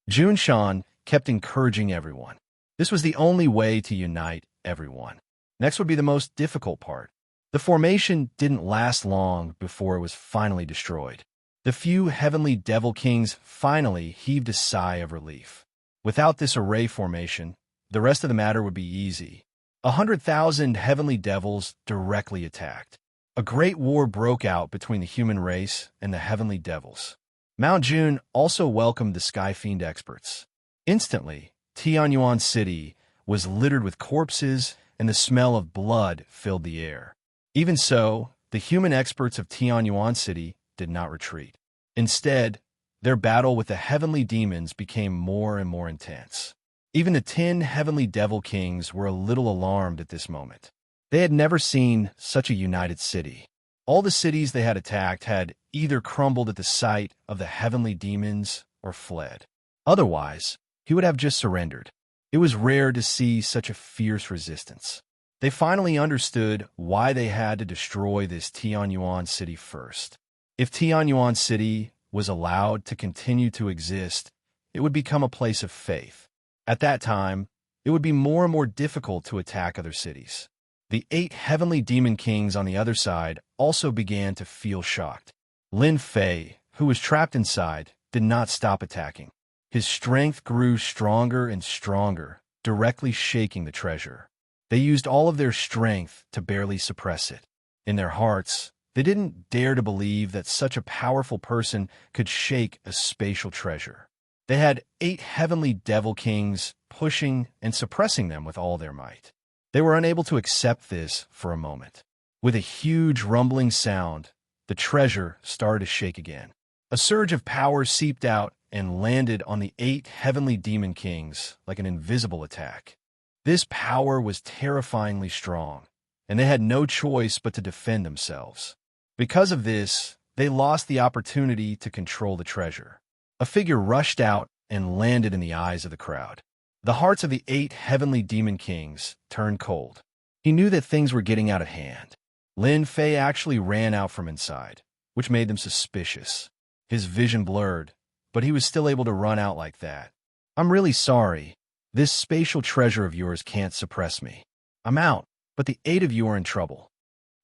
Jun Shan kept encouraging everyone. This was the only way to unite everyone. Next would be the most difficult part. The formation didn't last long before it was finally destroyed. The few Heavenly Devil Kings finally heaved a sigh of relief. Without this array formation, the rest of the matter would be easy. 100,000 Heavenly Devils directly attacked. A great war broke out between the human race and the Heavenly Devils. Mount Jun also welcomed the Sky Fiend experts. Instantly, Tianyuan City was littered with corpses and the smell of blood filled the air. Even so, the human experts of Tianyuan City did not retreat. Instead, their battle with the heavenly demons became more and more intense. Even the 10 Heavenly Devil Kings were a little alarmed at this moment. They had never seen such a united city. All the cities they had attacked had either crumbled at the sight of the heavenly demons or fled. Otherwise, he would have just surrendered. It was rare to see such a fierce resistance. They finally understood why they had to destroy this Tianyuan City first. If Tianyuan City was allowed to continue to exist, it would become a place of faith. At that time, it would be more and more difficult to attack other cities. The 8 Heavenly Demon Kings on the other side also began to feel shocked. Lin Fei, who was trapped inside, did not stop attacking. His strength grew stronger and stronger, directly shaking the treasure. They used all of their strength to barely suppress it. In their hearts, they didn't dare to believe that such a powerful person could shake a spatial treasure. They had 8 Heavenly Devil Kings pushing and suppressing them with all their might. They were unable to accept this for a moment. With a huge rumbling sound, the treasure started to shake again. A surge of power seeped out and landed on the 8 Heavenly Demon Kings like an invisible attack. This power was terrifyingly strong, and they had no choice but to defend themselves. Because of this, they lost the opportunity to control the treasure. A figure rushed out and landed in the eyes of the crowd. The hearts of the 8 Heavenly Demon Kings turned cold. He knew that things were getting out of hand. Lin Fei actually ran out from inside, which made them suspicious. His vision blurred, but he was still able to run out like that. "I'm really sorry. This spatial treasure of yours can't suppress me. I'm out, but the 8 of you are in trouble."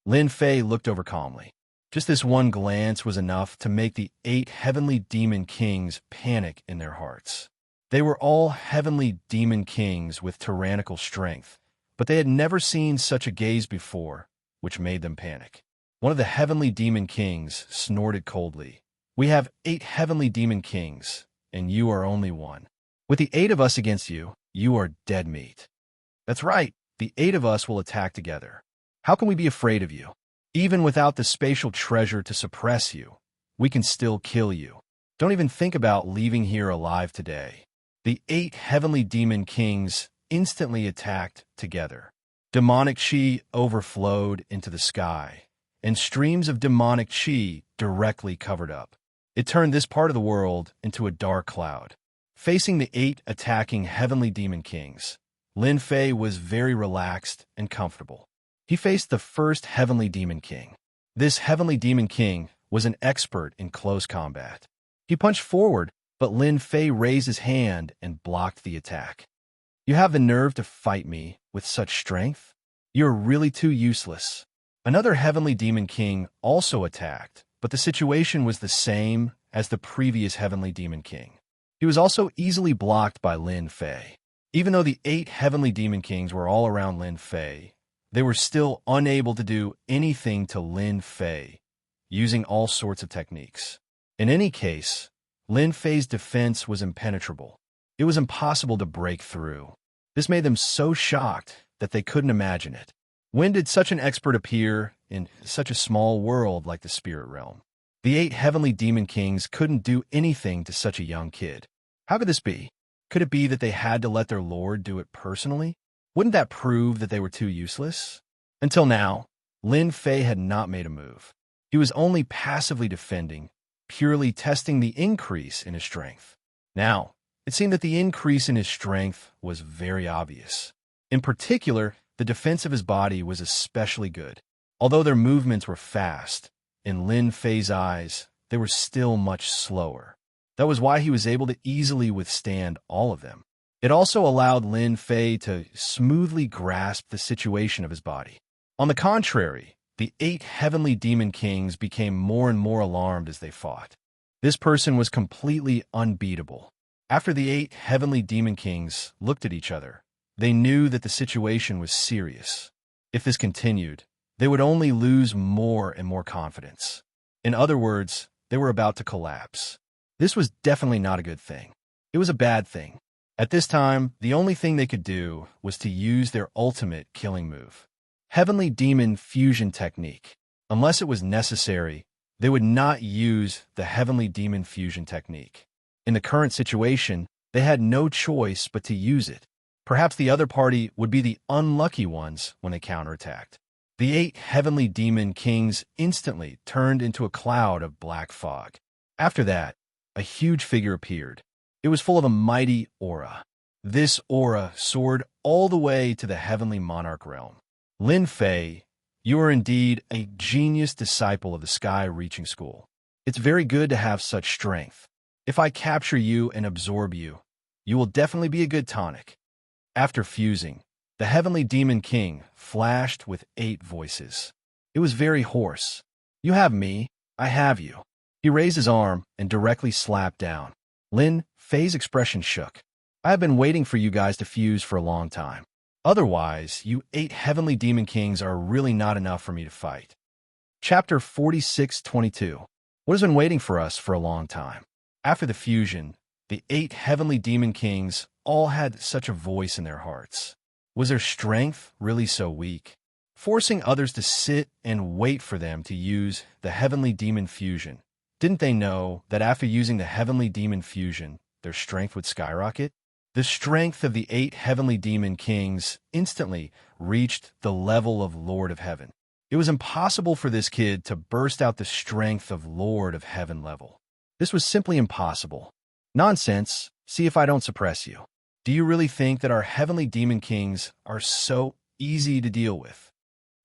Lin Fei looked over calmly. Just this one glance was enough to make the 8 Heavenly Demon Kings panic in their hearts. They were all Heavenly Demon Kings with tyrannical strength, but they had never seen such a gaze before, which made them panic. One of the Heavenly Demon Kings snorted coldly. "We have 8 Heavenly Demon Kings, and you are only one. With the 8 of us against you, you are dead meat." "That's right, the 8 of us will attack together. How can we be afraid of you? Even without the spatial treasure to suppress you, we can still kill you." Don't even think about leaving here alive today. The 8 heavenly demon kings instantly attacked together. Demonic chi overflowed into the sky, and streams of demonic chi directly covered up. It turned this part of the world into a dark cloud. Facing the 8 attacking heavenly demon kings, Lin Fei was very relaxed and comfortable. He faced the first heavenly demon king. This heavenly demon king was an expert in close combat. He punched forward, but Lin Fei raised his hand and blocked the attack. You have the nerve to fight me with such strength? You're really too useless. Another heavenly demon king also attacked, but the situation was the same as the previous heavenly demon king. He was also easily blocked by Lin Fei. Even though the 8 heavenly demon kings were all around Lin Fei, they were still unable to do anything to Lin Fei, using all sorts of techniques. In any case, Lin Fei's defense was impenetrable. It was impossible to break through. This made them so shocked that they couldn't imagine it. When did such an expert appear in such a small world like the spirit realm? The 8 heavenly demon kings couldn't do anything to such a young kid. How could this be? Could it be that they had to let their lord do it personally? Wouldn't that prove that they were too useless? Until now, Lin Fei had not made a move. He was only passively defending, purely testing the increase in his strength. Now, it seemed that the increase in his strength was very obvious. In particular, the defense of his body was especially good. Although their movements were fast, in Lin Fei's eyes, they were still much slower. That was why he was able to easily withstand all of them. It also allowed Lin Fei to smoothly grasp the situation of his body. On the contrary, the 8 heavenly demon kings became more and more alarmed as they fought. This person was completely unbeatable. After the 8 heavenly demon kings looked at each other, they knew that the situation was serious. If this continued, they would only lose more and more confidence. In other words, they were about to collapse. This was definitely not a good thing. It was a bad thing. At this time, the only thing they could do was to use their ultimate killing move, Heavenly Demon Fusion Technique. Unless it was necessary, they would not use the Heavenly Demon Fusion Technique. In the current situation, they had no choice but to use it. Perhaps the other party would be the unlucky ones when they counterattacked. The 8 heavenly demon kings instantly turned into a cloud of black fog. After that, a huge figure appeared. It was full of a mighty aura. This aura soared all the way to the heavenly monarch realm. Lin Fei, you are indeed a genius disciple of the Sky Reaching School. It's very good to have such strength. If I capture you and absorb you, you will definitely be a good tonic. After fusing, the heavenly demon king flashed with 8 voices. It was very hoarse. You have me, I have you. He raised his arm and directly slapped down. Lin Fei's expression shook. I have been waiting for you guys to fuse for a long time. Otherwise, you 8 heavenly demon kings are really not enough for me to fight. Chapter 46:22. What has been waiting for us for a long time? After the fusion, the 8 heavenly demon kings all had such a voice in their hearts. Was their strength really so weak? Forcing others to sit and wait for them to use the heavenly demon fusion. Didn't they know that after using the heavenly demon fusion, their strength would skyrocket? The strength of the 8 heavenly demon kings instantly reached the level of Lord of Heaven. It was impossible for this kid to burst out the strength of Lord of Heaven level. This was simply impossible. Nonsense. See if I don't suppress you. Do you really think that our heavenly demon kings are so easy to deal with?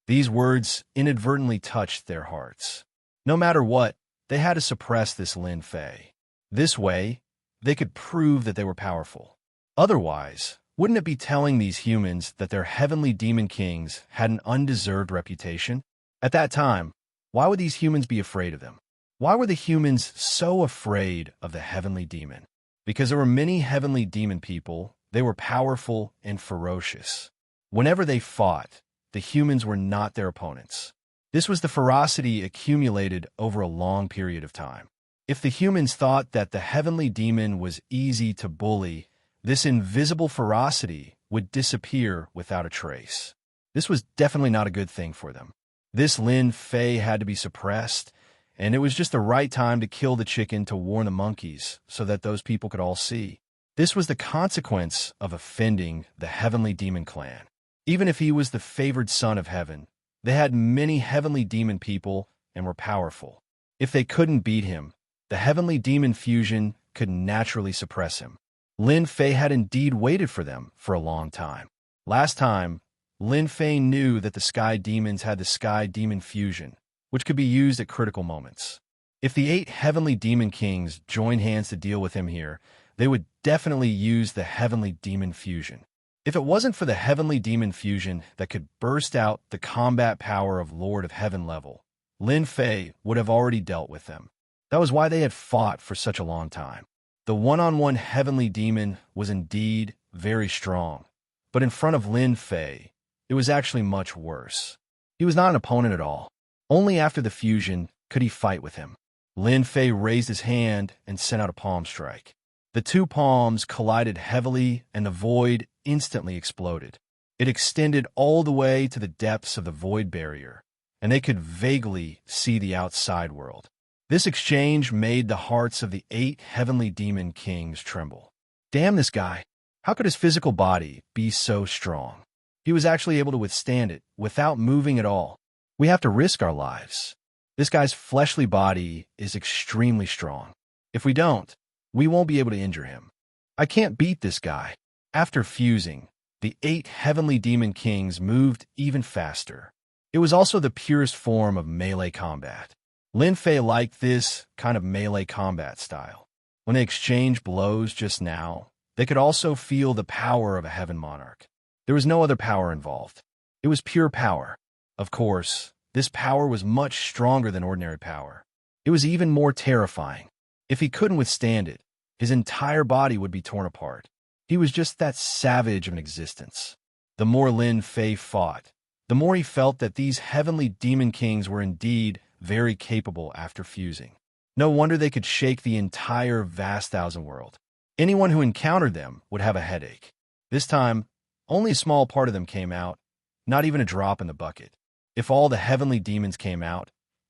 These words inadvertently touched their hearts. No matter what, they had to suppress this Lin Fei. This way, they could prove that they were powerful. Otherwise, wouldn't it be telling these humans that their heavenly demon kings had an undeserved reputation? At that time, why would these humans be afraid of them? Why were the humans so afraid of the heavenly demon? Because there were many heavenly demon people, they were powerful and ferocious. Whenever they fought, the humans were not their opponents. This was the ferocity accumulated over a long period of time. If the humans thought that the heavenly demon was easy to bully, this invisible ferocity would disappear without a trace. This was definitely not a good thing for them. This Lin Fei had to be suppressed, and it was just the right time to kill the chicken to warn the monkeys so that those people could all see. This was the consequence of offending the heavenly demon clan. Even if he was the favored son of heaven, they had many heavenly demon people and were powerful. If they couldn't beat him, the heavenly demon fusion could naturally suppress him. Lin Fei had indeed waited for them for a long time. Last time, Lin Fei knew that the sky demons had the sky demon fusion, which could be used at critical moments. If the 8 heavenly demon kings joined hands to deal with him here, they would definitely use the heavenly demon fusion. If it wasn't for the heavenly demon fusion that could burst out the combat power of Lord of Heaven level, Lin Fei would have already dealt with them. That was why they had fought for such a long time. The one-on-one heavenly demon was indeed very strong, but in front of Lin Fei, it was actually much worse. He was not an opponent at all. Only after the fusion could he fight with him. Lin Fei raised his hand and sent out a palm strike. The 2 palms collided heavily and the void instantly exploded. It extended all the way to the depths of the void barrier, and they could vaguely see the outside world. This exchange made the hearts of the 8 heavenly demon kings tremble. Damn this guy. How could his physical body be so strong? He was actually able to withstand it without moving at all. We have to risk our lives. This guy's fleshly body is extremely strong. If we don't, we won't be able to injure him. I can't beat this guy. After fusing, the 8 heavenly demon kings moved even faster. It was also the purest form of melee combat. Lin Fei liked this kind of melee combat style. When they exchanged blows just now, they could also feel the power of a heaven monarch. There was no other power involved. It was pure power. Of course, this power was much stronger than ordinary power. It was even more terrifying. If he couldn't withstand it, his entire body would be torn apart. He was just that savage of an existence. The more Lin Fei fought, the more he felt that these heavenly demon kings were indeed very capable after fusing. No wonder they could shake the entire vast thousand world. Anyone who encountered them would have a headache. This time, only a small part of them came out, not even a drop in the bucket. If all the heavenly demons came out,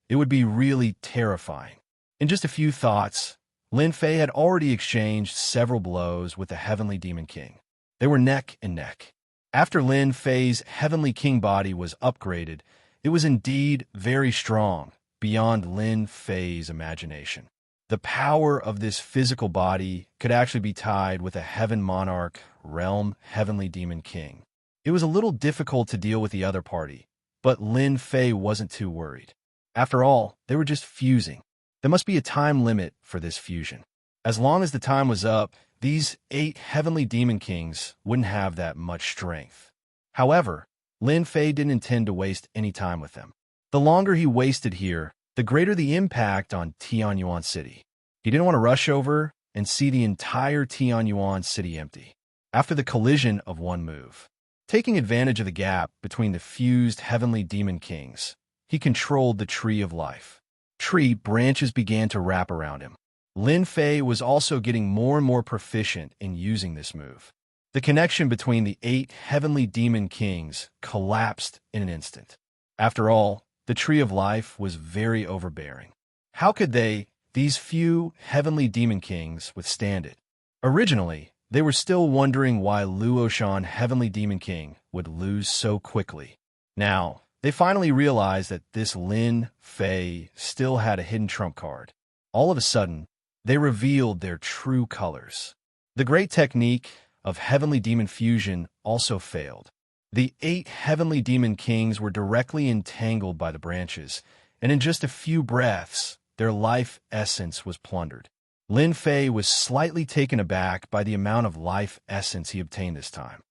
it would be really terrifying. In just a few thoughts, Lin Fei had already exchanged several blows with the heavenly demon king. They were neck and neck. After Lin Fei's heavenly king body was upgraded, it was indeed very strong, beyond Lin Fei's imagination. The power of this physical body could actually be tied with a heaven monarch, realm heavenly demon king. It was a little difficult to deal with the other party, but Lin Fei wasn't too worried. After all, they were just fusing. There must be a time limit for this fusion. As long as the time was up, these 8 heavenly demon kings wouldn't have that much strength. However, Lin Fei didn't intend to waste any time with them. The longer he wasted here, the greater the impact on Tianyuan City. He didn't want to rush over and see the entire Tianyuan City empty. After the collision of one move, taking advantage of the gap between the fused heavenly demon kings, he controlled the Tree of Life. Tree branches began to wrap around him. Lin Fei was also getting more and more proficient in using this move. The connection between the 8 heavenly demon kings collapsed in an instant. After all, the Tree of Life was very overbearing. How could these few heavenly demon kings, withstand it? Originally, they were still wondering why Luoshan, heavenly demon king, would lose so quickly. Now, they finally realized that this Lin Fei still had a hidden trump card. All of a sudden, they revealed their true colors. The great technique of heavenly demon fusion also failed. The 8 heavenly demon kings were directly entangled by the branches, and in just a few breaths, their life essence was plundered. Lin Fei was slightly taken aback by the amount of life essence he obtained this time.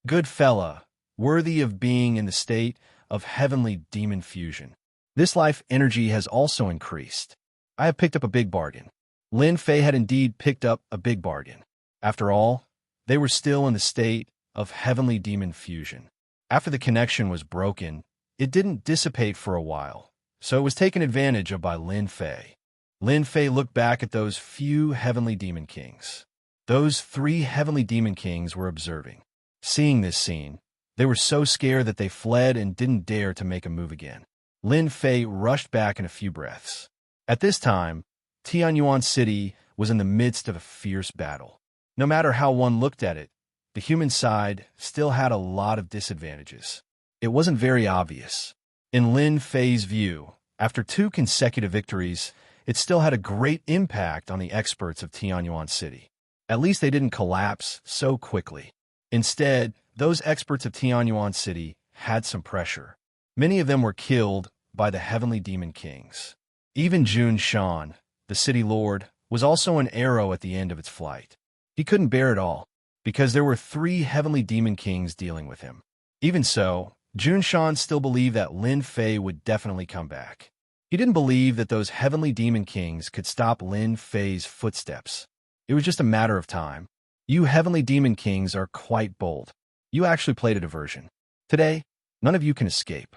Good fella, worthy of being in the state of heavenly demon fusion. This life energy has also increased. I have picked up a big bargain. Lin Fei had indeed picked up a big bargain. After all, they were still in the state of heavenly demon fusion. After the connection was broken, it didn't dissipate for a while, so it was taken advantage of by Lin Fei. Lin Fei looked back at those few heavenly demon kings. Those 3 heavenly demon kings were observing. Seeing this scene, they were so scared that they fled and didn't dare to make a move again. Lin Fei rushed back in a few breaths. At this time, Tianyuan City was in the midst of a fierce battle. No matter how one looked at it, the human side still had a lot of disadvantages. It wasn't very obvious. In Lin Fei's view, after 2 consecutive victories, it still had a great impact on the experts of Tianyuan City. At least they didn't collapse so quickly. Instead, those experts of Tianyuan City had some pressure. Many of them were killed by the Heavenly Demon Kings. Even Jun Shan, the city lord, was also an arrow at the end of its flight. He couldn't bear it all, because there were 3 Heavenly Demon Kings dealing with him. Even so, Jun Shan still believed that Lin Fei would definitely come back. He didn't believe that those Heavenly Demon Kings could stop Lin Fei's footsteps. It was just a matter of time. You Heavenly Demon Kings are quite bold. You actually played a diversion. Today, none of you can escape.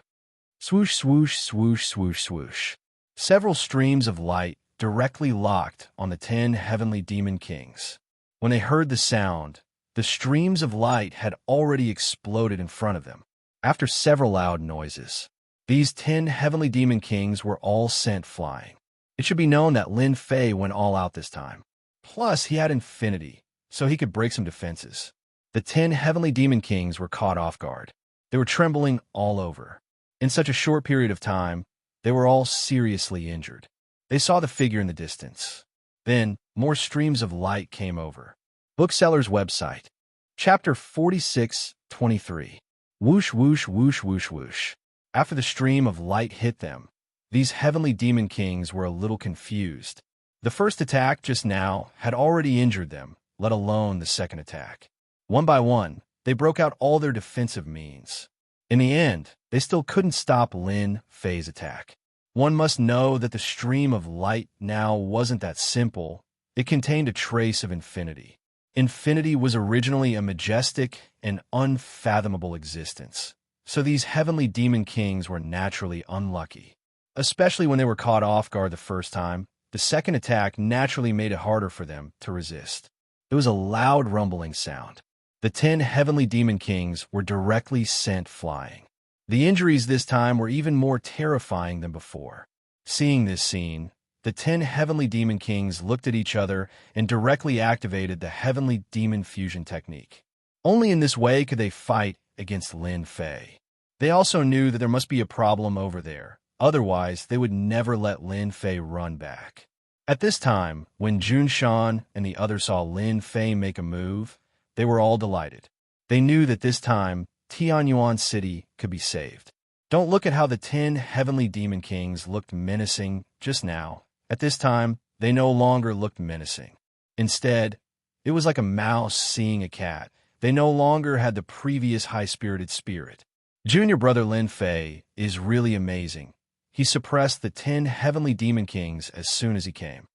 Swoosh, swoosh, swoosh, swoosh, swoosh. Several streams of light directly locked on the 10 Heavenly Demon Kings. When they heard the sound, the streams of light had already exploded in front of them. After several loud noises, these 10 Heavenly Demon Kings were all sent flying. It should be known that Lin Fei went all out this time. Plus, he had infinity, so he could break some defenses. The 10 Heavenly Demon Kings were caught off guard. They were trembling all over. In such a short period of time, they were all seriously injured. They saw the figure in the distance. Then, more streams of light came over. Bookseller's website. Chapter 46:23. Whoosh, whoosh, whoosh, whoosh, whoosh. After the stream of light hit them, these Heavenly Demon Kings were a little confused. The first attack just now had already injured them, let alone the second attack. One by one, they broke out all their defensive means. In the end, they still couldn't stop Lin Fei's attack. One must know that the stream of light now wasn't that simple. It contained a trace of infinity. Infinity was originally a majestic and unfathomable existence, so these Heavenly Demon Kings were naturally unlucky. Especially when they were caught off guard the first time, the second attack naturally made it harder for them to resist. It was a loud rumbling sound. The 10 Heavenly Demon Kings were directly sent flying. The injuries this time were even more terrifying than before. Seeing this scene, the 10 Heavenly Demon Kings looked at each other and directly activated the Heavenly Demon Fusion technique. Only in this way could they fight against Lin Fei. They also knew that there must be a problem over there. Otherwise, they would never let Lin Fei run back. At this time, when Jun Shan and the others saw Lin Fei make a move, they were all delighted. They knew that this time, Tianyuan City could be saved. Don't look at how the 10 Heavenly Demon Kings looked menacing just now. At this time, they no longer looked menacing. Instead, it was like a mouse seeing a cat. They no longer had the previous high-spirited spirit. Junior brother Lin Fei is really amazing. He suppressed the 10 Heavenly Demon Kings as soon as he came.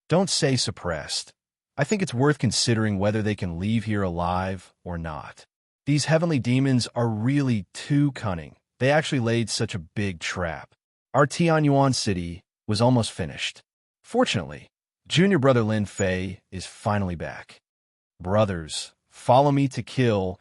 Don't say suppressed. I think it's worth considering whether they can leave here alive or not. These Heavenly Demons are really too cunning. They actually laid such a big trap. Our Tianyuan City was almost finished. Fortunately, junior brother Lin Fei is finally back. Brothers, follow me to kill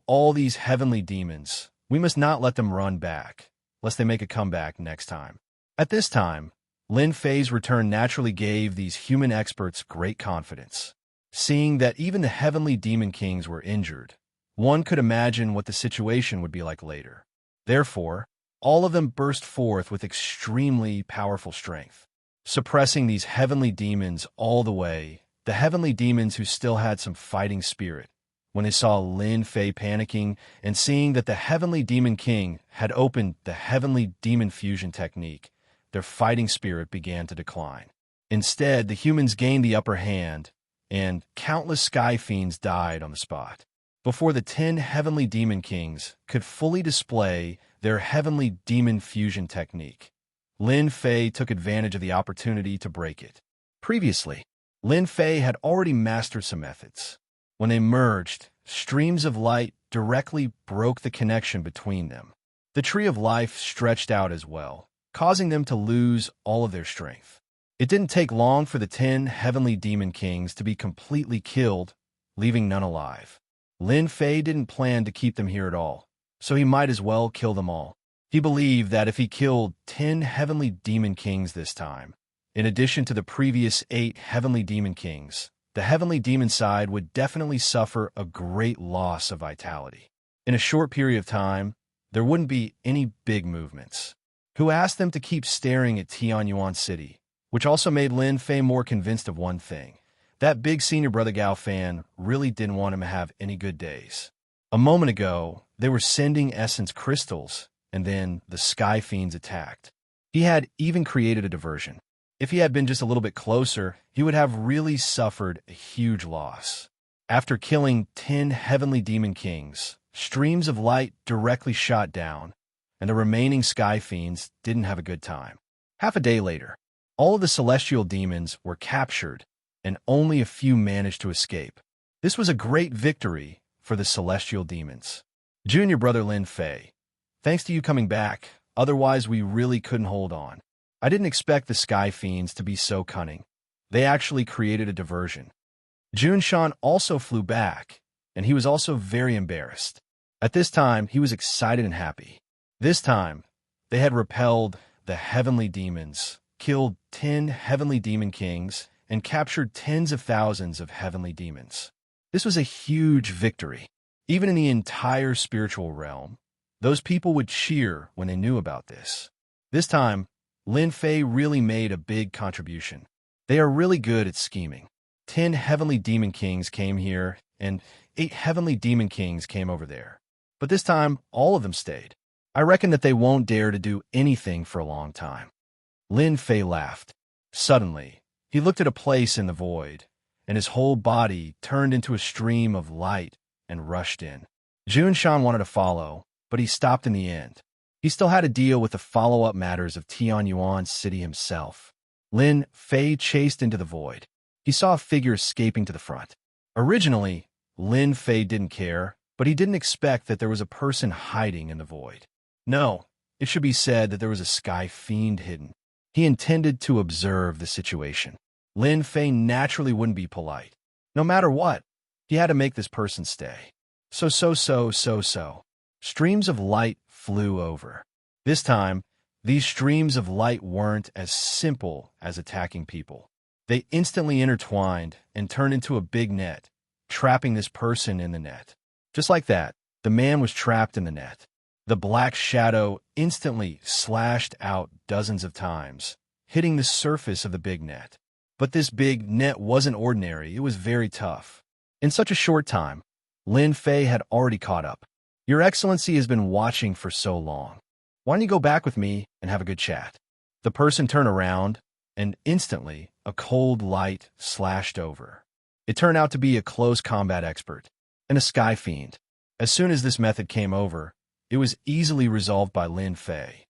all these Heavenly Demons. We must not let them run back, lest they make a comeback next time. At this time, Lin Fei's return naturally gave these human experts great confidence. Seeing that even the Heavenly Demon Kings were injured, one could imagine what the situation would be like later. Therefore, all of them burst forth with extremely powerful strength, suppressing these Heavenly Demons all the way. The Heavenly Demons who still had some fighting spirit, when they saw Lin Fei panicking and seeing that the Heavenly Demon King had opened the Heavenly Demon Fusion technique, their fighting spirit began to decline. Instead, the humans gained the upper hand, and countless sky fiends died on the spot. Before the 10 Heavenly Demon Kings could fully display their Heavenly Demon Fusion technique, Lin Fei took advantage of the opportunity to break it. Previously, Lin Fei had already mastered some methods. When they merged, streams of light directly broke the connection between them. The Tree of Life stretched out as well, causing them to lose all of their strength. It didn't take long for the 10 Heavenly Demon Kings to be completely killed, leaving none alive. Lin Fei didn't plan to keep them here at all, so he might as well kill them all. He believed that if he killed 10 Heavenly Demon Kings this time, In addition to the previous 8 Heavenly Demon Kings, the Heavenly Demon side would definitely suffer a great loss of vitality. In a short period of time, there wouldn't be any big movements. Who asked them to keep staring at Tianyuan City, which also made Lin Fei more convinced of one thing. That big senior brother Gao fan really didn't want him to have any good days. A moment ago, they were sending essence crystals, and then the Sky Fiends attacked. He had even created a diversion. If he had been just a little bit closer, he would have really suffered a huge loss. After killing 10 Heavenly Demon Kings, streams of light directly shot down, and the remaining Sky Fiends didn't have a good time. Half a day later, all of the celestial demons were captured, and only a few managed to escape. This was a great victory for the celestial demons. Junior brother Lin Fei, thanks to you coming back, otherwise we really couldn't hold on. I didn't expect the Sky Fiends to be so cunning. They actually created a diversion. Jun Shan also flew back, and he was also very embarrassed. At this time, he was excited and happy. This time, they had repelled the heavenly demons, killed 10 Heavenly Demon Kings, and captured tens of thousands of heavenly demons. This was a huge victory. Even in the entire spiritual realm, those people would cheer when they knew about this. This time, Lin Fei really made a big contribution. They are really good at scheming. 10 Heavenly Demon Kings came here, and 8 Heavenly Demon Kings came over there. But this time, all of them stayed. I reckon that they won't dare to do anything for a long time. Lin Fei laughed. Suddenly, he looked at a place in the void, and his whole body turned into a stream of light and rushed in. Jun Shan wanted to follow, but he stopped in the end. He still had to deal with the follow-up matters of Tianyuan City himself. Lin Fei chased into the void. He saw a figure escaping to the front. Originally, Lin Fei didn't care, but he didn't expect that there was a person hiding in the void. No, it should be said that there was a Sky Fiend hidden. He intended to observe the situation. Lin Fei naturally wouldn't be polite. No matter what, he had to make this person stay. So. Streams of light flew over. This time, these streams of light weren't as simple as attacking people. They instantly intertwined and turned into a big net, trapping this person in the net. Just like that, the man was trapped in the net. The black shadow instantly slashed out dozens of times, hitting the surface of the big net. But this big net wasn't ordinary, it was very tough. In such a short time, Lin Fei had already caught up. Your Excellency has been watching for so long. Why don't you go back with me and have a good chat? The person turned around, and instantly, a cold light slashed over. It turned out to be a close combat expert, and a Sky Fiend. As soon as this method came over, it was easily resolved by Lin Fei.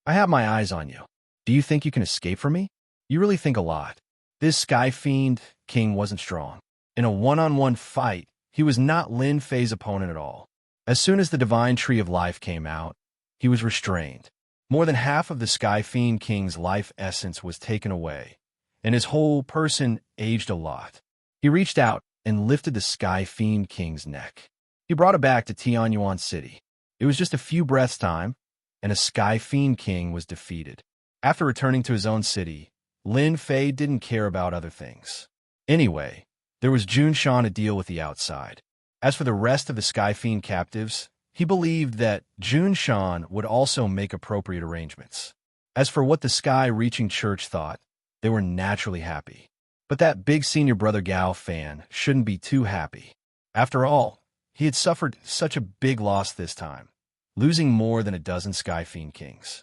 I have my eyes on you. Do you think you can escape from me? You really think a lot. This Sky Fiend king wasn't strong. In a one-on-one fight, he was not Lin Fei's opponent at all. As soon as the Divine Tree of Life came out, he was restrained. More than half of the Sky Fiend King's life essence was taken away, and his whole person aged a lot. He reached out and lifted the Sky Fiend King's neck. He brought it back to Tianyuan City. It was just a few breaths' time, and a Sky Fiend King was defeated. After returning to his own city, Lin Fei didn't care about other things. Anyway, there was Jun Shan to deal with the outside. As for the rest of the Sky Fiend captives, he believed that Jun Shan would also make appropriate arrangements. As for what the Sky-reaching church thought, they were naturally happy. But that big senior brother Gao fan shouldn't be too happy. After all, he had suffered such a big loss this time, losing more than a dozen Sky Fiend Kings.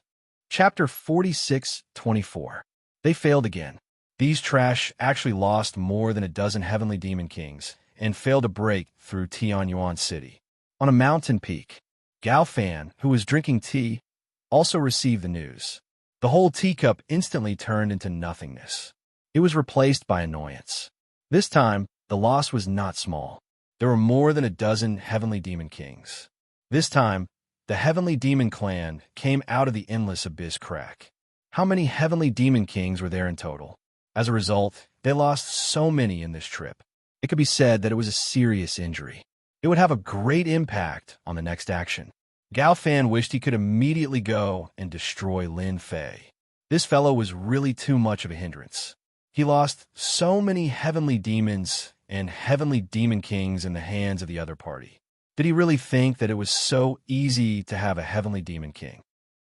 Chapter 46-24. They failed again. These trash actually lost more than a dozen Heavenly Demon Kings and failed to break through Tianyuan City. On a mountain peak, Gao Fan, who was drinking tea, also received the news. The whole teacup instantly turned into nothingness. It was replaced by annoyance. This time, the loss was not small. There were more than a dozen Heavenly Demon Kings. This time, the Heavenly Demon Clan came out of the endless abyss crack. How many Heavenly Demon Kings were there in total? As a result, they lost so many in this trip. It could be said that it was a serious injury. It would have a great impact on the next action. Gao Fan wished he could immediately go and destroy Lin Fei. This fellow was really too much of a hindrance. He lost so many heavenly demons and heavenly demon kings in the hands of the other party. Did he really think that it was so easy to have a heavenly demon king?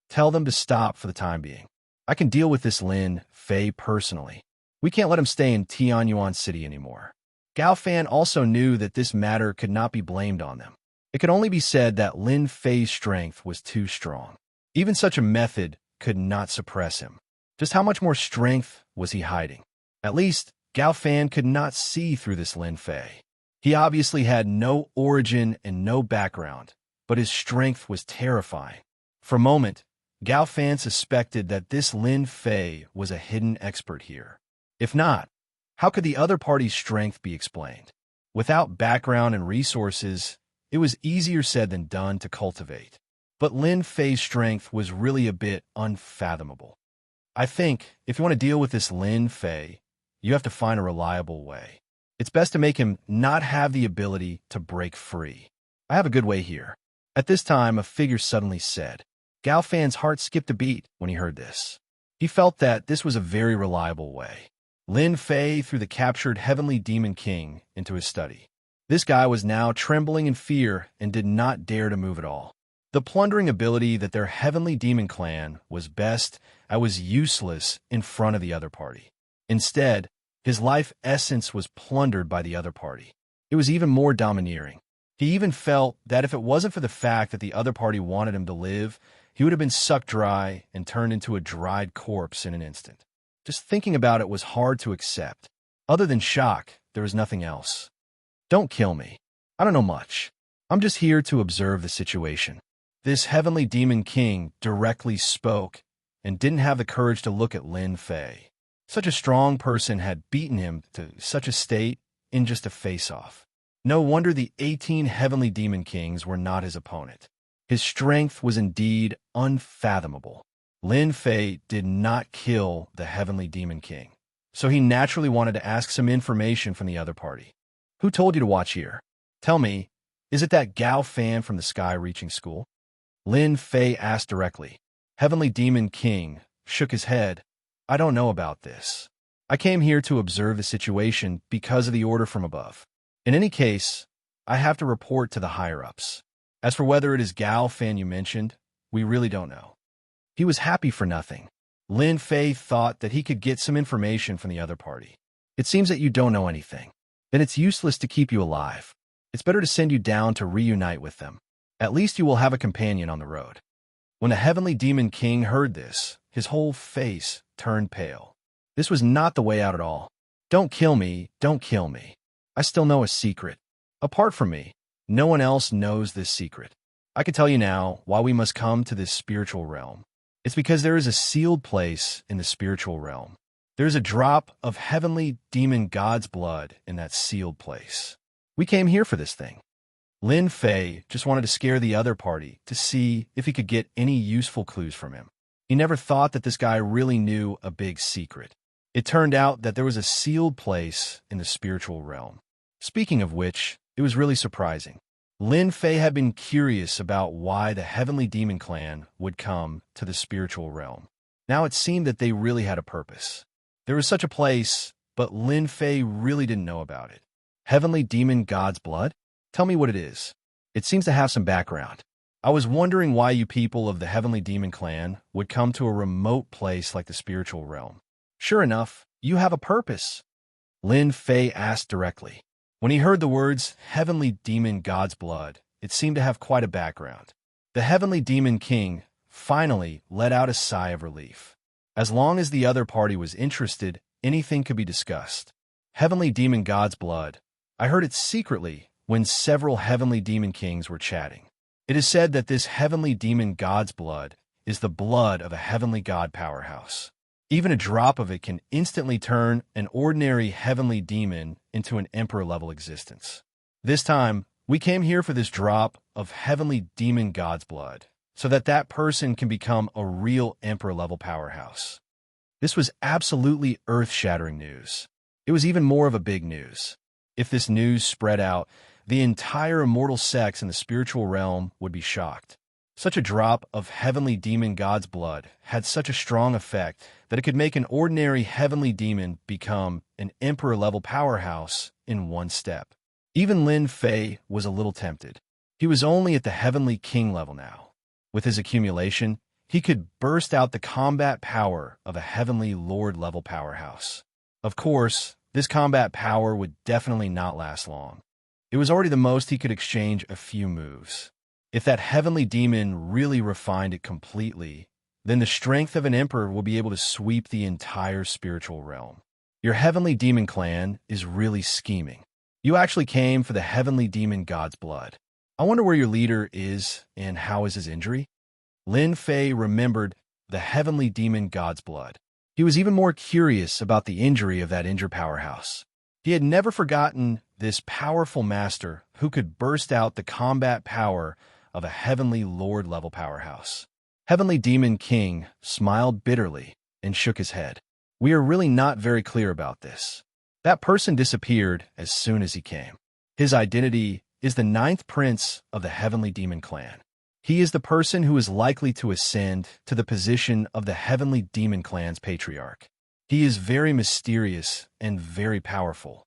Tell them to stop for the time being. I can deal with this Lin Fei personally. We can't let him stay in Tianyuan City anymore. Gao Fan also knew that this matter could not be blamed on them. It could only be said that Lin Fei's strength was too strong. Even such a method could not suppress him. Just how much more strength was he hiding? At least, Gao Fan could not see through this Lin Fei. He obviously had no origin and no background, but his strength was terrifying. For a moment, Gao Fan suspected that this Lin Fei was a hidden expert here. If not, how could the other party's strength be explained? Without background and resources, it was easier said than done to cultivate. But Lin Fei's strength was really a bit unfathomable. I think if you want to deal with this Lin Fei, you have to find a reliable way. It's best to make him not have the ability to break free. I have a good way here. At this time, a figure suddenly said. Gao Fan's heart skipped a beat when he heard this. He felt that this was a very reliable way. Lin Fei threw the captured heavenly demon king into his study. This guy was now trembling in fear and did not dare to move at all. The plundering ability that their heavenly demon clan was best at was useless in front of the other party. Instead, his life essence was plundered by the other party. It was even more domineering. He even felt that if it wasn't for the fact that the other party wanted him to live, he would have been sucked dry and turned into a dried corpse in an instant. Just thinking about it was hard to accept. Other than shock, there was nothing else. Don't kill me. I don't know much. I'm just here to observe the situation. This heavenly demon king directly spoke and didn't have the courage to look at Lin Fei. Such a strong person had beaten him to such a state in just a face-off. No wonder the 18 heavenly demon kings were not his opponent. His strength was indeed unfathomable. Lin Fei did not kill the heavenly demon king, so he naturally wanted to ask some information from the other party. Who told you to watch here? Tell me, is it that Gao Fan from the Sky Reaching School? Lin Fei asked directly. Heavenly Demon King shook his head. I don't know about this. I came here to observe the situation because of the order from above. In any case, I have to report to the higher-ups. As for whether it is Gao Fan you mentioned, we really don't know. He was happy for nothing. Lin Fei thought that he could get some information from the other party. It seems that you don't know anything. Then it's useless to keep you alive. It's better to send you down to reunite with them. At least you will have a companion on the road. When the Heavenly Demon King heard this, his whole face turned pale. This was not the way out at all. Don't kill me, don't kill me. I still know a secret. Apart from me, no one else knows this secret. I can tell you now why we must come to this spiritual realm. It's because there is a sealed place in the spiritual realm. There is a drop of heavenly demon God's blood in that sealed place. We came here for this thing. Lin Fei just wanted to scare the other party to see if he could get any useful clues from him. He never thought that this guy really knew a big secret. It turned out that there was a sealed place in the spiritual realm. Speaking of which, it was really surprising. Lin Fei had been curious about why the Heavenly Demon Clan would come to the spiritual realm. Now it seemed that they really had a purpose. There was such a place, but Lin Fei really didn't know about it. Heavenly Demon God's Blood? Tell me what it is. It seems to have some background. I was wondering why you people of the Heavenly Demon Clan would come to a remote place like the spiritual realm. Sure enough, you have a purpose. Lin Fei asked directly. When he heard the words, Heavenly Demon God's Blood, it seemed to have quite a background. The Heavenly Demon King finally let out a sigh of relief. As long as the other party was interested, anything could be discussed. Heavenly Demon God's Blood. I heard it secretly when several Heavenly Demon Kings were chatting. It is said that this Heavenly Demon God's Blood is the blood of a Heavenly God powerhouse. Even a drop of it can instantly turn an ordinary heavenly demon into an emperor-level existence. This time, we came here for this drop of Heavenly Demon God's Blood, so that that person can become a real emperor-level powerhouse. This was absolutely earth-shattering news. It was even more of a big news. If this news spread out, the entire immortal sects in the spiritual realm would be shocked. Such a drop of heavenly demon god's blood had such a strong effect that it could make an ordinary heavenly demon become an emperor-level powerhouse in one step. Even Lin Fei was a little tempted. He was only at the heavenly king level now. With his accumulation, he could burst out the combat power of a heavenly lord-level powerhouse. Of course, this combat power would definitely not last long. It was already the most he could exchange a few moves. If that heavenly demon really refined it completely, then the strength of an emperor will be able to sweep the entire spiritual realm. Your heavenly demon clan is really scheming. You actually came for the heavenly demon god's blood. I wonder where your leader is and how is his injury? Lin Fei remembered the heavenly demon god's blood. He was even more curious about the injury of that injured powerhouse. He had never forgotten this powerful master who could burst out the combat power of a heavenly lord-level powerhouse. Heavenly Demon King smiled bitterly and shook his head. We are really not very clear about this. That person disappeared as soon as he came. His identity is the 9th prince of the Heavenly Demon Clan. He is the person who is likely to ascend to the position of the Heavenly Demon Clan's patriarch. He is very mysterious and very powerful.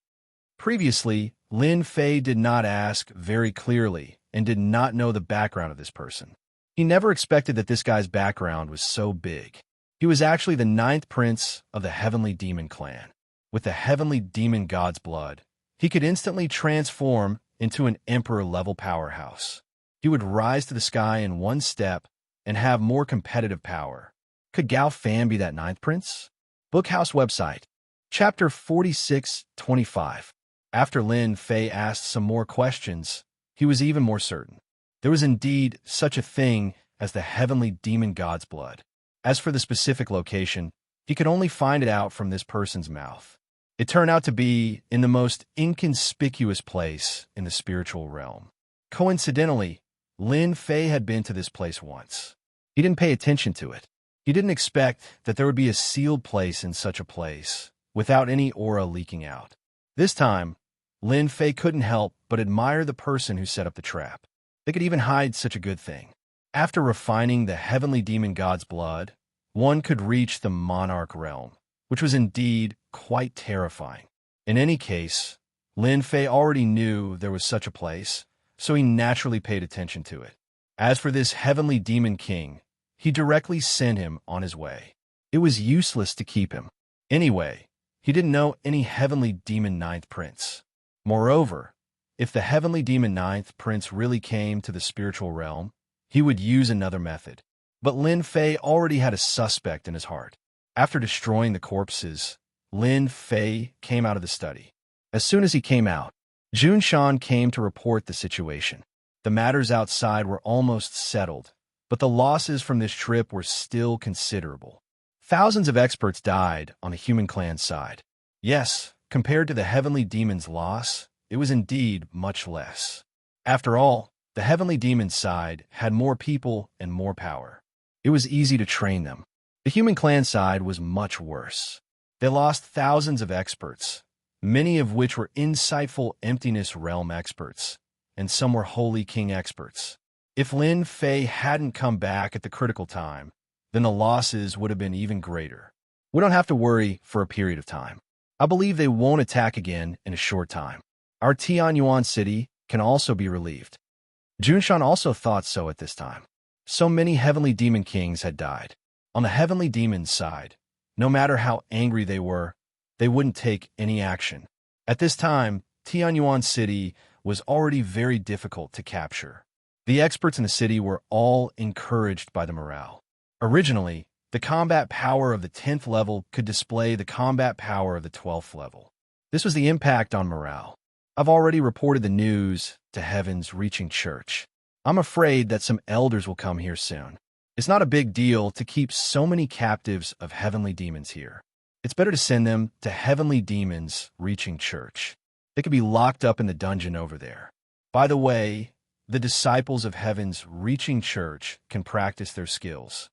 Previously, Lin Fei did not ask very clearly and did not know the background of this person. He never expected that this guy's background was so big. He was actually the 9th prince of the Heavenly Demon Clan. With the Heavenly Demon God's blood, he could instantly transform into an emperor-level powerhouse. He would rise to the sky in one step and have more competitive power. Could Gao Fan be that 9th prince? Bookhouse website. Chapter 46-25. After Lin Fei asked some more questions, he was even more certain. There was indeed such a thing as the heavenly demon god's blood. As for the specific location, he could only find it out from this person's mouth. It turned out to be in the most inconspicuous place in the spiritual realm. Coincidentally, Lin Fei had been to this place once. He didn't pay attention to it. He didn't expect that there would be a sealed place in such a place, without any aura leaking out. This time, Lin Fei couldn't help but admire the person who set up the trap. They could even hide such a good thing. After refining the heavenly demon god's blood, one could reach the monarch realm, which was indeed quite terrifying. In any case, Lin Fei already knew there was such a place, so he naturally paid attention to it. As for this heavenly demon king, he directly sent him on his way. It was useless to keep him. Anyway, he didn't know any heavenly demon 9th prince. Moreover, if the heavenly demon 9th prince really came to the spiritual realm, he would use another method. But Lin Fei already had a suspect in his heart. After destroying the corpses, Lin Fei came out of the study. As soon as he came out, Jun Shan came to report the situation. The matters outside were almost settled, but the losses from this trip were still considerable. Thousands of experts died on the human clan side. Yes, compared to the heavenly demon's loss, it was indeed much less. After all, the heavenly demon's side had more people and more power. It was easy to train them. The human clan side was much worse. They lost thousands of experts, many of which were insightful emptiness realm experts, and some were holy king experts. If Lin Fei hadn't come back at the critical time, then the losses would have been even greater. We don't have to worry for a period of time. I believe they won't attack again in a short time. Our Tianyuan city can also be relieved. Junshan also thought so at this time. So many heavenly demon kings had died. On the heavenly demon's side, no matter how angry they were, they wouldn't take any action. At this time, Tianyuan city was already very difficult to capture. The experts in the city were all encouraged by the morale. Originally, the combat power of the 10th level could display the combat power of the 12th level. This was the impact on morale. I've already reported the news to Heaven's Reaching Church. I'm afraid that some elders will come here soon. It's not a big deal to keep so many captives of heavenly demons here. It's better to send them to Heavenly Demons Reaching Church. They could be locked up in the dungeon over there. By the way, the disciples of Heaven's Reaching Church can practice their skills.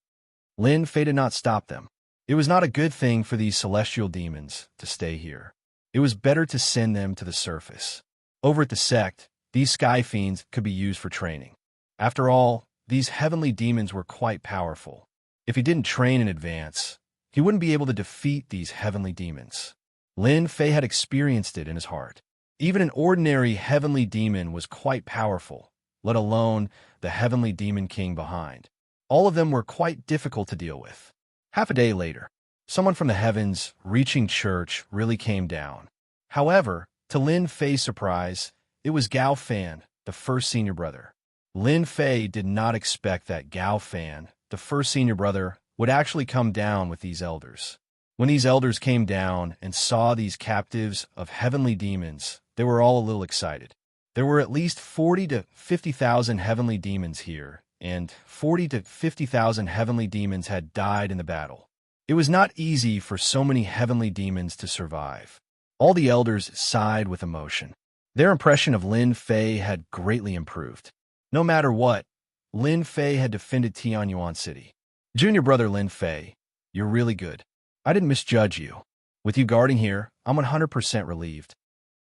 Lin Fei did not stop them. It was not a good thing for these celestial demons to stay here. It was better to send them to the surface. Over at the sect, these sky fiends could be used for training. After all, these heavenly demons were quite powerful. If he didn't train in advance, he wouldn't be able to defeat these heavenly demons. Lin Fei had experienced it in his heart. Even an ordinary heavenly demon was quite powerful, let alone the heavenly demon king behind. All of them were quite difficult to deal with. Half a day later, someone from the heavens reaching church really came down. However, to Lin Fei's surprise, it was Gao Fan, the first senior brother. Lin Fei did not expect that Gao Fan, the first senior brother, would actually come down with these elders. When these elders came down and saw these captives of heavenly demons, they were all a little excited. There were at least 40 to 50,000 heavenly demons here, and 40 to 50,000 heavenly demons had died in the battle. It was not easy for so many heavenly demons to survive. All the elders sighed with emotion. Their impression of Lin Fei had greatly improved. No matter what, Lin Fei had defended Tianyuan City. Junior brother Lin Fei, you're really good. I didn't misjudge you. With you guarding here, I'm 100% relieved.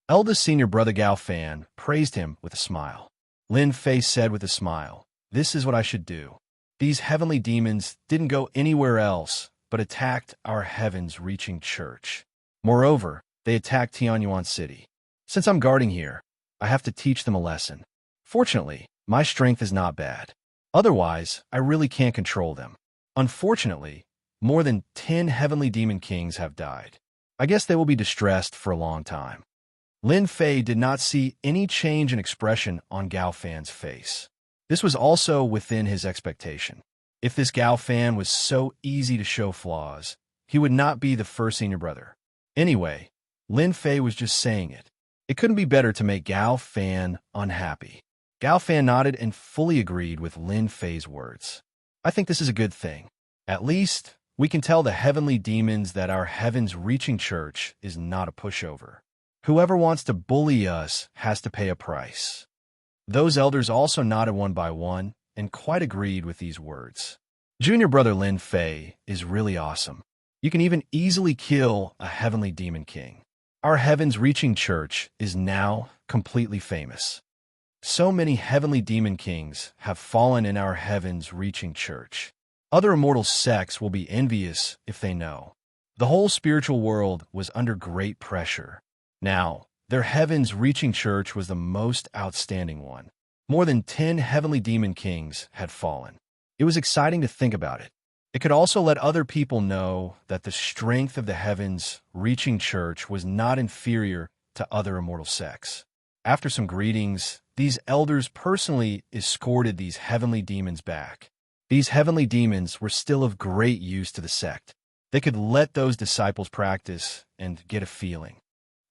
Eldest senior brother Gao Fan praised him with a smile. Lin Fei said with a smile, "This is what I should do." These heavenly demons didn't go anywhere else but attacked our heavens-reaching church. Moreover, they attacked Tianyuan City. Since I'm guarding here, I have to teach them a lesson. Fortunately, my strength is not bad. Otherwise, I really can't control them. Unfortunately, more than 10 heavenly demon kings have died. I guess they will be distressed for a long time. Lin Fei did not see any change in expression on Gao Fan's face. This was also within his expectation. If this Gao Fan was so easy to show flaws, he would not be the first senior brother. Anyway, Lin Fei was just saying it. It couldn't be better to make Gao Fan unhappy. Gao Fan nodded and fully agreed with Lin Fei's words. I think this is a good thing. At least, we can tell the heavenly demons that our heavens-reaching church is not a pushover. Whoever wants to bully us has to pay a price. Those elders also nodded one by one and quite agreed with these words. Junior brother Lin Fei is really awesome. You can even easily kill a heavenly demon king. Our heavens-reaching church is now completely famous. So many heavenly demon kings have fallen in our heavens-reaching church. Other immortal sects will be envious if they know. The whole spiritual world was under great pressure. Now, their heavens-reaching church was the most outstanding one. More than 10 heavenly demon kings had fallen. It was exciting to think about it. It could also let other people know that the strength of the heavens-reaching church was not inferior to other immortal sects. After some greetings, these elders personally escorted these heavenly demons back. These heavenly demons were still of great use to the sect. They could let those disciples practice and get a feeling.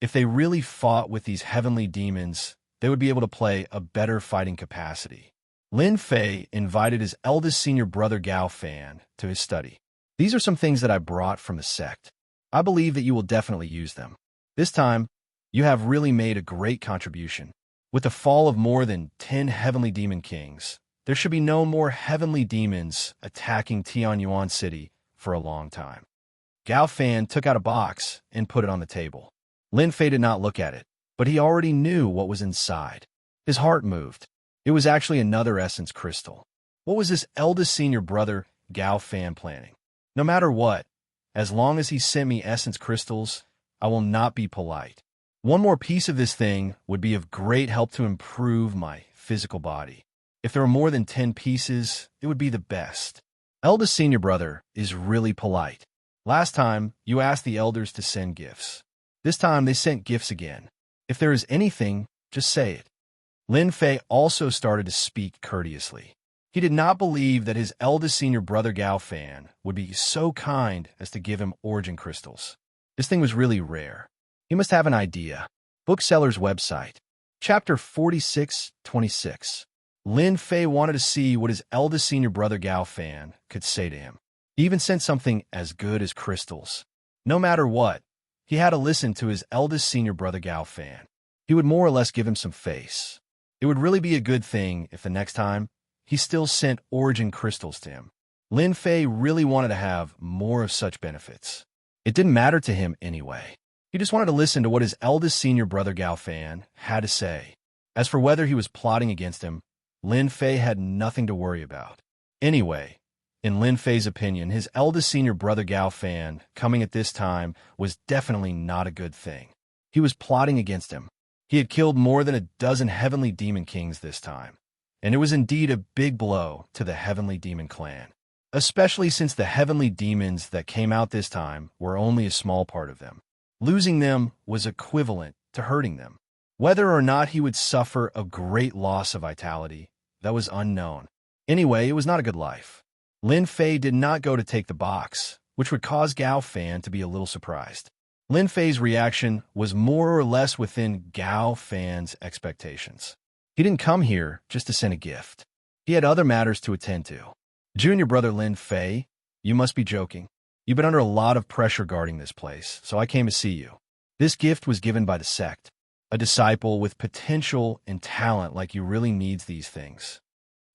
If they really fought with these heavenly demons, they would be able to play a better fighting capacity. Lin Fei invited his eldest senior brother Gao Fan to his study. These are some things that I brought from the sect. I believe that you will definitely use them. This time, you have really made a great contribution. With the fall of more than 10 heavenly demon kings, there should be no more heavenly demons attacking Tianyuan City for a long time. Gao Fan took out a box and put it on the table. Lin Fei did not look at it, but he already knew what was inside. His heart moved. It was actually another essence crystal. What was his eldest senior brother, Gao Fan, planning? No matter what, as long as he sent me essence crystals, I will not be polite. One more piece of this thing would be of great help to improve my physical body. If there were more than 10 pieces, it would be the best. Eldest senior brother is really polite. Last time, you asked the elders to send gifts. This time, they sent gifts again. If there is anything, just say it. Lin Fei also started to speak courteously. He did not believe that his eldest senior brother Gao Fan would be so kind as to give him origin crystals. This thing was really rare. He must have an idea. Bookseller's website. Chapter 46-26. Lin Fei wanted to see what his eldest senior brother Gao Fan could say to him. He even sent something as good as crystals. No matter what, he had to listen to his eldest senior brother Gao Fan. He would more or less give him some face. It would really be a good thing if the next time he still sent origin crystals to him. Lin Fei really wanted to have more of such benefits. It didn't matter to him anyway. He just wanted to listen to what his eldest senior brother Gao Fan had to say. As for whether he was plotting against him, Lin Fei had nothing to worry about. Anyway, in Lin Fei's opinion, his eldest senior brother Gao Fan coming at this time was definitely not a good thing. He was plotting against him. He had killed more than a dozen heavenly demon kings this time, and it was indeed a big blow to the heavenly demon clan, especially since the heavenly demons that came out this time were only a small part of them. Losing them was equivalent to hurting them. Whether or not he would suffer a great loss of vitality, that was unknown. Anyway, it was not a good life. Lin Fei did not go to take the box, which would cause Gao Fan to be a little surprised. Lin Fei's reaction was more or less within Gao Fan's expectations. He didn't come here just to send a gift. He had other matters to attend to. Junior brother Lin Fei, you must be joking. You've been under a lot of pressure guarding this place, so I came to see you. This gift was given by the sect. A disciple with potential and talent like you really needs these things.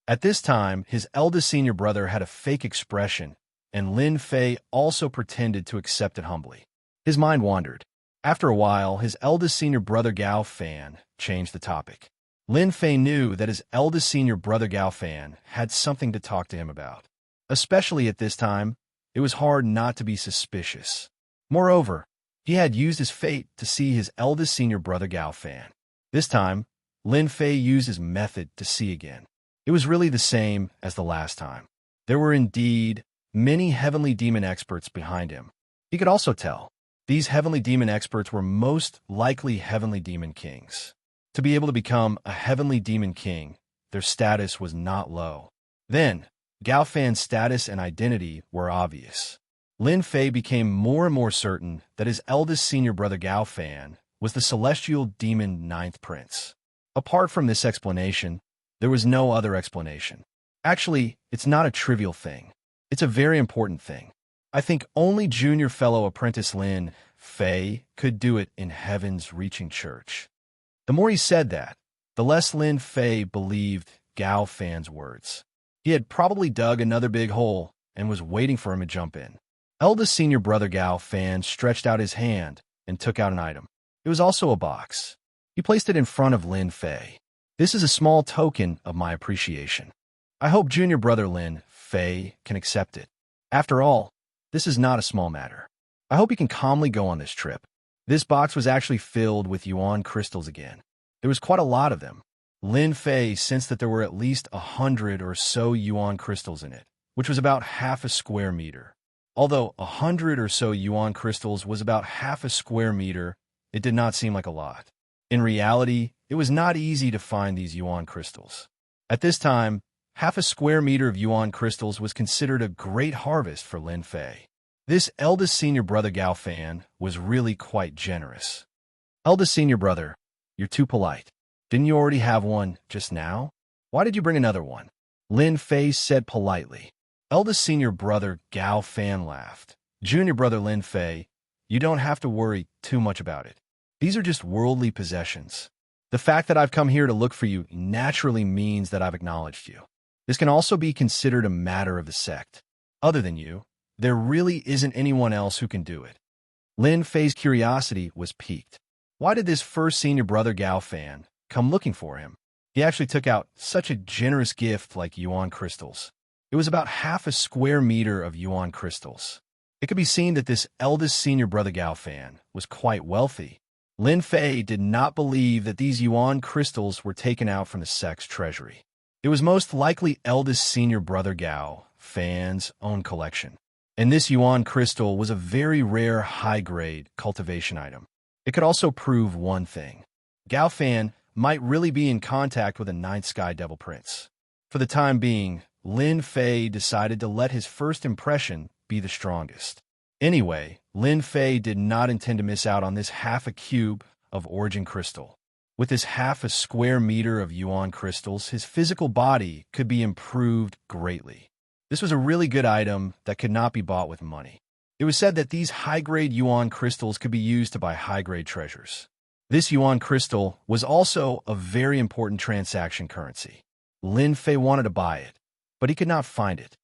At this time, his eldest senior brother had a fake expression, and Lin Fei also pretended to accept it humbly. His mind wandered. After a while, his eldest senior brother Gao Fan changed the topic. Lin Fei knew that his eldest senior brother Gao Fan had something to talk to him about. Especially at this time, it was hard not to be suspicious. Moreover, he had used his fate to see his eldest senior brother Gao Fan. This time, Lin Fei used his method to see again. It was really the same as the last time. There were indeed many heavenly demon experts behind him. He could also tell. These heavenly demon experts were most likely heavenly demon kings. To be able to become a heavenly demon king, their status was not low. Then, Gao Fan's status and identity were obvious. Lin Fei became more and more certain that his eldest senior brother Gao Fan was the celestial demon ninth prince. Apart from this explanation, there was no other explanation. Actually, it's not a trivial thing. It's a very important thing. I think only junior fellow apprentice Lin Fei could do it in heaven's reaching church. The more he said that, the less Lin Fei believed Gao Fan's words. He had probably dug another big hole and was waiting for him to jump in. Eldest senior brother Gao Fan stretched out his hand and took out an item. It was also a box. He placed it in front of Lin Fei. This is a small token of my appreciation. I hope junior brother Lin Fei can accept it. After all, this is not a small matter. I hope he can calmly go on this trip. This box was actually filled with yuan crystals again. There was quite a lot of them. Lin Fei sensed that there were at least 100 or so yuan crystals in it, which was about half a square meter. Although 100 or so yuan crystals was about half a square meter, it did not seem like a lot. In reality, it was not easy to find these yuan crystals. At this time, half a square meter of yuan crystals was considered a great harvest for Lin Fei. This eldest senior brother Gao Fan was really quite generous. Eldest senior brother, you're too polite. Didn't you already have one just now? Why did you bring another one? Lin Fei said politely. Eldest senior brother Gao Fan laughed. Junior brother Lin Fei, you don't have to worry too much about it. These are just worldly possessions. The fact that I've come here to look for you naturally means that I've acknowledged you. This can also be considered a matter of the sect. Other than you, there really isn't anyone else who can do it. Lin Fei's curiosity was piqued. Why did this first senior brother Gao Fan come looking for him? He actually took out such a generous gift like yuan crystals. It was about half a square meter of yuan crystals. It could be seen that this eldest senior brother Gao Fan was quite wealthy. Lin Fei did not believe that these yuan crystals were taken out from the sect's treasury. It was most likely eldest senior brother Gao Fan's own collection. And this yuan crystal was a very rare high-grade cultivation item. It could also prove one thing. Gao Fan might really be in contact with a ninth sky devil prince. For the time being, Lin Fei decided to let his first impression be the strongest. Anyway, Lin Fei did not intend to miss out on this half a cube of origin crystal. With this half a square meter of yuan crystals, his physical body could be improved greatly. This was a really good item that could not be bought with money. It was said that these high-grade yuan crystals could be used to buy high-grade treasures. This yuan crystal was also a very important transaction currency. Lin Fei wanted to buy it, but he could not find it.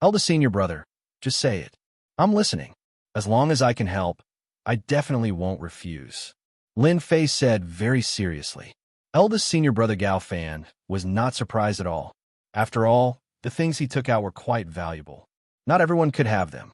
Eldest senior brother, just say it. I'm listening. As long as I can help, I definitely won't refuse. Lin Fei said very seriously. Eldest senior brother Gao Fan was not surprised at all. After all, the things he took out were quite valuable. Not everyone could have them.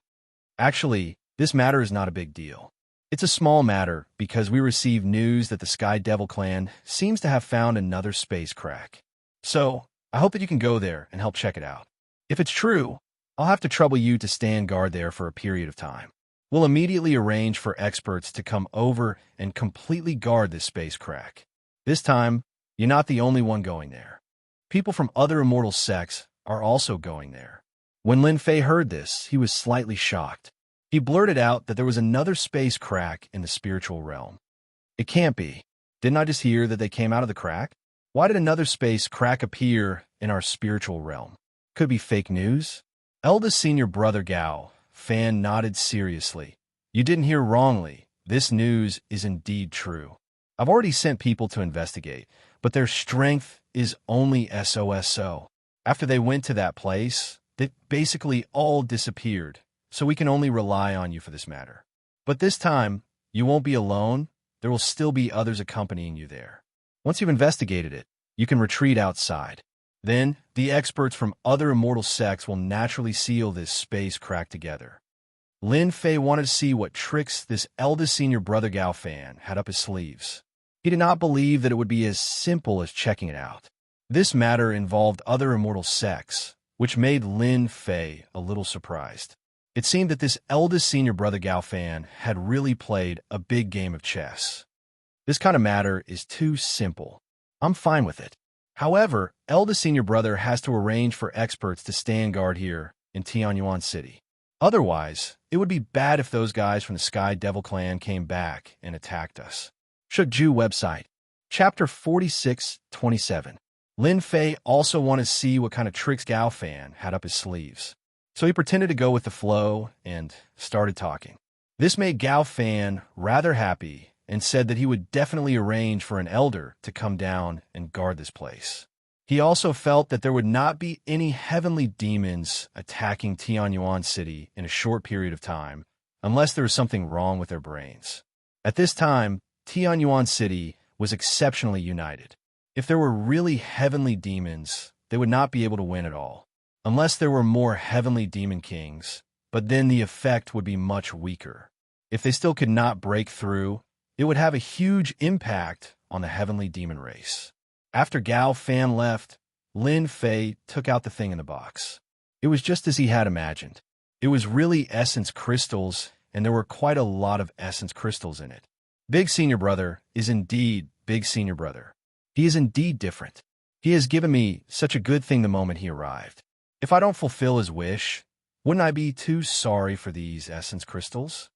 Actually, this matter is not a big deal. It's a small matter because we received news that the Sky Devil clan seems to have found another space crack. So, I hope that you can go there and help check it out. If it's true, I'll have to trouble you to stand guard there for a period of time. We'll immediately arrange for experts to come over and completely guard this space crack. This time, you're not the only one going there. People from other immortal sects are also going there. When Lin Fei heard this, he was slightly shocked. He blurted out that there was another space crack in the spiritual realm. It can't be. Didn't I just hear that they came out of the crack? Why did another space crack appear in our spiritual realm? Could be fake news? Eldest senior brother Gao Fan nodded seriously. You didn't hear wrongly. This news is indeed true. I've already sent people to investigate, but their strength is only SOSO. After they went to that place, they basically all disappeared, so we can only rely on you for this matter. But this time, you won't be alone. There will still be others accompanying you there. Once you've investigated it, you can retreat outside. Then, the experts from other immortal sects will naturally seal this space crack together. Lin Fei wanted to see what tricks this eldest senior brother Gao Fan had up his sleeves. He did not believe that it would be as simple as checking it out. This matter involved other immortal sects, which made Lin Fei a little surprised. It seemed that this eldest senior brother Gao Fan had really played a big game of chess. This kind of matter is too simple. I'm fine with it. However, eldest senior brother has to arrange for experts to stand guard here in Tianyuan City. Otherwise, it would be bad if those guys from the Sky Devil clan came back and attacked us. Shukju website. Chapter 46-27. Lin Fei also wanted to see what kind of tricks Gao Fan had up his sleeves. So he pretended to go with the flow and started talking. This made Gao Fan rather happy and said that he would definitely arrange for an elder to come down and guard this place. He also felt that there would not be any heavenly demons attacking Tianyuan City in a short period of time unless there was something wrong with their brains. At this time, Tianyuan City was exceptionally united. If there were really heavenly demons, they would not be able to win at all, unless there were more heavenly demon kings, but then the effect would be much weaker. If they still could not break through, it would have a huge impact on the heavenly demon race. After Gao Fan left, Lin Fei took out the thing in the box. It was just as he had imagined. It was really essence crystals, and there were quite a lot of essence crystals in it. Big Senior Brother is indeed Big Senior Brother. He is indeed different. He has given me such a good thing the moment he arrived. If I don't fulfill his wish, wouldn't I be too sorry for these essence crystals?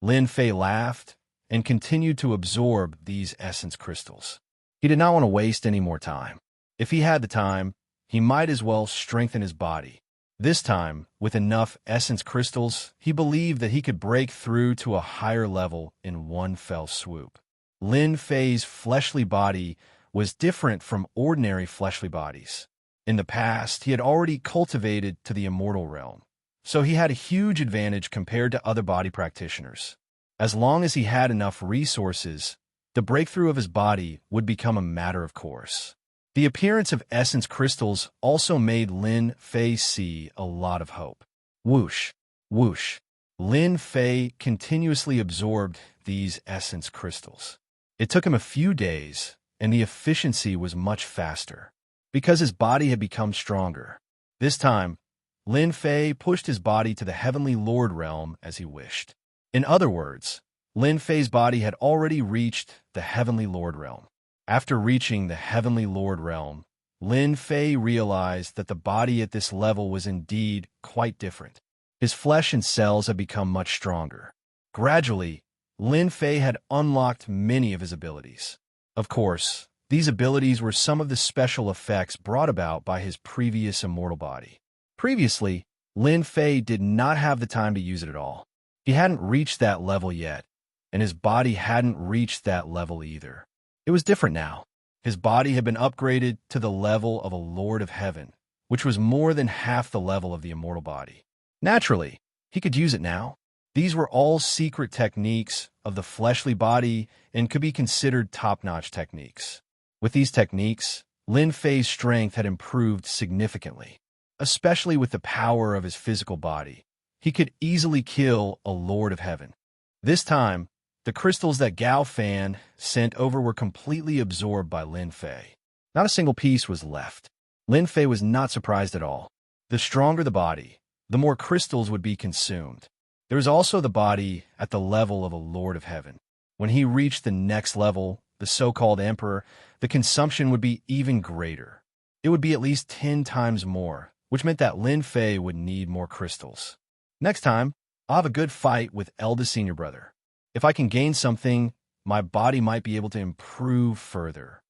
Lin Fei laughed and continued to absorb these essence crystals. He did not want to waste any more time. If he had the time, he might as well strengthen his body. This time, with enough essence crystals, he believed that he could break through to a higher level in one fell swoop. Lin Fei's fleshly body was different from ordinary fleshly bodies. In the past, he had already cultivated to the immortal realm, so he had a huge advantage compared to other body practitioners. As long as he had enough resources, the breakthrough of his body would become a matter of course. The appearance of essence crystals also made Lin Fei see a lot of hope. Whoosh, whoosh. Lin Fei continuously absorbed these essence crystals. It took him a few days, and the efficiency was much faster, because his body had become stronger. This time, Lin Fei pushed his body to the Heavenly Lord realm as he wished. In other words, Lin Fei's body had already reached the Heavenly Lord realm. After reaching the Heavenly Lord realm, Lin Fei realized that the body at this level was indeed quite different. His flesh and cells had become much stronger. Gradually, Lin Fei had unlocked many of his abilities. Of course, these abilities were some of the special effects brought about by his previous immortal body. Previously, Lin Fei did not have the time to use it at all. He hadn't reached that level yet, and his body hadn't reached that level either. It was different now. His body had been upgraded to the level of a Lord of Heaven, which was more than half the level of the immortal body. Naturally, he could use it now. These were all secret techniques of the fleshly body and could be considered top-notch techniques. With these techniques, Lin Fei's strength had improved significantly, especially with the power of his physical body. He could easily kill a Lord of Heaven. This time, the crystals that Gao Fan sent over were completely absorbed by Lin Fei. Not a single piece was left. Lin Fei was not surprised at all. The stronger the body, the more crystals would be consumed. There was also the body at the level of a Lord of Heaven. When he reached the next level, the so-called Emperor, the consumption would be even greater. It would be at least 10 times more, which meant that Lin Fei would need more crystals. Next time, I'll have a good fight with eldest senior brother. If I can gain something, my body might be able to improve further.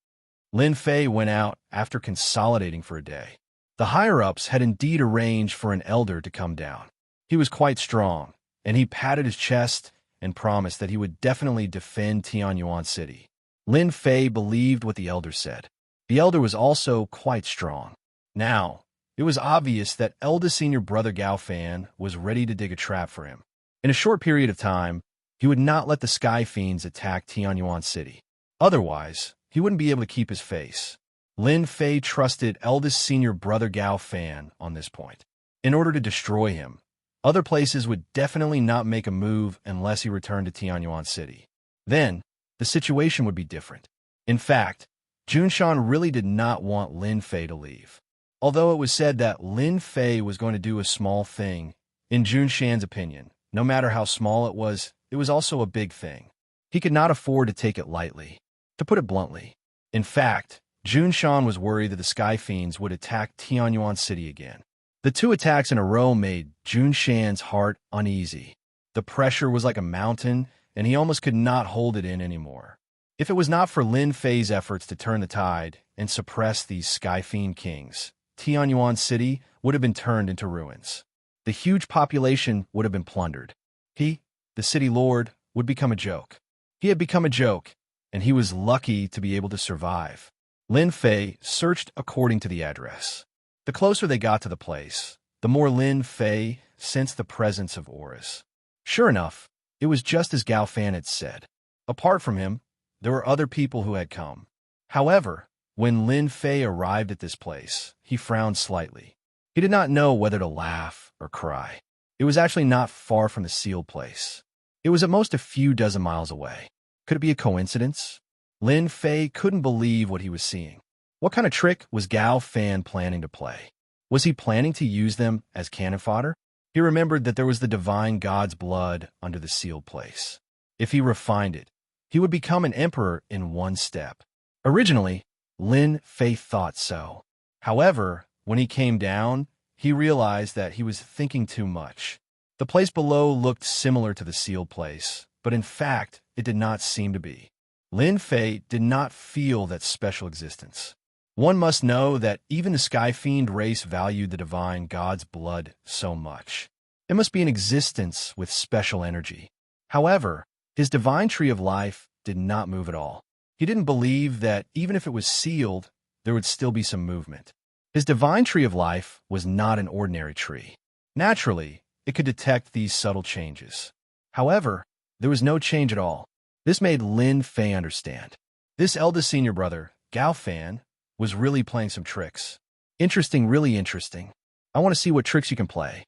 Lin Fei went out after consolidating for a day. The higher-ups had indeed arranged for an elder to come down. He was quite strong, and he patted his chest and promised that he would definitely defend Tianyuan City. Lin Fei believed what the elder said. The elder was also quite strong. Now, it was obvious that eldest senior brother Gao Fan was ready to dig a trap for him. In a short period of time, he would not let the Sky Fiends attack Tianyuan City. Otherwise, he wouldn't be able to keep his face. Lin Fei trusted eldest senior brother Gao Fan on this point. In order to destroy him, other places would definitely not make a move unless he returned to Tianyuan City. Then, the situation would be different. In fact, Junshan really did not want Lin Fei to leave. Although it was said that Lin Fei was going to do a small thing, in Junshan's opinion, no matter how small it was also a big thing. He could not afford to take it lightly. To put it bluntly, in fact, Junshan was worried that the Sky Fiends would attack Tianyuan City again. The 2 attacks in a row made Junshan's heart uneasy. The pressure was like a mountain, and he almost could not hold it in anymore. If it was not for Lin Fei's efforts to turn the tide and suppress these Sky Fiend kings, Tianyuan City would have been turned into ruins. The huge population would have been plundered. He, the city lord, would become a joke. He had become a joke, and he was lucky to be able to survive. Lin Fei searched according to the address. The closer they got to the place, the more Lin Fei sensed the presence of auras. Sure enough, it was just as Gao Fan had said. Apart from him, there were other people who had come. However, when Lin Fei arrived at this place, he frowned slightly. He did not know whether to laugh or cry. It was actually not far from the sealed place. It was at most a few dozen miles away. Could it be a coincidence? Lin Fei couldn't believe what he was seeing. What kind of trick was Gao Fan planning to play? Was he planning to use them as cannon fodder? He remembered that there was the divine god's blood under the sealed place. If he refined it, he would become an emperor in one step. Originally, Lin Fei thought so. However, when he came down, he realized that he was thinking too much. The place below looked similar to the sealed place, but in fact, it did not seem to be. Lin Fei did not feel that special existence. One must know that even the Sky Fiend race valued the divine god's blood so much. It must be an existence with special energy. However, his divine tree of life did not move at all. He didn't believe that even if it was sealed, there would still be some movement. His divine tree of life was not an ordinary tree. Naturally, it could detect these subtle changes. However, there was no change at all. This made Lin Fei understand. This eldest senior brother, Gao Fan, was really playing some tricks. Interesting, really interesting. I want to see what tricks you can play.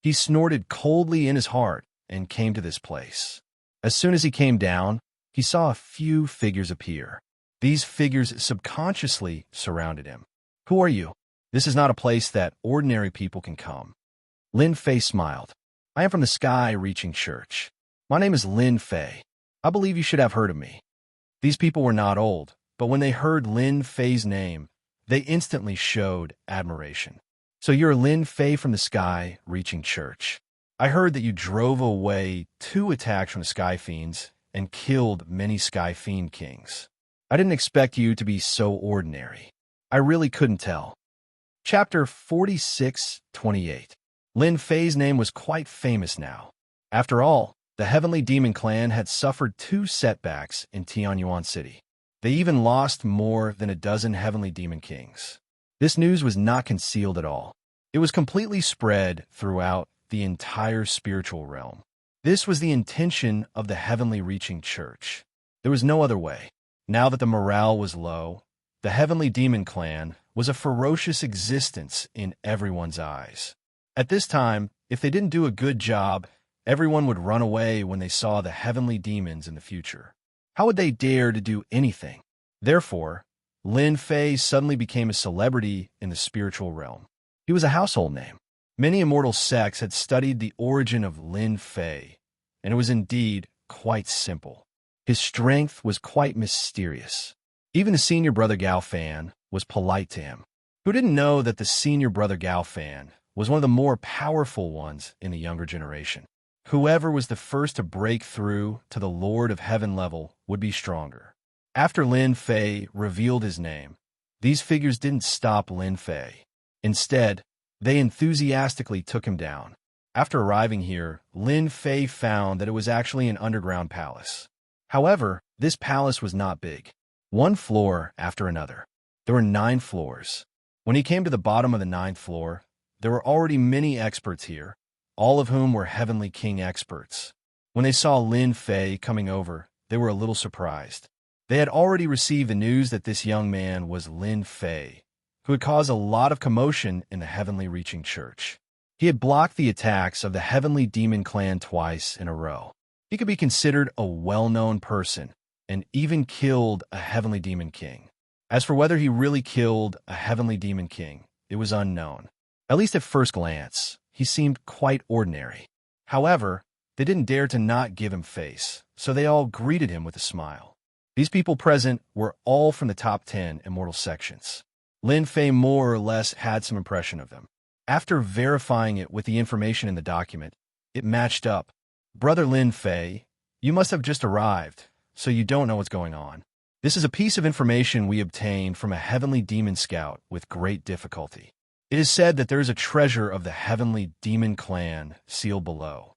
He snorted coldly in his heart and came to this place. As soon as he came down, he saw a few figures appear. These figures subconsciously surrounded him. Who are you? This is not a place that ordinary people can come. Lin Fei smiled. I am from the sky-reaching church. My name is Lin Fei. I believe you should have heard of me. These people were not old, but when they heard Lin Fei's name, they instantly showed admiration. So you're Lin Fei from the sky-reaching church. I heard that you drove away 2 attacks from the Sky Fiends and killed many Sky Fiend kings. I didn't expect you to be so ordinary. I really couldn't tell. Chapter 46:28. Lin Fei's name was quite famous now. After all, the Heavenly Demon Clan had suffered 2 setbacks in Tianyuan City. They even lost more than a dozen Heavenly Demon Kings. This news was not concealed at all. It was completely spread throughout the entire spiritual realm. This was the intention of the Heavenly Reaching Church. There was no other way. Now that the morale was low, The Heavenly Demon Clan was a ferocious existence in everyone's eyes. At this time, if they didn't do a good job, everyone would run away when they saw the heavenly demons in the future. How would they dare to do anything? Therefore, Lin Fei suddenly became a celebrity in the spiritual realm. He was a household name. Many immortal sects had studied the origin of Lin Fei, and it was indeed quite simple. His strength was quite mysterious. Even the senior brother Gao Fan was polite to him. Who didn't know that the senior brother Gao Fan was one of the more powerful ones in the younger generation? Whoever was the first to break through to the Lord of Heaven level would be stronger. After Lin Fei revealed his name, these figures didn't stop Lin Fei. Instead, they enthusiastically took him down. After arriving here, Lin Fei found that it was actually an underground palace. However, this palace was not big. One floor after another. There were 9 floors. When he came to the bottom of the 9th floor, there were already many experts here, all of whom were Heavenly King experts. When they saw Lin Fei coming over, they were a little surprised. They had already received the news that this young man was Lin Fei, who had caused a lot of commotion in the Heavenly Reaching Church. He had blocked the attacks of the Heavenly Demon Clan twice in a row. He could be considered a well-known person, and even killed a Heavenly Demon King. As for whether he really killed a Heavenly Demon King, it was unknown. At least at first glance, he seemed quite ordinary. However, they didn't dare to not give him face, so they all greeted him with a smile. These people present were all from the top 10 immortal sections. Lin Fei more or less had some impression of them. After verifying it with the information in the document, it matched up. Brother Lin Fei, you must have just arrived, so you don't know what's going on. This is a piece of information we obtained from a Heavenly Demon Scout with great difficulty. It is said that there is a treasure of the Heavenly Demon Clan sealed below.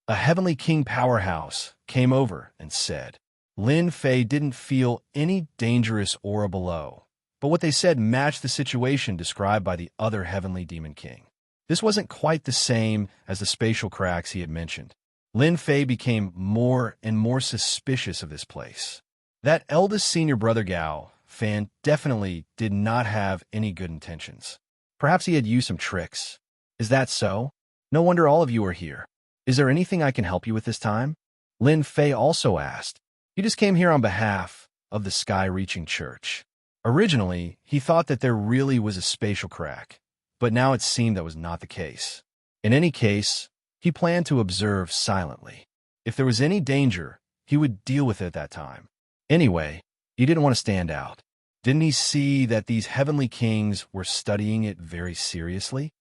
A Heavenly King powerhouse came over and said, Lin Fei didn't feel any dangerous aura below, but what they said matched the situation described by the other Heavenly Demon King. This wasn't quite the same as the spatial cracks he had mentioned. Lin Fei became more and more suspicious of this place. That eldest senior brother Gao Fan definitely did not have any good intentions. Perhaps he had used some tricks. Is that so? No wonder all of you are here. Is there anything I can help you with this time? Lin Fei also asked. He just came here on behalf of the Sky-Reaching Church. Originally, he thought that there really was a spatial crack, but now it seemed that was not the case. In any case, he planned to observe silently. If there was any danger, he would deal with it at that time. Anyway, he didn't want to stand out. Didn't he see that these Heavenly Kings were studying it very seriously?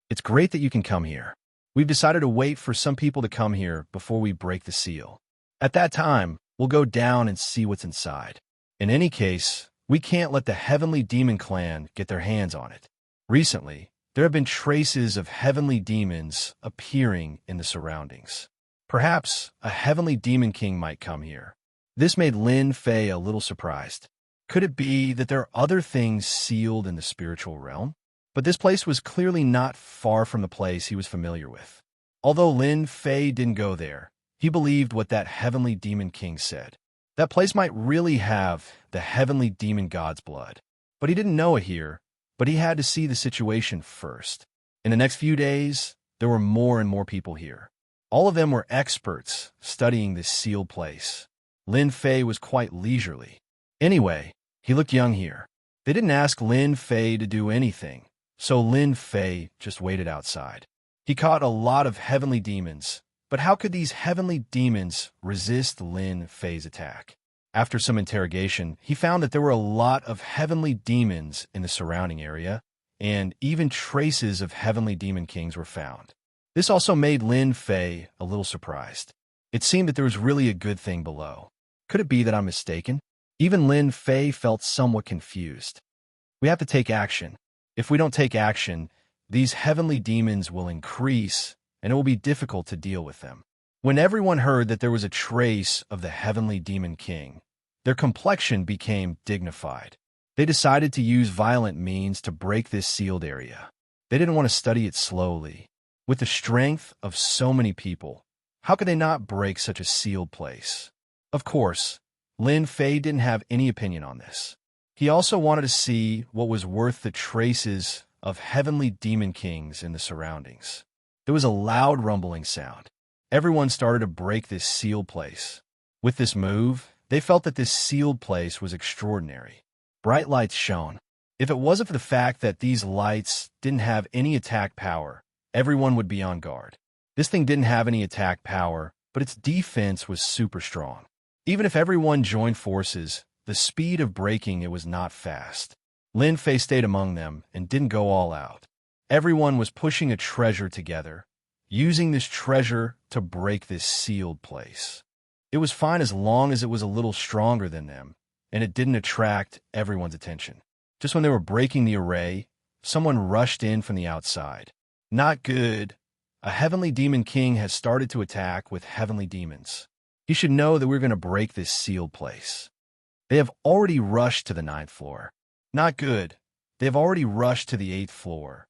It's great that you can come here. We've decided to wait for some people to come here before we break the seal. At that time, we'll go down and see what's inside. In any case, we can't let the Heavenly Demon Clan get their hands on it. Recently, there have been traces of heavenly demons appearing in the surroundings. Perhaps a Heavenly Demon King might come here. This made Lin Fei a little surprised. Could it be that there are other things sealed in the spiritual realm? But this place was clearly not far from the place he was familiar with. Although Lin Fei didn't go there, he believed what that Heavenly Demon King said. That place might really have the Heavenly Demon God's blood. But he didn't know it here, but he had to see the situation first. In the next few days, there were more and more people here. All of them were experts studying this sealed place. Lin Fei was quite leisurely. Anyway, he looked young here. They didn't ask Lin Fei to do anything, so Lin Fei just waited outside. He caught a lot of heavenly demons, but how could these heavenly demons resist Lin Fei's attack? After some interrogation, he found that there were a lot of heavenly demons in the surrounding area, and even traces of heavenly demon kings were found. This also made Lin Fei a little surprised. It seemed that there was really a good thing below. Could it be that I'm mistaken? Even Lin Fei felt somewhat confused. We have to take action. If we don't take action, these heavenly demons will increase, and it will be difficult to deal with them. When everyone heard that there was a trace of the Heavenly Demon King, their complexion became dignified. They decided to use violent means to break this sealed area. They didn't want to study it slowly. With the strength of so many people, how could they not break such a sealed place? Of course, Lin Fei didn't have any opinion on this. He also wanted to see what was worth the traces of heavenly demon kings in the surroundings. There was a loud rumbling sound. Everyone started to break this sealed place. With this move, they felt that this sealed place was extraordinary. Bright lights shone. If it wasn't for the fact that these lights didn't have any attack power, everyone would be on guard. This thing didn't have any attack power, but its defense was super strong. Even if everyone joined forces, the speed of breaking it was not fast. Lin Fei stayed among them and didn't go all out. Everyone was pushing a treasure together, using this treasure to break this sealed place. It was fine as long as it was a little stronger than them, and it didn't attract everyone's attention. Just when they were breaking the array, someone rushed in from the outside. Not good. A heavenly demon king has started to attack with heavenly demons. He should know that we're going to break this sealed place. They have already rushed to the 9th floor. Not good. They have already rushed to the 8th floor.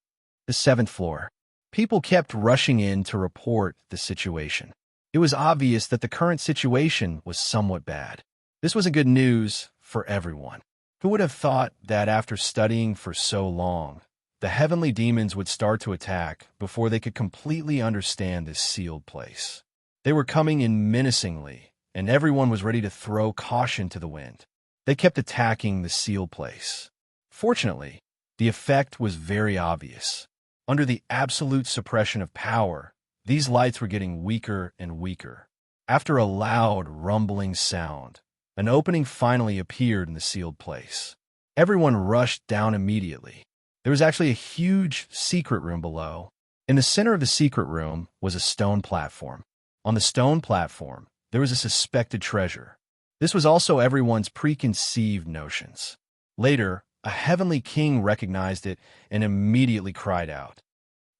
The 7th floor. People kept rushing in to report the situation. It was obvious that the current situation was somewhat bad. This wasn't good news for everyone. Who would have thought that after studying for so long, the heavenly demons would start to attack before they could completely understand this sealed place? They were coming in menacingly, and everyone was ready to throw caution to the wind. They kept attacking the sealed place. Fortunately, the effect was very obvious. Under the absolute suppression of power, these lights were getting weaker and weaker. After a loud, rumbling sound, an opening finally appeared in the sealed place. Everyone rushed down immediately. There was actually a huge secret room below. In the center of the secret room was a stone platform. On the stone platform, there was a suspected treasure. This was also everyone's preconceived notions. Later, a heavenly king recognized it and immediately cried out,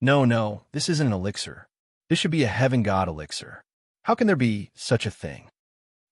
No, this isn't an elixir. This should be a heaven god elixir. How can there be such a thing?"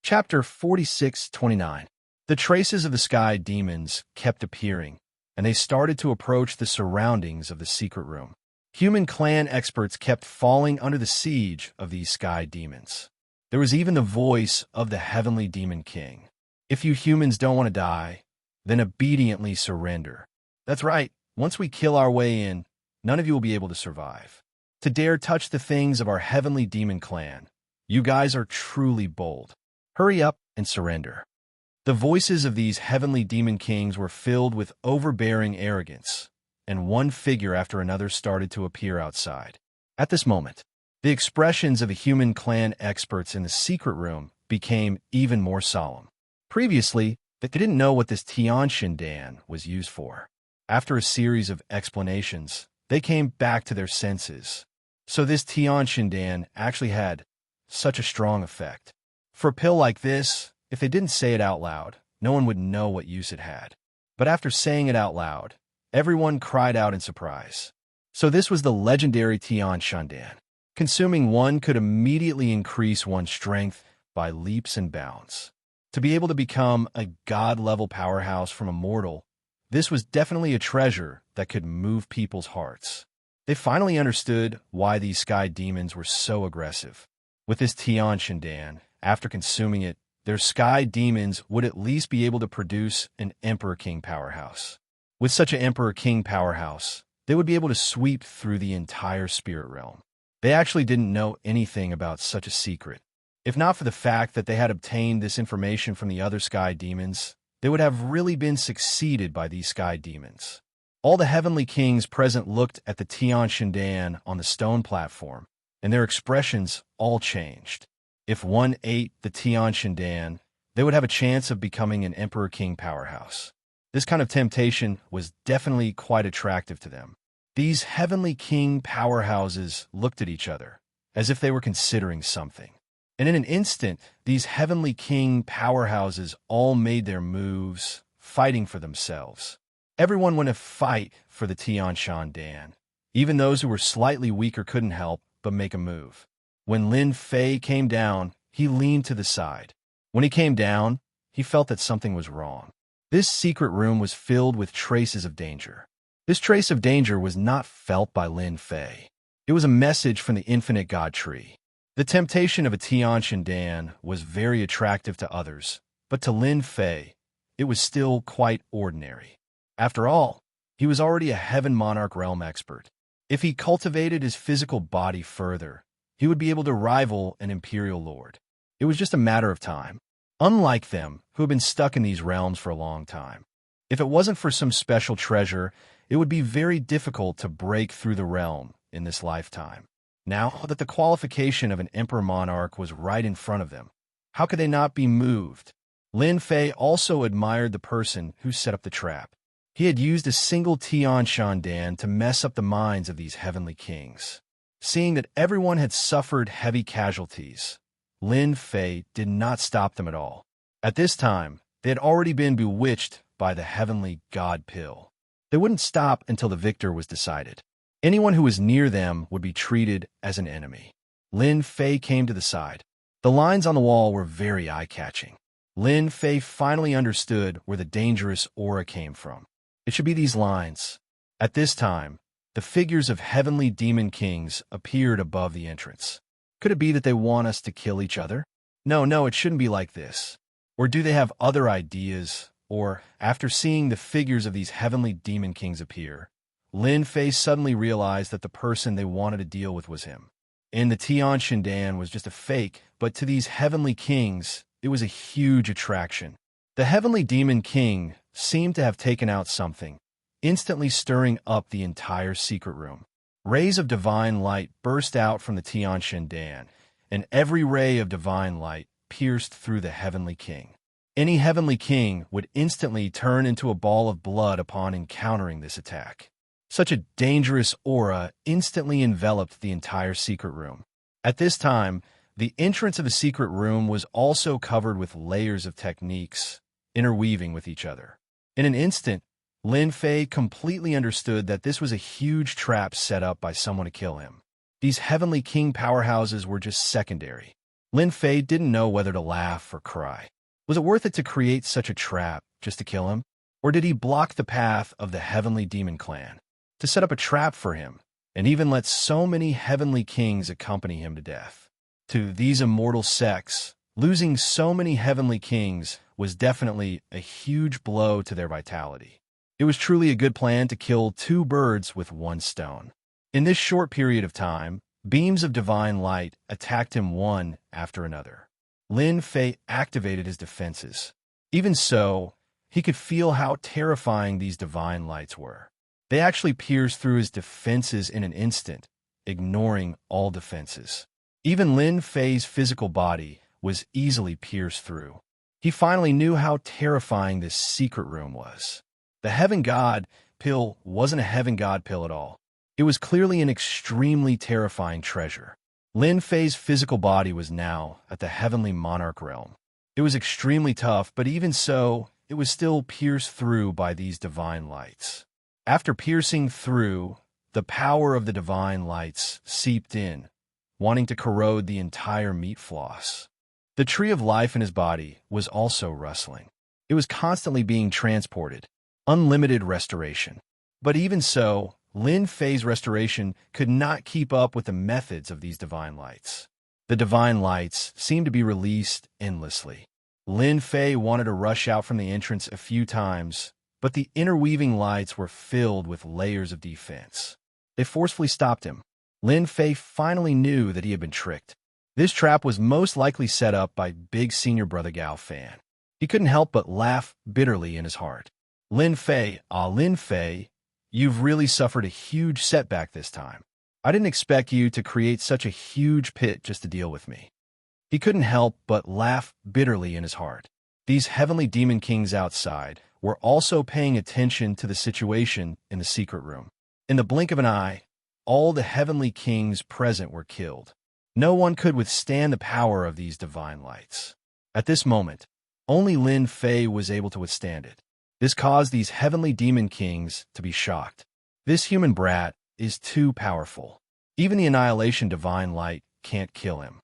Chapter 46:29. The traces of the sky demons kept appearing, and they started to approach the surroundings of the secret room. Human clan experts kept falling under the siege of these sky demons. There was even the voice of the heavenly demon king. "If you humans don't want to die, then obediently surrender. That's right, once we kill our way in, none of you will be able to survive. To dare touch the things of our heavenly demon clan, you guys are truly bold. Hurry up and surrender." The voices of these heavenly demon kings were filled with overbearing arrogance, and one figure after another started to appear outside. At this moment, the expressions of the human clan experts in the secret room became even more solemn. Previously, they didn't know what this Tianshan was used for. After a series of explanations, they came back to their senses. So this Tianshan actually had such a strong effect. For a pill like this, if they didn't say it out loud, no one would know what use it had. But after saying it out loud, everyone cried out in surprise. So this was the legendary Tianshan. Consuming one could immediately increase one's strength by leaps and bounds. To be able to become a god-level powerhouse from a mortal, this was definitely a treasure that could move people's hearts. They finally understood why these sky demons were so aggressive. With this Tianshan, after consuming it, their sky demons would at least be able to produce an Emperor King powerhouse. With such an Emperor King powerhouse, they would be able to sweep through the entire spirit realm. They actually didn't know anything about such a secret. If not for the fact that they had obtained this information from the other sky demons, they would have really been succeeded by these sky demons. All the heavenly kings present looked at the Tianshan on the stone platform, and their expressions all changed. If one ate the Tianshan, they would have a chance of becoming an Emperor King powerhouse. This kind of temptation was definitely quite attractive to them. These heavenly king powerhouses looked at each other, as if they were considering something. And in an instant, these heavenly king powerhouses all made their moves, fighting for themselves. Everyone went to fight for the Tianshan. Even those who were slightly weaker couldn't help but make a move. When Lin Fei came down, he leaned to the side. When he came down, he felt that something was wrong. This secret room was filled with traces of danger. This trace of danger was not felt by Lin Fei. It was a message from the infinite God tree. The temptation of a Tianshan was very attractive to others, but to Lin Fei, it was still quite ordinary. After all, he was already a Heaven Monarch realm expert. If he cultivated his physical body further, he would be able to rival an Imperial Lord. It was just a matter of time. Unlike them, who had been stuck in these realms for a long time. If it wasn't for some special treasure, it would be very difficult to break through the realm in this lifetime. Now that the qualification of an Emperor Monarch was right in front of them, how could they not be moved? Lin Fei also admired the person who set up the trap. He had used a single Tian Shandan to mess up the minds of these heavenly kings. Seeing that everyone had suffered heavy casualties, Lin Fei did not stop them at all. At this time, they had already been bewitched by the heavenly god pill. They wouldn't stop until the victor was decided. Anyone who was near them would be treated as an enemy. Lin Fei came to the side. The lines on the wall were very eye-catching. Lin Fei finally understood where the dangerous aura came from. It should be these lines. At this time, the figures of heavenly demon kings appeared above the entrance. Could it be that they want us to kill each other? No, it shouldn't be like this. Or do they have other ideas? Or, after seeing the figures of these heavenly demon kings appear, Lin Fei suddenly realized that the person they wanted to deal with was him. And the Tian Shandan was just a fake, but to these heavenly kings, it was a huge attraction. The heavenly demon king seemed to have taken out something, instantly stirring up the entire secret room. Rays of divine light burst out from the Tian Shandan, and every ray of divine light pierced through the heavenly king. Any heavenly king would instantly turn into a ball of blood upon encountering this attack. Such a dangerous aura instantly enveloped the entire secret room. At this time, the entrance of the secret room was also covered with layers of techniques, interweaving with each other. In an instant, Lin Fei completely understood that this was a huge trap set up by someone to kill him. These heavenly king powerhouses were just secondary. Lin Fei didn't know whether to laugh or cry. Was it worth it to create such a trap just to kill him? Or did he block the path of the heavenly demon clan to set up a trap for him, and even let so many heavenly kings accompany him to death? To these immortal sects, losing so many heavenly kings was definitely a huge blow to their vitality. It was truly a good plan to kill two birds with one stone. In this short period of time, beams of divine light attacked him one after another. Lin Fei activated his defenses. Even so, he could feel how terrifying these divine lights were. They actually pierced through his defenses in an instant, ignoring all defenses. Even Lin Fei's physical body was easily pierced through. He finally knew how terrifying this secret room was. The Heaven God pill wasn't a Heaven God pill at all. It was clearly an extremely terrifying treasure. Lin Fei's physical body was now at the Heavenly Monarch realm. It was extremely tough, but even so, it was still pierced through by these divine lights. After piercing through, the power of the divine lights seeped in, wanting to corrode the entire meat floss. The tree of life in his body was also rustling. It was constantly being transported. Unlimited restoration. But even so, Lin Fei's restoration could not keep up with the methods of these divine lights. The divine lights seemed to be released endlessly. Lin Fei wanted to rush out from the entrance a few times, but the interweaving lights were filled with layers of defense. They forcefully stopped him. Lin Fei finally knew that he had been tricked. This trap was most likely set up by big senior brother Gao Fan. He couldn't help but laugh bitterly in his heart. Lin Fei, Lin Fei, you've really suffered a huge setback this time. I didn't expect you to create such a huge pit just to deal with me. He couldn't help but laugh bitterly in his heart. These heavenly demon kings outside were also paying attention to the situation in the secret room. In the blink of an eye, all the heavenly kings present were killed. No one could withstand the power of these divine lights. At this moment, only Lin Fei was able to withstand it. This caused these heavenly demon kings to be shocked. This human brat is too powerful. Even the annihilation divine light can't kill him.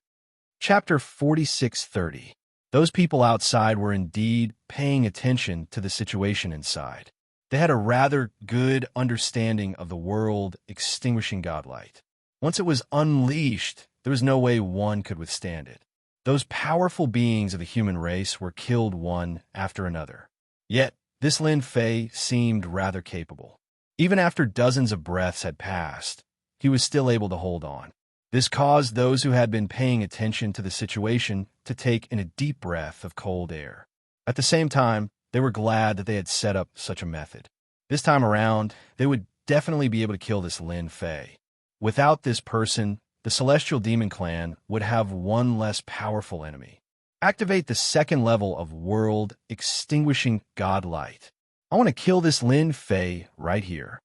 Chapter 46:30. Those people outside were indeed paying attention to the situation inside. They had a rather good understanding of the world extinguishing godlight. Once it was unleashed, there was no way one could withstand it. Those powerful beings of the human race were killed one after another. Yet, this Lin Fei seemed rather capable. Even after dozens of breaths had passed, he was still able to hold on. This caused those who had been paying attention to the situation to take in a deep breath of cold air. At the same time, they were glad that they had set up such a method. This time around, they would definitely be able to kill this Lin Fei. Without this person, the Celestial Demon Clan would have one less powerful enemy. Activate the second level of World Extinguishing Godlight. I want to kill this Lin Fei right here.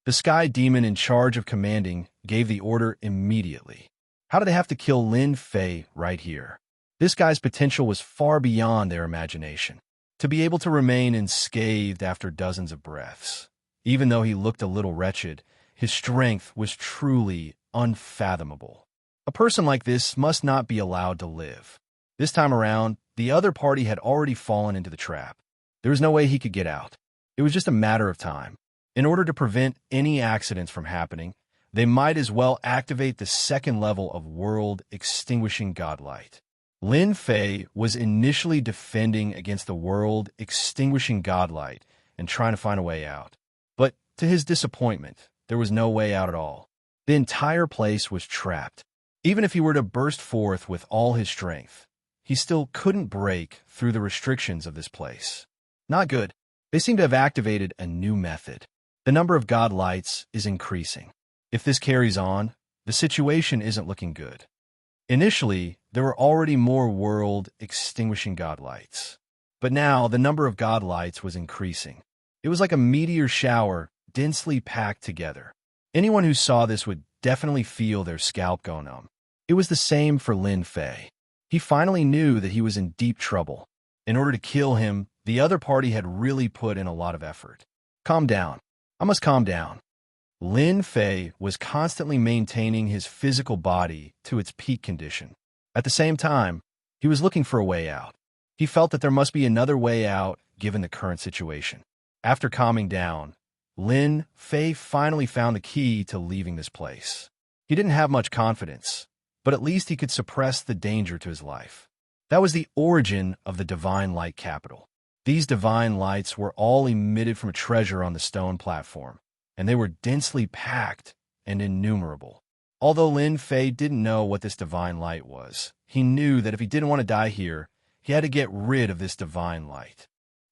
The Sky Demon in charge of commanding gave the order immediately. How did they have to kill Lin Fei right here? This guy's potential was far beyond their imagination. To be able to remain unscathed after dozens of breaths. Even though he looked a little wretched, his strength was truly unfathomable. A person like this must not be allowed to live. This time around, the other party had already fallen into the trap. There was no way he could get out. It was just a matter of time. In order to prevent any accidents from happening, they might as well activate the second level of World Extinguishing Godlight. Lin Fei was initially defending against the World Extinguishing Godlight and trying to find a way out. But to his disappointment, there was no way out at all. The entire place was trapped. Even if he were to burst forth with all his strength, he still couldn't break through the restrictions of this place. Not good. They seem to have activated a new method. The number of godlights is increasing. If this carries on, the situation isn't looking good. Initially, there were already more World Extinguishing Godlights. But now, the number of godlights was increasing. It was like a meteor shower densely packed together. Anyone who saw this would definitely feel their scalp go numb. It was the same for Lin Fei. He finally knew that he was in deep trouble. In order to kill him, the other party had really put in a lot of effort. Calm down. I must calm down. Lin Fei was constantly maintaining his physical body to its peak condition. At the same time, he was looking for a way out. He felt that there must be another way out given the current situation. After calming down, Lin Fei finally found the key to leaving this place. He didn't have much confidence, but at least he could suppress the danger to his life. That was the origin of the Divine Light Capital. These divine lights were all emitted from a treasure on the stone platform, and they were densely packed and innumerable. Although Lin Fei didn't know what this divine light was, he knew that if he didn't want to die here, he had to get rid of this divine light.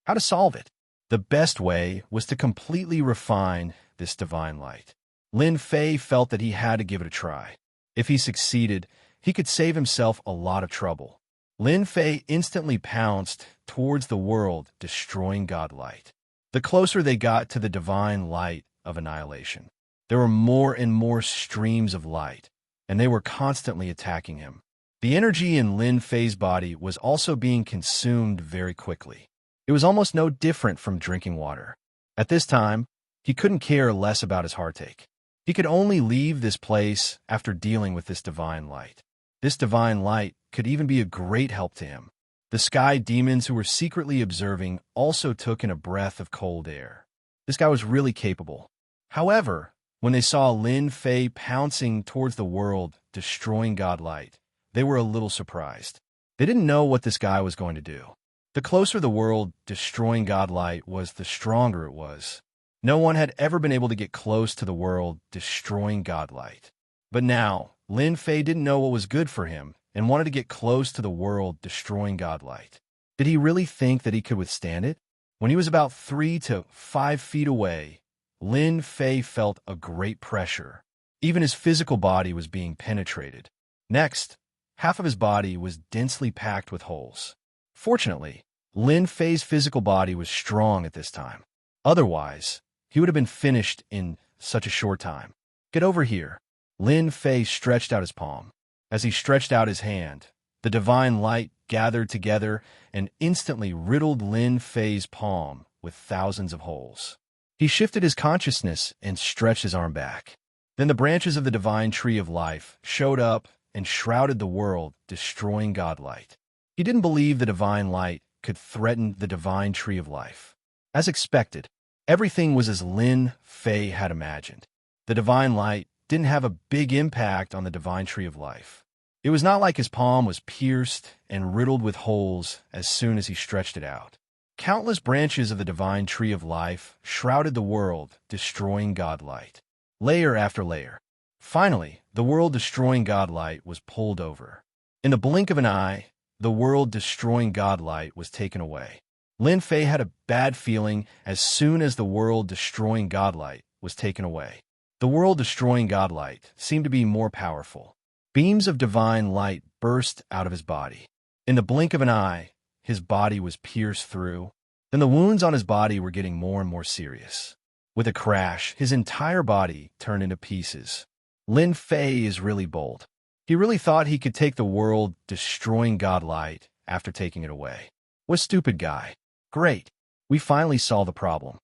How to solve it? The best way was to completely refine this divine light. Lin Fei felt that he had to give it a try. If he succeeded, he could save himself a lot of trouble. Lin Fei instantly pounced towards the world, destroying godlight. The closer they got to the divine light of annihilation, there were more and more streams of light, and they were constantly attacking him. The energy in Lin Fei's body was also being consumed very quickly. It was almost no different from drinking water. At this time, he couldn't care less about his heartache. He could only leave this place after dealing with this divine light. This divine light could even be a great help to him. The sky demons who were secretly observing also took in a breath of cold air. This guy was really capable. However, when they saw Lin Fei pouncing towards the world, destroying godlight, they were a little surprised. They didn't know what this guy was going to do. The closer the world destroying godlight was, the stronger it was. No one had ever been able to get close to the world destroying godlight. But now, Lin Fei didn't know what was good for him and wanted to get close to the world destroying godlight. Did he really think that he could withstand it? When he was about 3 to 5 feet away, Lin Fei felt a great pressure. Even his physical body was being penetrated. Next, half of his body was densely packed with holes. Fortunately, Lin Fei's physical body was strong at this time. Otherwise, he would have been finished in such a short time. Get over here. Lin Fei stretched out his palm. As he stretched out his hand, the divine light gathered together and instantly riddled Lin Fei's palm with thousands of holes. He shifted his consciousness and stretched his arm back. Then the branches of the divine tree of life showed up and shrouded the world, destroying godlight. He didn't believe the divine light could threaten the divine tree of life. As expected, everything was as Lin Fei had imagined. The divine light didn't have a big impact on the divine tree of life. It was not like his palm was pierced and riddled with holes as soon as he stretched it out. Countless branches of the divine tree of life shrouded the world, destroying godlight. Layer after layer. Finally, the world-destroying godlight was pulled over. In the blink of an eye, the world-destroying godlight was taken away. Lin Fei had a bad feeling as soon as the world-destroying godlight was taken away. The world-destroying godlight seemed to be more powerful. Beams of divine light burst out of his body. In the blink of an eye, his body was pierced through. Then the wounds on his body were getting more and more serious. With a crash, his entire body turned into pieces. Lin Fei is really bold. He really thought he could take the world-destroying godlight after taking it away. What a stupid guy. Great. We finally solved the problem.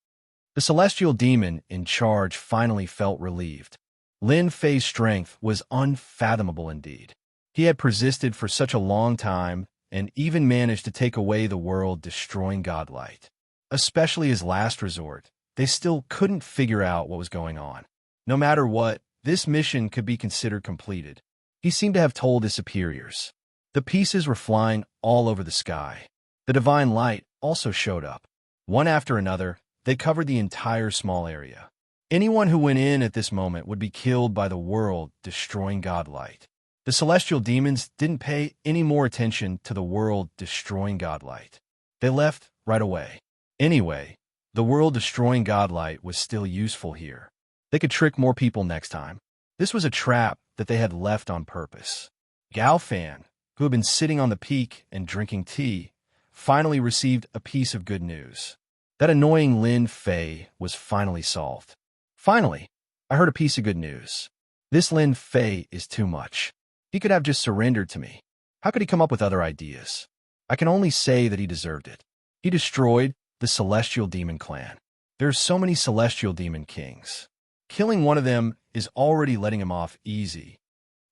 The celestial demon in charge finally felt relieved. Lin Fei's strength was unfathomable indeed. He had persisted for such a long time and even managed to take away the world-destroying godlight. Especially his last resort, they still couldn't figure out what was going on. No matter what, this mission could be considered completed. He seemed to have told his superiors. The pieces were flying all over the sky. The divine light also showed up. One after another, they covered the entire small area. Anyone who went in at this moment would be killed by the world-destroying godlight. The celestial demons didn't pay any more attention to the world-destroying godlight. They left right away. Anyway, the world-destroying godlight was still useful here. They could trick more people next time. This was a trap that they had left on purpose. Gao Fan, who had been sitting on the peak and drinking tea, finally received a piece of good news. That annoying Lin Fei was finally solved. Finally, I heard a piece of good news. This Lin Fei is too much. He could have just surrendered to me. How could he come up with other ideas? I can only say that he deserved it. He destroyed the Celestial Demon Clan. There are so many Celestial Demon Kings. Killing one of them is already letting him off easy.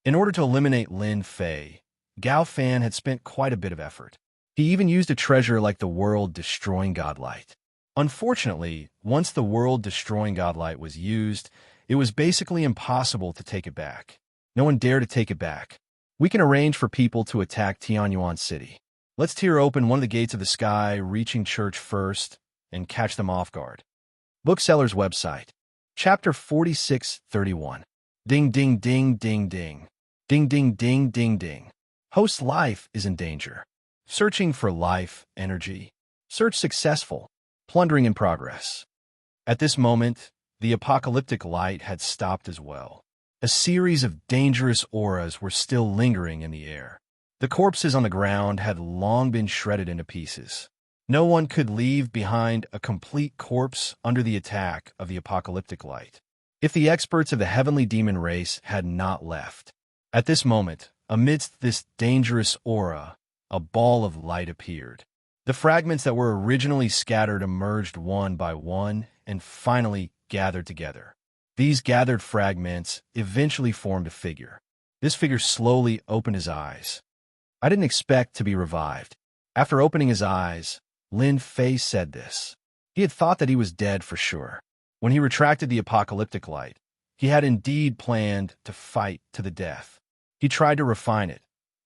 In order to eliminate Lin Fei, Gao Fan had spent quite a bit of effort. He even used a treasure like the world-destroying godlight. Unfortunately, once the world-destroying godlight was used, it was basically impossible to take it back. No one dared to take it back. We can arrange for people to attack Tianyuan City. Let's tear open one of the gates of the sky, reaching church first, and catch them off guard. Bookseller's website. Chapter 46:31. Ding ding ding ding ding. Ding ding ding ding ding. Host's life is in danger. Searching for life, energy. Search successful. Plundering in progress. At this moment, the apocalyptic light had stopped as well. A series of dangerous auras were still lingering in the air. The corpses on the ground had long been shredded into pieces. No one could leave behind a complete corpse under the attack of the apocalyptic light. If the experts of the heavenly demon race had not left. At this moment, amidst this dangerous aura, a ball of light appeared. The fragments that were originally scattered emerged one by one and finally gathered together. These gathered fragments eventually formed a figure. This figure slowly opened his eyes. I didn't expect to be revived. After opening his eyes, Lin Fei said this. He had thought that he was dead for sure. When he retracted the apocalyptic light, he had indeed planned to fight to the death. He tried to refine it,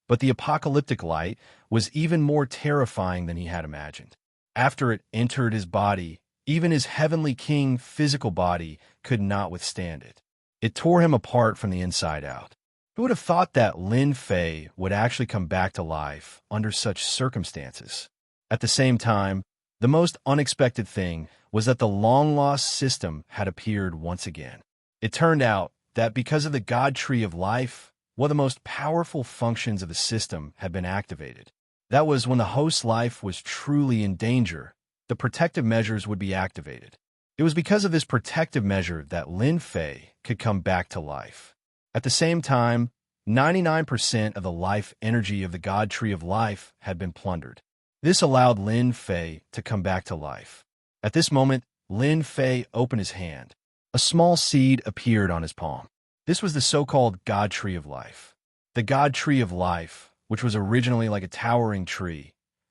but the apocalyptic light was even more terrifying than he had imagined. After it entered his body, even his heavenly king physical body could not withstand it. It tore him apart from the inside out. Who would have thought that Lin Fei would actually come back to life under such circumstances? At the same time, the most unexpected thing was that the long-lost system had appeared once again. It turned out that because of the God Tree of Life, one of the most powerful functions of the system had been activated. That was when the host's life was truly in danger, the protective measures would be activated. It was because of this protective measure that Lin Fei could come back to life. At the same time, 99% of the life energy of the God Tree of Life had been plundered. This allowed Lin Fei to come back to life. At this moment, Lin Fei opened his hand. A small seed appeared on his palm. This was the so-called God Tree of Life. The God Tree of Life, which was originally like a towering tree,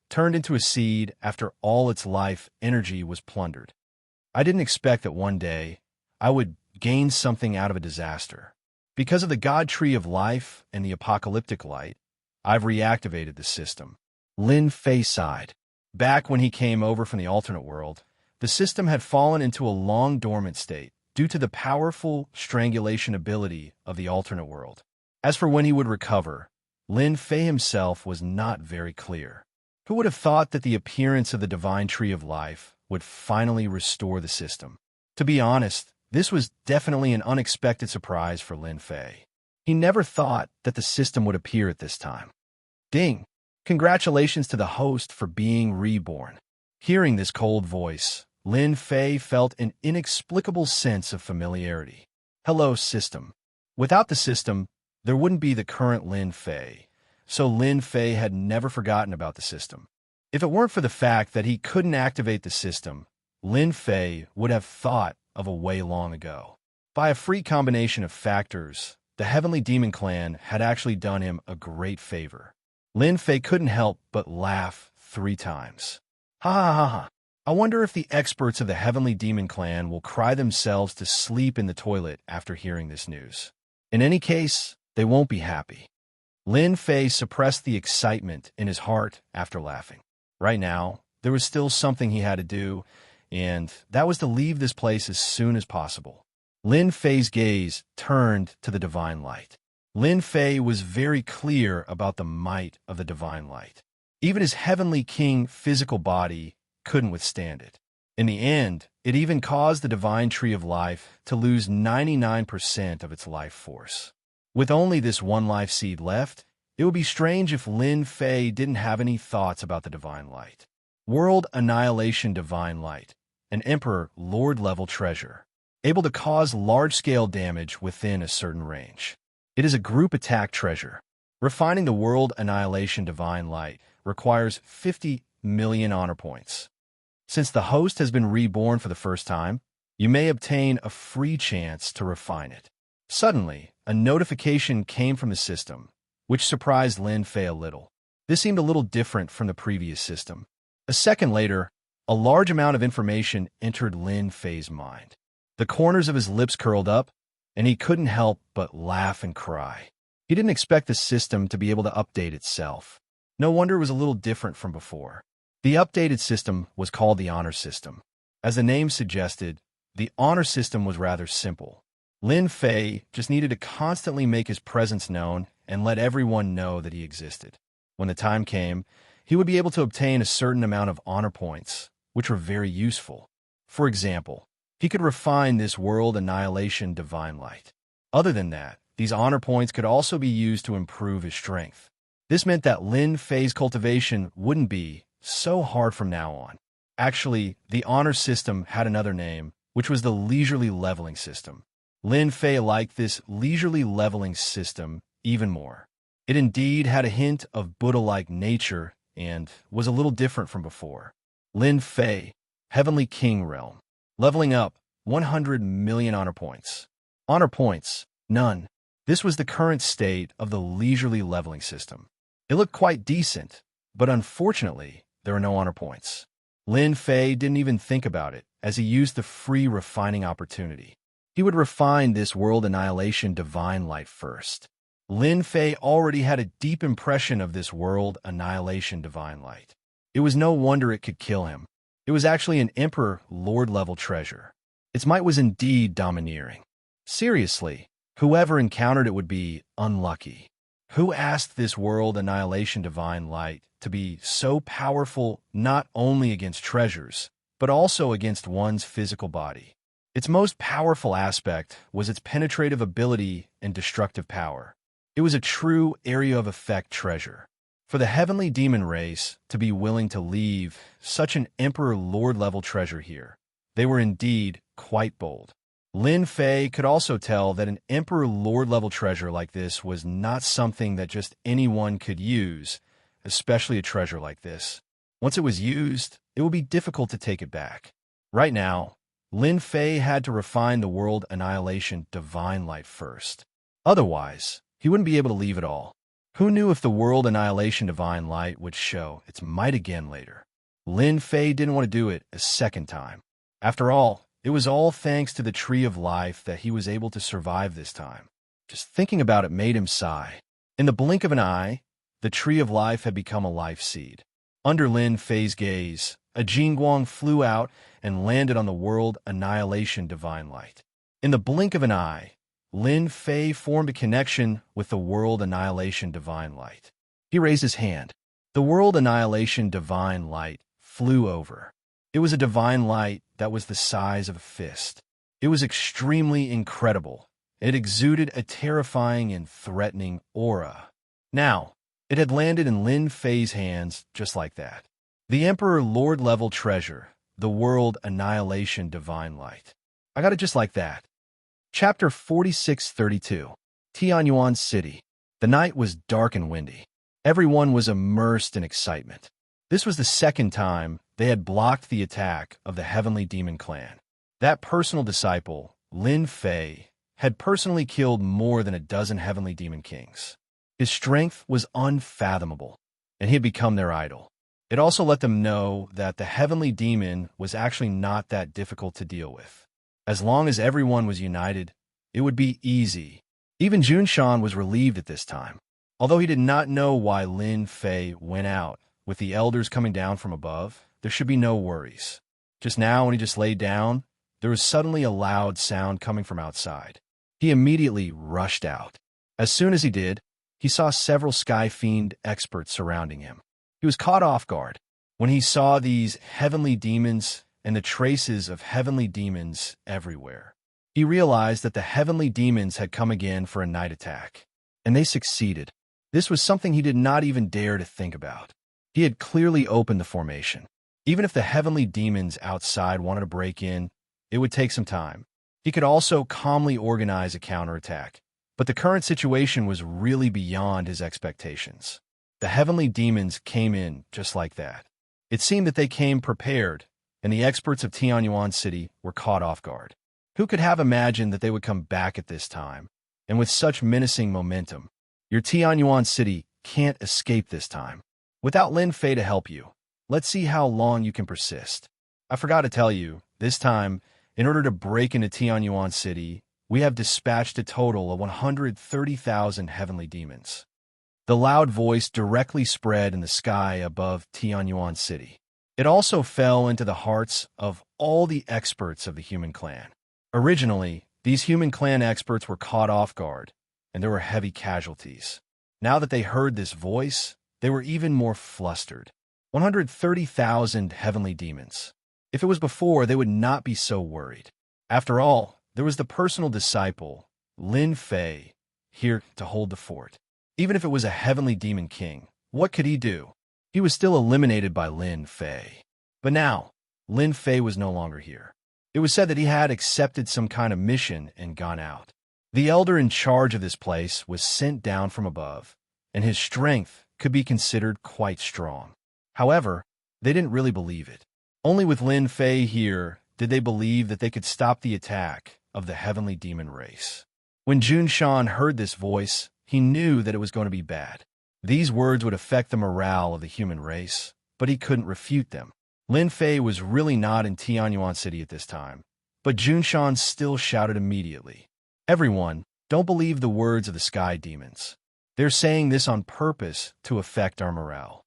turned into a seed after all its life energy was plundered. I didn't expect that one day I would gain something out of a disaster. Because of the God Tree of Life and the apocalyptic light, I've reactivated the system. Lin Fei sighed. Back when he came over from the alternate world, the system had fallen into a long dormant state due to the powerful strangulation ability of the alternate world. As for when he would recover, Lin Fei himself was not very clear. Who would have thought that the appearance of the divine tree of life would finally restore the system? To be honest, this was definitely an unexpected surprise for Lin Fei. He never thought that the system would appear at this time. Ding! Congratulations to the host for being reborn. Hearing this cold voice, Lin Fei felt an inexplicable sense of familiarity. Hello, system. Without the system, there wouldn't be the current Lin Fei, so Lin Fei had never forgotten about the system. If it weren't for the fact that he couldn't activate the system, Lin Fei would have thought of a way long ago. By a freak combination of factors, the Heavenly Demon Clan had actually done him a great favor. Lin Fei couldn't help but laugh 3 times. Ha ha ha ha. I wonder if the experts of the Heavenly Demon Clan will cry themselves to sleep in the toilet after hearing this news. In any case, they won't be happy. Lin Fei suppressed the excitement in his heart after laughing. Right now, there was still something he had to do, and that was to leave this place as soon as possible. Lin Fei's gaze turned to the divine light. Lin Fei was very clear about the might of the divine light. Even his heavenly king physical body couldn't withstand it. In the end, it even caused the divine tree of life to lose 99% of its life force. With only this one life seed left, it would be strange if Lin Fei didn't have any thoughts about the divine light. World Annihilation Divine Light, an Emperor Lord-level treasure, able to cause large-scale damage within a certain range. It is a group attack treasure. Refining the World Annihilation Divine Light requires 50 million honor points. Since the host has been reborn for the first time, you may obtain a free chance to refine it. Suddenly, a notification came from the system, which surprised Lin Fei a little. This seemed a little different from the previous system. A second later, a large amount of information entered Lin Fei's mind. The corners of his lips curled up, and he couldn't help but laugh and cry. He didn't expect the system to be able to update itself. No wonder it was a little different from before. The updated system was called the Honor System. As the name suggested, the Honor System was rather simple. Lin Fei just needed to constantly make his presence known and let everyone know that he existed. When the time came, he would be able to obtain a certain amount of honor points, which were very useful. For example, he could refine this World Annihilation Divine Light. Other than that, these honor points could also be used to improve his strength. This meant that Lin Fei's cultivation wouldn't be so hard from now on. Actually, the honor system had another name, which was the leisurely leveling system. Lin Fei liked this leisurely leveling system even more. It indeed had a hint of Buddha-like nature and was a little different from before. Lin Fei, Heavenly King Realm. Leveling up, 100 million honor points. Honor points, none. This was the current state of the leisurely leveling system. It looked quite decent, but unfortunately, there are no honor points. Lin Fei didn't even think about it, as he used the free refining opportunity. He would refine this World Annihilation Divine Light first. Lin Fei already had a deep impression of this World Annihilation Divine Light. It was no wonder it could kill him. It was actually an Emperor Lord-level treasure. Its might was indeed domineering. Seriously, whoever encountered it would be unlucky. Who asked this World Annihilation Divine Light to be so powerful not only against treasures, but also against one's physical body? Its most powerful aspect was its penetrative ability and destructive power. It was a true area of effect treasure. For the heavenly demon race to be willing to leave such an Emperor Lord-level treasure here, they were indeed quite bold. Lin Fei could also tell that an Emperor Lord-level treasure like this was not something that just anyone could use, especially a treasure like this. Once it was used, it would be difficult to take it back. Right now, Lin Fei had to refine the World Annihilation Divine Light first. Otherwise, he wouldn't be able to leave it all. Who knew if the World Annihilation Divine Light would show its might again later? Lin Fei didn't want to do it a second time. After all, it was all thanks to the Tree of Life that he was able to survive this time. Just thinking about it made him sigh. In the blink of an eye, the Tree of Life had become a life seed. Under Lin Fei's gaze, a Jingguang flew out and landed on the world annihilation divine light. In the blink of an eye, Lin Fei formed a connection with the world annihilation divine light. He raised his hand. The world annihilation divine light flew over. It was a divine light that was the size of a fist. It was extremely incredible. It exuded a terrifying and threatening aura. Now, it had landed in Lin Fei's hands just like that. The Emperor Lord-level treasure, the world annihilation divine light. I got it just like that. Chapter 4632. Tianyuan City. The night was dark and windy. Everyone was immersed in excitement. This was the second time they had blocked the attack of the Heavenly Demon Clan. That personal disciple, Lin Fei, had personally killed more than a dozen Heavenly Demon Kings. His strength was unfathomable, and he had become their idol. It also let them know that the Heavenly Demon was actually not that difficult to deal with. As long as everyone was united, it would be easy. Even Junshan was relieved at this time. Although he did not know why Lin Fei went out, with the elders coming down from above, there should be no worries. Just now, when he just laid down, there was suddenly a loud sound coming from outside. He immediately rushed out. As soon as he did, he saw several Sky Fiend experts surrounding him. He was caught off guard when he saw these heavenly demons and the traces of heavenly demons everywhere. He realized that the heavenly demons had come again for a night attack, and they succeeded. This was something he did not even dare to think about. He had clearly opened the formation. Even if the heavenly demons outside wanted to break in, it would take some time. He could also calmly organize a counterattack, but the current situation was really beyond his expectations. The heavenly demons came in just like that. It seemed that they came prepared, and the experts of Tianyuan City were caught off guard. Who could have imagined that they would come back at this time, and with such menacing momentum? Your Tianyuan City can't escape this time. Without Lin Fei to help you, let's see how long you can persist. I forgot to tell you, this time, in order to break into Tianyuan City, we have dispatched a total of 130,000 heavenly demons. The loud voice directly spread in the sky above Tianyuan City. It also fell into the hearts of all the experts of the human clan. Originally, these human clan experts were caught off guard, and there were heavy casualties. Now that they heard this voice, they were even more flustered. 130,000 heavenly demons. If it was before, they would not be so worried. After all, there was the personal disciple, Lin Fei, here to hold the fort. Even if it was a heavenly demon king, what could he do? He was still eliminated by Lin Fei. But now, Lin Fei was no longer here. It was said that he had accepted some kind of mission and gone out. The elder in charge of this place was sent down from above, and his strength could be considered quite strong. However, they didn't really believe it. Only with Lin Fei here did they believe that they could stop the attack of the heavenly demon race. When Junshan heard this voice, he knew that it was going to be bad. These words would affect the morale of the human race, but he couldn't refute them. Lin Fei was really not in Tianyuan City at this time, but Junshan still shouted immediately, "Everyone, don't believe the words of the sky demons. They're saying this on purpose to affect our morale.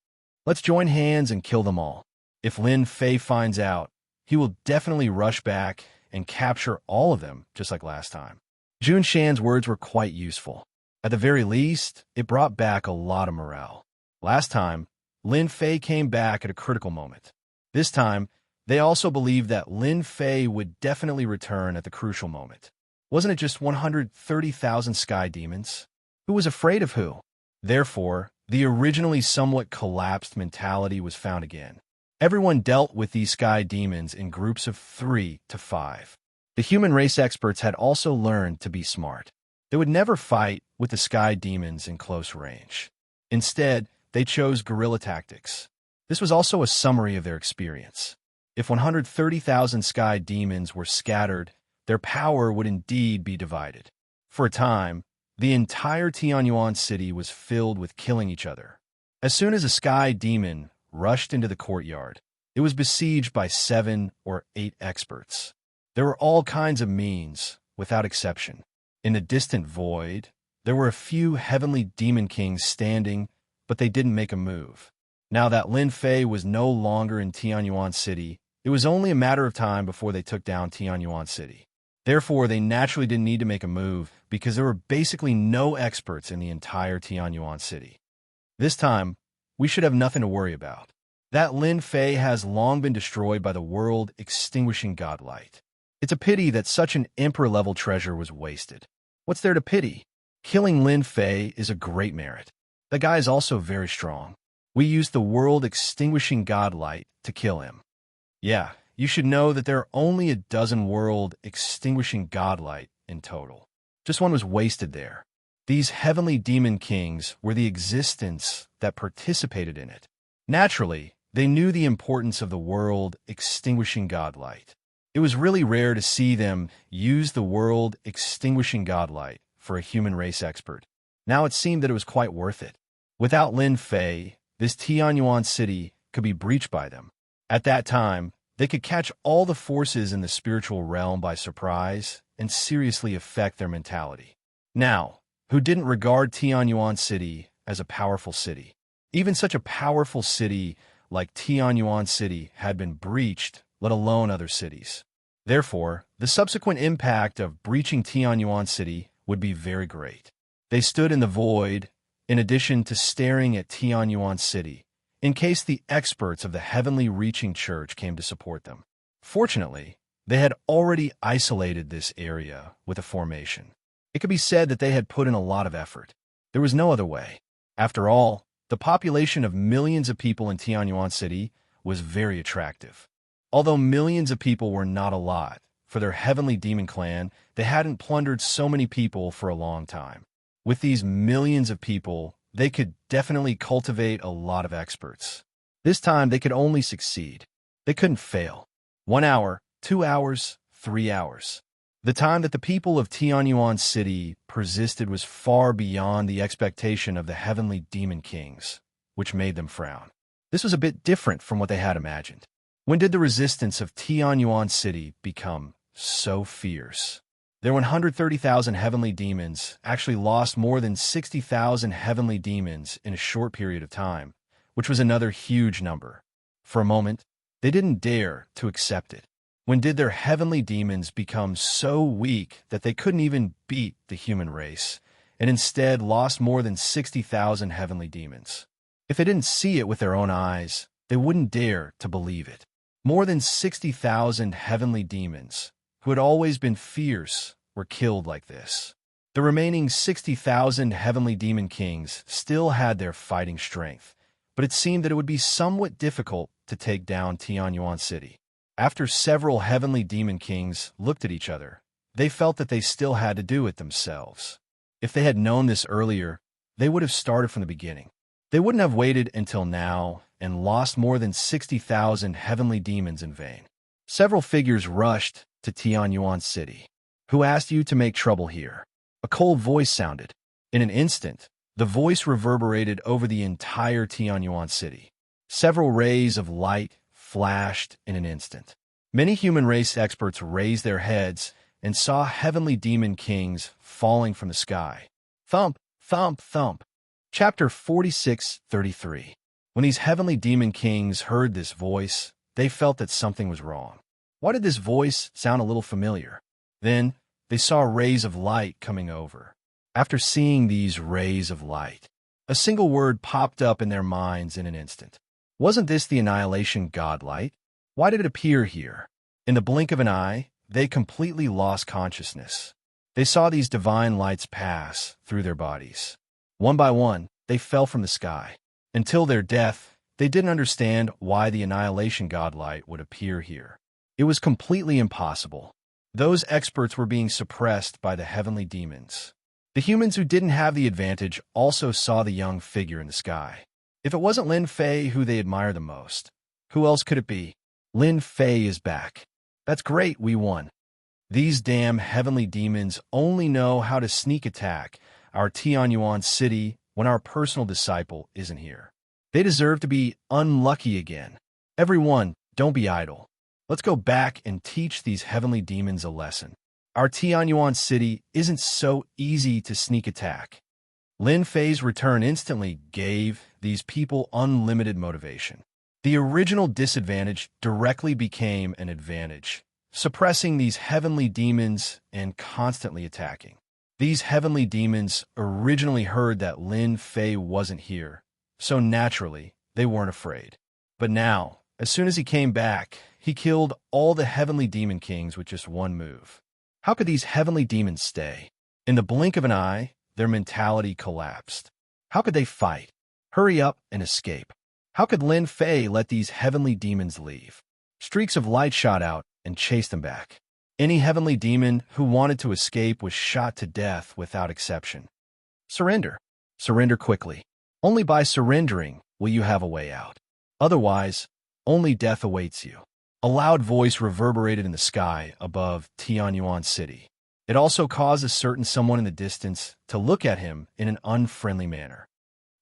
Let's join hands and kill them all. If Lin Fei finds out, he will definitely rush back and capture all of them, just like last time." Junshan's words were quite useful. At the very least, it brought back a lot of morale. Last time, Lin Fei came back at a critical moment. This time, they also believed that Lin Fei would definitely return at the crucial moment. Wasn't it just 130,000 sky demons? Who was afraid of who? Therefore, the originally somewhat collapsed mentality was found again. Everyone dealt with these sky demons in groups of 3 to 5. The human race experts had also learned to be smart. They would never fight with the sky demons in close range. Instead, they chose guerrilla tactics. This was also a summary of their experience. If 130,000 sky demons were scattered, their power would indeed be divided. For a time, the entire Tianyuan City was filled with killing each other. As soon as a sky demon rushed into the courtyard, it was besieged by 7 or 8 experts. There were all kinds of means, without exception. In the distant void, there were a few heavenly demon kings standing, but they didn't make a move. Now that Lin Fei was no longer in Tianyuan City, it was only a matter of time before they took down Tianyuan City. Therefore, they naturally didn't need to make a move because there were basically no experts in the entire Tianyuan City. This time, we should have nothing to worry about. That Lin Fei has long been destroyed by the world-extinguishing godlight. It's a pity that such an emperor-level treasure was wasted. What's there to pity? Killing Lin Fei is a great merit. The guy is also very strong. We used the world-extinguishing godlight to kill him. Yeah, you should know that there are only a dozen world-extinguishing godlight in total. Just one was wasted there. These heavenly demon kings were the existence that participated in it. Naturally, they knew the importance of the world-extinguishing godlight. It was really rare to see them use the world-extinguishing godlight for a human race expert. Now it seemed that it was quite worth it. Without Lin Fei, this Tianyuan City could be breached by them. At that time, they could catch all the forces in the spiritual realm by surprise and seriously affect their mentality. Now, who didn't regard Tianyuan City as a powerful city? Even such a powerful city like Tianyuan City had been breached, let alone other cities. Therefore, the subsequent impact of breaching Tianyuan City would be very great. They stood in the void, in addition to staring at Tianyuan City, in case the experts of the heavenly reaching church came to support them. Fortunately, they had already isolated this area with a formation. It could be said that they had put in a lot of effort. There was no other way. After all, the population of millions of people in Tianyuan City was very attractive. Although millions of people were not a lot, for their heavenly demon clan, they hadn't plundered so many people for a long time. With these millions of people, they could definitely cultivate a lot of experts. This time, they could only succeed. They couldn't fail. 1 hour, 2 hours, 3 hours. The time that the people of Tianyuan City persisted was far beyond the expectation of the heavenly demon kings, which made them frown. This was a bit different from what they had imagined. When did the resistance of Tianyuan City become so fierce? Their 130,000 heavenly demons actually lost more than 60,000 heavenly demons in a short period of time, which was another huge number. For a moment, they didn't dare to accept it. When did their heavenly demons become so weak that they couldn't even beat the human race, and instead lost more than 60,000 heavenly demons? If they didn't see it with their own eyes, they wouldn't dare to believe it. More than 60,000 heavenly demons, who had always been fierce, were killed like this. The remaining 60,000 heavenly demon kings still had their fighting strength, but it seemed that it would be somewhat difficult to take down Tianyuan City. After several heavenly demon kings looked at each other, they felt that they still had to do it themselves. If they had known this earlier, they would have started from the beginning. They wouldn't have waited until now and lost more than 60,000 heavenly demons in vain. Several figures rushed to Tianyuan City. Who asked you to make trouble here? A cold voice sounded. In an instant, the voice reverberated over the entire Tianyuan City. Several rays of light flashed in an instant. Many human race experts raised their heads and saw heavenly demon kings falling from the sky. Thump, thump, thump. Chapter 46:33. When these heavenly demon kings heard this voice, they felt that something was wrong. Why did this voice sound a little familiar? Then they saw rays of light coming over. After seeing these rays of light, a single word popped up in their minds in an instant. Wasn't this the annihilation godlight? Why did it appear here? In the blink of an eye, they completely lost consciousness. They saw these divine lights pass through their bodies. One by one, they fell from the sky. Until their death, they didn't understand why the annihilation godlight would appear here. It was completely impossible. Those experts were being suppressed by the heavenly demons. The humans who didn't have the advantage also saw the young figure in the sky. If it wasn't Lin Fei who they admire the most, who else could it be? Lin Fei is back. That's great, we won. These damn heavenly demons only know how to sneak attack our Tianyuan City when our personal disciple isn't here. They deserve to be unlucky again. Everyone, don't be idle. Let's go back and teach these heavenly demons a lesson. Our Tianyuan City isn't so easy to sneak attack. Lin Fei's return instantly gave these people unlimited motivation. The original disadvantage directly became an advantage, suppressing these heavenly demons and constantly attacking. These heavenly demons originally heard that Lin Fei wasn't here, so naturally, they weren't afraid. But now, as soon as he came back, he killed all the heavenly demon kings with just one move. How could these heavenly demons stay? In the blink of an eye, their mentality collapsed. How could they fight, hurry up, and escape? How could Lin Fei let these heavenly demons leave? Streaks of light shot out and chased them back. Any heavenly demon who wanted to escape was shot to death without exception. Surrender. Surrender quickly. Only by surrendering will you have a way out. Otherwise, only death awaits you. A loud voice reverberated in the sky above Tianyuan City. It also caused a certain someone in the distance to look at him in an unfriendly manner.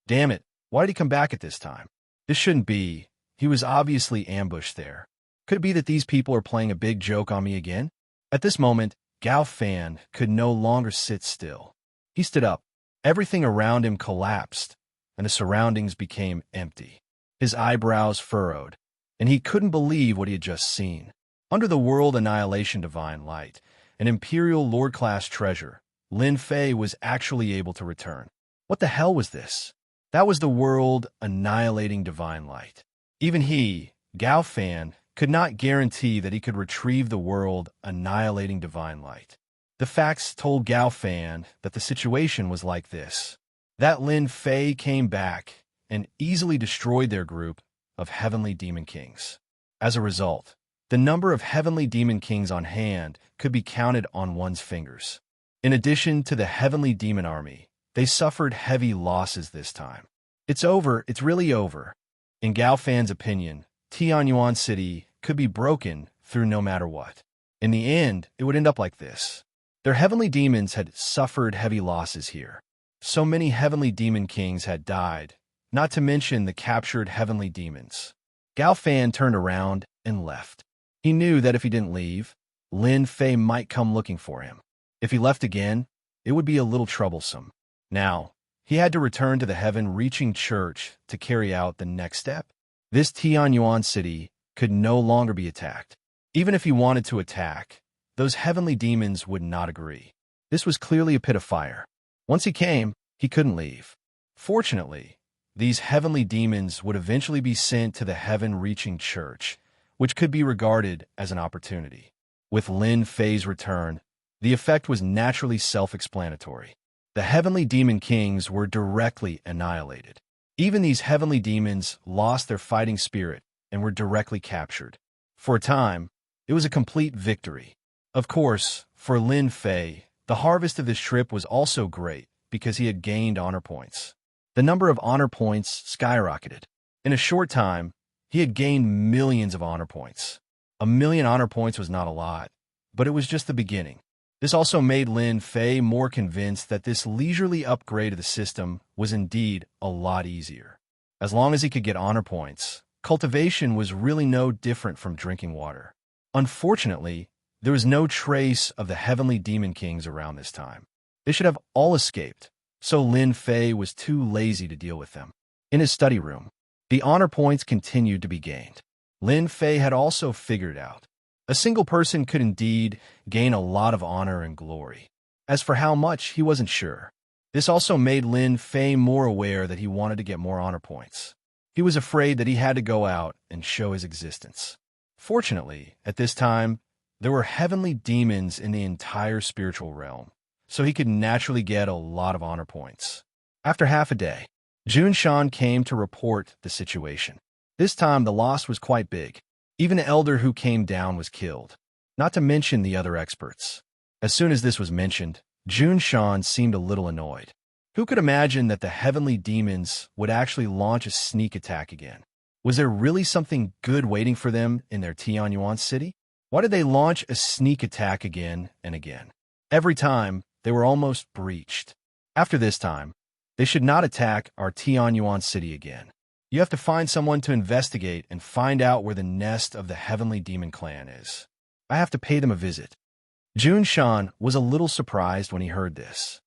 Damn it, why did he come back at this time? This shouldn't be. He was obviously ambushed there. Could it be that these people are playing a big joke on me again? At this moment, Gao Fan could no longer sit still. He stood up. Everything around him collapsed, and the surroundings became empty. His eyebrows furrowed, and he couldn't believe what he had just seen. Under the World Annihilation Divine Light, an Imperial Lord-class treasure, Lin Fei was actually able to return. What the hell was this? That was the World Annihilating Divine Light. Even he, Gao Fan, could not guarantee that he could retrieve the World Annihilating Divine Light. The facts told Gao Fan that the situation was like this: that Lin Fei came back and easily destroyed their group of Heavenly Demon Kings. As a result, the number of Heavenly Demon Kings on hand could be counted on one's fingers. In addition to the Heavenly Demon Army, they suffered heavy losses this time. It's over, it's really over. In Gao Fan's opinion, Tianyuan City could be broken through no matter what. In the end, it would end up like this. Their heavenly demons had suffered heavy losses here. So many Heavenly Demon Kings had died, not to mention the captured heavenly demons. Gao Fan turned around and left. He knew that if he didn't leave, Lin Fei might come looking for him. If he left again, it would be a little troublesome. Now, he had to return to the heaven-reaching church to carry out the next step. This Tianyuan City could no longer be attacked. Even if he wanted to attack, those heavenly demons would not agree. This was clearly a pit of fire. Once he came, he couldn't leave. Fortunately, these heavenly demons would eventually be sent to the heaven-reaching church, which could be regarded as an opportunity. With Lin Fei's return, the effect was naturally self-explanatory. The heavenly demon kings were directly annihilated. Even these heavenly demons lost their fighting spirit and were directly captured. For a time, it was a complete victory. Of course, for Lin Fei, the harvest of this trip was also great because he had gained honor points. The number of honor points skyrocketed. In a short time, he had gained millions of honor points. 1,000,000 honor points was not a lot, but it was just the beginning. This also made Lin Fei more convinced that this leisurely upgrade of the system was indeed a lot easier. As long as he could get honor points, cultivation was really no different from drinking water. Unfortunately, there was no trace of the heavenly demon kings around this time. They should have all escaped, so Lin Fei was too lazy to deal with them. In his study room, the honor points continued to be gained. Lin Fei had also figured out a single person could indeed gain a lot of honor and glory. As for how much, he wasn't sure. This also made Lin Fei more aware that he wanted to get more honor points. He was afraid that he had to go out and show his existence. Fortunately, at this time, there were heavenly demons in the entire spiritual realm, so he could naturally get a lot of honor points. After half a day, Jun Shan came to report the situation. This time, the loss was quite big. Even the elder who came down was killed, not to mention the other experts. As soon as this was mentioned, Jun Shan seemed a little annoyed. Who could imagine that the heavenly demons would actually launch a sneak attack again? Was there really something good waiting for them in their Tianyuan city? Why did they launch a sneak attack again and again? Every time, they were almost breached. After this time, they should not attack our Tianyuan city again. You have to find someone to investigate and find out where the nest of the Heavenly Demon Clan is. I have to pay them a visit. Jun Shan was a little surprised when he heard this.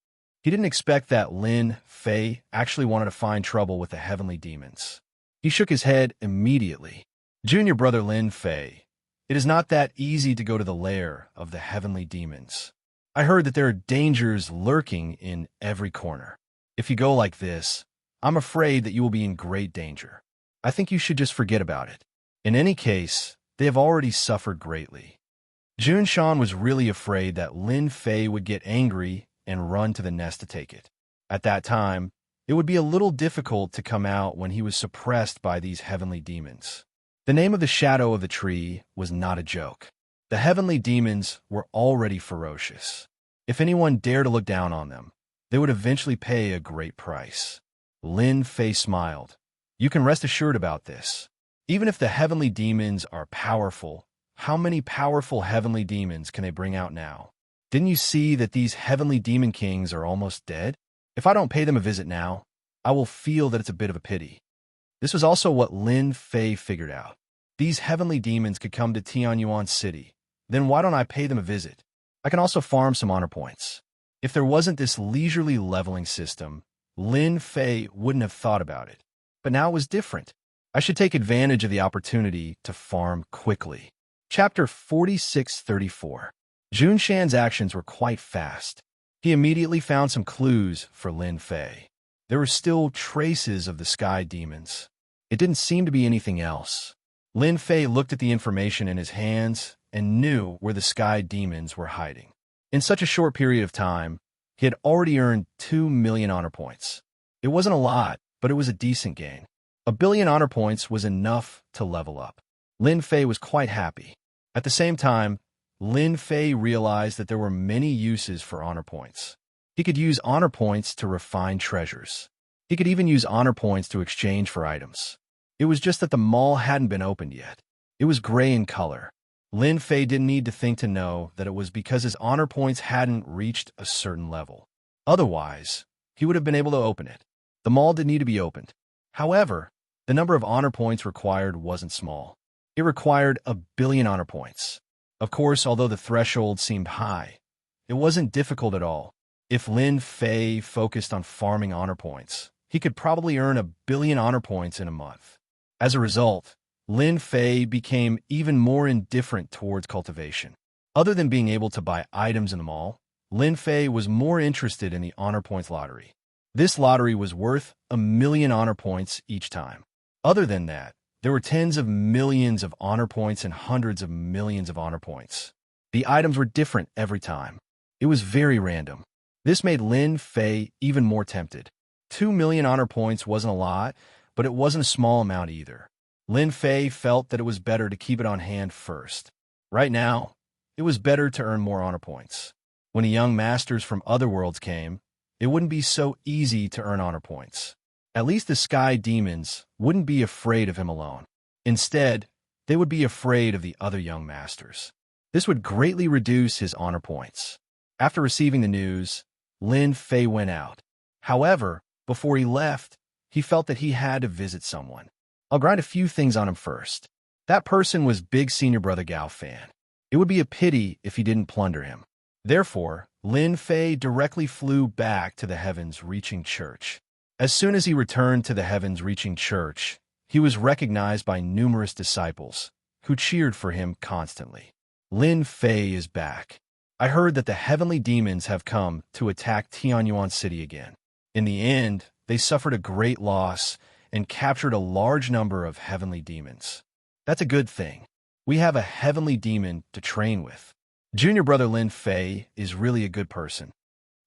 He didn't expect that Lin Fei actually wanted to find trouble with the heavenly demons. He shook his head immediately. Junior brother Lin Fei, it is not that easy to go to the lair of the heavenly demons. I heard that there are dangers lurking in every corner. If you go like this, I'm afraid that you will be in great danger. I think you should just forget about it. In any case, they have already suffered greatly. Jun Shan was really afraid that Lin Fei would get angry and run to the nest to take it. At that time, it would be a little difficult to come out when he was suppressed by these heavenly demons. The name of the shadow of the tree was not a joke. The heavenly demons were already ferocious. If anyone dared to look down on them, they would eventually pay a great price. Lin Fei smiled. You can rest assured about this. Even if the heavenly demons are powerful, how many powerful heavenly demons can they bring out now? Didn't you see that these heavenly demon kings are almost dead? If I don't pay them a visit now, I will feel that it's a bit of a pity. This was also what Lin Fei figured out. These heavenly demons could come to Tianyuan City. Then why don't I pay them a visit? I can also farm some honor points. If there wasn't this leisurely leveling system, Lin Fei wouldn't have thought about it. But now it was different. I should take advantage of the opportunity to farm quickly. Chapter 4634. Jun Shan's actions were quite fast. He immediately found some clues for Lin Fei. There were still traces of the sky demons. It didn't seem to be anything else. Lin Fei looked at the information in his hands and knew where the sky demons were hiding. In such a short period of time, he had already earned 2 million honor points. It wasn't a lot, but it was a decent gain. 1 billion honor points was enough to level up. Lin Fei was quite happy. At the same time, Lin Fei realized that there were many uses for honor points. He could use honor points to refine treasures. He could even use honor points to exchange for items. It was just that the mall hadn't been opened yet. It was gray in color. Lin Fei didn't need to think to know that it was because his honor points hadn't reached a certain level. Otherwise, he would have been able to open it. The mall didn't need to be opened. However, the number of honor points required wasn't small. It required 1 billion honor points. Of course, although the threshold seemed high, it wasn't difficult at all. If Lin Fei focused on farming honor points, he could probably earn 1 billion honor points in a month. As a result, Lin Fei became even more indifferent towards cultivation. Other than being able to buy items in the mall, Lin Fei was more interested in the honor points lottery. This lottery was worth 1 million honor points each time. Other than that, there were tens of millions of honor points and hundreds of millions of honor points. The items were different every time. It was very random. This made Lin Fei even more tempted. 2 million honor points wasn't a lot, but it wasn't a small amount either. Lin Fei felt that it was better to keep it on hand first. Right now, it was better to earn more honor points. When the young masters from other worlds came, it wouldn't be so easy to earn honor points. At least the sky demons wouldn't be afraid of him alone. Instead, they would be afraid of the other young masters. This would greatly reduce his honor points. After receiving the news, Lin Fei went out. However, before he left, he felt that he had to visit someone. I'll grind a few things on him first. That person was big senior brother Gao Fan. It would be a pity if he didn't plunder him. Therefore, Lin Fei directly flew back to the heavens-reaching church. As soon as he returned to the heavens-reaching church, he was recognized by numerous disciples, who cheered for him constantly. Lin Fei is back. I heard that the heavenly demons have come to attack Tianyuan City again. In the end, they suffered a great loss and captured a large number of heavenly demons. That's a good thing. We have a heavenly demon to train with. Junior brother Lin Fei is really a good person.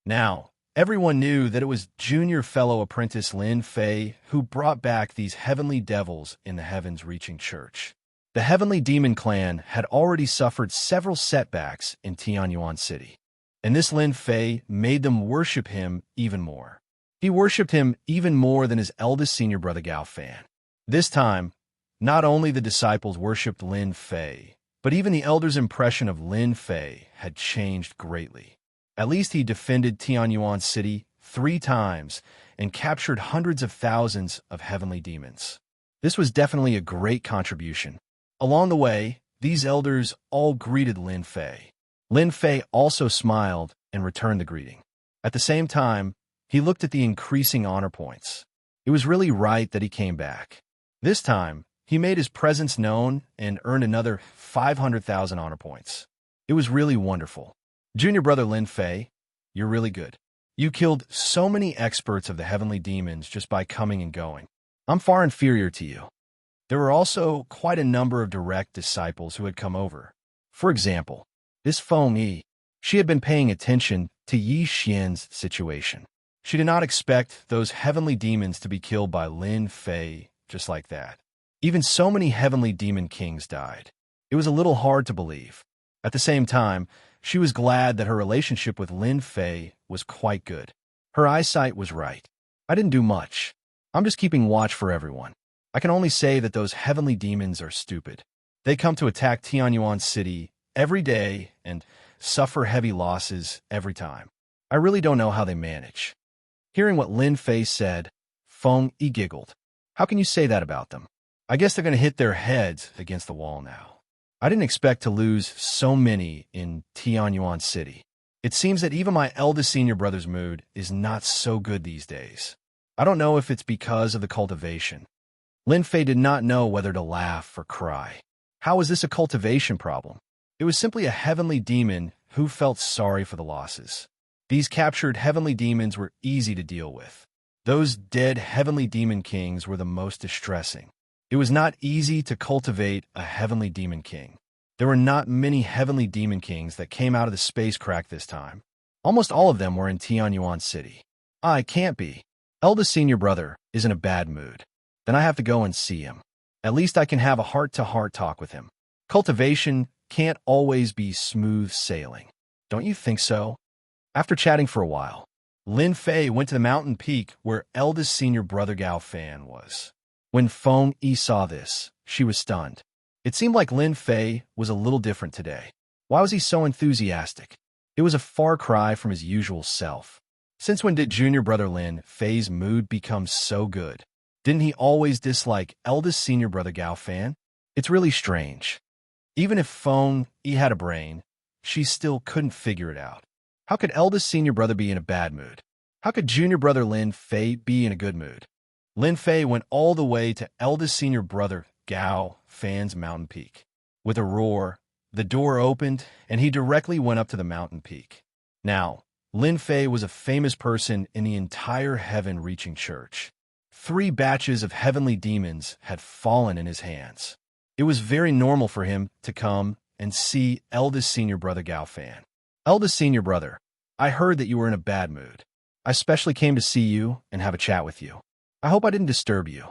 Now, everyone knew that it was junior fellow apprentice Lin Fei who brought back these heavenly devils in the heavens-reaching church. The heavenly demon clan had already suffered several setbacks in Tianyuan City, and this Lin Fei made them worship him even more. He worshipped him even more than his eldest senior brother Gao Fan. This time, not only the disciples worshipped Lin Fei, but even the elders' impression of Lin Fei had changed greatly. At least he defended Tianyuan City 3 times and captured hundreds of thousands of heavenly demons. This was definitely a great contribution. Along the way, these elders all greeted Lin Fei. Lin Fei also smiled and returned the greeting. At the same time, he looked at the increasing honor points. It was really right that he came back. This time, he made his presence known and earned another 500,000 honor points. It was really wonderful. Junior brother Lin Fei, you're really good. You killed so many experts of the heavenly demons just by coming and going. I'm far inferior to you. There were also quite a number of direct disciples who had come over. For example, this Feng Yi. She had been paying attention to Yi Xian's situation. She did not expect those heavenly demons to be killed by Lin Fei just like that. Even so many heavenly demon kings died. It was a little hard to believe. At the same time, she was glad that her relationship with Lin Fei was quite good. Her eyesight was right. I didn't do much. I'm just keeping watch for everyone. I can only say that those heavenly demons are stupid. They come to attack Tianyuan City every day and suffer heavy losses every time. I really don't know how they manage. Hearing what Lin Fei said, Feng Yi giggled. How can you say that about them? I guess they're going to hit their heads against the wall now. I didn't expect to lose so many in Tianyuan City. It seems that even my eldest senior brother's mood is not so good these days. I don't know if it's because of the cultivation. Lin Fei did not know whether to laugh or cry. How was this a cultivation problem? It was simply a heavenly demon who felt sorry for the losses. These captured heavenly demons were easy to deal with. Those dead heavenly demon kings were the most distressing. It was not easy to cultivate a heavenly demon king. There were not many heavenly demon kings that came out of the space crack this time. Almost all of them were in Tianyuan City. I can't be. Eldest senior brother is in a bad mood. Then I have to go and see him. At least I can have a heart-to-heart talk with him. Cultivation can't always be smooth sailing. Don't you think so? After chatting for a while, Lin Fei went to the mountain peak where eldest senior brother Gao Fan was. When Feng Yi saw this, she was stunned. It seemed like Lin Fei was a little different today. Why was he so enthusiastic? It was a far cry from his usual self. Since when did junior brother Lin Fei's mood become so good? Didn't he always dislike eldest senior brother Gao Fan? It's really strange. Even if Feng Yi had a brain, she still couldn't figure it out. How could eldest senior brother be in a bad mood? How could junior brother Lin Fei be in a good mood? Lin Fei went all the way to eldest senior brother Gao Fan's mountain peak. With a roar, the door opened, and he directly went up to the mountain peak. Now, Lin Fei was a famous person in the entire heaven-reaching church. 3 batches of heavenly demons had fallen in his hands. It was very normal for him to come and see eldest senior brother Gao Fan. Eldest senior brother, I heard that you were in a bad mood. I specially came to see you and have a chat with you. I hope I didn't disturb you.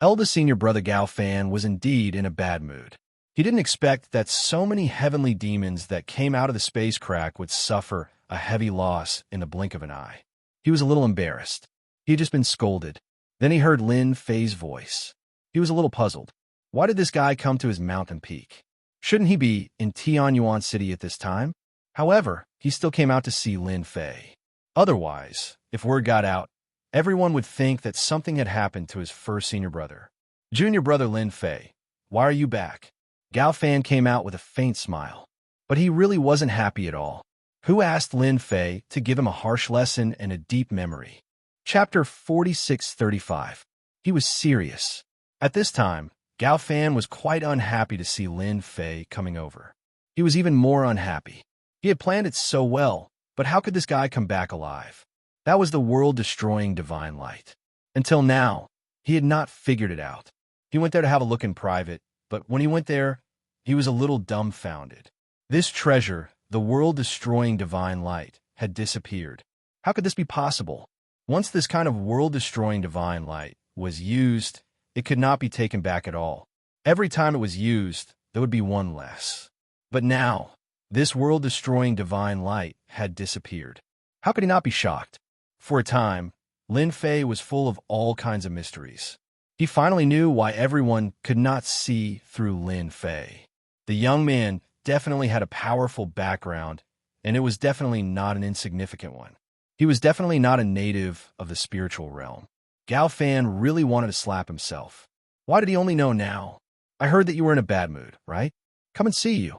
Eldest senior brother Gao Fan was indeed in a bad mood. He didn't expect that so many heavenly demons that came out of the space crack would suffer a heavy loss in the blink of an eye. He was a little embarrassed. He had just been scolded. Then he heard Lin Fei's voice. He was a little puzzled. Why did this guy come to his mountain peak? Shouldn't he be in Tianyuan City at this time? However, he still came out to see Lin Fei. Otherwise, if word got out, everyone would think that something had happened to his first senior brother. Junior brother Lin Fei, why are you back? Gao Fan came out with a faint smile. But he really wasn't happy at all. Who asked Lin Fei to give him a harsh lesson and a deep memory? Chapter 4635. He was serious. At this time, Gao Fan was quite unhappy to see Lin Fei coming over. He was even more unhappy. He had planned it so well, but how could this guy come back alive? That was the world-destroying divine light. Until now, he had not figured it out. He went there to have a look in private, but when he went there, he was a little dumbfounded. This treasure, the world-destroying divine light, had disappeared. How could this be possible? Once this kind of world-destroying divine light was used, it could not be taken back at all. Every time it was used, there would be one less. But now, this world-destroying divine light had disappeared. How could he not be shocked? For a time, Lin Fei was full of all kinds of mysteries. He finally knew why everyone could not see through Lin Fei. The young man definitely had a powerful background, and it was definitely not an insignificant one. He was definitely not a native of the spiritual realm. Gao Fan really wanted to slap himself. Why did he only know now? I heard that you were in a bad mood, right? Come and see you.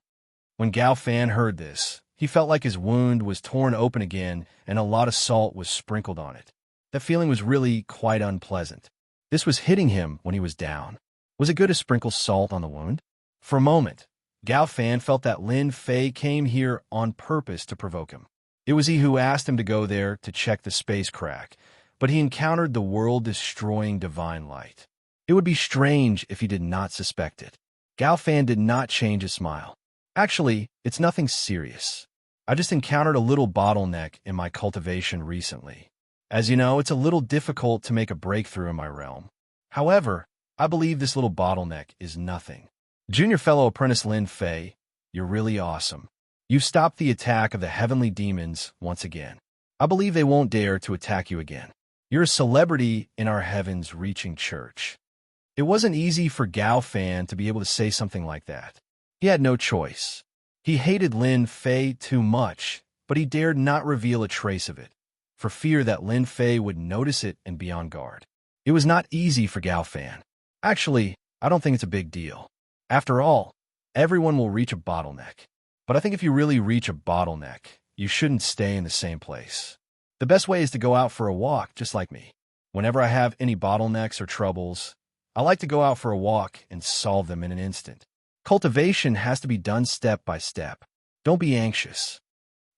When Gao Fan heard this, He felt like his wound was torn open again and a lot of salt was sprinkled on it. That feeling was really quite unpleasant. This was hitting him when he was down. Was it good to sprinkle salt on the wound? For a moment, Gao Fan felt that Lin Fei came here on purpose to provoke him. It was he who asked him to go there to check the space crack, but he encountered the world-destroying divine light. It would be strange if he did not suspect it. Gao Fan did not change his smile. Actually, it's nothing serious. I just encountered a little bottleneck in my cultivation recently. As you know, it's a little difficult to make a breakthrough in my realm. However, I believe this little bottleneck is nothing. Junior fellow apprentice Lin Fei, you're really awesome. You've stopped the attack of the heavenly demons once again. I believe they won't dare to attack you again. You're a celebrity in our heavens-reaching church. It wasn't easy for Gao Fan to be able to say something like that. He had no choice. He hated Lin Fei too much, but he dared not reveal a trace of it, for fear that Lin Fei would notice it and be on guard. It was not easy for Gao Fan. Actually, I don't think it's a big deal. After all, everyone will reach a bottleneck. But I think if you really reach a bottleneck, you shouldn't stay in the same place. The best way is to go out for a walk, just like me. Whenever I have any bottlenecks or troubles, I like to go out for a walk and solve them in an instant. Cultivation has to be done step by step. Don't be anxious.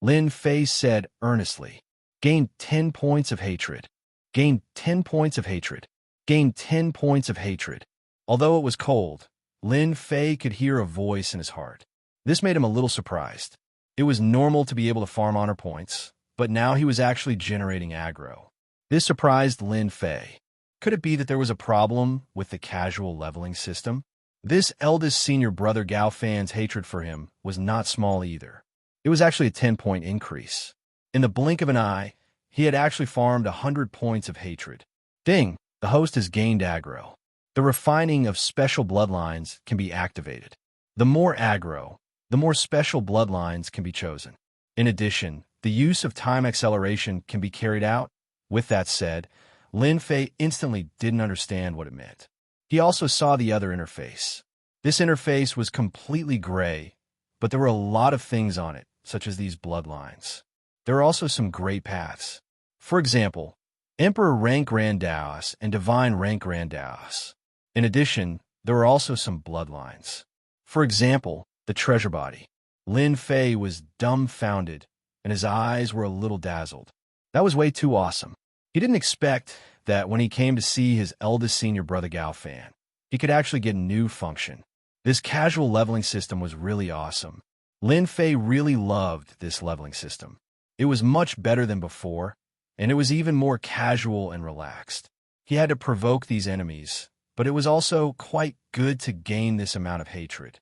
Lin Fei said earnestly. Gain 10 points of hatred. Gain 10 points of hatred. Gain 10 points of hatred. Although it was cold, Lin Fei could hear a voice in his heart. This made him a little surprised. It was normal to be able to farm honor points, but now he was actually generating aggro. This surprised Lin Fei. Could it be that there was a problem with the casual leveling system? This eldest senior brother Gao Fan's hatred for him was not small either. It was actually a 10-point increase. In the blink of an eye, he had actually farmed 100 points of hatred. Ding! The host has gained aggro. The refining of special bloodlines can be activated. The more aggro, the more special bloodlines can be chosen. In addition, the use of time acceleration can be carried out. With that said, Lin Fei instantly didn't understand what it meant. He also saw the other interface. This interface was completely gray, but there were a lot of things on it, such as these bloodlines. There are also some gray paths. For example, Emperor rank Rendezvous and Divine rank Rendezvous. In addition, there were also some bloodlines. For example, the treasure body. Lin Fei was dumbfounded, and his eyes were a little dazzled. That was way too awesome. He didn't expect that when he came to see his eldest senior brother Gao Fan, he could actually get a new function. This casual leveling system was really awesome. Lin Fei really loved this leveling system. It was much better than before, and it was even more casual and relaxed. He had to provoke these enemies, but it was also quite good to gain this amount of hatred.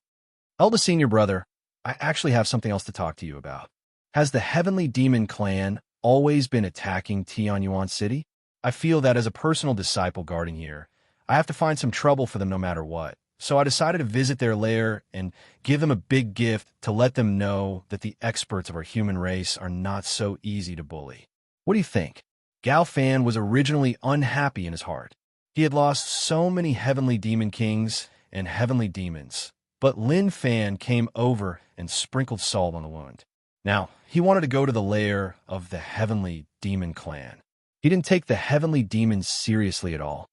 Eldest senior brother, I actually have something else to talk to you about. Has the Heavenly Demon clan always been attacking Tianyuan City? I feel that as a personal disciple guarding here, I have to find some trouble for them no matter what. So I decided to visit their lair and give them a big gift to let them know that the experts of our human race are not so easy to bully. What do you think? Gao Fan was originally unhappy in his heart. He had lost so many heavenly demon kings and heavenly demons, but Lin Fan came over and sprinkled salt on the wound. Now, he wanted to go to the lair of the heavenly demon clan. He didn't take the heavenly demons seriously at all.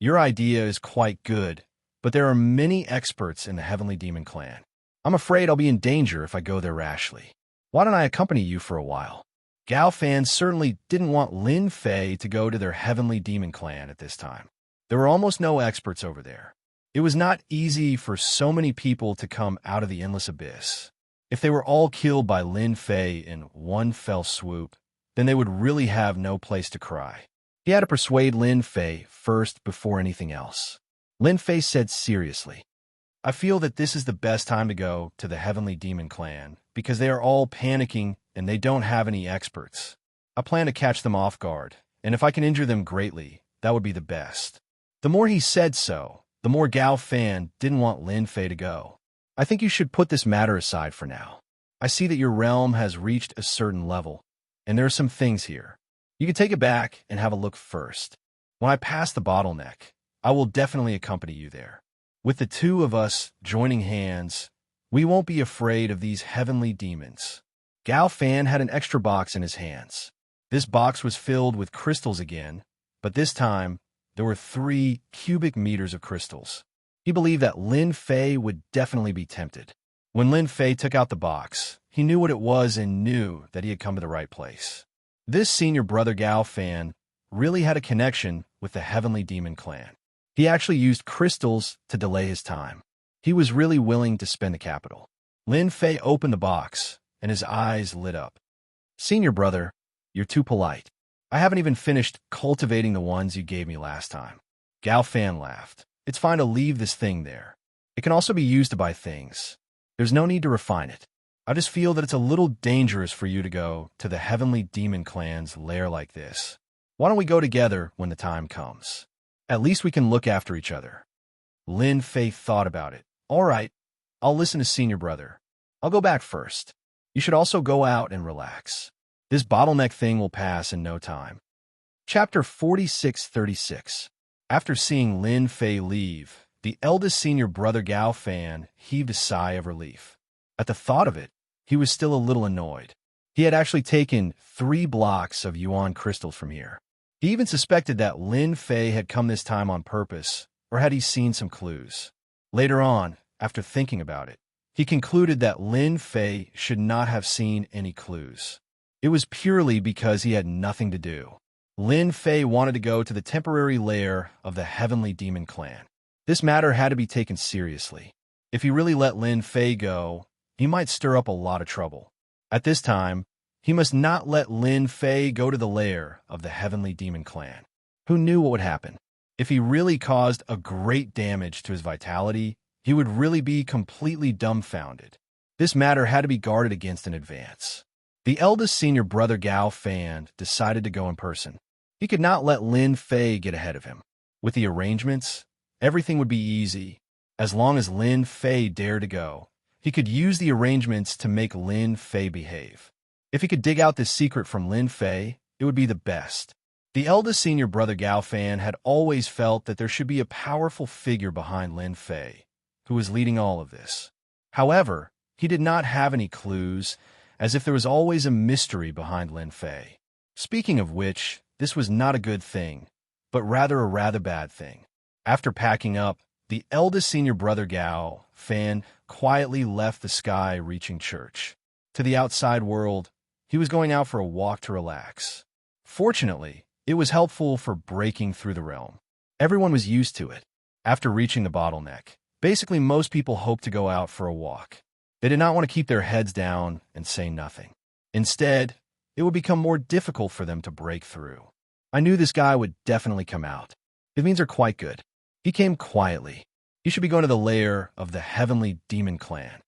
Your idea is quite good, but there are many experts in the heavenly demon clan. I'm afraid I'll be in danger if I go there rashly. Why don't I accompany you for a while? Gao Fan certainly didn't want Lin Fei to go to their heavenly demon clan at this time. There were almost no experts over there. It was not easy for so many people to come out of the endless abyss. If they were all killed by Lin Fei in one fell swoop, then they would really have no place to cry. He had to persuade Lin Fei first before anything else. Lin Fei said seriously, I feel that this is the best time to go to the Heavenly Demon Clan because they are all panicking and they don't have any experts. I plan to catch them off guard, and if I can injure them greatly, that would be the best. The more he said so, the more Gao Fan didn't want Lin Fei to go. I think you should put this matter aside for now. I see that your realm has reached a certain level, and there are some things here. You can take it back and have a look first. When I pass the bottleneck, I will definitely accompany you there. With the two of us joining hands, we won't be afraid of these heavenly demons. Gao Fan had an extra box in his hands. This box was filled with crystals again, but this time there were 3 cubic meters of crystals. He believed that Lin Fei would definitely be tempted. When Lin Fei took out the box, he knew what it was and knew that he had come to the right place. This senior brother Gao Fan really had a connection with the Heavenly Demon Clan. He actually used crystals to delay his time. He was really willing to spend the capital. Lin Fei opened the box, and his eyes lit up. Senior brother, you're too polite. I haven't even finished cultivating the ones you gave me last time. Gao Fan laughed. It's fine to leave this thing there. It can also be used to buy things. There's no need to refine it. I just feel that it's a little dangerous for you to go to the Heavenly Demon Clan's lair like this. Why don't we go together when the time comes? At least we can look after each other. Lin Fei thought about it. All right, I'll listen to senior brother. I'll go back first. You should also go out and relax. This bottleneck thing will pass in no time. Chapter 4636. After seeing Lin Fei leave, the eldest senior brother Gao Fan heaved a sigh of relief. At the thought of it, he was still a little annoyed. He had actually taken 3 blocks of yuan crystals from here. He even suspected that Lin Fei had come this time on purpose, or had he seen some clues. Later on, after thinking about it, he concluded that Lin Fei should not have seen any clues. It was purely because he had nothing to do. Lin Fei wanted to go to the temporary lair of the Heavenly Demon Clan. This matter had to be taken seriously. If he really let Lin Fei go, he might stir up a lot of trouble. At this time, he must not let Lin Fei go to the lair of the Heavenly Demon Clan. Who knew what would happen? If he really caused a great damage to his vitality, he would really be completely dumbfounded. This matter had to be guarded against in advance. The eldest senior brother Gao Fan decided to go in person. He could not let Lin Fei get ahead of him. With the arrangements, everything would be easy. As long as Lin Fei dared to go, he could use the arrangements to make Lin Fei behave. If he could dig out this secret from Lin Fei, it would be the best. The eldest senior brother Gao Fan had always felt that there should be a powerful figure behind Lin Fei, who was leading all of this. However, he did not have any clues, as if there was always a mystery behind Lin Fei. Speaking of which, this was not a good thing, but rather a rather bad thing. After packing up, the eldest senior brother Gao Fan quietly left the sky-reaching church. To the outside world, he was going out for a walk to relax. Fortunately, it was helpful for breaking through the realm. Everyone was used to it. After reaching the bottleneck, basically most people hoped to go out for a walk. They did not want to keep their heads down and say nothing. Instead, it would become more difficult for them to break through. I knew this guy would definitely come out. His means are quite good. He came quietly. He should be going to the lair of the Heavenly Demon Clan.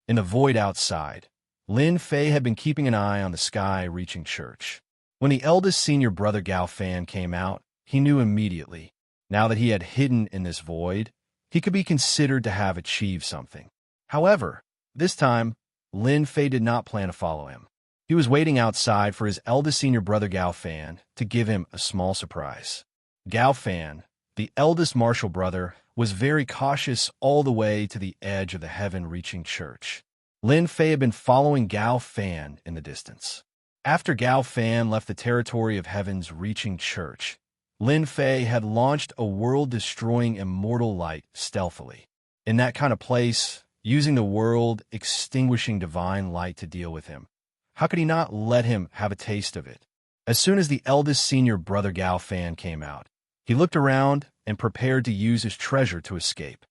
In the void outside, Lin Fei had been keeping an eye on the sky-reaching church. When the eldest senior brother Gao Fan came out, he knew immediately. Now that he had hidden in this void, he could be considered to have achieved something. However, this time, Lin Fei did not plan to follow him. He was waiting outside for his eldest senior brother Gao Fan to give him a small surprise. Gao Fan, the eldest martial brother, was very cautious all the way to the edge of the heaven-reaching church. Lin Fei had been following Gao Fan in the distance. After Gao Fan left the territory of heaven's reaching church, Lin Fei had launched a world-destroying immortal light stealthily. In that kind of place, using the world-extinguishing divine light to deal with him, how could he not let him have a taste of it? As soon as the eldest senior brother Gao Fan came out, he looked around and prepared to use his treasure to escape.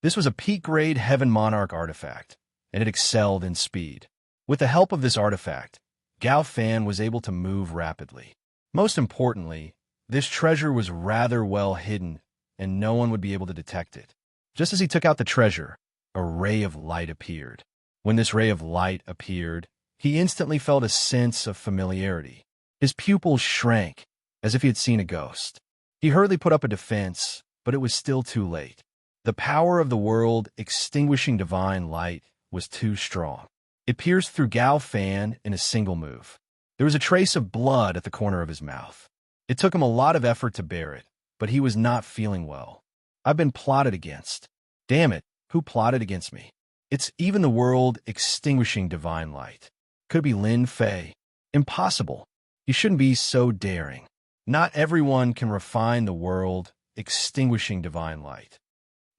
This was a peak-grade Heaven Monarch artifact, and it excelled in speed. With the help of this artifact, Gao Fan was able to move rapidly. Most importantly, this treasure was rather well hidden, and no one would be able to detect it. Just as he took out the treasure, a ray of light appeared. When this ray of light appeared, he instantly felt a sense of familiarity. His pupils shrank, as if he had seen a ghost. He hurriedly put up a defense, but it was still too late. The power of the world-extinguishing divine light was too strong. It pierced through Gao Fan in a single move. There was a trace of blood at the corner of his mouth. It took him a lot of effort to bear it, but he was not feeling well. I've been plotted against. Damn it, who plotted against me? It's even the world-extinguishing divine light. Could it be Lin Fei? Impossible. He shouldn't be so daring. Not everyone can refine the world, extinguishing divine light.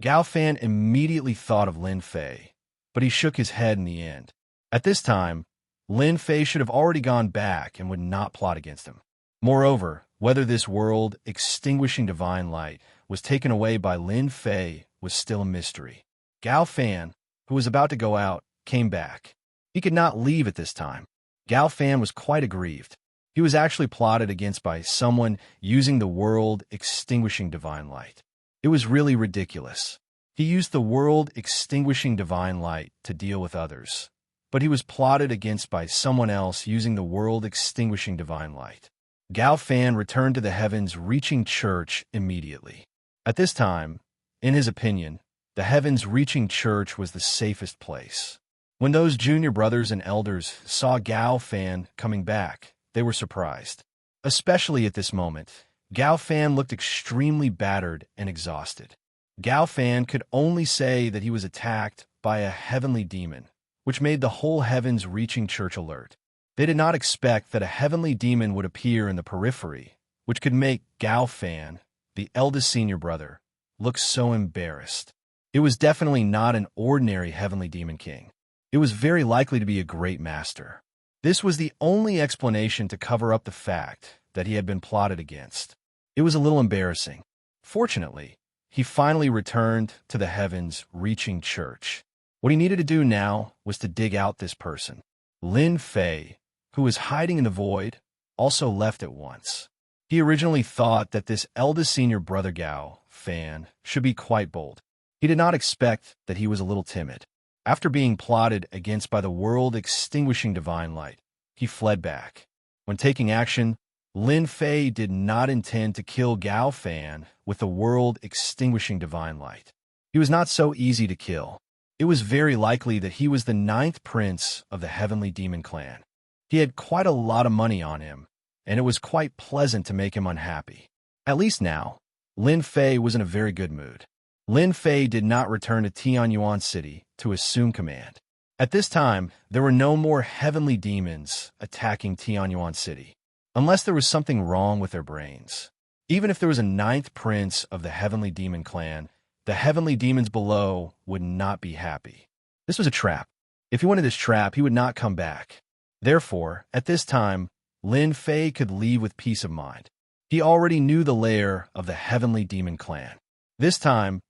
Gao Fan immediately thought of Lin Fei, but he shook his head in the end. At this time, Lin Fei should have already gone back and would not plot against him. Moreover, whether this world, extinguishing divine light, was taken away by Lin Fei was still a mystery. Gao Fan, who was about to go out, came back. He could not leave at this time. Gao Fan was quite aggrieved. He was actually plotted against by someone using the world, extinguishing divine light. It was really ridiculous. He used the world, extinguishing divine light to deal with others, but he was plotted against by someone else using the world, extinguishing divine light. Gao Fan returned to the heavens, reaching church immediately. At this time, in his opinion, the heavens reaching church was the safest place. When those junior brothers and elders saw Gao Fan coming back, they were surprised. Especially at this moment, Gao Fan looked extremely battered and exhausted. Gao Fan could only say that he was attacked by a heavenly demon, which made the whole heavens reaching church alert. They did not expect that a heavenly demon would appear in the periphery, which could make Gao Fan, the eldest senior brother, look so embarrassed. It was definitely not an ordinary heavenly demon king. It was very likely to be a great master. This was the only explanation to cover up the fact that he had been plotted against. It was a little embarrassing. Fortunately, he finally returned to the heavens, reaching church. What he needed to do now was to dig out this person. Lin Fei, who was hiding in the void, also left at once. He originally thought that this eldest senior brother Gao Fan should be quite bold. He did not expect that he was a little timid. After being plotted against by the world extinguishing divine light, he fled back. When taking action, Lin Fei did not intend to kill Gao Fan with the world extinguishing divine light. He was not so easy to kill. It was very likely that he was the 9th prince of the heavenly demon clan. He had quite a lot of money on him, and it was quite pleasant to make him unhappy. At least now, Lin Fei was in a very good mood. Lin Fei did not return to Tianyuan City to assume command. At this time, there were no more heavenly demons attacking Tianyuan City, unless there was something wrong with their brains. Even if there was a 9th prince of the heavenly demon clan, the heavenly demons below would not be happy. This was a trap. If he went into this trap, he would not come back. Therefore, at this time, Lin Fei could leave with peace of mind. He already knew the lair of the heavenly demon clan. This time,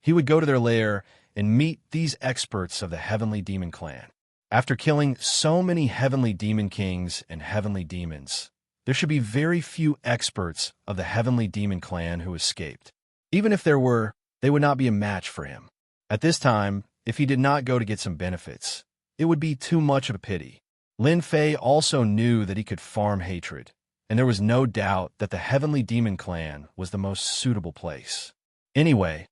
he would go to their lair and meet these experts of the heavenly demon clan. After killing so many heavenly demon kings and heavenly demons, there should be very few experts of the heavenly demon clan who escaped. Even if there were, they would not be a match for him. At this time, if he did not go to get some benefits, it would be too much of a pity. Lin Fei also knew that he could farm hatred, and there was no doubt that the heavenly demon clan was the most suitable place. Anyway,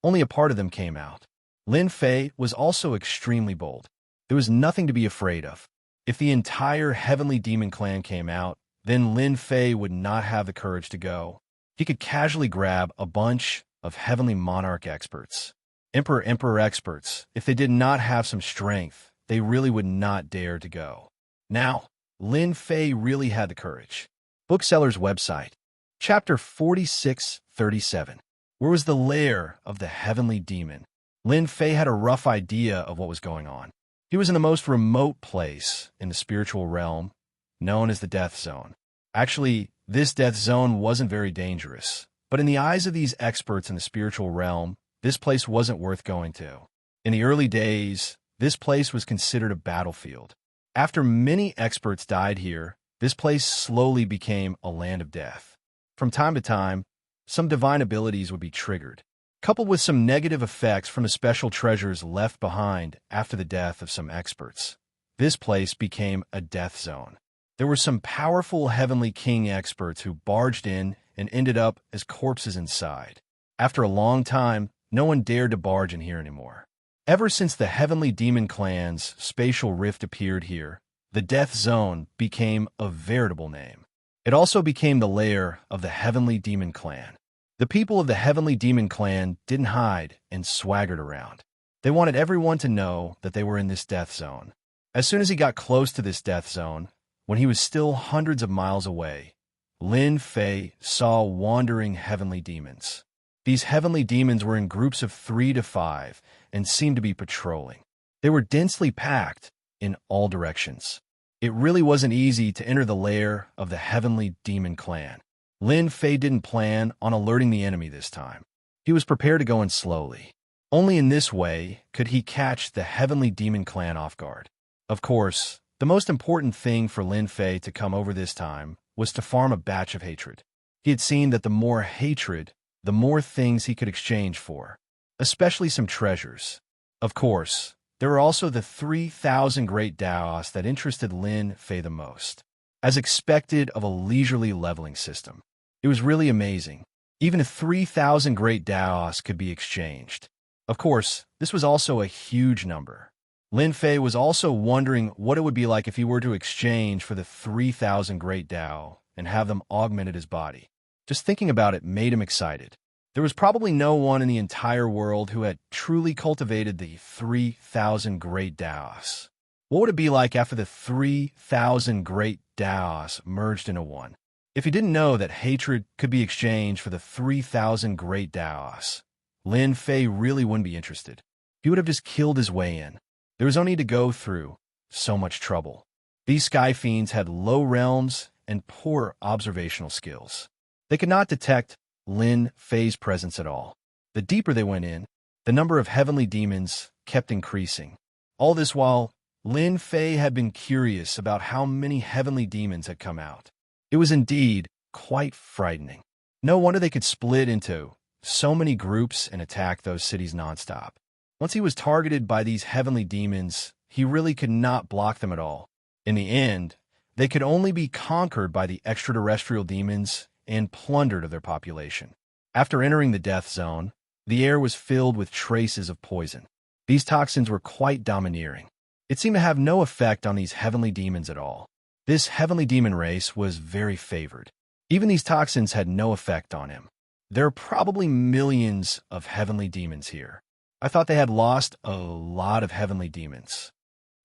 only a part of them came out. Lin Fei was also extremely bold. There was nothing to be afraid of. If the entire heavenly demon clan came out, then Lin Fei would not have the courage to go. He could casually grab a bunch of heavenly monarch experts, emperor experts. If they did not have some strength, they really would not dare to go. Now, Lin Fei really had the courage. Bookseller's website. Chapter 4637. Where was the lair of the heavenly demon? Lin Fei had a rough idea of what was going on. He was in the most remote place in the spiritual realm, known as the Death Zone. Actually, this Death Zone wasn't very dangerous, but in the eyes of these experts in the spiritual realm, this place wasn't worth going to. In the early days, this place was considered a battlefield. After many experts died here, this place slowly became a land of death. From time to time, some divine abilities would be triggered, coupled with some negative effects from the special treasures left behind after the death of some experts. This place became a death zone. There were some powerful heavenly king experts who barged in and ended up as corpses inside. After a long time, no one dared to barge in here anymore. Ever since the heavenly demon clan's spatial rift appeared here, the death zone became a veritable name. It also became the lair of the heavenly demon clan. The people of the heavenly demon clan didn't hide and swaggered around. They wanted everyone to know that they were in this death zone. As soon as he got close to this death zone, when he was still hundreds of miles away, Lin Fei saw wandering heavenly demons. These heavenly demons were in groups of 3 to 5 and seemed to be patrolling. They were densely packed in all directions. It really wasn't easy to enter the lair of the heavenly demon clan. Lin Fei didn't plan on alerting the enemy this time. He was prepared to go in slowly. Only in this way could he catch the heavenly demon clan off guard. Of course, the most important thing for Lin Fei to come over this time was to farm a batch of hatred. He had seen that the more hatred, the more things he could exchange for, especially some treasures. Of course, there were also the 3,000 great Daos that interested Lin Fei the most. As expected of a leisurely leveling system, it was really amazing. Even if 3,000 great Daos could be exchanged. Of course, this was also a huge number. Lin Fei was also wondering what it would be like if he were to exchange for the 3,000 great Dao and have them augmented his body. Just thinking about it made him excited. There was probably no one in the entire world who had truly cultivated the 3,000 great Daos. What would it be like after the 3,000 great Daos merged into one? If he didn't know that hatred could be exchanged for the 3,000 great Daos, Lin Fei really wouldn't be interested. He would have just killed his way in. There was no need to go through so much trouble. These sky fiends had low realms and poor observational skills. They could not detect Lin Fei's presence at all. The deeper they went in, the number of heavenly demons kept increasing. All this while, Lin Fei had been curious about how many heavenly demons had come out. It was indeed quite frightening. No wonder they could split into so many groups and attack those cities nonstop. Once he was targeted by these heavenly demons, he really could not block them at all. In the end, they could only be conquered by the extraterrestrial demons and plundered of their population. After entering the death zone, the air was filled with traces of poison. These toxins were quite domineering. It seemed to have no effect on these heavenly demons at all. This heavenly demon race was very favored. Even these toxins had no effect on him. There are probably millions of heavenly demons here. I thought they had lost a lot of heavenly demons.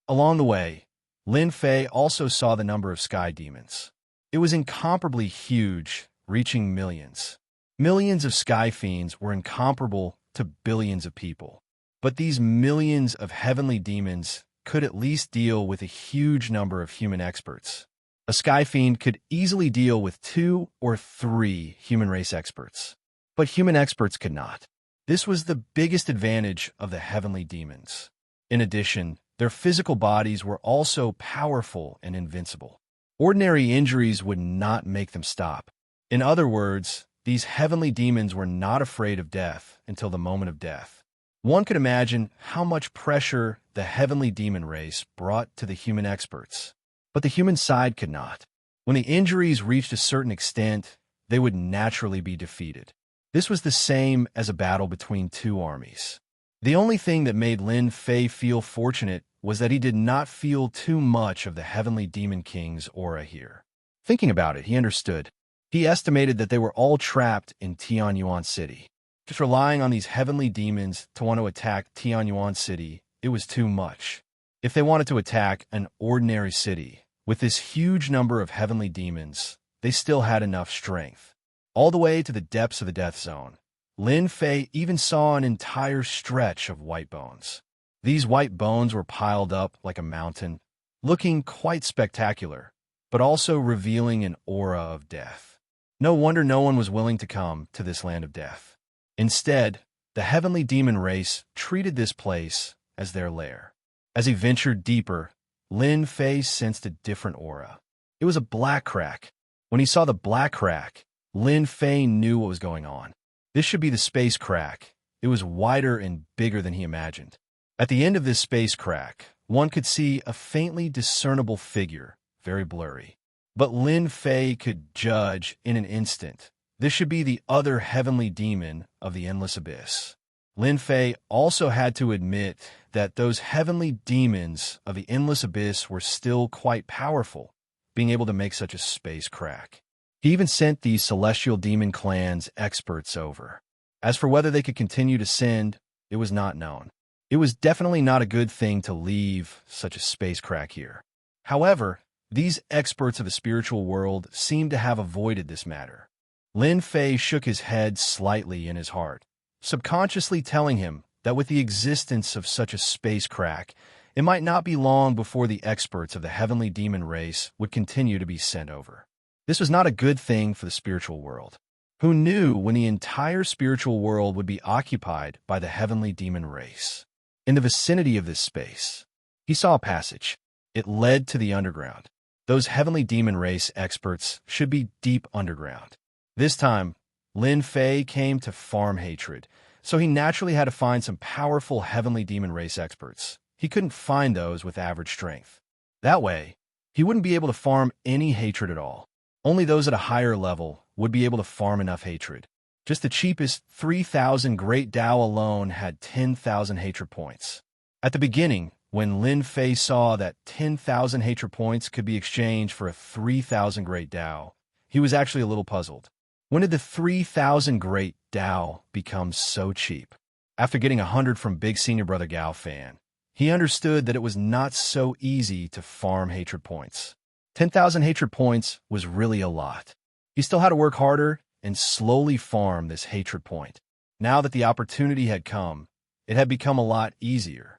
Along the way, Lin Fei also saw the number of sky demons. It was incomparably huge, reaching millions. Millions of sky fiends were incomparable to billions of people. But these millions of heavenly demons could at least deal with a huge number of human experts. A sky fiend could easily deal with 2 or 3 human race experts. But human experts could not. This was the biggest advantage of the heavenly demons. In addition, their physical bodies were also powerful and invincible. Ordinary injuries would not make them stop. In other words, these heavenly demons were not afraid of death until the moment of death. One could imagine how much pressure the heavenly demon race brought to the human experts. But the human side could not. When the injuries reached a certain extent, they would naturally be defeated. This was the same as a battle between 2 armies. The only thing that made Lin Fei feel fortunate was that he did not feel too much of the heavenly demon king's aura here. Thinking about it, he understood. He estimated that they were all trapped in Tianyuan City. Just relying on these heavenly demons to want to attack Tianyuan City, it was too much. If they wanted to attack an ordinary city, with this huge number of heavenly demons, they still had enough strength. All the way to the depths of the death zone, Lin Fei even saw an entire stretch of white bones. These white bones were piled up like a mountain, looking quite spectacular, but also revealing an aura of death. No wonder no one was willing to come to this land of death. Instead, the heavenly demon race treated this place as their lair. As he ventured deeper, Lin Fei sensed a different aura. It was a black crack. When he saw the black crack, Lin Fei knew what was going on. This should be the space crack. It was wider and bigger than he imagined. At the end of this space crack, one could see a faintly discernible figure, very blurry. But Lin Fei could judge in an instant. This should be the other heavenly demon of the endless abyss. Lin Fei also had to admit that those heavenly demons of the endless abyss were still quite powerful, being able to make such a space crack. He even sent these celestial demon clans experts over. As for whether they could continue to send, it was not known. It was definitely not a good thing to leave such a space crack here. However, these experts of the spiritual world seemed to have avoided this matter. Lin Fei shook his head slightly in his heart, subconsciously telling him that with the existence of such a space crack, it might not be long before the experts of the heavenly demon race would continue to be sent over. This was not a good thing for the spiritual world. Who knew when the entire spiritual world would be occupied by the heavenly demon race? In the vicinity of this space, he saw a passage. It led to the underground. Those heavenly demon race experts should be deep underground. This time, Lin Fei came to farm hatred, so he naturally had to find some powerful heavenly demon race experts. He couldn't find those with average strength. That way, he wouldn't be able to farm any hatred at all. Only those at a higher level would be able to farm enough hatred. Just the cheapest 3,000 Great Dao alone had 10,000 hatred points. At the beginning, when Lin Fei saw that 10,000 hatred points could be exchanged for a 3,000 Great Dao, he was actually a little puzzled. When did the 3,000 Great Dao become so cheap? After getting 100 from Big Senior Brother Gao Fan, he understood that it was not so easy to farm hatred points. 10,000 hatred points was really a lot. He still had to work harder and slowly farm this hatred point. Now that the opportunity had come, it had become a lot easier.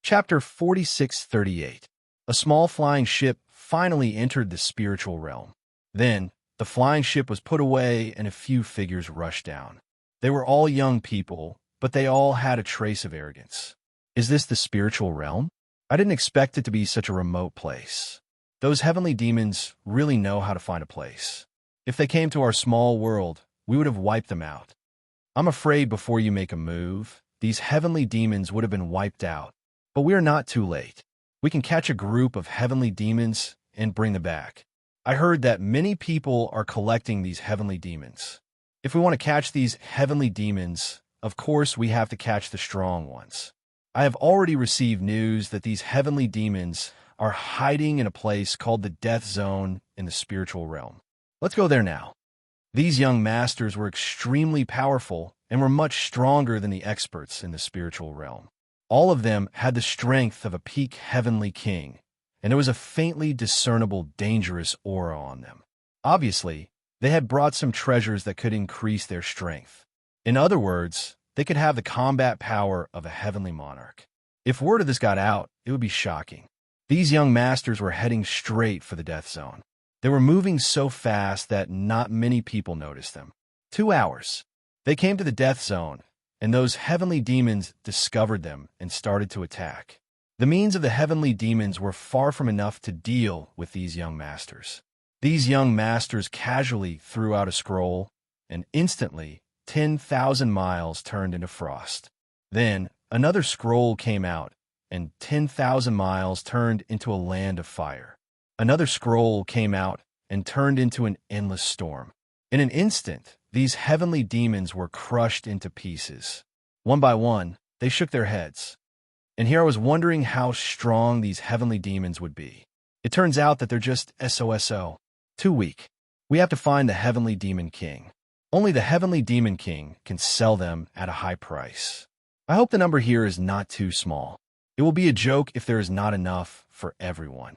Chapter 4638. A small flying ship finally entered the spiritual realm. Then, the flying ship was put away and a few figures rushed down. They were all young people, but they all had a trace of arrogance. Is this the spiritual realm? I didn't expect it to be such a remote place. Those heavenly demons really know how to find a place. If they came to our small world, we would have wiped them out. I'm afraid before you make a move, these heavenly demons would have been wiped out. But we are not too late. We can catch a group of heavenly demons and bring them back. I heard that many people are collecting these heavenly demons. If we want to catch these heavenly demons, of course we have to catch the strong ones. I have already received news that these heavenly demons are hiding in a place called the Death Zone in the spiritual realm. Let's go there now. These young masters were extremely powerful and were much stronger than the experts in the spiritual realm. All of them had the strength of a peak heavenly king, and there was a faintly discernible dangerous aura on them. Obviously, they had brought some treasures that could increase their strength. In other words, they could have the combat power of a heavenly monarch. If word of this got out, it would be shocking. These young masters were heading straight for the Death Zone. They were moving so fast that not many people noticed them. 2 hours. They came to the Death Zone, and those heavenly demons discovered them and started to attack. The means of the heavenly demons were far from enough to deal with these young masters. These young masters casually threw out a scroll, and instantly 10,000 miles turned into frost. Then another scroll came out, and 10,000 miles turned into a land of fire. Another scroll came out and turned into an endless storm. In an instant, these heavenly demons were crushed into pieces. One by one, they shook their heads. And here I was wondering how strong these heavenly demons would be. It turns out that they're just SOSO. Too weak. We have to find the heavenly demon king. Only the heavenly demon king can sell them at a high price. I hope the number here is not too small. It will be a joke if there is not enough for everyone.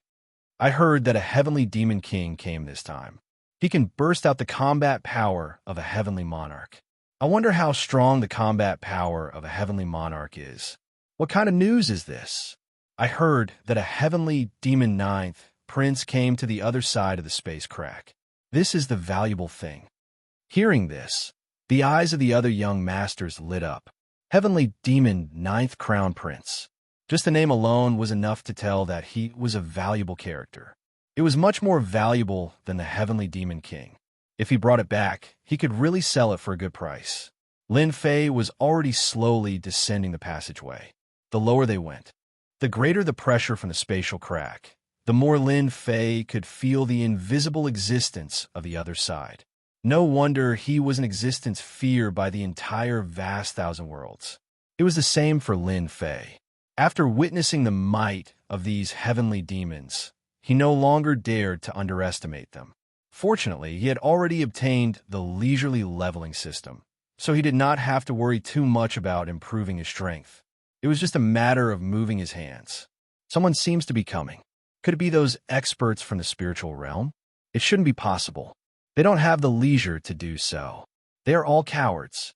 I heard that a heavenly demon king came this time. He can burst out the combat power of a heavenly monarch. I wonder how strong the combat power of a heavenly monarch is. What kind of news is this? I heard that a heavenly demon ninth prince came to the other side of the space crack. This is the valuable thing. Hearing this, the eyes of the other young masters lit up. Heavenly demon ninth crown prince. Just the name alone was enough to tell that he was a valuable character. It was much more valuable than the heavenly demon king. If he brought it back, he could really sell it for a good price. Lin Fei was already slowly descending the passageway. The lower they went, the greater the pressure from the spatial crack, the more Lin Fei could feel the invisible existence of the other side. No wonder he was an existence feared by the entire vast thousand worlds. It was the same for Lin Fei. After witnessing the might of these heavenly demons, he no longer dared to underestimate them. Fortunately, he had already obtained the leisurely leveling system, so he did not have to worry too much about improving his strength. It was just a matter of moving his hands. Someone seems to be coming. Could it be those experts from the spiritual realm? It shouldn't be possible. They don't have the leisure to do so. They are all cowards.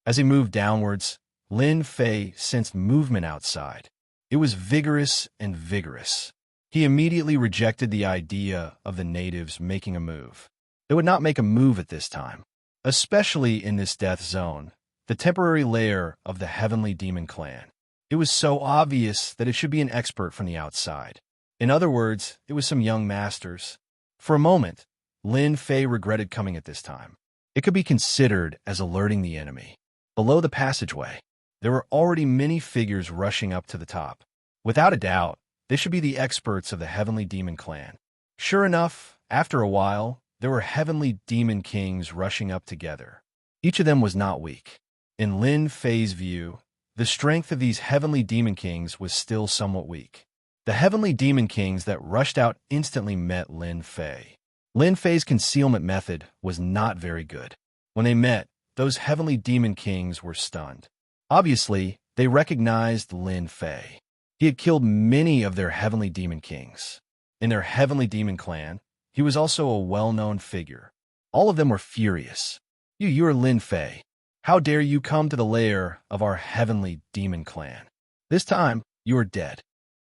As he moved downwards, Lin Fei sensed movement outside. It was vigorous and vigorous. He immediately rejected the idea of the natives making a move. They would not make a move at this time, especially in this death zone, the temporary lair of the Heavenly Demon Clan. It was so obvious that it should be an expert from the outside. In other words, it was some young masters. For a moment, Lin Fei regretted coming at this time. It could be considered as alerting the enemy. Below the passageway, there were already many figures rushing up to the top. Without a doubt, they should be the experts of the Heavenly Demon Clan. Sure enough, after a while, there were Heavenly Demon Kings rushing up together. Each of them was not weak. In Lin Fei's view, the strength of these Heavenly Demon Kings was still somewhat weak. The Heavenly Demon Kings that rushed out instantly met Lin Fei. Lin Fei's concealment method was not very good. When they met, those Heavenly Demon Kings were stunned. Obviously, they recognized Lin Fei. He had killed many of their Heavenly Demon Kings. In their Heavenly Demon Clan, he was also a well-known figure. All of them were furious. You are Lin Fei. How dare you come to the lair of our Heavenly Demon Clan? This time, you are dead.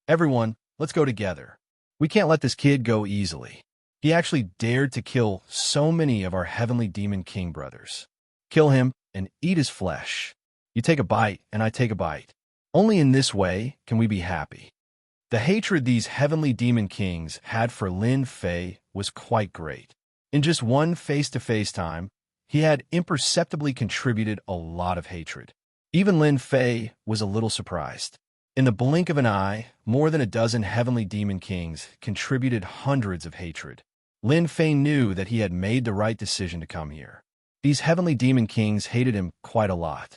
Everyone, let's go together. We can't let this kid go easily. He actually dared to kill so many of our Heavenly Demon King brothers. Kill him and eat his flesh. You take a bite and I take a bite. Only in this way can we be happy. The hatred these Heavenly Demon Kings had for Lin Fei was quite great. In just one face-to-face time, he had imperceptibly contributed a lot of hatred. Even Lin Fei was a little surprised. In the blink of an eye, more than a dozen Heavenly Demon Kings contributed hundreds of hatred. Lin Fei knew that he had made the right decision to come here. These Heavenly Demon Kings hated him quite a lot.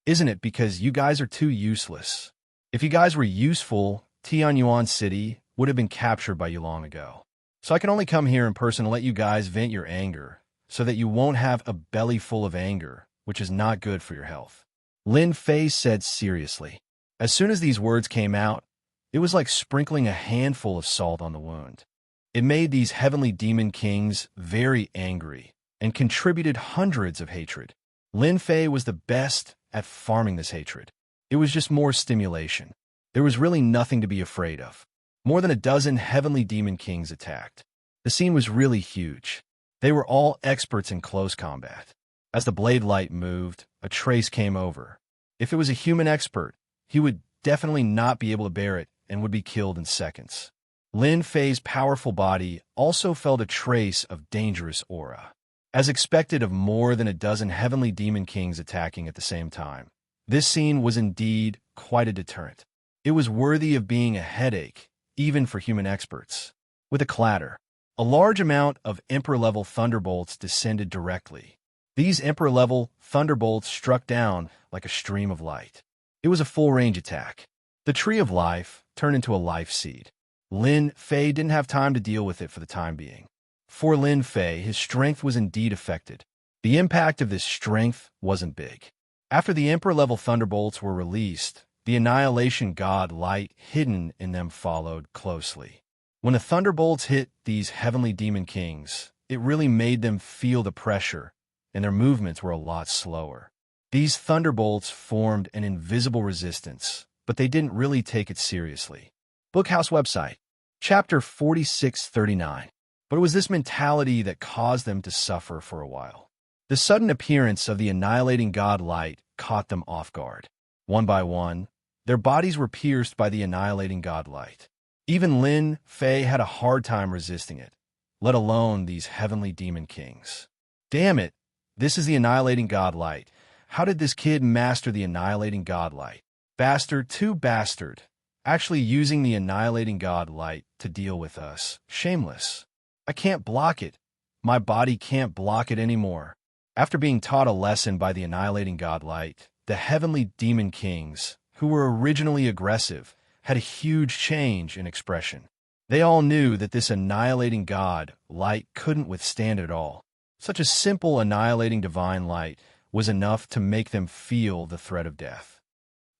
Isn't it because you guys are too useless? If you guys were useful, Tianyuan City would have been captured by you long ago. So I can only come here in person to let you guys vent your anger, so that you won't have a belly full of anger, which is not good for your health. Lin Fei said seriously. As soon as these words came out, it was like sprinkling a handful of salt on the wound. It made these Heavenly Demon Kings very angry and contributed hundreds of hatred. Lin Fei was the best at farming this hatred. It was just more stimulation. There was really nothing to be afraid of. More than a dozen Heavenly Demon Kings attacked. The scene was really huge. They were all experts in close combat. As the blade light moved, a trace came over. If it was a human expert, he would definitely not be able to bear it and would be killed in seconds. Lin Fei's powerful body also felt a trace of dangerous aura. As expected of more than a dozen Heavenly Demon Kings attacking at the same time, this scene was indeed quite a deterrent. It was worthy of being a headache, even for human experts. With a clatter, a large amount of Emperor-level thunderbolts descended directly. These Emperor-level thunderbolts struck down like a stream of light. It was a full-range attack. The Tree of Life turned into a life seed. Lin Fei didn't have time to deal with it for the time being. For Lin Fei, his strength was indeed affected. The impact of this strength wasn't big. After the Emperor-level thunderbolts were released, the Annihilation God light hidden in them followed closely. When the thunderbolts hit these Heavenly Demon Kings, it really made them feel the pressure, and their movements were a lot slower. These thunderbolts formed an invisible resistance, but they didn't really take it seriously. Bookhouse website, chapter 4639. But it was this mentality that caused them to suffer for a while. The sudden appearance of the Annihilating God light caught them off guard. One by one, their bodies were pierced by the Annihilating God light. Even Lin Fei had a hard time resisting it, let alone these Heavenly Demon Kings. Damn it, this is the Annihilating God light. How did this kid master the Annihilating God light? Bastard to bastard, actually using the Annihilating God light to deal with us. Shameless. I can't block it. My body can't block it anymore. After being taught a lesson by the Annihilating God light, the Heavenly Demon Kings, who were originally aggressive, had a huge change in expression. They all knew that this Annihilating God light couldn't withstand it all. Such a simple Annihilating Divine light was enough to make them feel the threat of death.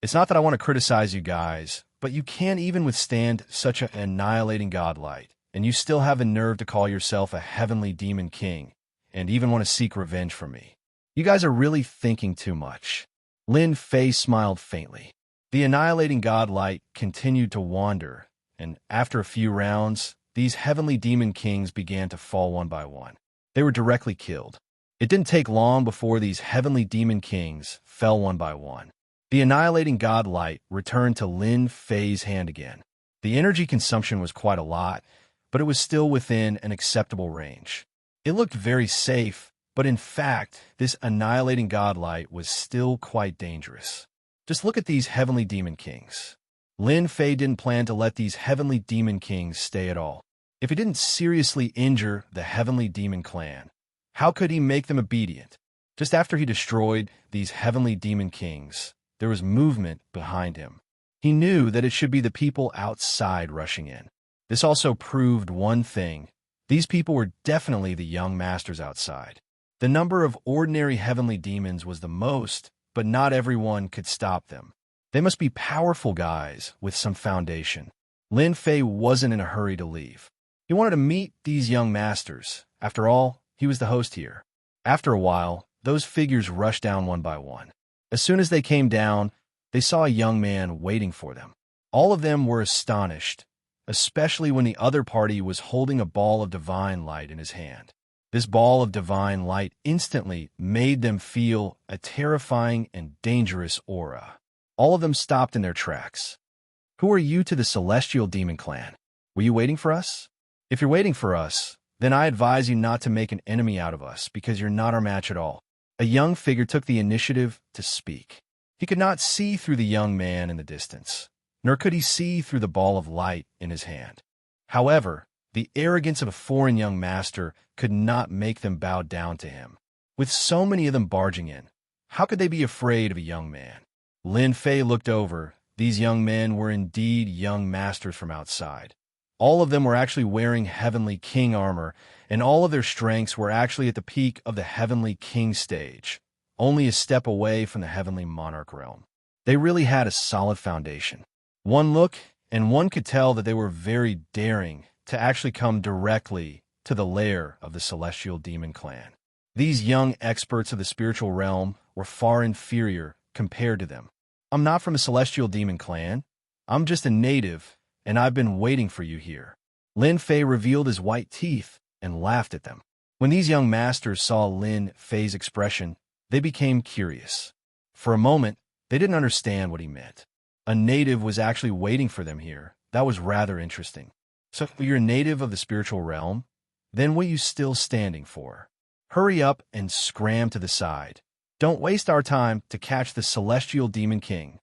It's not that I want to criticize you guys, but you can't even withstand such an annihilating godlight, and you still have the nerve to call yourself a heavenly demon king, and even want to seek revenge from me. You guys are really thinking too much. Lin Fei smiled faintly. The annihilating godlight continued to wander, and after a few rounds, these heavenly demon kings began to fall one by one. They were directly killed. It didn't take long before these heavenly demon kings fell one by one. The annihilating godlight returned to Lin Fei's hand again. The energy consumption was quite a lot, but it was still within an acceptable range. It looked very safe, but in fact, this annihilating godlight was still quite dangerous. Just look at these heavenly demon kings. Lin Fei didn't plan to let these heavenly demon kings stay at all. If he didn't seriously injure the heavenly demon clan, how could he make them obedient? Just after he destroyed these heavenly demon kings, there was movement behind him. He knew that it should be the people outside rushing in. This also proved one thing. These people were definitely the young masters outside. The number of ordinary heavenly demons was the most, but not everyone could stop them. They must be powerful guys with some foundation. Lin Fei wasn't in a hurry to leave. He wanted to meet these young masters. After all, he was the host here. After a while, those figures rushed down one by one. As soon as they came down, they saw a young man waiting for them. All of them were astonished, especially when the other party was holding a ball of divine light in his hand. This ball of divine light instantly made them feel a terrifying and dangerous aura. All of them stopped in their tracks. Who are you to the Celestial Demon Clan? Were you waiting for us? If you're waiting for us, then I advise you not to make an enemy out of us, because you're not our match at all. A young figure took the initiative to speak. He could not see through the young man in the distance, nor could he see through the ball of light in his hand. However, the arrogance of a foreign young master could not make them bow down to him. With so many of them barging in, how could they be afraid of a young man? Lin Fei looked over. These young men were indeed young masters from outside. All of them were actually wearing heavenly king armor, and all of their strengths were actually at the peak of the heavenly king stage, only a step away from the heavenly monarch realm. They really had a solid foundation. One look, and one could tell that they were very daring to actually come directly to the lair of the Celestial Demon Clan. These young experts of the spiritual realm were far inferior compared to them. I'm not from the Celestial Demon Clan. I'm just a native, and I've been waiting for you here. Lin Fei revealed his white teeth and laughed at them. When these young masters saw Lin Fei's expression, they became curious. For a moment, they didn't understand what he meant. A native was actually waiting for them here. That was rather interesting. So you're a native of the spiritual realm? Then what are you still standing for? Hurry up and scram to the side. Don't waste our time to catch the Celestial Demon King.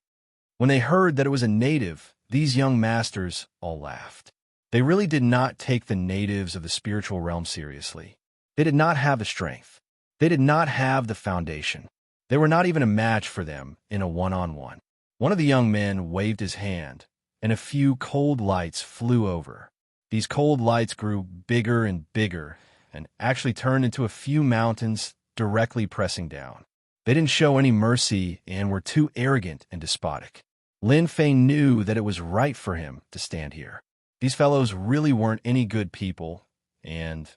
When they heard that it was a native, these young masters all laughed. They really did not take the natives of the spiritual realm seriously. They did not have the strength. They did not have the foundation. They were not even a match for them in a one-on-one. One of the young men waved his hand, and a few cold lights flew over. These cold lights grew bigger and bigger, and actually turned into a few mountains directly pressing down. They didn't show any mercy and were too arrogant and despotic. Lin Fei knew that it was right for him to stand here. These fellows really weren't any good people, and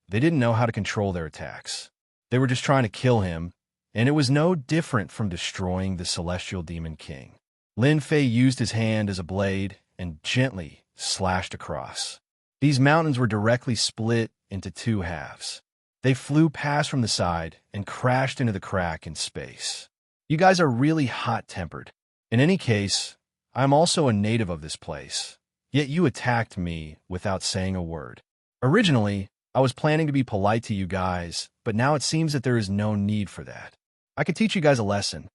they didn't know how to control their attacks. They were just trying to kill him, and it was no different from destroying the Celestial Demon King. Lin Fei used his hand as a blade and gently slashed across. These mountains were directly split into two halves. They flew past from the side and crashed into the crack in space. You guys are really hot-tempered. In any case, I'm also a native of this place, yet you attacked me without saying a word. Originally, I was planning to be polite to you guys, but now it seems that there is no need for that. I could teach you guys a lesson.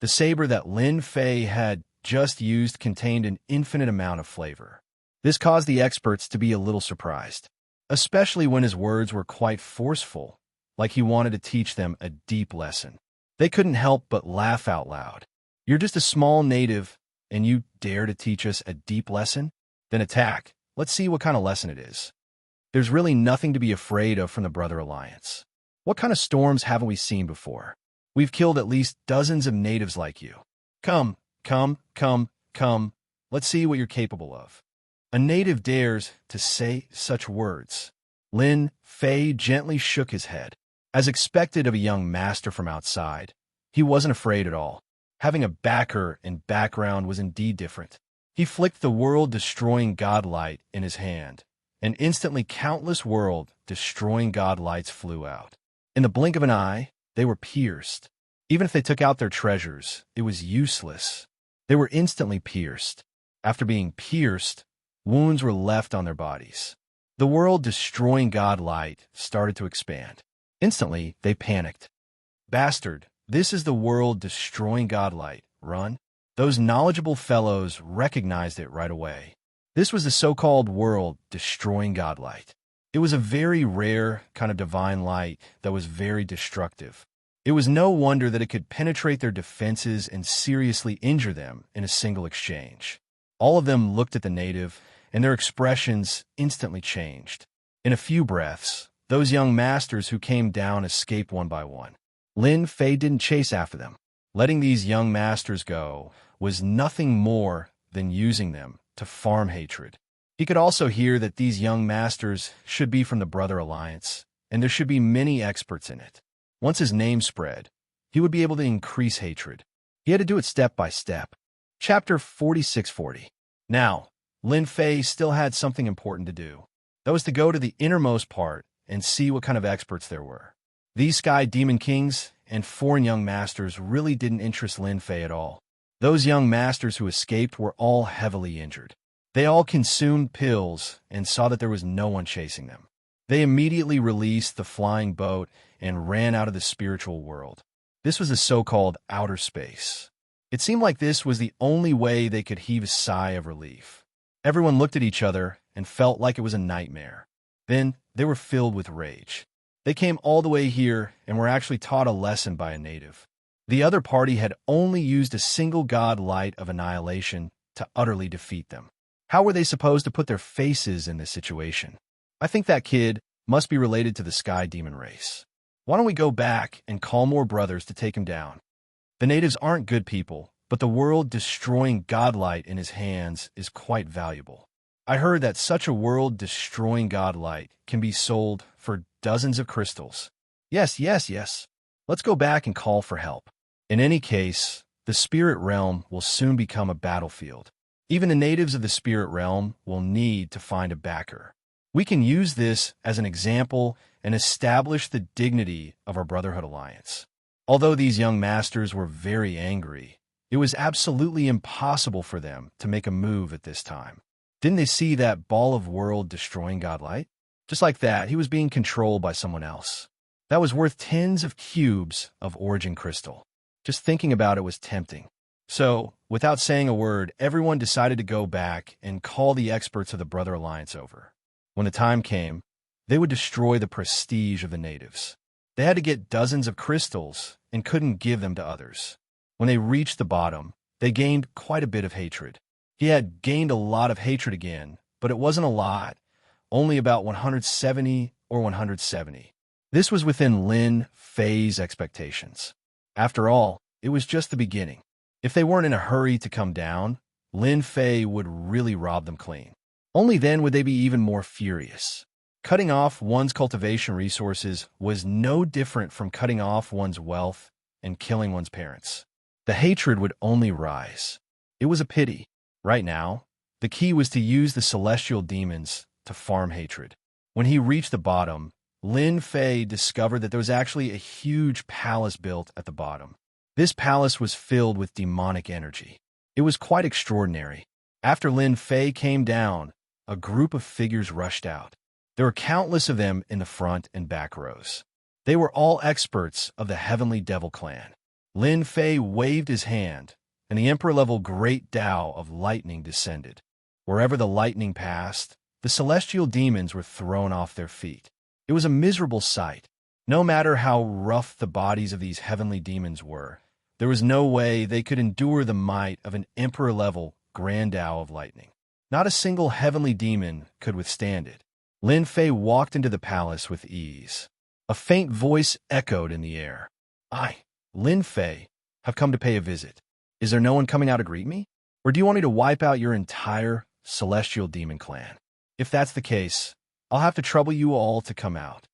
The saber that Lin Fei had just used contained an infinite amount of flavor. This caused the experts to be a little surprised, especially when his words were quite forceful, like he wanted to teach them a deep lesson. They couldn't help but laugh out loud. You're just a small native, and you dare to teach us a deep lesson? Then attack. Let's see what kind of lesson it is. There's really nothing to be afraid of from the Brother Alliance. What kind of storms haven't we seen before? We've killed at least dozens of natives like you. Come, Come, come, come. Let's see what you're capable of. A native dares to say such words. Lin Fei gently shook his head. As expected of a young master from outside, he wasn't afraid at all. Having a backer and background was indeed different. He flicked the world-destroying godlight in his hand, and instantly countless world-destroying godlights flew out. In the blink of an eye, they were pierced. Even if they took out their treasures, it was useless. They were instantly pierced. After being pierced, wounds were left on their bodies. The world-destroying godlight started to expand. Instantly, they panicked. Bastard, this is the world-destroying godlight. Run. Those knowledgeable fellows recognized it right away. This was the so-called world-destroying godlight. It was a very rare kind of divine light that was very destructive. It was no wonder that it could penetrate their defenses and seriously injure them in a single exchange. All of them looked at the native, and their expressions instantly changed. In a few breaths, those young masters who came down escaped one by one. Lin Fei didn't chase after them. Letting these young masters go was nothing more than using them to farm hatred. He could also hear that these young masters should be from the Brother Alliance, and there should be many experts in it. Once his name spread, he would be able to increase hatred. He had to do it step by step. Chapter 4640. Now, Lin Fei still had something important to do. That was to go to the innermost part and see what kind of experts there were. These Sky Demon Kings and foreign young masters really didn't interest Lin Fei at all. Those young masters who escaped were all heavily injured. They all consumed pills and saw that there was no one chasing them. They immediately released the flying boat and ran out of the spiritual world. This was the so-called outer space. It seemed like this was the only way they could heave a sigh of relief. Everyone looked at each other and felt like it was a nightmare. Then they were filled with rage. They came all the way here and were actually taught a lesson by a native. The other party had only used a single god light of annihilation to utterly defeat them. How were they supposed to put their faces in this situation? I think that kid must be related to the Sky Demon race. Why don't we go back and call more brothers to take him down? The natives aren't good people, but the world-destroying godlight in his hands is quite valuable. I heard that such a world-destroying godlight can be sold for dozens of crystals. Yes. Let's go back and call for help. In any case, the spirit realm will soon become a battlefield. Even the natives of the spirit realm will need to find a backer. We can use this as an example and establish the dignity of our Brotherhood Alliance. Although these young masters were very angry, it was absolutely impossible for them to make a move at this time. Didn't they see that ball of world-destroying godlight? Just like that, he was being controlled by someone else. That was worth tens of cubes of origin crystal. Just thinking about it was tempting. So, without saying a word, everyone decided to go back and call the experts of the Brother Alliance over. When the time came, they would destroy the prestige of the natives. They had to get dozens of crystals and couldn't give them to others. When they reached the bottom, they gained quite a bit of hatred. He had gained a lot of hatred again, but it wasn't a lot, only about 170 or 170. This was within Lin Fei's expectations. After all, it was just the beginning. If they weren't in a hurry to come down, Lin Fei would really rob them clean. Only then would they be even more furious. Cutting off one's cultivation resources was no different from cutting off one's wealth and killing one's parents. The hatred would only rise. It was a pity. Right now, the key was to use the celestial demons to farm hatred. When he reached the bottom, Lin Fei discovered that there was actually a huge palace built at the bottom. This palace was filled with demonic energy. It was quite extraordinary. After Lin Fei came down, a group of figures rushed out. There were countless of them in the front and back rows. They were all experts of the Heavenly Devil Clan. Lin Fei waved his hand, and the Emperor-level Great Tao of Lightning descended. Wherever the lightning passed, the celestial demons were thrown off their feet. It was a miserable sight. No matter how rough the bodies of these heavenly demons were, there was no way they could endure the might of an Emperor-level Grand Tao of Lightning. Not a single heavenly demon could withstand it. Lin Fei walked into the palace with ease. A faint voice echoed in the air. I, Lin Fei, have come to pay a visit. Is there no one coming out to greet me? Or do you want me to wipe out your entire celestial demon clan? If that's the case, I'll have to trouble you all to come out."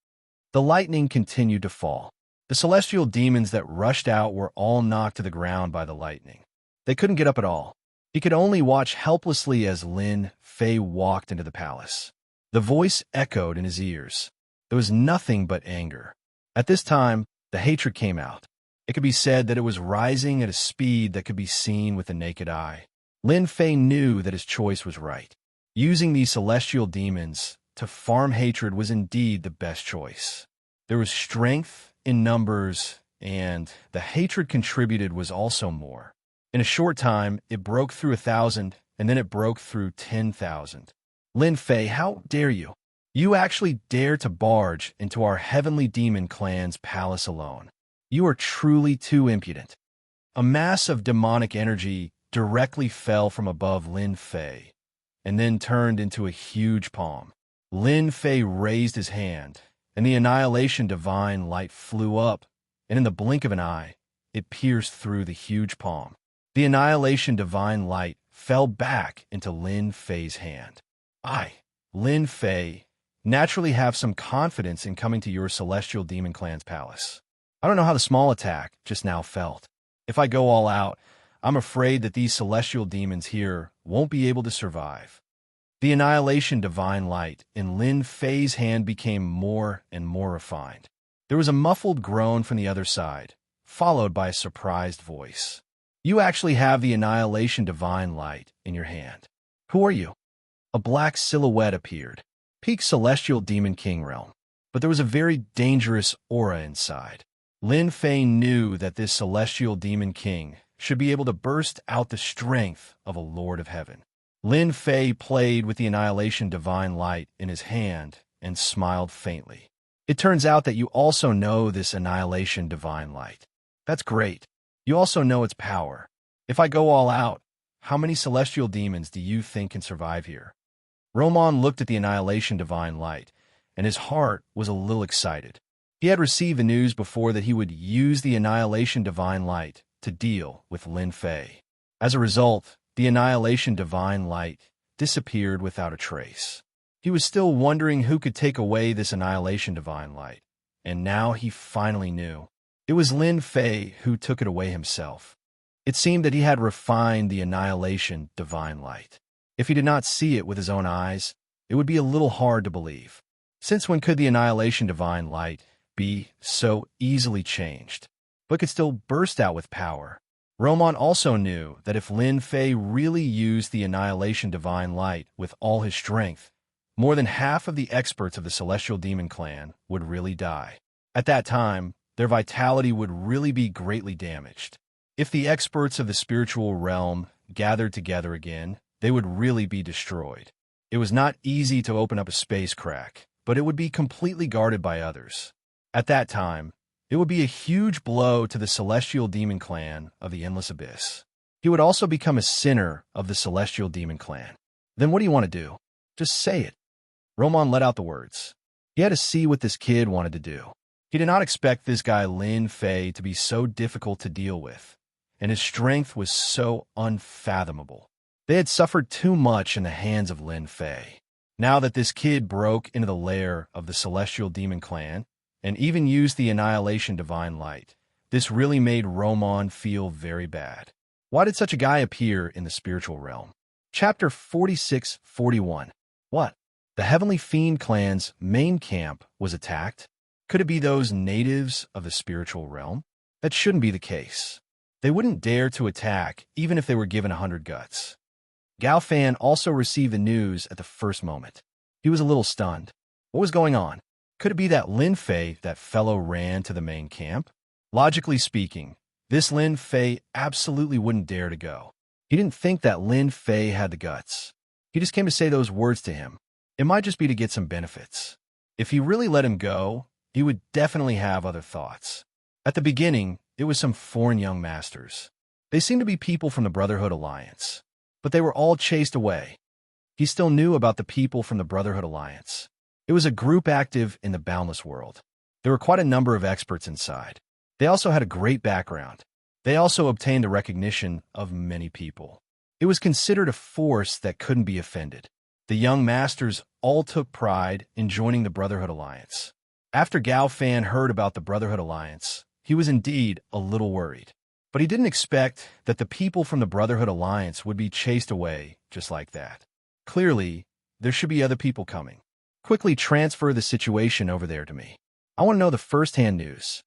The lightning continued to fall. The celestial demons that rushed out were all knocked to the ground by the lightning. They couldn't get up at all. He could only watch helplessly as Lin Fei walked into the palace. The voice echoed in his ears. There was nothing but anger. At this time, the hatred came out. It could be said that it was rising at a speed that could be seen with the naked eye. Lin Fei knew that his choice was right. Using these celestial demons to farm hatred was indeed the best choice. There was strength in numbers, and the hatred contributed was also more. In a short time, it broke through 1,000, and then it broke through 10,000. Lin Fei, how dare you? You actually dare to barge into our heavenly demon clan's palace alone. You are truly too impudent. A mass of demonic energy directly fell from above Lin Fei, and then turned into a huge palm. Lin Fei raised his hand, and the annihilation divine light flew up, and in the blink of an eye, it pierced through the huge palm. The annihilation divine light fell back into Lin Fei's hand. I, Lin Fei, naturally have some confidence in coming to your celestial demon clan's palace. I don't know how the small attack just now felt. If I go all out, I'm afraid that these celestial demons here won't be able to survive. The annihilation divine light in Lin Fei's hand became more and more refined. There was a muffled groan from the other side, followed by a surprised voice. You actually have the annihilation divine light in your hand. Who are you? A black silhouette appeared. Peak celestial demon king realm. But there was a very dangerous aura inside. Lin Fei knew that this celestial demon king should be able to burst out the strength of a lord of heaven. Lin Fei played with the annihilation divine light in his hand and smiled faintly. It turns out that you also know this annihilation divine light. That's great. You also know its power. If I go all out, how many celestial demons do you think can survive here? Romance looked at the annihilation divine light, and his heart was a little excited. He had received the news before that he would use the annihilation divine light to deal with Lin Fei. As a result, the annihilation divine light disappeared without a trace. He was still wondering who could take away this annihilation divine light, and now he finally knew. It was Lin Fei who took it away himself. It seemed that he had refined the annihilation divine light. If he did not see it with his own eyes, it would be a little hard to believe. Since when could the annihilation divine light be so easily changed, but could still burst out with power? Romance also knew that if Lin Fei really used the annihilation divine light with all his strength, more than half of the experts of the Celestial Demon Clan would really die. At that time, their vitality would really be greatly damaged. If the experts of the spiritual realm gathered together again, they would really be destroyed. It was not easy to open up a space crack, but it would be completely guarded by others. At that time, it would be a huge blow to the Celestial Demon Clan of the Endless Abyss. He would also become a sinner of the Celestial Demon Clan. Then what do you want to do? Just say it. Romance let out the words. He had to see what this kid wanted to do. He did not expect this guy Lin Fei to be so difficult to deal with, and his strength was so unfathomable. They had suffered too much in the hands of Lin Fei. Now that this kid broke into the lair of the Celestial Demon Clan, and even used the Annihilation Divine Light, this really made Romance feel very bad. Why did such a guy appear in the spiritual realm? Chapter 46-41. What? The Heavenly Fiend Clan's main camp was attacked? Could it be those natives of the spiritual realm? That shouldn't be the case. They wouldn't dare to attack even if they were given 100 guts. Gao Fan also received the news at the first moment. He was a little stunned. What was going on? Could it be that Lin Fei, that fellow, ran to the main camp? Logically speaking, this Lin Fei absolutely wouldn't dare to go. He didn't think that Lin Fei had the guts. He just came to say those words to him. It might just be to get some benefits. If he really let him go, he would definitely have other thoughts. At the beginning, it was some foreign young masters. They seemed to be people from the Brotherhood Alliance, but they were all chased away. He still knew about the people from the Brotherhood Alliance. It was a group active in the boundless world. There were quite a number of experts inside. They also had a great background. They also obtained the recognition of many people. It was considered a force that couldn't be offended. The young masters all took pride in joining the Brotherhood Alliance. After Gao Fan heard about the Brotherhood Alliance, he was indeed a little worried. But he didn't expect that the people from the Brotherhood Alliance would be chased away just like that. Clearly, there should be other people coming. Quickly transfer the situation over there to me. I want to know the first-hand news.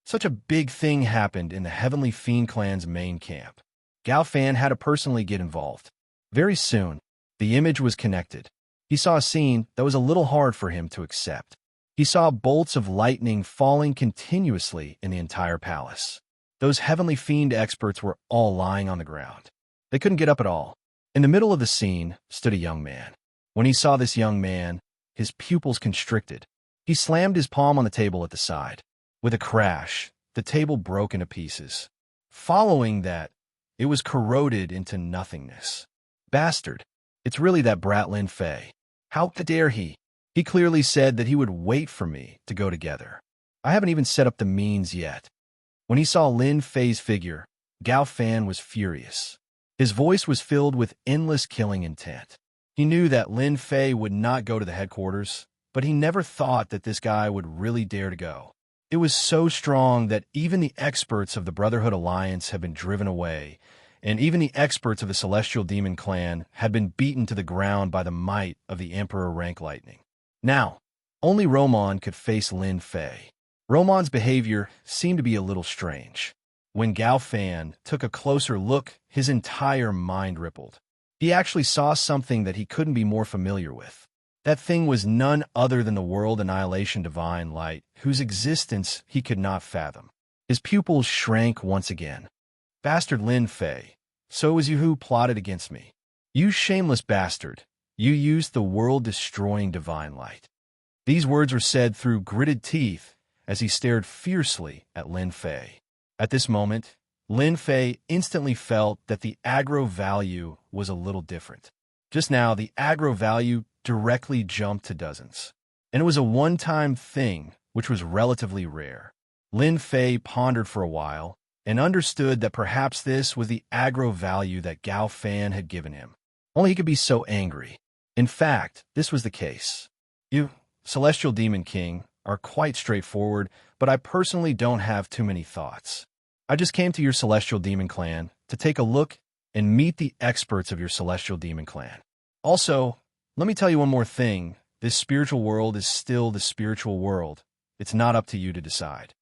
Such a big thing happened in the Heavenly Fiend Clan's main camp. Gao Fan had to personally get involved. Very soon, the image was connected. He saw a scene that was a little hard for him to accept. He saw bolts of lightning falling continuously in the entire palace. Those Heavenly Fiend experts were all lying on the ground. They couldn't get up at all. In the middle of the scene stood a young man. When he saw this young man, his pupils constricted. He slammed his palm on the table at the side. With a crash, the table broke into pieces. Following that, it was corroded into nothingness. Bastard. It's really that brat Lin Fei. How dare he? He clearly said that he would wait for me to go together. I haven't even set up the means yet. When he saw Lin Fei's figure, Gao Fan was furious. His voice was filled with endless killing intent. He knew that Lin Fei would not go to the headquarters, but he never thought that this guy would really dare to go. It was so strong that even the experts of the Brotherhood Alliance had been driven away, and even the experts of the Celestial Demon Clan had been beaten to the ground by the might of the Emperor Rank Lightning. Now, only Roman could face Lin Fei. Roman's behavior seemed to be a little strange. When Gao Fan took a closer look, his entire mind rippled. He actually saw something that he couldn't be more familiar with. That thing was none other than the World Annihilation Divine Light, whose existence he could not fathom. His pupils shrank once again. Bastard Lin Fei, so it was you who plotted against me. You shameless bastard. You used the world-destroying divine light. These words were said through gritted teeth as he stared fiercely at Lin Fei. At this moment, Lin Fei instantly felt that the aggro value was a little different. Just now, the aggro value directly jumped to dozens. And it was a one-time thing, which was relatively rare. Lin Fei pondered for a while and understood that perhaps this was the aggro value that Gao Fan had given him. Only he could be so angry. In fact, this was the case. You, Celestial Demon King, are quite straightforward, but I personally don't have too many thoughts. I just came to your Celestial Demon Clan to take a look and meet the experts of your Celestial Demon Clan. Also, let me tell you one more thing. This spiritual world is still the spiritual world. It's not up to you to decide.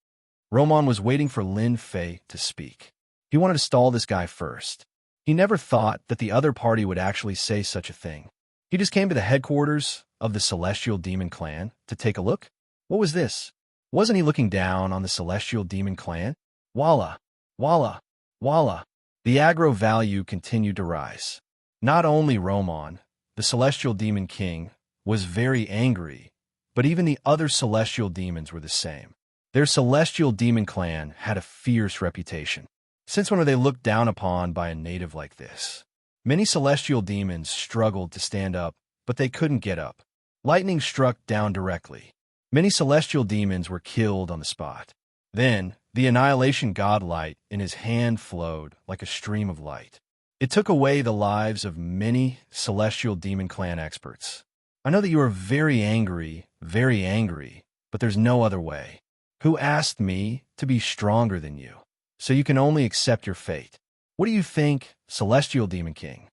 Roman was waiting for Lin Fei to speak. He wanted to stall this guy first. He never thought that the other party would actually say such a thing. He just came to the headquarters of the Celestial Demon Clan to take a look. What was this? Wasn't he looking down on the Celestial Demon Clan? Walla, walla, walla. The aggro value continued to rise. Not only Roman, the Celestial Demon King, was very angry, but even the other Celestial Demons were the same. Their Celestial Demon Clan had a fierce reputation. Since when were they looked down upon by a native like this? Many Celestial Demons struggled to stand up, but they couldn't get up. Lightning struck down directly. Many Celestial Demons were killed on the spot. Then, the Annihilation Godlight in his hand flowed like a stream of light. It took away the lives of many Celestial Demon Clan experts. I know that you are very angry, but there's no other way. Who asked me to be stronger than you? So you can only accept your fate. What do you think, Celestial Demon King?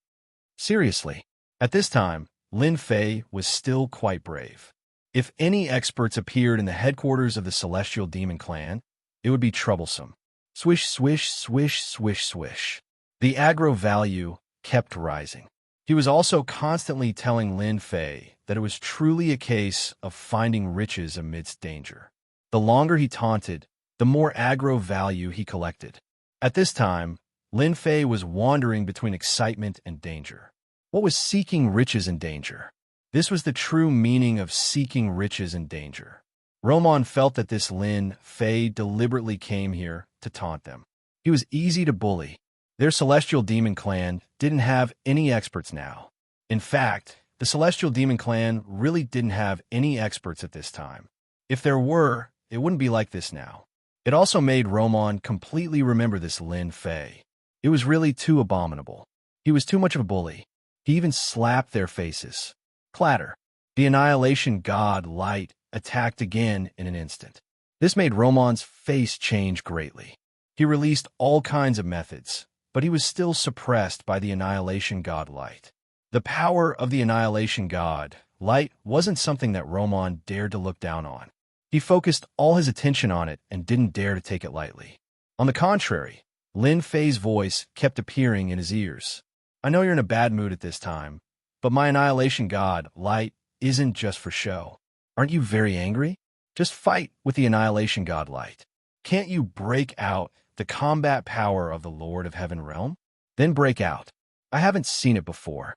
Seriously, at this time, Lin Fei was still quite brave. If any experts appeared in the headquarters of the Celestial Demon Clan, it would be troublesome. Swish, swish, swish, swish, swish. The aggro value kept rising. He was also constantly telling Lin Fei that it was truly a case of finding riches amidst danger. The longer he taunted, the more aggro value he collected. At this time, Lin Fei was wandering between excitement and danger. What was seeking riches and danger? This was the true meaning of seeking riches and danger. Roman felt that this Lin Fei deliberately came here to taunt them. He was easy to bully. Their Celestial Demon Clan didn't have any experts now. In fact, the Celestial Demon Clan really didn't have any experts at this time. If there were, it wouldn't be like this now. It also made Roman completely remember this Lin Fei. It was really too abominable. He was too much of a bully. He even slapped their faces. Clatter. The annihilation god, Light, attacked again in an instant. This made Roman's face change greatly. He released all kinds of methods, but he was still suppressed by the annihilation god, Light. The power of the annihilation god, Light, wasn't something that Roman dared to look down on. He focused all his attention on it and didn't dare to take it lightly. On the contrary, Lin Fei's voice kept appearing in his ears. I know you're in a bad mood at this time, but my annihilation god, Light, isn't just for show. Aren't you very angry? Just fight with the annihilation god, Light. Can't you break out the combat power of the Lord of Heaven Realm? Then break out. I haven't seen it before.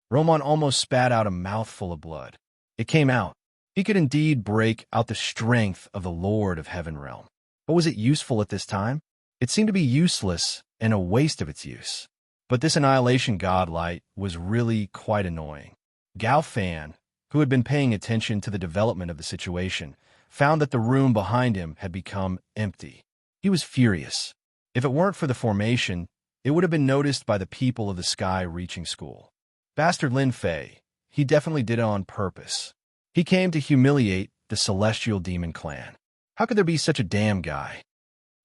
Roman almost spat out a mouthful of blood. It came out. He could indeed break out the strength of the Lord of Heaven Realm. But was it useful at this time? It seemed to be useless and a waste of its use. But this annihilation god, Light, was really quite annoying. Gao Fan, who had been paying attention to the development of the situation, found that the room behind him had become empty. He was furious. If it weren't for the formation, it would have been noticed by the people of the Sky Reaching School. Bastard Lin Fei, he definitely did it on purpose. He came to humiliate the Celestial Demon Clan. How could there be such a damn guy?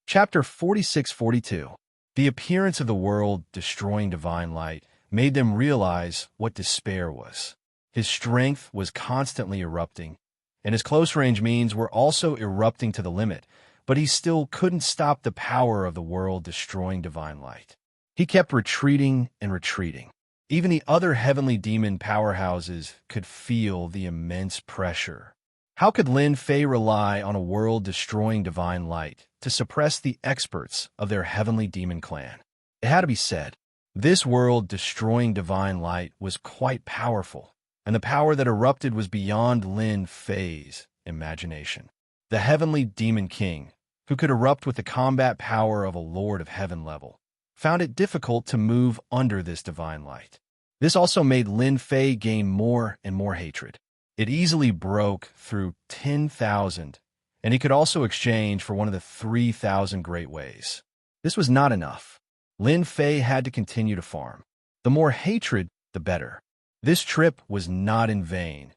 Chapter 46-42. The appearance of the world destroying divine light made them realize what despair was. His strength was constantly erupting, and his close-range means were also erupting to the limit, but he still couldn't stop the power of the world destroying divine light. He kept retreating and retreating. Even the other heavenly demon powerhouses could feel the immense pressure. How could Lin Fei rely on a world-destroying divine light to suppress the experts of their heavenly demon clan? It had to be said, this world-destroying divine light was quite powerful, and the power that erupted was beyond Lin Fei's imagination. The heavenly demon king, who could erupt with the combat power of a Lord of Heaven level, found it difficult to move under this divine light. This also made Lin Fei gain more and more hatred. It easily broke through 10,000, and he could also exchange for one of the 3,000 great ways. This was not enough. Lin Fei had to continue to farm. The more hatred, the better. This trip was not in vain,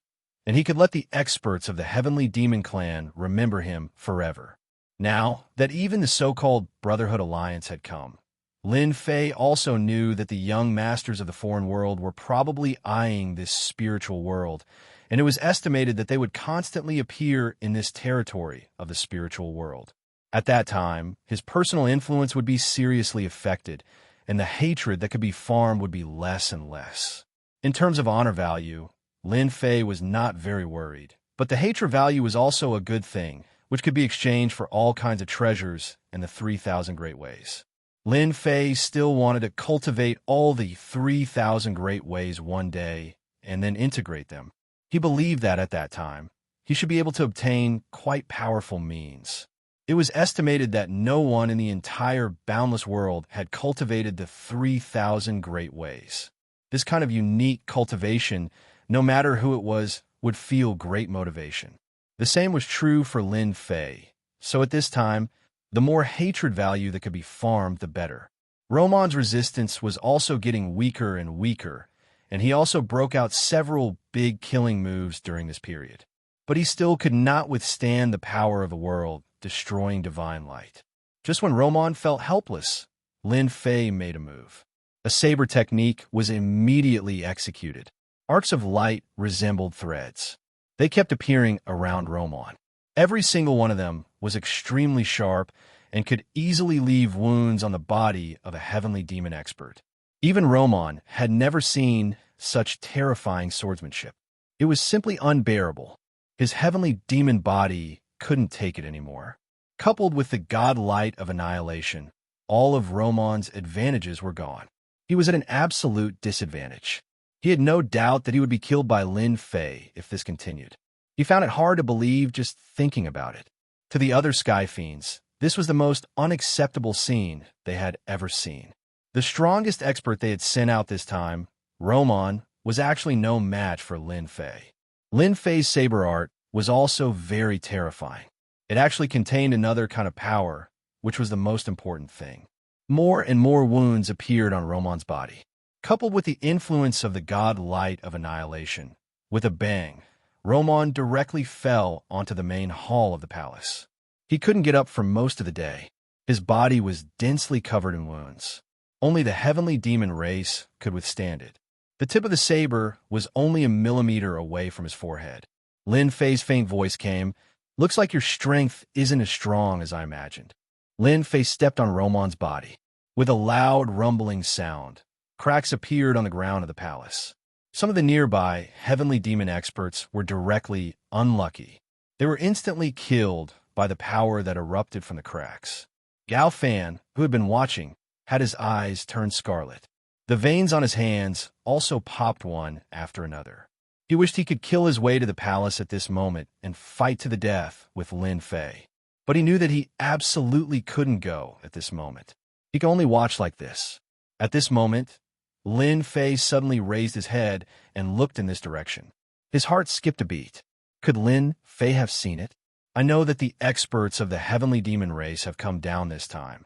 and he could let the experts of the Heavenly Demon Clan remember him forever. Now that even the so-called Brotherhood Alliance had come, Lin Fei also knew that the young masters of the foreign world were probably eyeing this spiritual world, and it was estimated that they would constantly appear in this territory of the spiritual world. At that time, his personal influence would be seriously affected, and the hatred that could be farmed would be less and less. In terms of honor value, Lin Fei was not very worried, but the hatred value was also a good thing, which could be exchanged for all kinds of treasures and the 3,000 great ways. Lin Fei still wanted to cultivate all the 3,000 great ways one day and then integrate them. He believed that at that time, he should be able to obtain quite powerful means. It was estimated that no one in the entire boundless world had cultivated the 3,000 great ways. This kind of unique cultivation, no matter who it was, would feel great motivation. The same was true for Lin Fei. So at this time, the more hatred value that could be farmed, the better. Roman's resistance was also getting weaker and weaker, and he also broke out several big killing moves during this period. But he still could not withstand the power of the world, destroying divine light. Just when Roman felt helpless, Lin Fei made a move. A saber technique was immediately executed. Arcs of light resembled threads. They kept appearing around Roman. Every single one of them was extremely sharp and could easily leave wounds on the body of a heavenly demon expert. Even Roman had never seen such terrifying swordsmanship. It was simply unbearable. His heavenly demon body couldn't take it anymore. Coupled with the god light of annihilation, all of Roman's advantages were gone. He was at an absolute disadvantage. He had no doubt that he would be killed by Lin Fei if this continued. He found it hard to believe just thinking about it. To the other Sky Fiends, this was the most unacceptable scene they had ever seen. The strongest expert they had sent out this time, Roman, was actually no match for Lin Fei. Lin Fei's saber art was also very terrifying. It actually contained another kind of power, which was the most important thing. More and more wounds appeared on Roman's body. Coupled with the influence of the god light of annihilation, with a bang, Roman directly fell onto the main hall of the palace. He couldn't get up for most of the day. His body was densely covered in wounds. Only the heavenly demon race could withstand it. The tip of the saber was only a millimeter away from his forehead. Lin Fei's faint voice came, "Looks like your strength isn't as strong as I imagined." Lin Fei stepped on Roman's body. With a loud, rumbling sound, cracks appeared on the ground of the palace. Some of the nearby heavenly demon experts were directly unlucky. They were instantly killed by the power that erupted from the cracks. Gao Fan, who had been watching, had his eyes turn scarlet. The veins on his hands also popped one after another. He wished he could kill his way to the palace at this moment and fight to the death with Lin Fei. But he knew that he absolutely couldn't go at this moment. He could only watch like this. At this moment, Lin Fei suddenly raised his head and looked in this direction. His heart skipped a beat. Could Lin Fei have seen it? I know that the experts of the heavenly demon race have come down this time,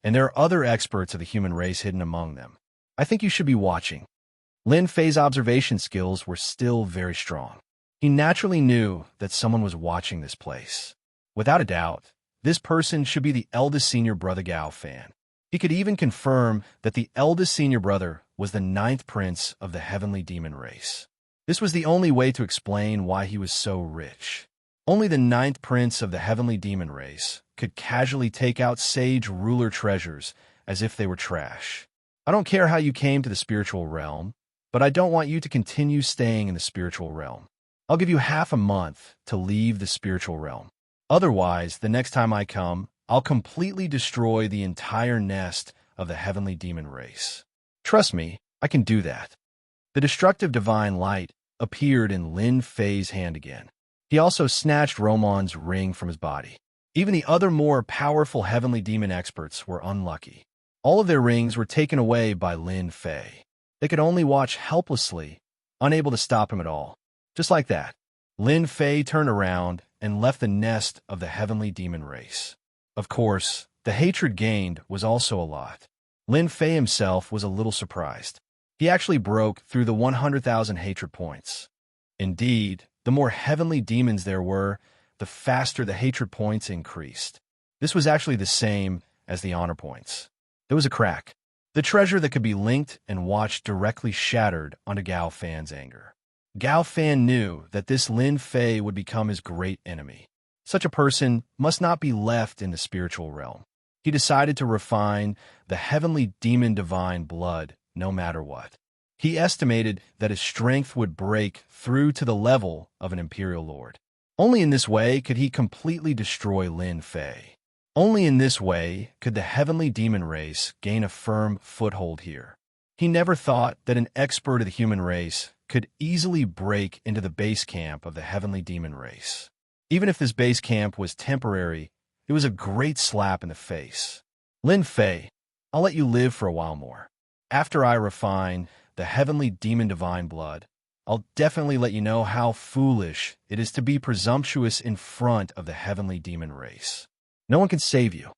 and there are other experts of the human race hidden among them. I think you should be watching. Lin Fei's observation skills were still very strong. He naturally knew that someone was watching this place. Without a doubt, this person should be the eldest senior brother Gao Fan. He could even confirm that the eldest senior brother was the 9th prince of the heavenly demon race. This was the only way to explain why he was so rich. Only the 9th prince of the heavenly demon race could casually take out sage ruler treasures as if they were trash. I don't care how you came to the spiritual realm, but I don't want you to continue staying in the spiritual realm. I'll give you half a month to leave the spiritual realm. Otherwise, the next time I come, I'll completely destroy the entire nest of the heavenly demon race. Trust me, I can do that. The destructive divine light appeared in Lin Fei's hand again. He also snatched Roman's ring from his body. Even the other more powerful heavenly demon experts were unlucky. All of their rings were taken away by Lin Fei. They could only watch helplessly, unable to stop him at all. Just like that, Lin Fei turned around and left the nest of the heavenly demon race. Of course, the hatred gained was also a lot. Lin Fei himself was a little surprised. He actually broke through the 100,000 hatred points. Indeed, the more heavenly demons there were, the faster the hatred points increased. This was actually the same as the honor points. There was a crack. The treasure that could be linked and watched directly shattered onto Gao Fan's anger. Gao Fan knew that this Lin Fei would become his great enemy. Such a person must not be left in the spiritual realm. He decided to refine the heavenly demon divine blood no matter what. He estimated that his strength would break through to the level of an imperial lord. Only in this way could he completely destroy Lin Fei. Only in this way could the heavenly demon race gain a firm foothold here. He never thought that an expert of the human race could easily break into the base camp of the heavenly demon race. Even if this base camp was temporary, it was a great slap in the face. Lin Fei, I'll let you live for a while more. After I refine the heavenly demon divine blood, I'll definitely let you know how foolish it is to be presumptuous in front of the heavenly demon race. No one can save you.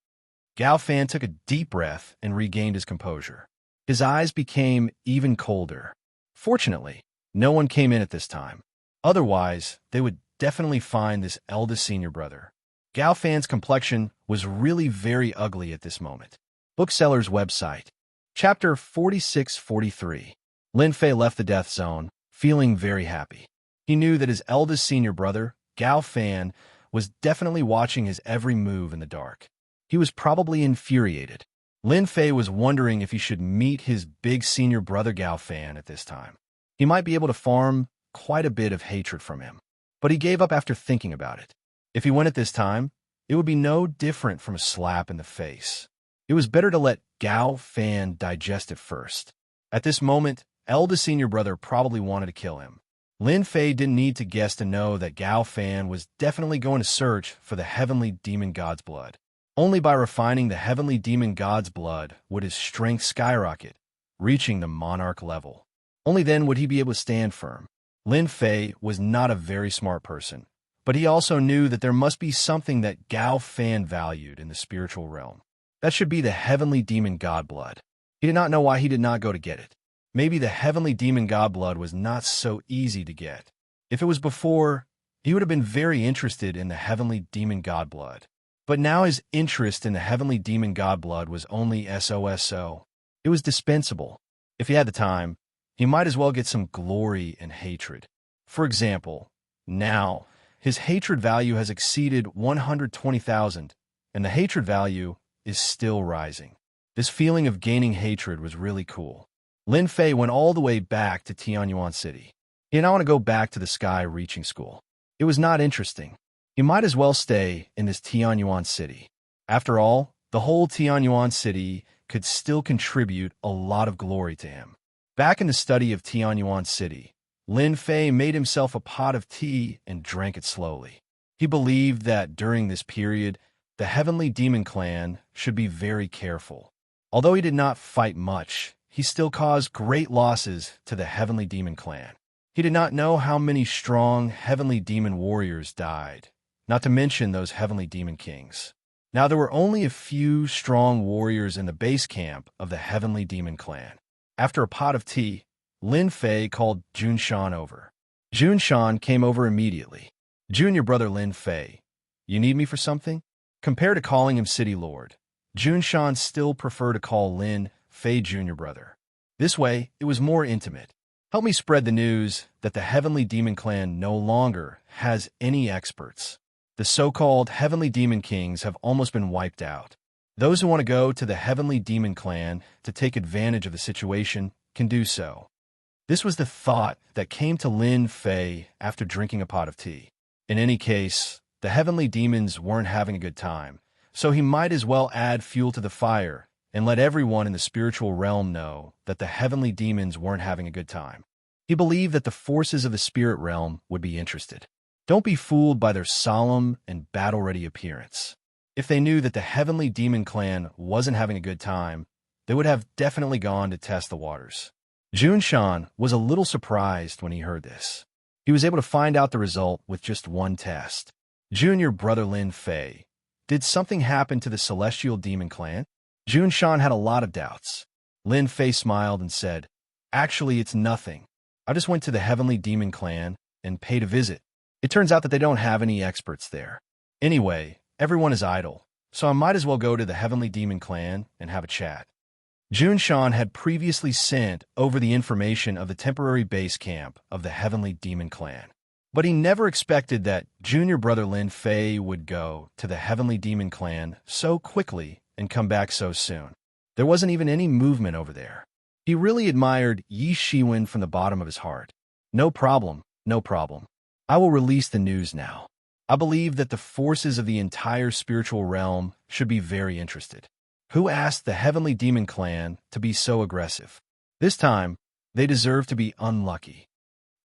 Gao Fan took a deep breath and regained his composure. His eyes became even colder. Fortunately, no one came in at this time. Otherwise, they would definitely find this eldest senior brother. Gao Fan's complexion was really very ugly at this moment. Bookseller's website. Chapter 46-43. Lin Fei left the death zone, feeling very happy. He knew that his eldest senior brother, Gao Fan, was definitely watching his every move in the dark. He was probably infuriated. Lin Fei was wondering if he should meet his big senior brother Gao Fan at this time. He might be able to farm quite a bit of hatred from him. But he gave up after thinking about it. If he went at this time, it would be no different from a slap in the face. It was better to let Gao Fan digest it first. At this moment, eldest senior brother probably wanted to kill him. Lin Fei didn't need to guess to know that Gao Fan was definitely going to search for the heavenly demon god's blood. Only by refining the heavenly demon god's blood would his strength skyrocket, reaching the monarch level. Only then would he be able to stand firm. Lin Fei was not a very smart person, But he also knew that there must be something that Gao Fan valued in the spiritual realm. That should be the heavenly demon god blood. He did not know why he did not go to get it. Maybe the heavenly demon god blood was not so easy to get. If it was before, he would have been very interested in the heavenly demon god blood. But now his interest in the heavenly demon god blood was only SOSO. It was dispensable. If he had the time, he might as well get some glory and hatred. For example, now, his hatred value has exceeded 120,000, and the hatred value is still rising. This feeling of gaining hatred was really cool. Lin Fei went all the way back to Tianyuan City. He did not want to go back to the Sky Reaching School. It was not interesting. He might as well stay in this Tianyuan City. After all, the whole Tianyuan City could still contribute a lot of glory to him. Back in the study of Tianyuan City, Lin Fei made himself a pot of tea and drank it slowly. He believed that during this period, the Heavenly Demon Clan should be very careful. Although he did not fight much, he still caused great losses to the Heavenly Demon Clan. He did not know how many strong Heavenly Demon warriors died, not to mention those Heavenly Demon Kings. Now there were only a few strong warriors in the base camp of the Heavenly Demon Clan. After a pot of tea, Lin Fei called Jun Shan over. Jun Shan came over immediately. Junior brother Lin Fei, you need me for something? Compared to calling him City Lord, Jun Shan still preferred to call Lin Fei Junior brother. This way, it was more intimate. Help me spread the news that the Heavenly Demon Clan no longer has any experts. The so-called Heavenly Demon Kings have almost been wiped out. Those who want to go to the Heavenly Demon Clan to take advantage of the situation can do so. This was the thought that came to Lin Fei after drinking a pot of tea. In any case, the Heavenly Demons weren't having a good time, so he might as well add fuel to the fire and let everyone in the spiritual realm know that the Heavenly Demons weren't having a good time. He believed that the forces of the spirit realm would be interested. Don't be fooled by their solemn and battle-ready appearance. If they knew that the Heavenly Demon Clan wasn't having a good time, they would have definitely gone to test the waters. Jun Shan was a little surprised when he heard this. He was able to find out the result with just one test. Junior brother Lin Fei, did something happen to the Celestial Demon Clan? Jun Shan had a lot of doubts. Lin Fei smiled and said, actually, it's nothing. I just went to the Heavenly Demon Clan and paid a visit. It turns out that they don't have any experts there. Anyway, everyone is idle, so I might as well go to the Heavenly Demon Clan and have a chat. Jun Shan had previously sent over the information of the temporary base camp of the Heavenly Demon Clan. But he never expected that junior brother Lin Fei would go to the Heavenly Demon Clan so quickly and come back so soon. There wasn't even any movement over there. He really admired Yi Shiwen from the bottom of his heart. No problem, no problem. I will release the news now. I believe that the forces of the entire spiritual realm should be very interested. Who asked the Heavenly Demon Clan to be so aggressive? This time, they deserve to be unlucky.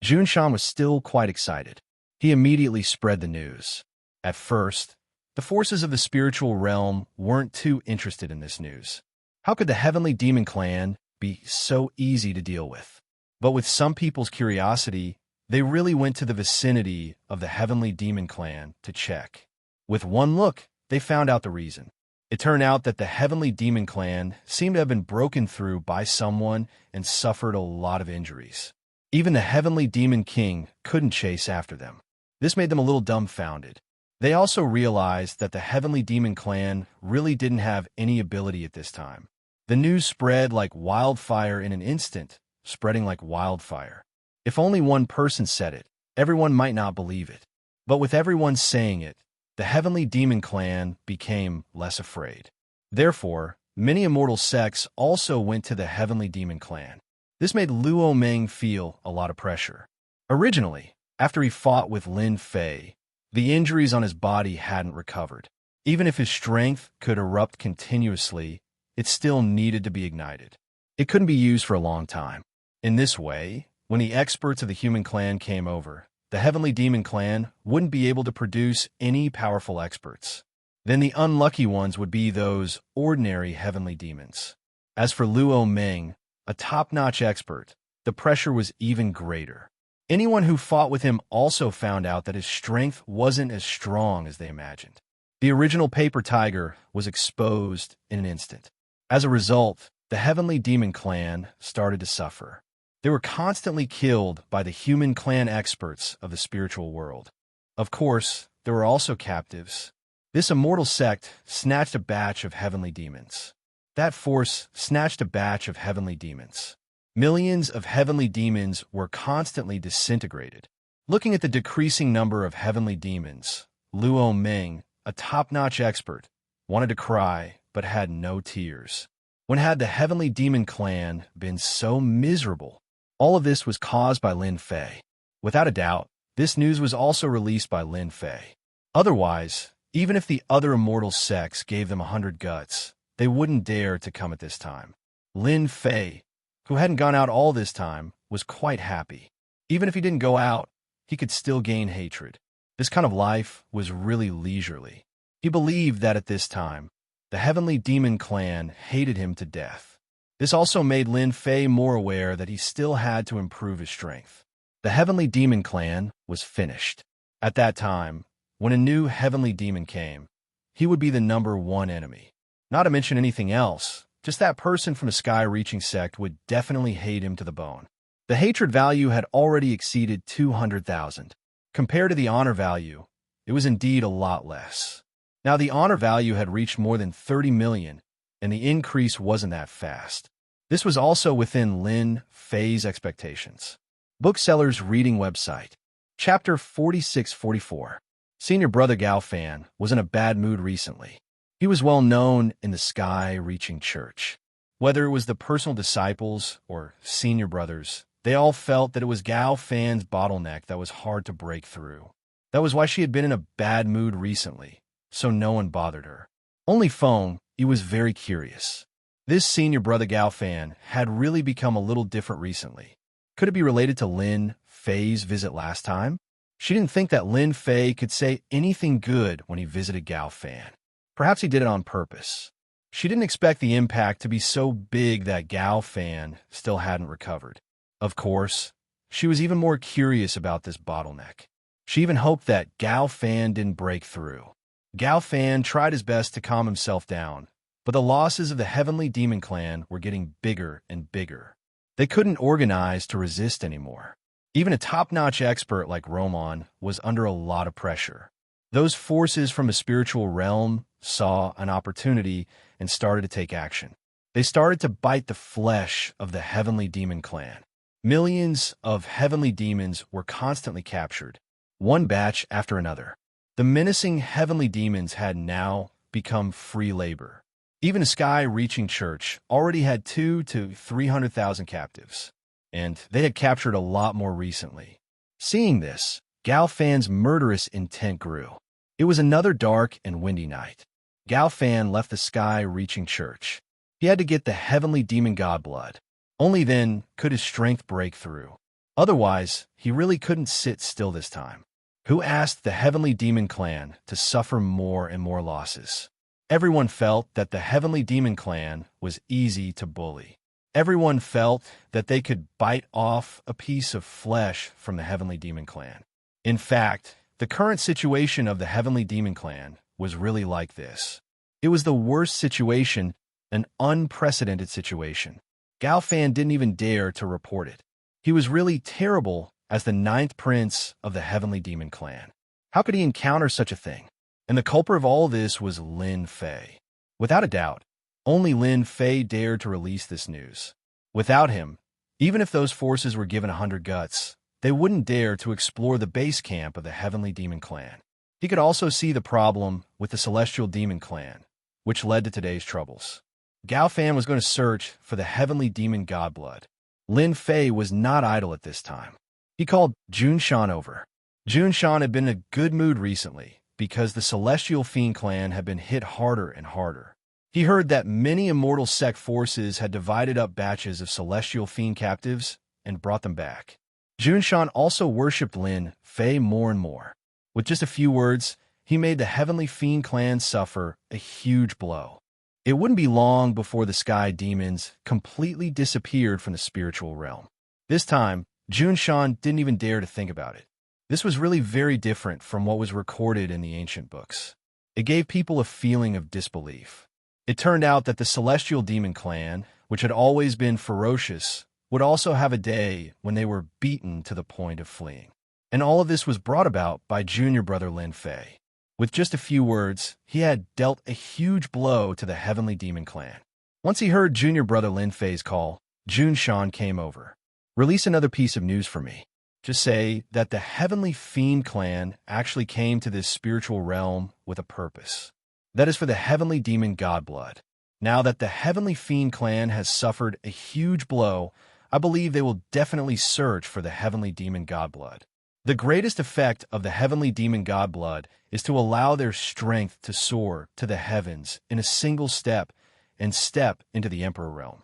Jun Shan was still quite excited. He immediately spread the news. At first, the forces of the spiritual realm weren't too interested in this news. How could the Heavenly Demon Clan be so easy to deal with? But with some people's curiosity, they really went to the vicinity of the Heavenly Demon Clan to check. With one look, they found out the reason. It turned out that the Heavenly Demon Clan seemed to have been broken through by someone and suffered a lot of injuries. Even the Heavenly Demon King couldn't chase after them. This made them a little dumbfounded. They also realized that the Heavenly Demon Clan really didn't have any ability at this time. The news spread like wildfire in an instant, spreading like wildfire. If only one person said it, everyone might not believe it. But with everyone saying it, the Heavenly Demon Clan became less afraid. Therefore, many immortal sects also went to the Heavenly Demon Clan. This made Luo Meng feel a lot of pressure. Originally, after he fought with Lin Fei, the injuries on his body hadn't recovered. Even if his strength could erupt continuously, it still needed to be ignited. It couldn't be used for a long time. In this way, when the experts of the human clan came over, the Heavenly Demon Clan wouldn't be able to produce any powerful experts. Then the unlucky ones would be those ordinary heavenly demons. As for Luo Meng, a top-notch expert, the pressure was even greater. Anyone who fought with him also found out that his strength wasn't as strong as they imagined. The original paper tiger was exposed in an instant. As a result, the Heavenly Demon Clan started to suffer. They were constantly killed by the human clan experts of the spiritual world. Of course, there were also captives. This immortal sect snatched a batch of heavenly demons. That force snatched a batch of heavenly demons. Millions of heavenly demons were constantly disintegrated. Looking at the decreasing number of heavenly demons, Luo Ming, a top-notch expert, wanted to cry but had no tears. When had the Heavenly Demon Clan been so miserable? All of this was caused by Lin Fei. Without a doubt, this news was also released by Lin Fei. Otherwise, even if the other immortal sects gave them 100 guts, they wouldn't dare to come at this time. Lin Fei, who hadn't gone out all this time, was quite happy. Even if he didn't go out, he could still gain hatred. This kind of life was really leisurely. He believed that at this time, the Heavenly Demon Clan hated him to death. This also made Lin Fei more aware that he still had to improve his strength. The Heavenly Demon Clan was finished. At that time, when a new Heavenly Demon came, he would be the #1 enemy. Not to mention anything else, just that person from the Sky-Reaching sect would definitely hate him to the bone. The hatred value had already exceeded 200,000. Compared to the honor value, it was indeed a lot less. Now the honor value had reached more than 30 million, and the increase wasn't that fast. This was also within Lin Fei's expectations. Booksellers Reading Website. Chapter 46-44. Senior brother Gao Fan was in a bad mood recently. He was well known in the Sky-Reaching Church. Whether it was the personal disciples or senior brothers, they all felt that it was Gao Fan's bottleneck that was hard to break through. That was why she had been in a bad mood recently, so no one bothered her. Only Feng, he was very curious. This senior brother Gao Fan had really become a little different recently. Could it be related to Lin Fei's visit last time? She didn't think that Lin Fei could say anything good when he visited Gao Fan. Perhaps he did it on purpose. She didn't expect the impact to be so big that Gao Fan still hadn't recovered. Of course, she was even more curious about this bottleneck. She even hoped that Gao Fan didn't break through. Gao Fan tried his best to calm himself down, but the losses of the Heavenly Demon Clan were getting bigger and bigger. They couldn't organize to resist anymore. Even a top-notch expert like Roman was under a lot of pressure. Those forces from the spiritual realm saw an opportunity and started to take action. They started to bite the flesh of the Heavenly Demon Clan. Millions of heavenly demons were constantly captured, one batch after another. The menacing heavenly demons had now become free labor. Even a Sky-Reaching Church already had 200,000 to 300,000 captives, and they had captured a lot more recently. Seeing this, Gao Fan's murderous intent grew. It was another dark and windy night. Gao Fan left the Sky-Reaching Church. He had to get the heavenly demon god blood. Only then could his strength break through. Otherwise, he really couldn't sit still this time. Who asked the Heavenly Demon Clan to suffer more and more losses? Everyone felt that the Heavenly Demon Clan was easy to bully. Everyone felt that they could bite off a piece of flesh from the Heavenly Demon Clan. In fact, the current situation of the Heavenly Demon Clan was really like this. It was the worst situation, an unprecedented situation. Gao Fan didn't even dare to report it. He was really terrible as the 9th prince of the Heavenly Demon Clan. How could he encounter such a thing? And the culprit of all this was Lin Fei. Without a doubt, only Lin Fei dared to release this news. Without him, even if those forces were given 100 guts, they wouldn't dare to explore the base camp of the Heavenly Demon Clan. He could also see the problem with the Celestial Demon Clan, which led to today's troubles. Gao Fan was going to search for the Heavenly Demon Godblood. Lin Fei was not idle at this time. He called Jun Shan over. Jun Shan had been in a good mood recently because the Celestial Fiend Clan had been hit harder and harder. He heard that many immortal sect forces had divided up batches of Celestial Fiend captives and brought them back. Jun Shan also worshipped Lin Fei more and more. With just a few words, he made the Heavenly Fiend Clan suffer a huge blow. It wouldn't be long before the Sky Demons completely disappeared from the spiritual realm. This time, Junshan didn't even dare to think about it. This was really very different from what was recorded in the ancient books. It gave people a feeling of disbelief. It turned out that the Celestial Demon Clan, which had always been ferocious, would also have a day when they were beaten to the point of fleeing. And all of this was brought about by junior brother Lin Fei. With just a few words, he had dealt a huge blow to the Heavenly Demon Clan. Once he heard junior brother Lin Fei's call, Junshan came over. "Release another piece of news for me. Just say that the Heavenly Fiend Clan actually came to this spiritual realm with a purpose. That is for the Heavenly Demon Godblood. Now that the Heavenly Fiend Clan has suffered a huge blow, I believe they will definitely search for the Heavenly Demon Godblood. The greatest effect of the Heavenly Demon Godblood is to allow their strength to soar to the heavens in a single step and step into the Emperor Realm."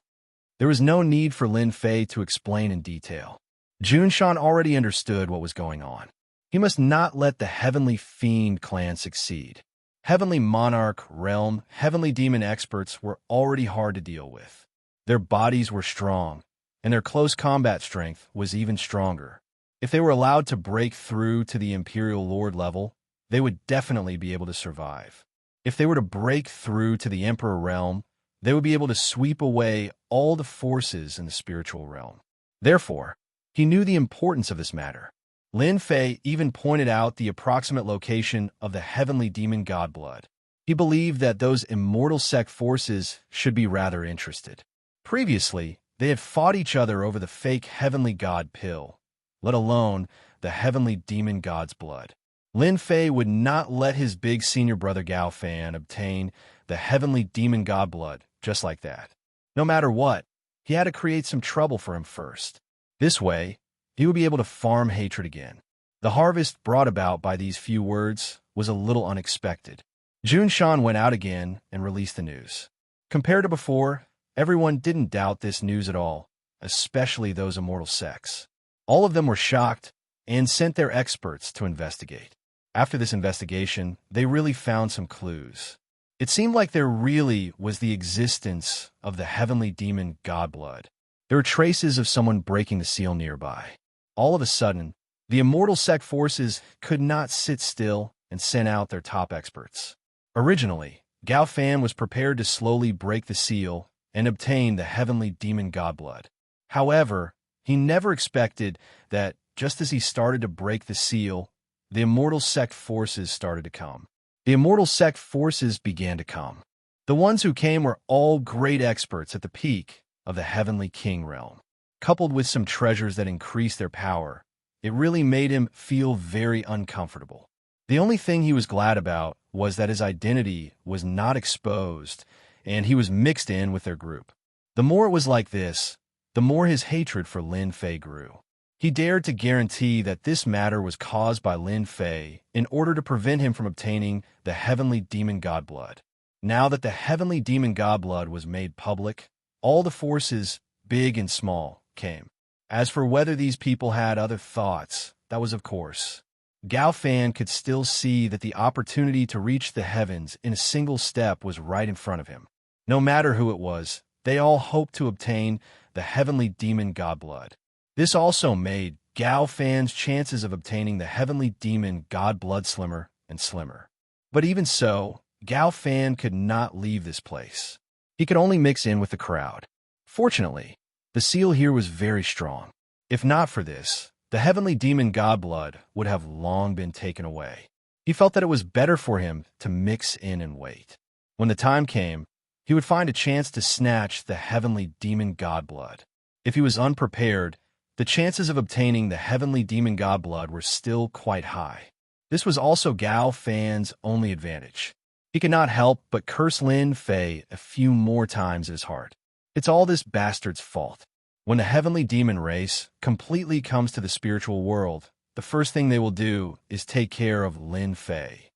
There was no need for Lin Fei to explain in detail. Junshan already understood what was going on. He must not let the Heavenly Fiend Clan succeed. Heavenly Monarch, Realm, Heavenly Demon experts were already hard to deal with. Their bodies were strong, and their close combat strength was even stronger. If they were allowed to break through to the Imperial Lord level, they would definitely be able to survive. If they were to break through to the Emperor Realm, they would be able to sweep away all the forces in the spiritual realm. Therefore, he knew the importance of this matter. Lin Fei even pointed out the approximate location of the Heavenly Demon Godblood. He believed that those immortal sect forces should be rather interested. Previously, they had fought each other over the fake Heavenly God pill, let alone the Heavenly Demon God's blood. Lin Fei would not let his big senior brother Gao Fan obtain the Heavenly Demon Godblood just like that. No matter what, he had to create some trouble for him first. This way, he would be able to farm hatred again. The harvest brought about by these few words was a little unexpected. Junshan went out again and released the news. Compared to before, everyone didn't doubt this news at all, especially those immortal sects. All of them were shocked and sent their experts to investigate. After this investigation, they really found some clues. It seemed like there really was the existence of the Heavenly Demon Godblood. There were traces of someone breaking the seal nearby. All of a sudden, the immortal sect forces could not sit still and sent out their top experts. Originally, Gao Fan was prepared to slowly break the seal and obtain the Heavenly Demon Godblood. However, he never expected that just as he started to break the seal, the immortal sect forces started to come. The immortal sect forces began to come. The ones who came were all great experts at the peak of the Heavenly King realm. Coupled with some treasures that increased their power, it really made him feel very uncomfortable. The only thing he was glad about was that his identity was not exposed and he was mixed in with their group. The more it was like this, the more his hatred for Lin Fei grew. He dared to guarantee that this matter was caused by Lin Fei in order to prevent him from obtaining the Heavenly Demon Godblood. Now that the Heavenly Demon Godblood was made public, all the forces, big and small, came. As for whether these people had other thoughts, that was of course. Gao Fan could still see that the opportunity to reach the heavens in a single step was right in front of him. No matter who it was, they all hoped to obtain the Heavenly Demon Godblood. This also made Gao Fan's chances of obtaining the Heavenly Demon Godblood slimmer and slimmer. But even so, Gao Fan could not leave this place. He could only mix in with the crowd. Fortunately, the seal here was very strong. If not for this, the Heavenly Demon Godblood would have long been taken away. He felt that it was better for him to mix in and wait. When the time came, he would find a chance to snatch the Heavenly Demon Godblood. If he was unprepared, the chances of obtaining the Heavenly Demon Godblood were still quite high. This was also Gao Fan's only advantage. He could not help but curse Lin Fei a few more times in his heart. It's all this bastard's fault. When the Heavenly Demon race completely comes to the spiritual world, the first thing they will do is take care of Lin Fei.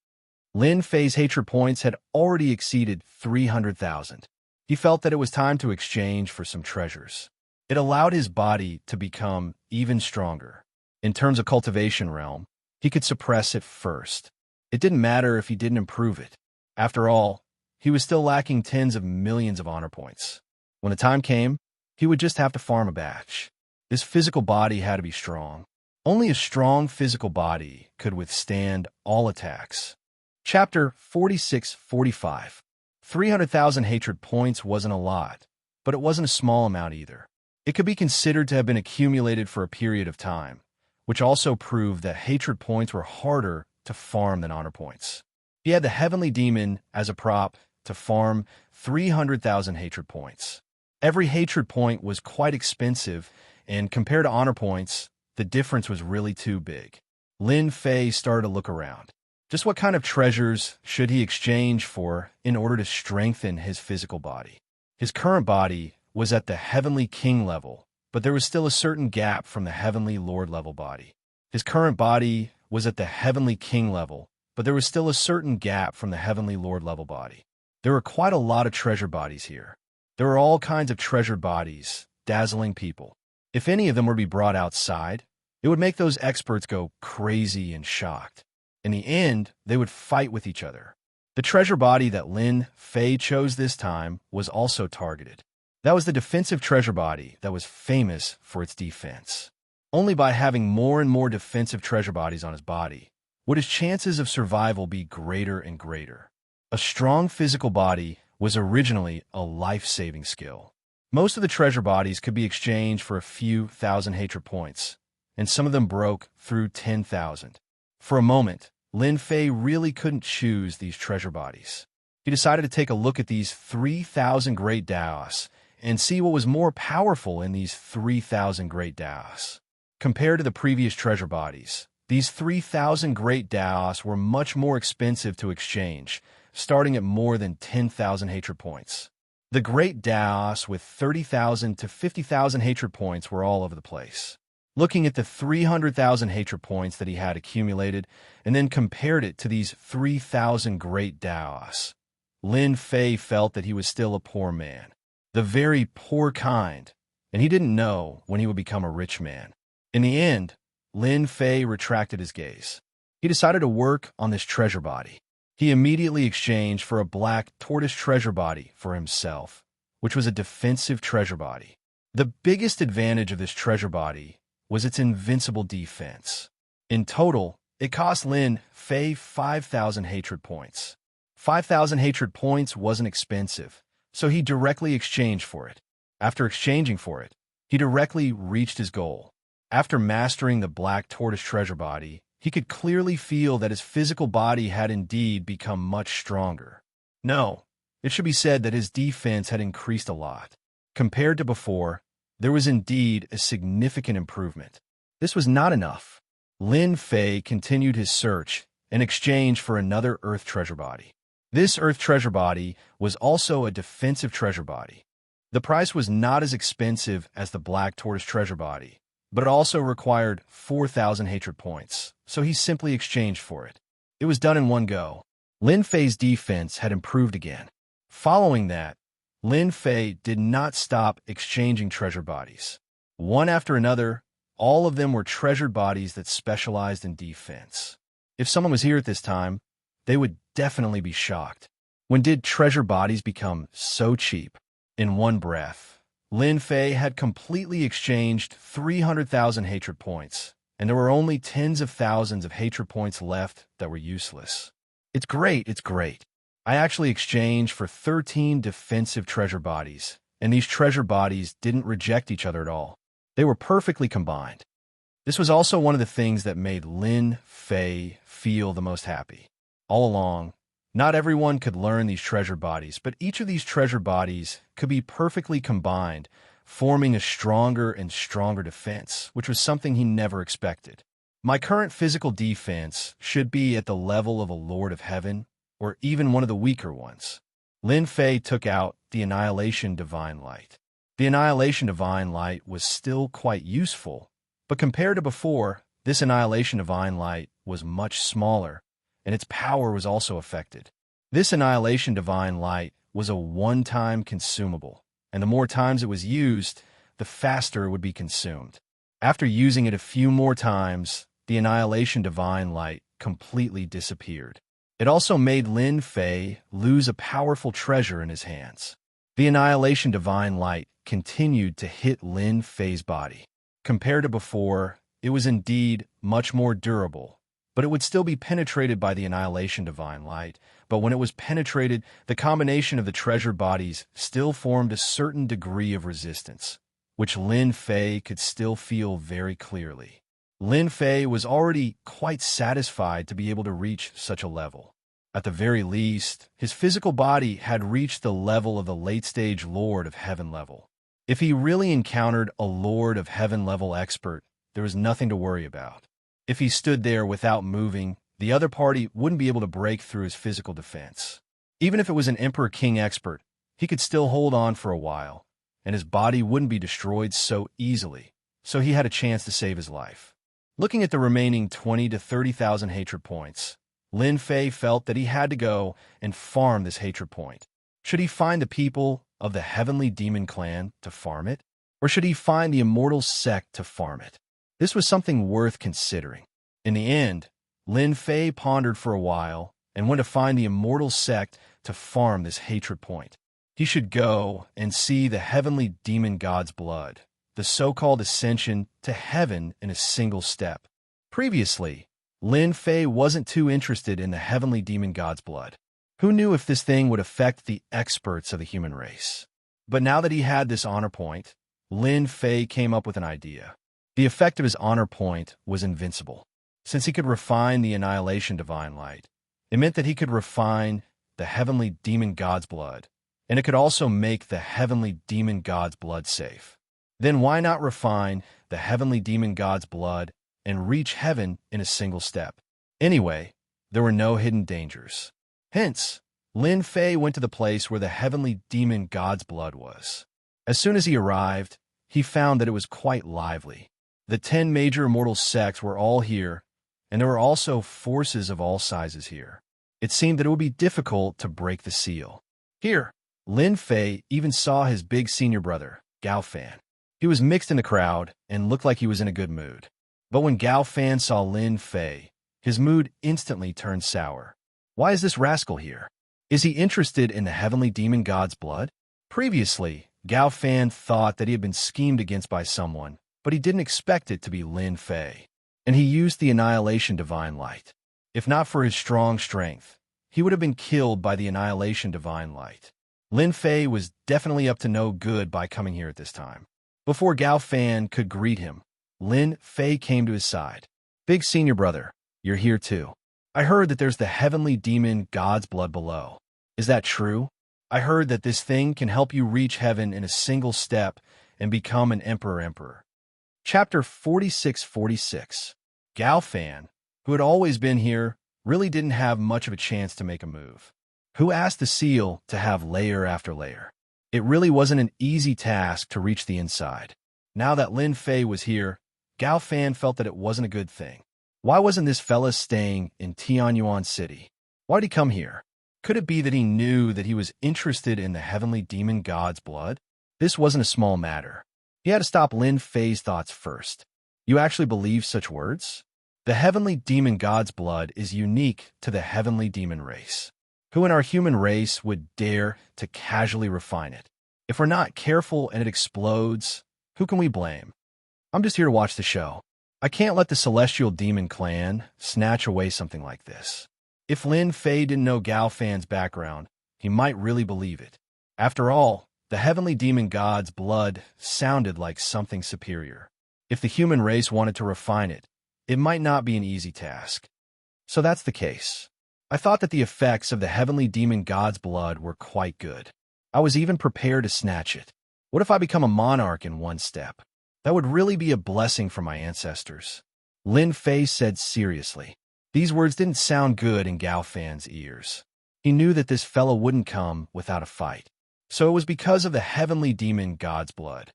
Lin Fei's hatred points had already exceeded 300,000. He felt that it was time to exchange for some treasures. It allowed his body to become even stronger. In terms of cultivation realm, he could suppress it first. It didn't matter if he didn't improve it. After all, he was still lacking tens of millions of honor points. When the time came, he would just have to farm a batch. This physical body had to be strong. Only a strong physical body could withstand all attacks. Chapter 46-45. 300,000 hatred points wasn't a lot, but it wasn't a small amount either. It could be considered to have been accumulated for a period of time, which also proved that hatred points were harder to farm than honor points. He had the heavenly demon as a prop to farm 300,000 hatred points. Every hatred point was quite expensive, and compared to honor points, the difference was really too big. Lin Fei started to look around. Just what kind of treasures should he exchange for in order to strengthen his physical body? His current body was at the Heavenly King level, but there was still a certain gap from the Heavenly Lord level body. His current body was at the Heavenly King level, but there was still a certain gap from the Heavenly Lord level body. There were quite a lot of treasure bodies here. There were all kinds of treasure bodies, dazzling people. If any of them were to be brought outside, it would make those experts go crazy and shocked. In the end, they would fight with each other. The treasure body that Lin Fei chose this time was also targeted. That was the defensive treasure body that was famous for its defense. Only by having more and more defensive treasure bodies on his body would his chances of survival be greater and greater. A strong physical body was originally a life-saving skill. Most of the treasure bodies could be exchanged for a few thousand hatred points, and some of them broke through 10,000. For a moment, Lin Fei really couldn't choose these treasure bodies. He decided to take a look at these 3,000 great Daos and see what was more powerful in these 3,000 great Daos. Compared to the previous treasure bodies, these 3,000 great Daos were much more expensive to exchange, starting at more than 10,000 hatred points. The great Daos with 30,000 to 50,000 hatred points were all over the place. Looking at the 300,000 hatred points that he had accumulated and then compared it to these 3,000 great Daos, Lin Fei felt that he was still a poor man, the very poor kind, and he didn't know when he would become a rich man. In the end, Lin Fei retracted his gaze. He decided to work on this treasure body. He immediately exchanged for a black tortoise treasure body for himself, which was a defensive treasure body. The biggest advantage of this treasure body was its invincible defense. In total, it cost Lin Fei 5,000 hatred points. 5,000 hatred points wasn't expensive, so he directly exchanged for it. After exchanging for it, he directly reached his goal. After mastering the black tortoise treasure body, he could clearly feel that his physical body had indeed become much stronger. No, it should be said that his defense had increased a lot. Compared to before, there was indeed a significant improvement. This was not enough. Lin Fei continued his search in exchange for another Earth treasure body. This Earth treasure body was also a defensive treasure body. The price was not as expensive as the black tortoise treasure body, but it also required 4,000 hatred points, so he simply exchanged for it. It was done in one go. Lin Fei's defense had improved again. Following that, Lin Fei did not stop exchanging treasure bodies. One after another, all of them were treasured bodies that specialized in defense. If someone was here at this time, they would definitely be shocked. When did treasure bodies become so cheap? In one breath, Lin Fei had completely exchanged 300,000 hatred points, and there were only tens of thousands of hatred points left that were useless. It's great, it's great. I actually exchanged for 13 defensive treasure bodies, and these treasure bodies didn't reject each other at all. They were perfectly combined. This was also one of the things that made Lin Fei feel the most happy. All along, not everyone could learn these treasure bodies, but each of these treasure bodies could be perfectly combined, forming a stronger and stronger defense, which was something he never expected. My current physical defense should be at the level of a Lord of Heaven, or even one of the weaker ones. Lin Fei took out the Annihilation Divine Light. The Annihilation Divine Light was still quite useful, but compared to before, this Annihilation Divine Light was much smaller, and its power was also affected. This Annihilation Divine Light was a one-time consumable, and the more times it was used, the faster it would be consumed. After using it a few more times, the Annihilation Divine Light completely disappeared. It also made Lin Fei lose a powerful treasure in his hands. The Annihilation Divine Light continued to hit Lin Fei's body. Compared to before, it was indeed much more durable, but it would still be penetrated by the annihilation divine light. But when it was penetrated, the combination of the treasured bodies still formed a certain degree of resistance, which Lin Fei could still feel very clearly. Lin Fei was already quite satisfied to be able to reach such a level. At the very least, his physical body had reached the level of the late-stage Lord of Heaven level. If he really encountered a Lord of Heaven level expert, there was nothing to worry about. If he stood there without moving, the other party wouldn't be able to break through his physical defense. Even if it was an Emperor King expert, he could still hold on for a while, and his body wouldn't be destroyed so easily, so he had a chance to save his life. Looking at the remaining 20 to 30,000 hatred points, Lin Fei felt that he had to go and farm this hatred point. Should he find the people of the Heavenly Demon Clan to farm it? Or should he find the Immortal Sect to farm it? This was something worth considering. In the end, Lin Fei pondered for a while and went to find the Immortal Sect to farm this hatred point. He should go and see the Heavenly Demon God's blood, the so-called ascension to heaven in a single step. Previously, Lin Fei wasn't too interested in the Heavenly Demon God's blood. Who knew if this thing would affect the experts of the human race? But now that he had this honor point, Lin Fei came up with an idea. The effect of his honor point was invincible. Since he could refine the annihilation divine light, it meant that he could refine the Heavenly Demon God's blood, and it could also make the Heavenly Demon God's blood safe. Then why not refine the Heavenly Demon God's blood and reach heaven in a single step? Anyway, there were no hidden dangers. Hence, Lin Fei went to the place where the Heavenly Demon God's blood was. As soon as he arrived, he found that it was quite lively. The 10 major immortal sects were all here, and there were also forces of all sizes here. It seemed that it would be difficult to break the seal. Here, Lin Fei even saw his big senior brother, Gao Fan. He was mixed in the crowd and looked like he was in a good mood. But when Gao Fan saw Lin Fei, his mood instantly turned sour. Why is this rascal here? Is he interested in the Heavenly Demon God's blood? Previously, Gao Fan thought that he had been schemed against by someone, but he didn't expect it to be Lin Fei. And he used the Annihilation Divine Light. If not for his strong strength, he would have been killed by the Annihilation Divine Light. Lin Fei was definitely up to no good by coming here at this time. Before Gao Fan could greet him, Lin Fei came to his side. Big senior brother, you're here too. I heard that there's the Heavenly Demon God's blood below. Is that true? I heard that this thing can help you reach heaven in a single step and become an emperor. Chapter 4646. Gao Fan, who had always been here, really didn't have much of a chance to make a move. Who asked the seal to have layer after layer? It really wasn't an easy task to reach the inside. Now that Lin Fei was here, Gao Fan felt that it wasn't a good thing. Why wasn't this fella staying in Tianyuan City? Why'd he come here? Could it be that he knew that he was interested in the Heavenly Demon God's blood? This wasn't a small matter. He had to stop Lin Fei's thoughts first. You actually believe such words? The Heavenly Demon God's blood is unique to the Heavenly Demon race. Who in our human race would dare to casually refine it? If we're not careful and it explodes, who can we blame? I'm just here to watch the show. I can't let the Celestial Demon Clan snatch away something like this. If Lin Fei didn't know Gao Fan's background, he might really believe it. After all, the Heavenly Demon God's blood sounded like something superior. If the human race wanted to refine it, it might not be an easy task. So that's the case. I thought that the effects of the Heavenly Demon God's blood were quite good. I was even prepared to snatch it. What if I become a monarch in one step? That would really be a blessing for my ancestors. Lin Fei said seriously. These words didn't sound good in Gao Fan's ears. He knew that this fellow wouldn't come without a fight. So it was because of the Heavenly Demon God's blood.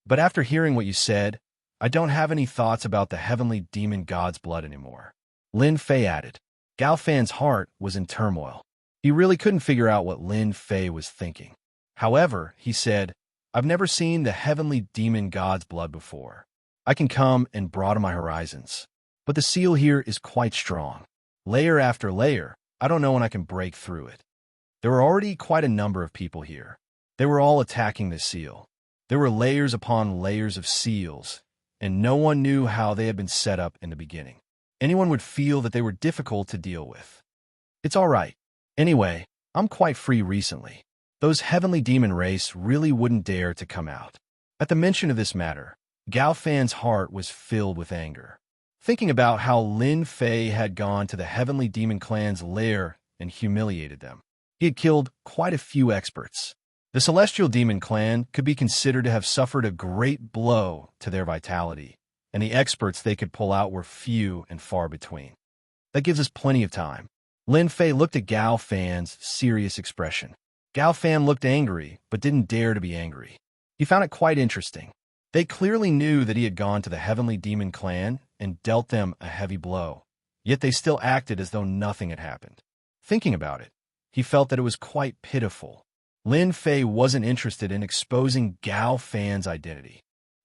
But after hearing what you said, I don't have any thoughts about the Heavenly Demon God's blood anymore. Lin Fei added. Gao Fan's heart was in turmoil. He really couldn't figure out what Lin Fei was thinking. However, he said, I've never seen the Heavenly Demon God's blood before. I can come and broaden my horizons. But the seal here is quite strong. Layer after layer, I don't know when I can break through it. There were already quite a number of people here. They were all attacking the seal. There were layers upon layers of seals, and no one knew how they had been set up in the beginning. Anyone would feel that they were difficult to deal with. It's all right. Anyway, I'm quite free recently. Those heavenly demon race really wouldn't dare to come out. At the mention of this matter, Gao Fan's heart was filled with anger. Thinking about how Lin Fei had gone to the heavenly demon clan's lair and humiliated them. He had killed quite a few experts. The celestial demon clan could be considered to have suffered a great blow to their vitality, and the experts they could pull out were few and far between. That gives us plenty of time. Lin Fei looked at Gao Fan's serious expression. Gao Fan looked angry, but didn't dare to be angry. He found it quite interesting. They clearly knew that he had gone to the heavenly demon clan and dealt them a heavy blow, yet they still acted as though nothing had happened. Thinking about it, he felt that it was quite pitiful. Lin Fei wasn't interested in exposing Gao Fan's identity.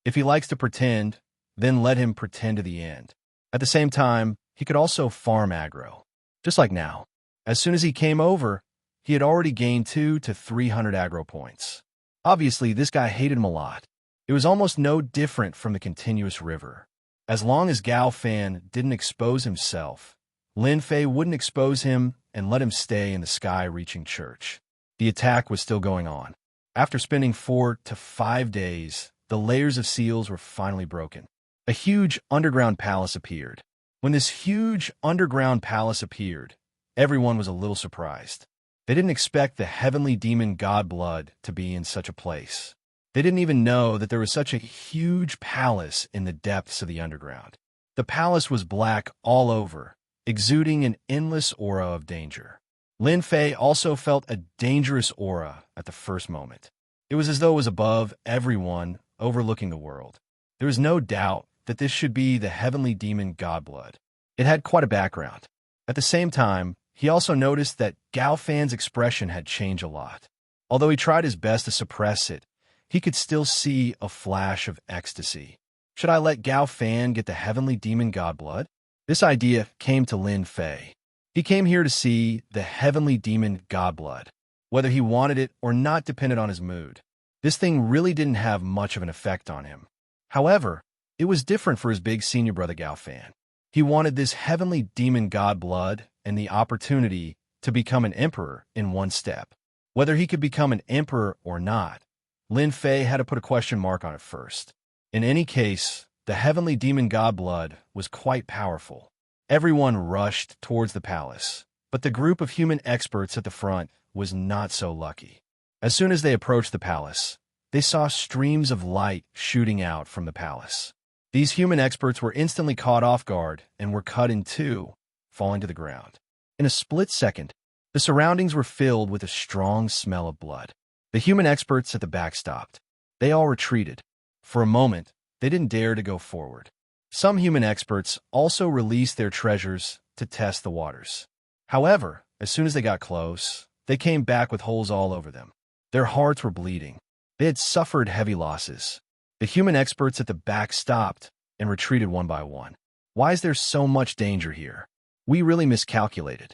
If he likes to pretend, then let him pretend to the end. At the same time, he could also farm aggro. Just like now. As soon as he came over, he had already gained 200 to 300 aggro points. Obviously, this guy hated him a lot. It was almost no different from the continuous river. As long as Gao Fan didn't expose himself, Lin Fei wouldn't expose him and let him stay in the sky-reaching church. The attack was still going on. After spending 4 to 5 days, the layers of seals were finally broken. A huge underground palace appeared. When this huge underground palace appeared, everyone was a little surprised. They didn't expect the heavenly demon god blood to be in such a place. They didn't even know that there was such a huge palace in the depths of the underground. The palace was black all over, exuding an endless aura of danger. Lin Fei also felt a dangerous aura at the first moment. It was as though it was above everyone, overlooking the world. There was no doubt that this should be the heavenly demon godblood. It had quite a background. At the same time, he also noticed that Gao Fan's expression had changed a lot. Although he tried his best to suppress it, he could still see a flash of ecstasy. Should I let Gao Fan get the heavenly demon godblood? This idea came to Lin Fei. He came here to see the heavenly demon godblood. Whether he wanted it or not depended on his mood. This thing really didn't have much of an effect on him. However, it was different for his big senior brother Gao Fan. He wanted this heavenly demon godblood and the opportunity to become an emperor in one step. Whether he could become an emperor or not, Lin Fei had to put a question mark on it first. In any case, the heavenly demon godblood was quite powerful. Everyone rushed towards the palace, but the group of human experts at the front was not so lucky. As soon as they approached the palace, they saw streams of light shooting out from the palace. These human experts were instantly caught off guard and were cut in two, falling to the ground. In a split second, the surroundings were filled with a strong smell of blood. The human experts at the back stopped. They all retreated. For a moment, they didn't dare to go forward. Some human experts also released their treasures to test the waters. However, as soon as they got close, they came back with holes all over them. Their hearts were bleeding. They had suffered heavy losses. The human experts at the back stopped and retreated one by one. Why is there so much danger here? We really miscalculated.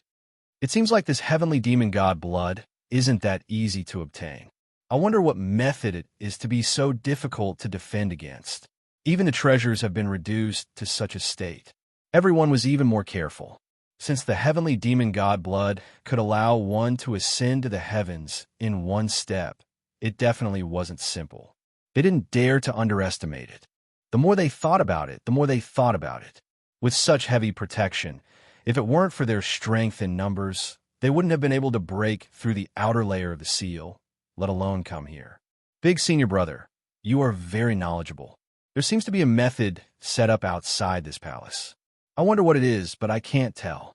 It seems like this heavenly demon god blood isn't that easy to obtain. I wonder what method it is to be so difficult to defend against. Even the treasures have been reduced to such a state. Everyone was even more careful. Since the heavenly demon god blood could allow one to ascend to the heavens in one step, it definitely wasn't simple. They didn't dare to underestimate it. The more they thought about it, the more they thought about it. With such heavy protection, if it weren't for their strength in numbers, they wouldn't have been able to break through the outer layer of the seal, let alone come here. Big senior brother, you are very knowledgeable. There seems to be a method set up outside this palace. I wonder what it is, but I can't tell.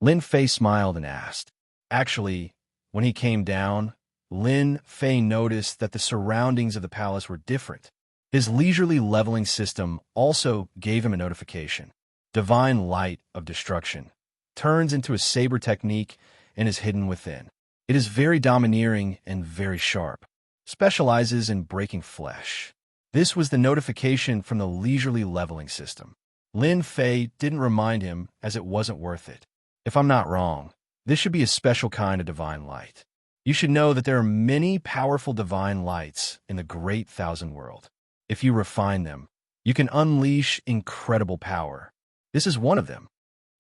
Lin Fei smiled and asked. Actually, when he came down, Lin Fei noticed that the surroundings of the palace were different. His leisurely leveling system also gave him a notification. Divine Light of Destruction turns into a saber technique and is hidden within. It is very domineering and very sharp. Specializes in breaking flesh. This was the notification from the leisurely leveling system. Lin Fei didn't remind him as it wasn't worth it. If I'm not wrong, this should be a special kind of divine light. You should know that there are many powerful divine lights in the great thousand world. If you refine them, You can unleash incredible power. This is one of them.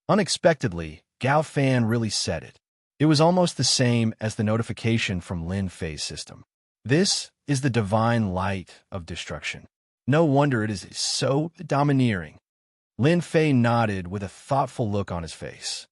Unexpectedly, Gao Fan really said it. It was almost the same as the notification from Lin Fei's system. This is the divine light of destruction. No wonder it is so domineering. Lin Fei nodded with a thoughtful look on his face.